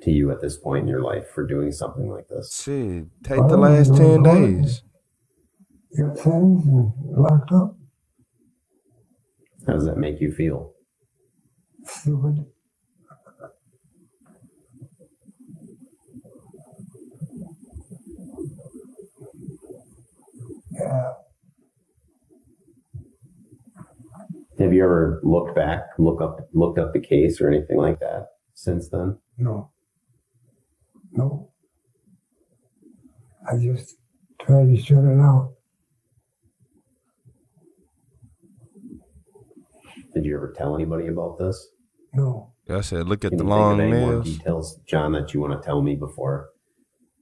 to you at this point in your life for doing something like this? Shit, take the last 10 days. Get sentenced and locked up. How does that make you feel? Stupid. Yeah. Have you ever looked back, looked up the case or anything like that since then? No. No. I just tried to shut it out. Did you ever tell anybody about this? No. I said, look at Can the you long think of any more nails. details, John, that you want to tell me before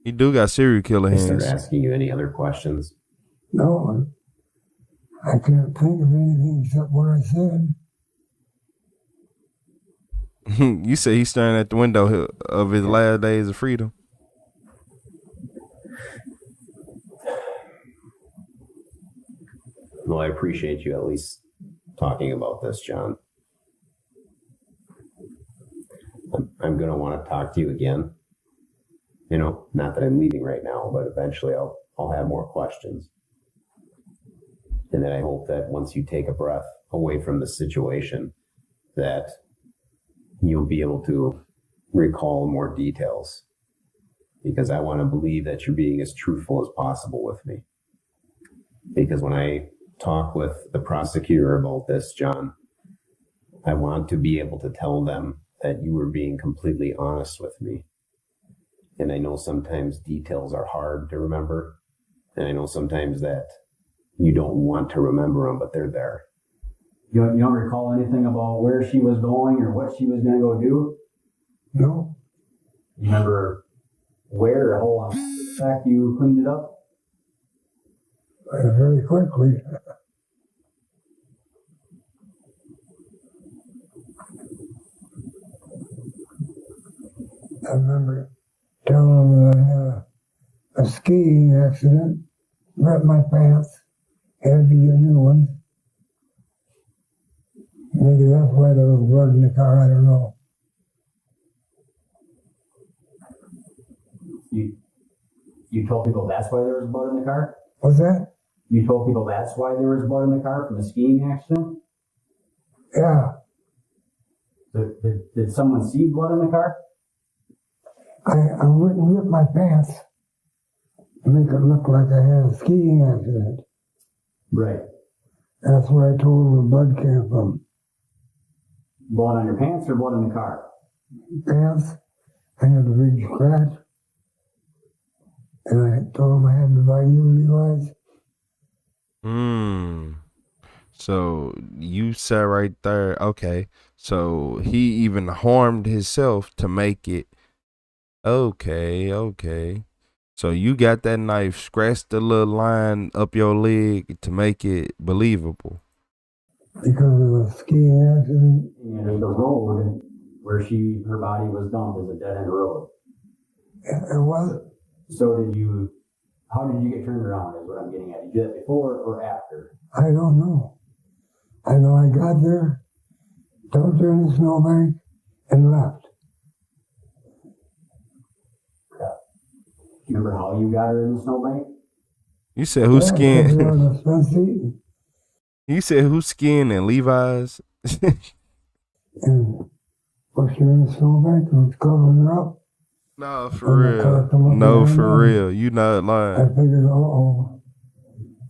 He do got serial killer I start hands. asking you any other questions? No. I can't think of anything except what I said. You say he's staring at the window of his last days of freedom. Well, I appreciate you at least talking about this, John. I'm going to want to talk to you again. You know, not that I'm leaving right now, but eventually I'll have more questions. And then I hope that once you take a breath away from the situation, that you'll be able to recall more details. Because I want to believe that you're being as truthful as possible with me. Because when I talk with the prosecutor about this, John, I want to be able to tell them that you were being completely honest with me. And I know sometimes details are hard to remember. And I know sometimes that you don't want to remember them, but they're there. You don't recall anything about where she was going or what she was going to go do? No. You remember where or how long the fact you cleaned it up? Very quickly. I remember telling them that I had a skiing accident, ripped my pants, had to get new ones. Maybe that's why there was blood in the car, I don't know. You told people that's why there was blood in the car? What's that? You told people that's why there was blood in the car from the skiing accident? Yeah. Did someone see blood in the car? I went and ripped my pants to make it look like I had a skiing accident. Right. That's where I told them the blood came from. Blood on your pants or blood in the car? Pants. I had a big scratch. And I told them I had to buy new Levi's. So you said right there, okay. So he even harmed himself to make it. Okay. So you got that knife, scratched the little line up your leg to make it believable. Because of the skiing accident. And the road where her body was dumped is a dead-end road. It was. So how did you get turned around is what I'm getting at. Did you do that before or after? I don't know. I know I got there, dumped her in the snowbank, and left. Yeah. Do you remember how you got her in the snowbank? You said who's skiing? You said who's skiing and Levi's? And pushed her in the snowbank and was covering her up. No, for real. No, for real. You not lying. I figured,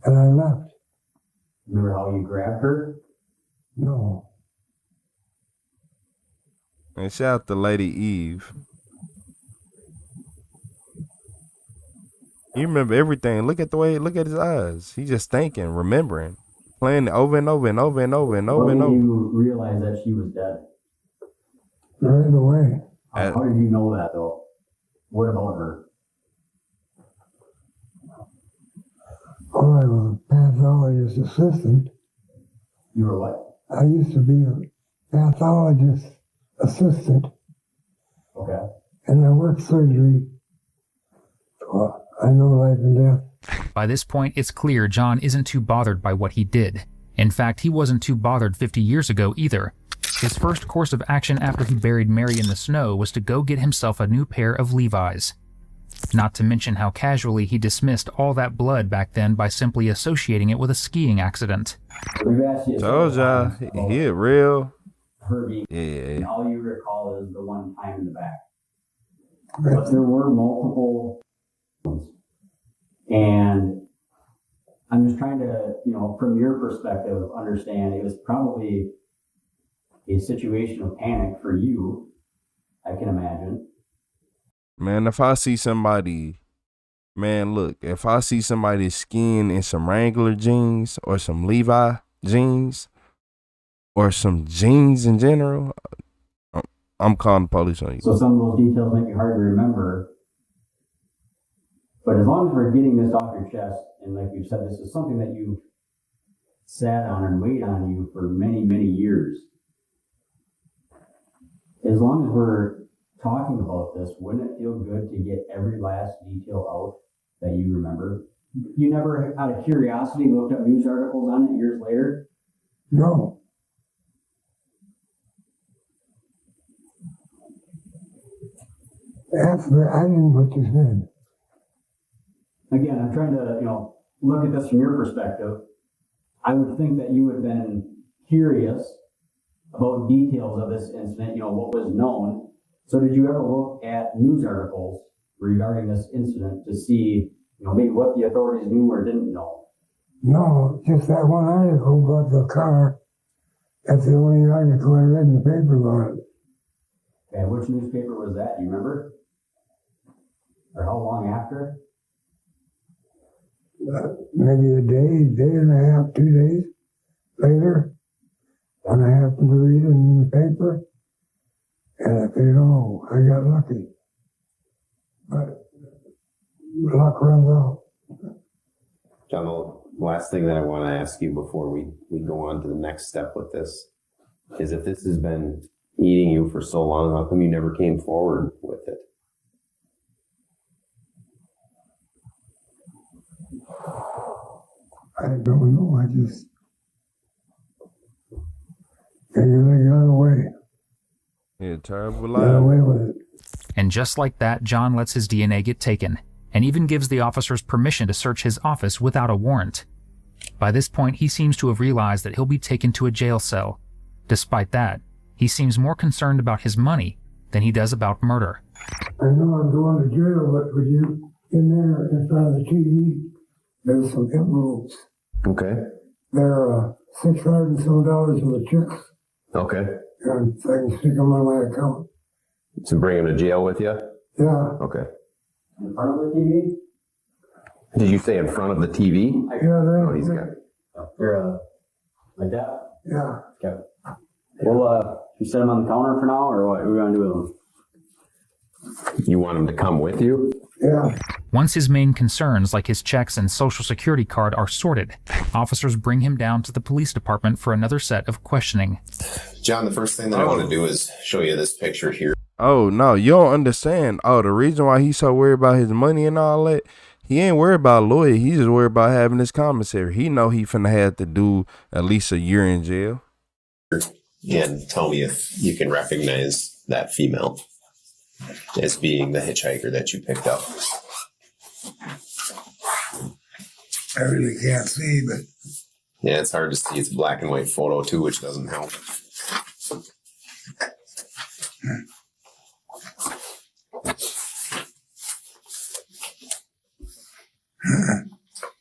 and I left. Remember how you grabbed her? No. And shout out to Lady Eve. You remember everything. Look at his eyes. He's just thinking, remembering, playing it over and over and over and over and over and over. When did you realize that she was dead? Right away. How did you know that, though? What about her? Oh, I was a pathologist assistant. You were what? I used to be a pathologist assistant. Okay. And I worked surgery. So I know life and death. By this point, it's clear John isn't too bothered by what he did. In fact, he wasn't too bothered 50 years ago either. His first course of action after he buried Mary in the snow was to go get himself a new pair of Levi's. Not to mention how casually he dismissed all that blood back then by simply associating it with a skiing accident. Told y'all, he real. Herbie, yeah. And all you recall is the one time in the back. But there were multiple ones. And I'm just trying to, from your perspective, understand it was probably a situation of panic for you, I can imagine. Man, if I see somebody, if I see somebody skiing in some Wrangler jeans or some Levi jeans or some jeans in general, I'm calling the police on you. So some of those details might be hard to remember. But as long as we're getting this off your chest, and like you said, this is something that you've sat on and weighed on you for many, many years. As long as we're talking about this, wouldn't it feel good to get every last detail out that you remember? You never, out of curiosity, looked up news articles on it years later? No. After I didn't know what you said. Again, I'm trying to, look at this from your perspective. I would think that you would have been curious about details of this incident, what was known. So did you ever look at news articles regarding this incident to see, maybe what the authorities knew or didn't know? No, just that one article about the car. That's the only article I read in the paper about it. Okay, which newspaper was that? Do you remember? Or how long after? Maybe a day and a half, 2 days later. And I happened to read it in the paper, and I figured, I got lucky. But luck runs out. John, the last thing that I want to ask you before we go on to the next step with this is, if this has been eating you for so long, how come you never came forward with it? I don't know. I just usually got away. Yeah, terrible life. Got away with it. And just like that, John lets his DNA get taken, and even gives the officers permission to search his office without a warrant. By this point, he seems to have realized that he'll be taken to a jail cell. Despite that, he seems more concerned about his money than he does about murder. I know I'm going to jail, but with you in there in front of the TV, there's some envelopes. Okay. They're $600 and some for the checks. Okay. And so I can stick them on my account. So bring him to jail with you? Yeah. Okay. In front of the TV? Did you say in front of the TV? Yeah, he's got. They're Like that? Yeah. Okay. Well, you set him on the counter for now, or what are we going to do with him? You want him to come with you? Yeah. Once his main concerns, like his checks and social security card, are sorted, officers bring him down to the police department for another set of questioning. John, the first thing that I want to do is show you this picture here. Oh, no, you don't understand. Oh, the reason why he's so worried about his money and all that, he ain't worried about a lawyer. He's just worried about having his commissary. He know he finna have to do at least a year in jail. And tell me if you can recognize that female as being the hitchhiker that you picked up. I really can't see, but... Yeah, it's hard to see. It's a black and white photo, too, which doesn't help.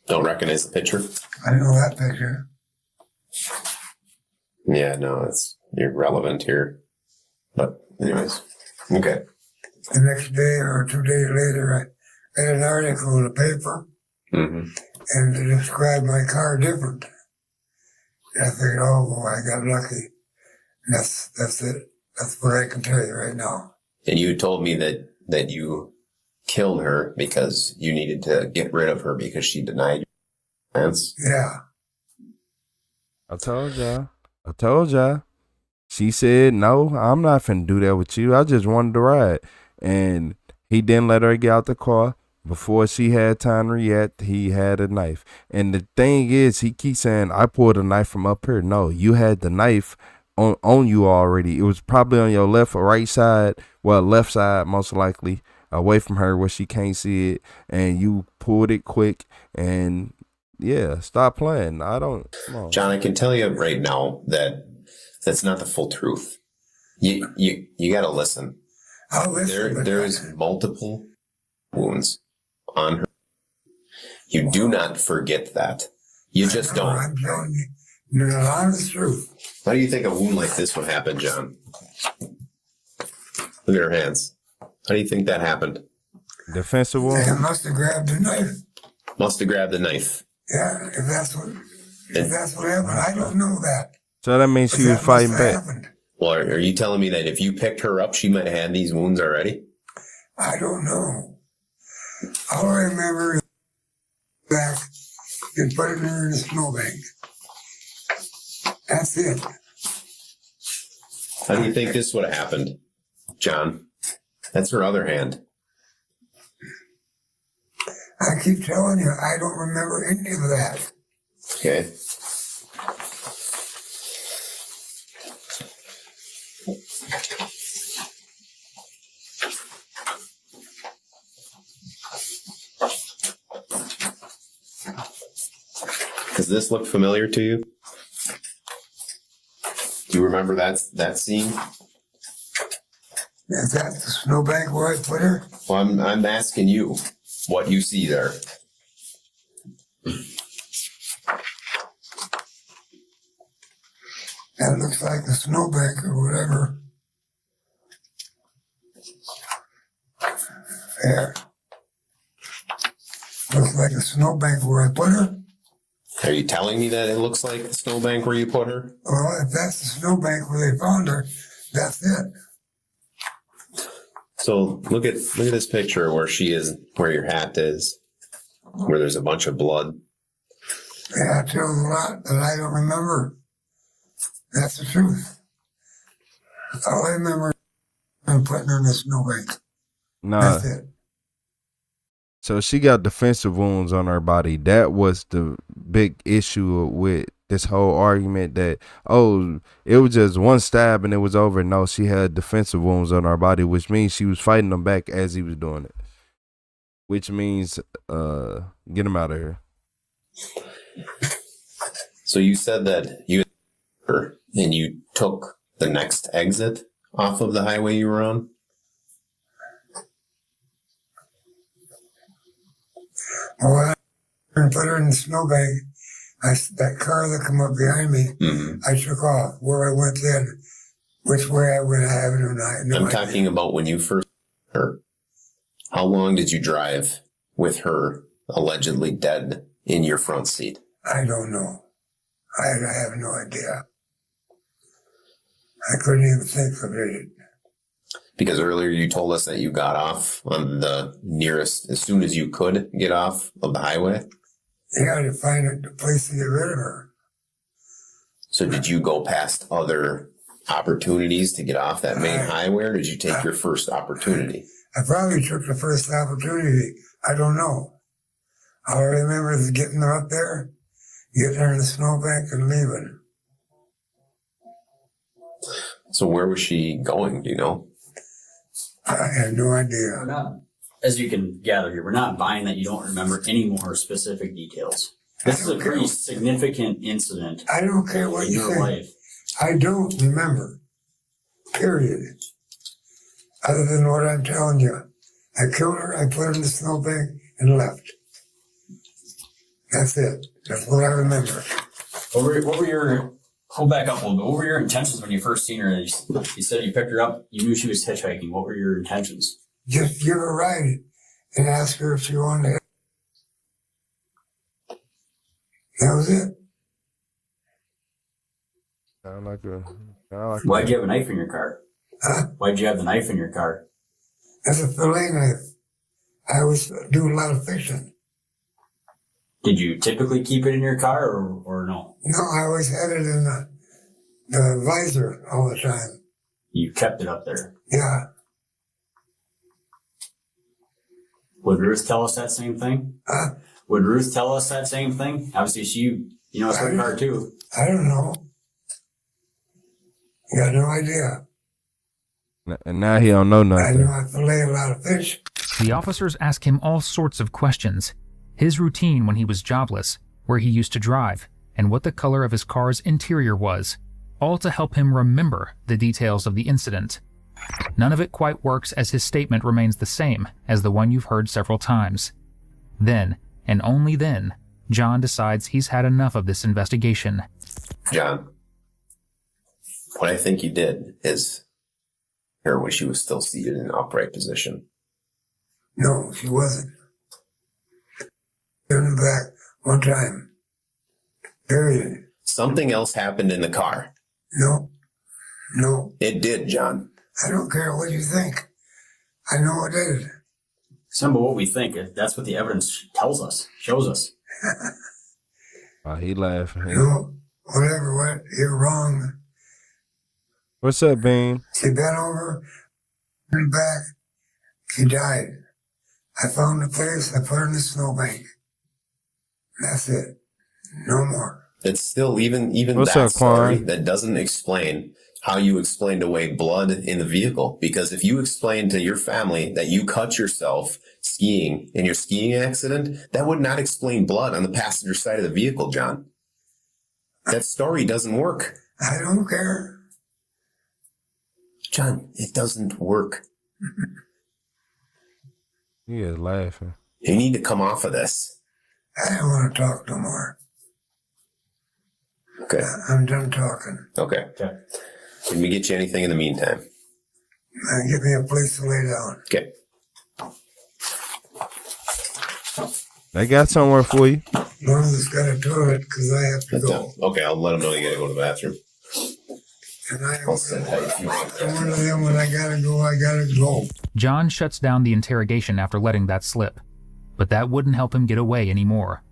Don't recognize the picture? I know that picture. Yeah, no, it's irrelevant here. But anyways, okay. The next day or 2 days later, I read an article in the paper, and it described my car different. And I figured, oh, well, I got lucky. And that's it. That's what I can tell you right now. And you told me that you killed her because you needed to get rid of her because she denied your offense? Yeah. I told y'all. She said, no, I'm not finna do that with you. I just wanted to ride. And he didn't let her get out the car. Before she had time to react, he had a knife. And the thing is, he keeps saying, I pulled a knife from up here. No, you had the knife on you already. It was probably on your left or right side. Well, left side, most likely, away from her where she can't see it. And you pulled it quick. And yeah, stop playing. John, I can tell you right now that that's not the full truth. You got to listen. I'll listen. There is multiple wounds on her. You do not forget that. You just don't. I'm telling you, the honest truth. How do you think a wound like this would happen, John? Look at her hands. How do you think that happened? Defensive wound? They must have grabbed the knife. Must have grabbed the knife. Yeah, if that's what happened, I don't know that. So that means she was fighting back. Happened. Well, are you telling me that if you picked her up, she might have had these wounds already? I don't know. All I remember is back and putting her in a snowbank. That's it. How do you think this would have happened, John? That's her other hand. I keep telling you, I don't remember any of that. Okay. Does this look familiar to you? Do you remember that scene? Is that the snowbank where I put her? Well, I'm asking you what you see there. That looks like the snowbank or whatever. There. Looks like a snowbank where I put her. Are you telling me that it looks like the snowbank where you put her? Well, if that's the snowbank where they found her, that's it. So look at this picture where she is, where your hat is, where there's a bunch of blood. Yeah, it tells a lot that I don't remember. That's the truth. All I remember is putting her in the snowbank. Nah. That's it. So she got defensive wounds on her body. That was the big issue with this whole argument that, oh, it was just one stab and it was over. No, she had defensive wounds on her body, which means she was fighting them back as he was doing it. Which means get him out of here. So you said that you and you took the next exit off of the highway you were on? Well, I put her in the snowbank. That car that come up behind me, I took off. Where I went then, which way I would have it or not. No I'm talking about when you first met her. How long did you drive with her allegedly dead in your front seat? I don't know. I have no idea. I couldn't even think of it. Because earlier you told us that you got off on the nearest, as soon as you could get off of the highway. You got to find a place to get rid of her. So did you go past other opportunities to get off that main highway, or did you take your first opportunity? I probably took the first opportunity. I don't know. All I remember is getting her up there, getting her in the snowbank and leaving. So where was she going, do you know? I had no idea. We're not, as you can gather here, we're not buying that you don't remember any more specific details. This is a pretty significant incident. I don't care what you say. Life. I don't remember. Period. Other than what I'm telling you. I killed her, I put her in the snowbank, and left. That's it. That's what I remember. What were your... Hold back up a little bit. What were your intentions when you first seen her? You said you picked her up. You knew she was hitchhiking. What were your intentions? Just give her a ride and ask her if she wanted it. That was it. Why'd you have a knife in your car? Huh? Why'd you have the knife in your car? That's a fillet knife. I always do a lot of fishing. Did you typically keep it in your car or no? No, I always had it in the visor all the time. You kept it up there? Yeah. Would Ruth tell us that same thing? Huh? Would Ruth tell us that same thing? Obviously, you know it's her car too. I don't know. You got no idea. And now he don't know nothing. I know I fillet a lot of fish. The officers ask him all sorts of questions. His routine when he was jobless, where he used to drive, and what the color of his car's interior was, all to help him remember the details of the incident. None of it quite works, as his statement remains the same as the one you've heard several times. Then, and only then, John decides he's had enough of this investigation. John, what I think you did is her when she was still seated in an upright position. No, she wasn't. Turned back one time. Period. Something else happened in the car. No. No. It did, John. I don't care what you think. I know it did. Some of what we think, that's what the evidence tells us, shows us. He laughing. No, whatever, what? You're wrong. What's up, Bean? She bent over, turned back, she died. I found the place, I put her in the snowbank. That's it. No more. It's still even What's that up, story Quan? that doesn't explain how you explained away blood in the vehicle. Because if you explain to your family that you cut yourself skiing in your skiing accident, that would not explain blood on the passenger side of the vehicle, John. That story doesn't work. I don't care. John, it doesn't work. He is laughing. You need to come off of this. I don't want to talk no more. Okay. I'm done talking. Okay. Can we get you anything in the meantime? Give me a place to lay down. Okay. They got somewhere for you. As long as it's got a toilet, because I have to go. Okay, I'll let them know you gotta go to the bathroom. And I'm one of them, when I gotta go. John shuts down the interrogation after letting that slip, but that wouldn't help him get away anymore.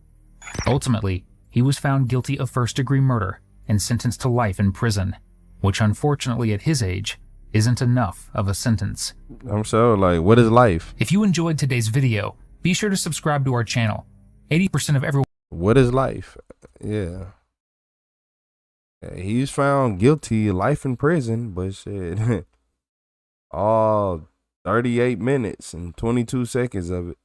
Ultimately, he was found guilty of first-degree murder and sentenced to life in prison, which unfortunately at his age isn't enough of a sentence. I'm so what is life? If you enjoyed today's video, be sure to subscribe to our channel. 80% of everyone... What is life? Yeah. He's found guilty of life in prison, but shit, all 38 minutes and 22 seconds of it.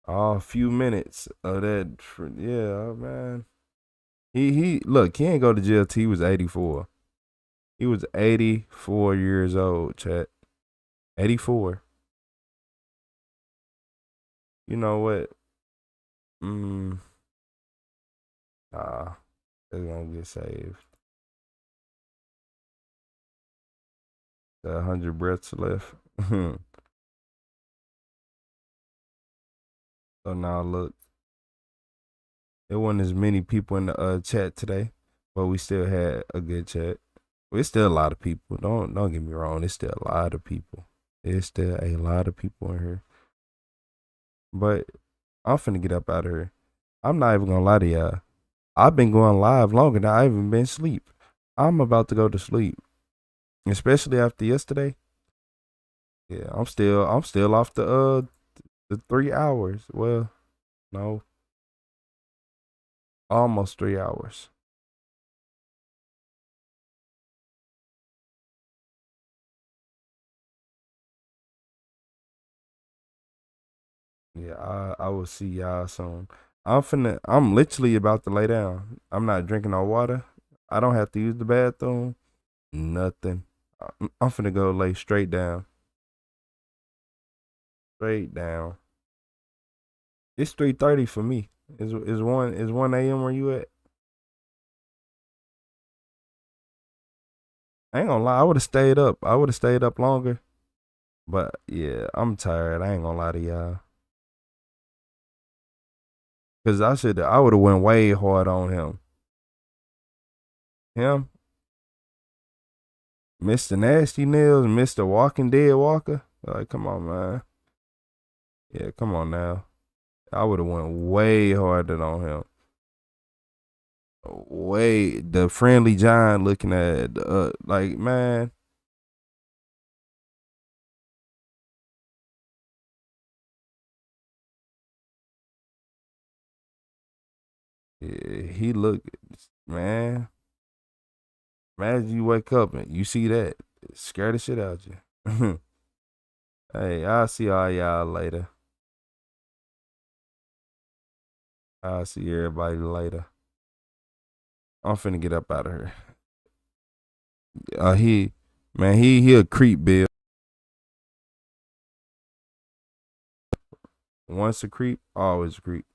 A few minutes of that, yeah, man. He look, he ain't go to jail till he was 84. He was 84 years old, chat. 84. You know what? They're gonna get saved. 100 breaths left. So now look, there wasn't as many people in the chat today, but we still had a good chat. It's still a lot of people. Don't get me wrong. It's still a lot of people. It's still a lot of people in here. But I'm finna get up out of here. I'm not even gonna lie to y'all. I've been going live longer than I even been asleep. I'm about to go to sleep, especially after yesterday. Yeah, I'm still off the 3 hours. Well, no, almost 3 hours. Yeah, I will see y'all soon. I'm literally about to lay down. I'm not drinking no water. I don't have to use the bathroom. Nothing. I'm finna go lay straight down. Straight down. It's 3:30 for me. Is 1 a.m. where you at? I ain't gonna lie, I would have stayed up. I would have stayed up longer. But yeah, I'm tired. I ain't gonna lie to y'all. Cause I would have went way hard on him. Mr. Nasty Nails, Mr. Walking Dead Walker. Like, come on, man. Yeah, come on now. I would have went way harder on him. Way the friendly giant looking at like, man. Yeah, he looked, man. Imagine you wake up and you see that. It scare the shit out you. Hey, I'll see all y'all later. I'll see everybody later. I'm finna get up out of here. He a creep, Bill. Once a creep, always a creep.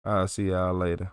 I'll see y'all later.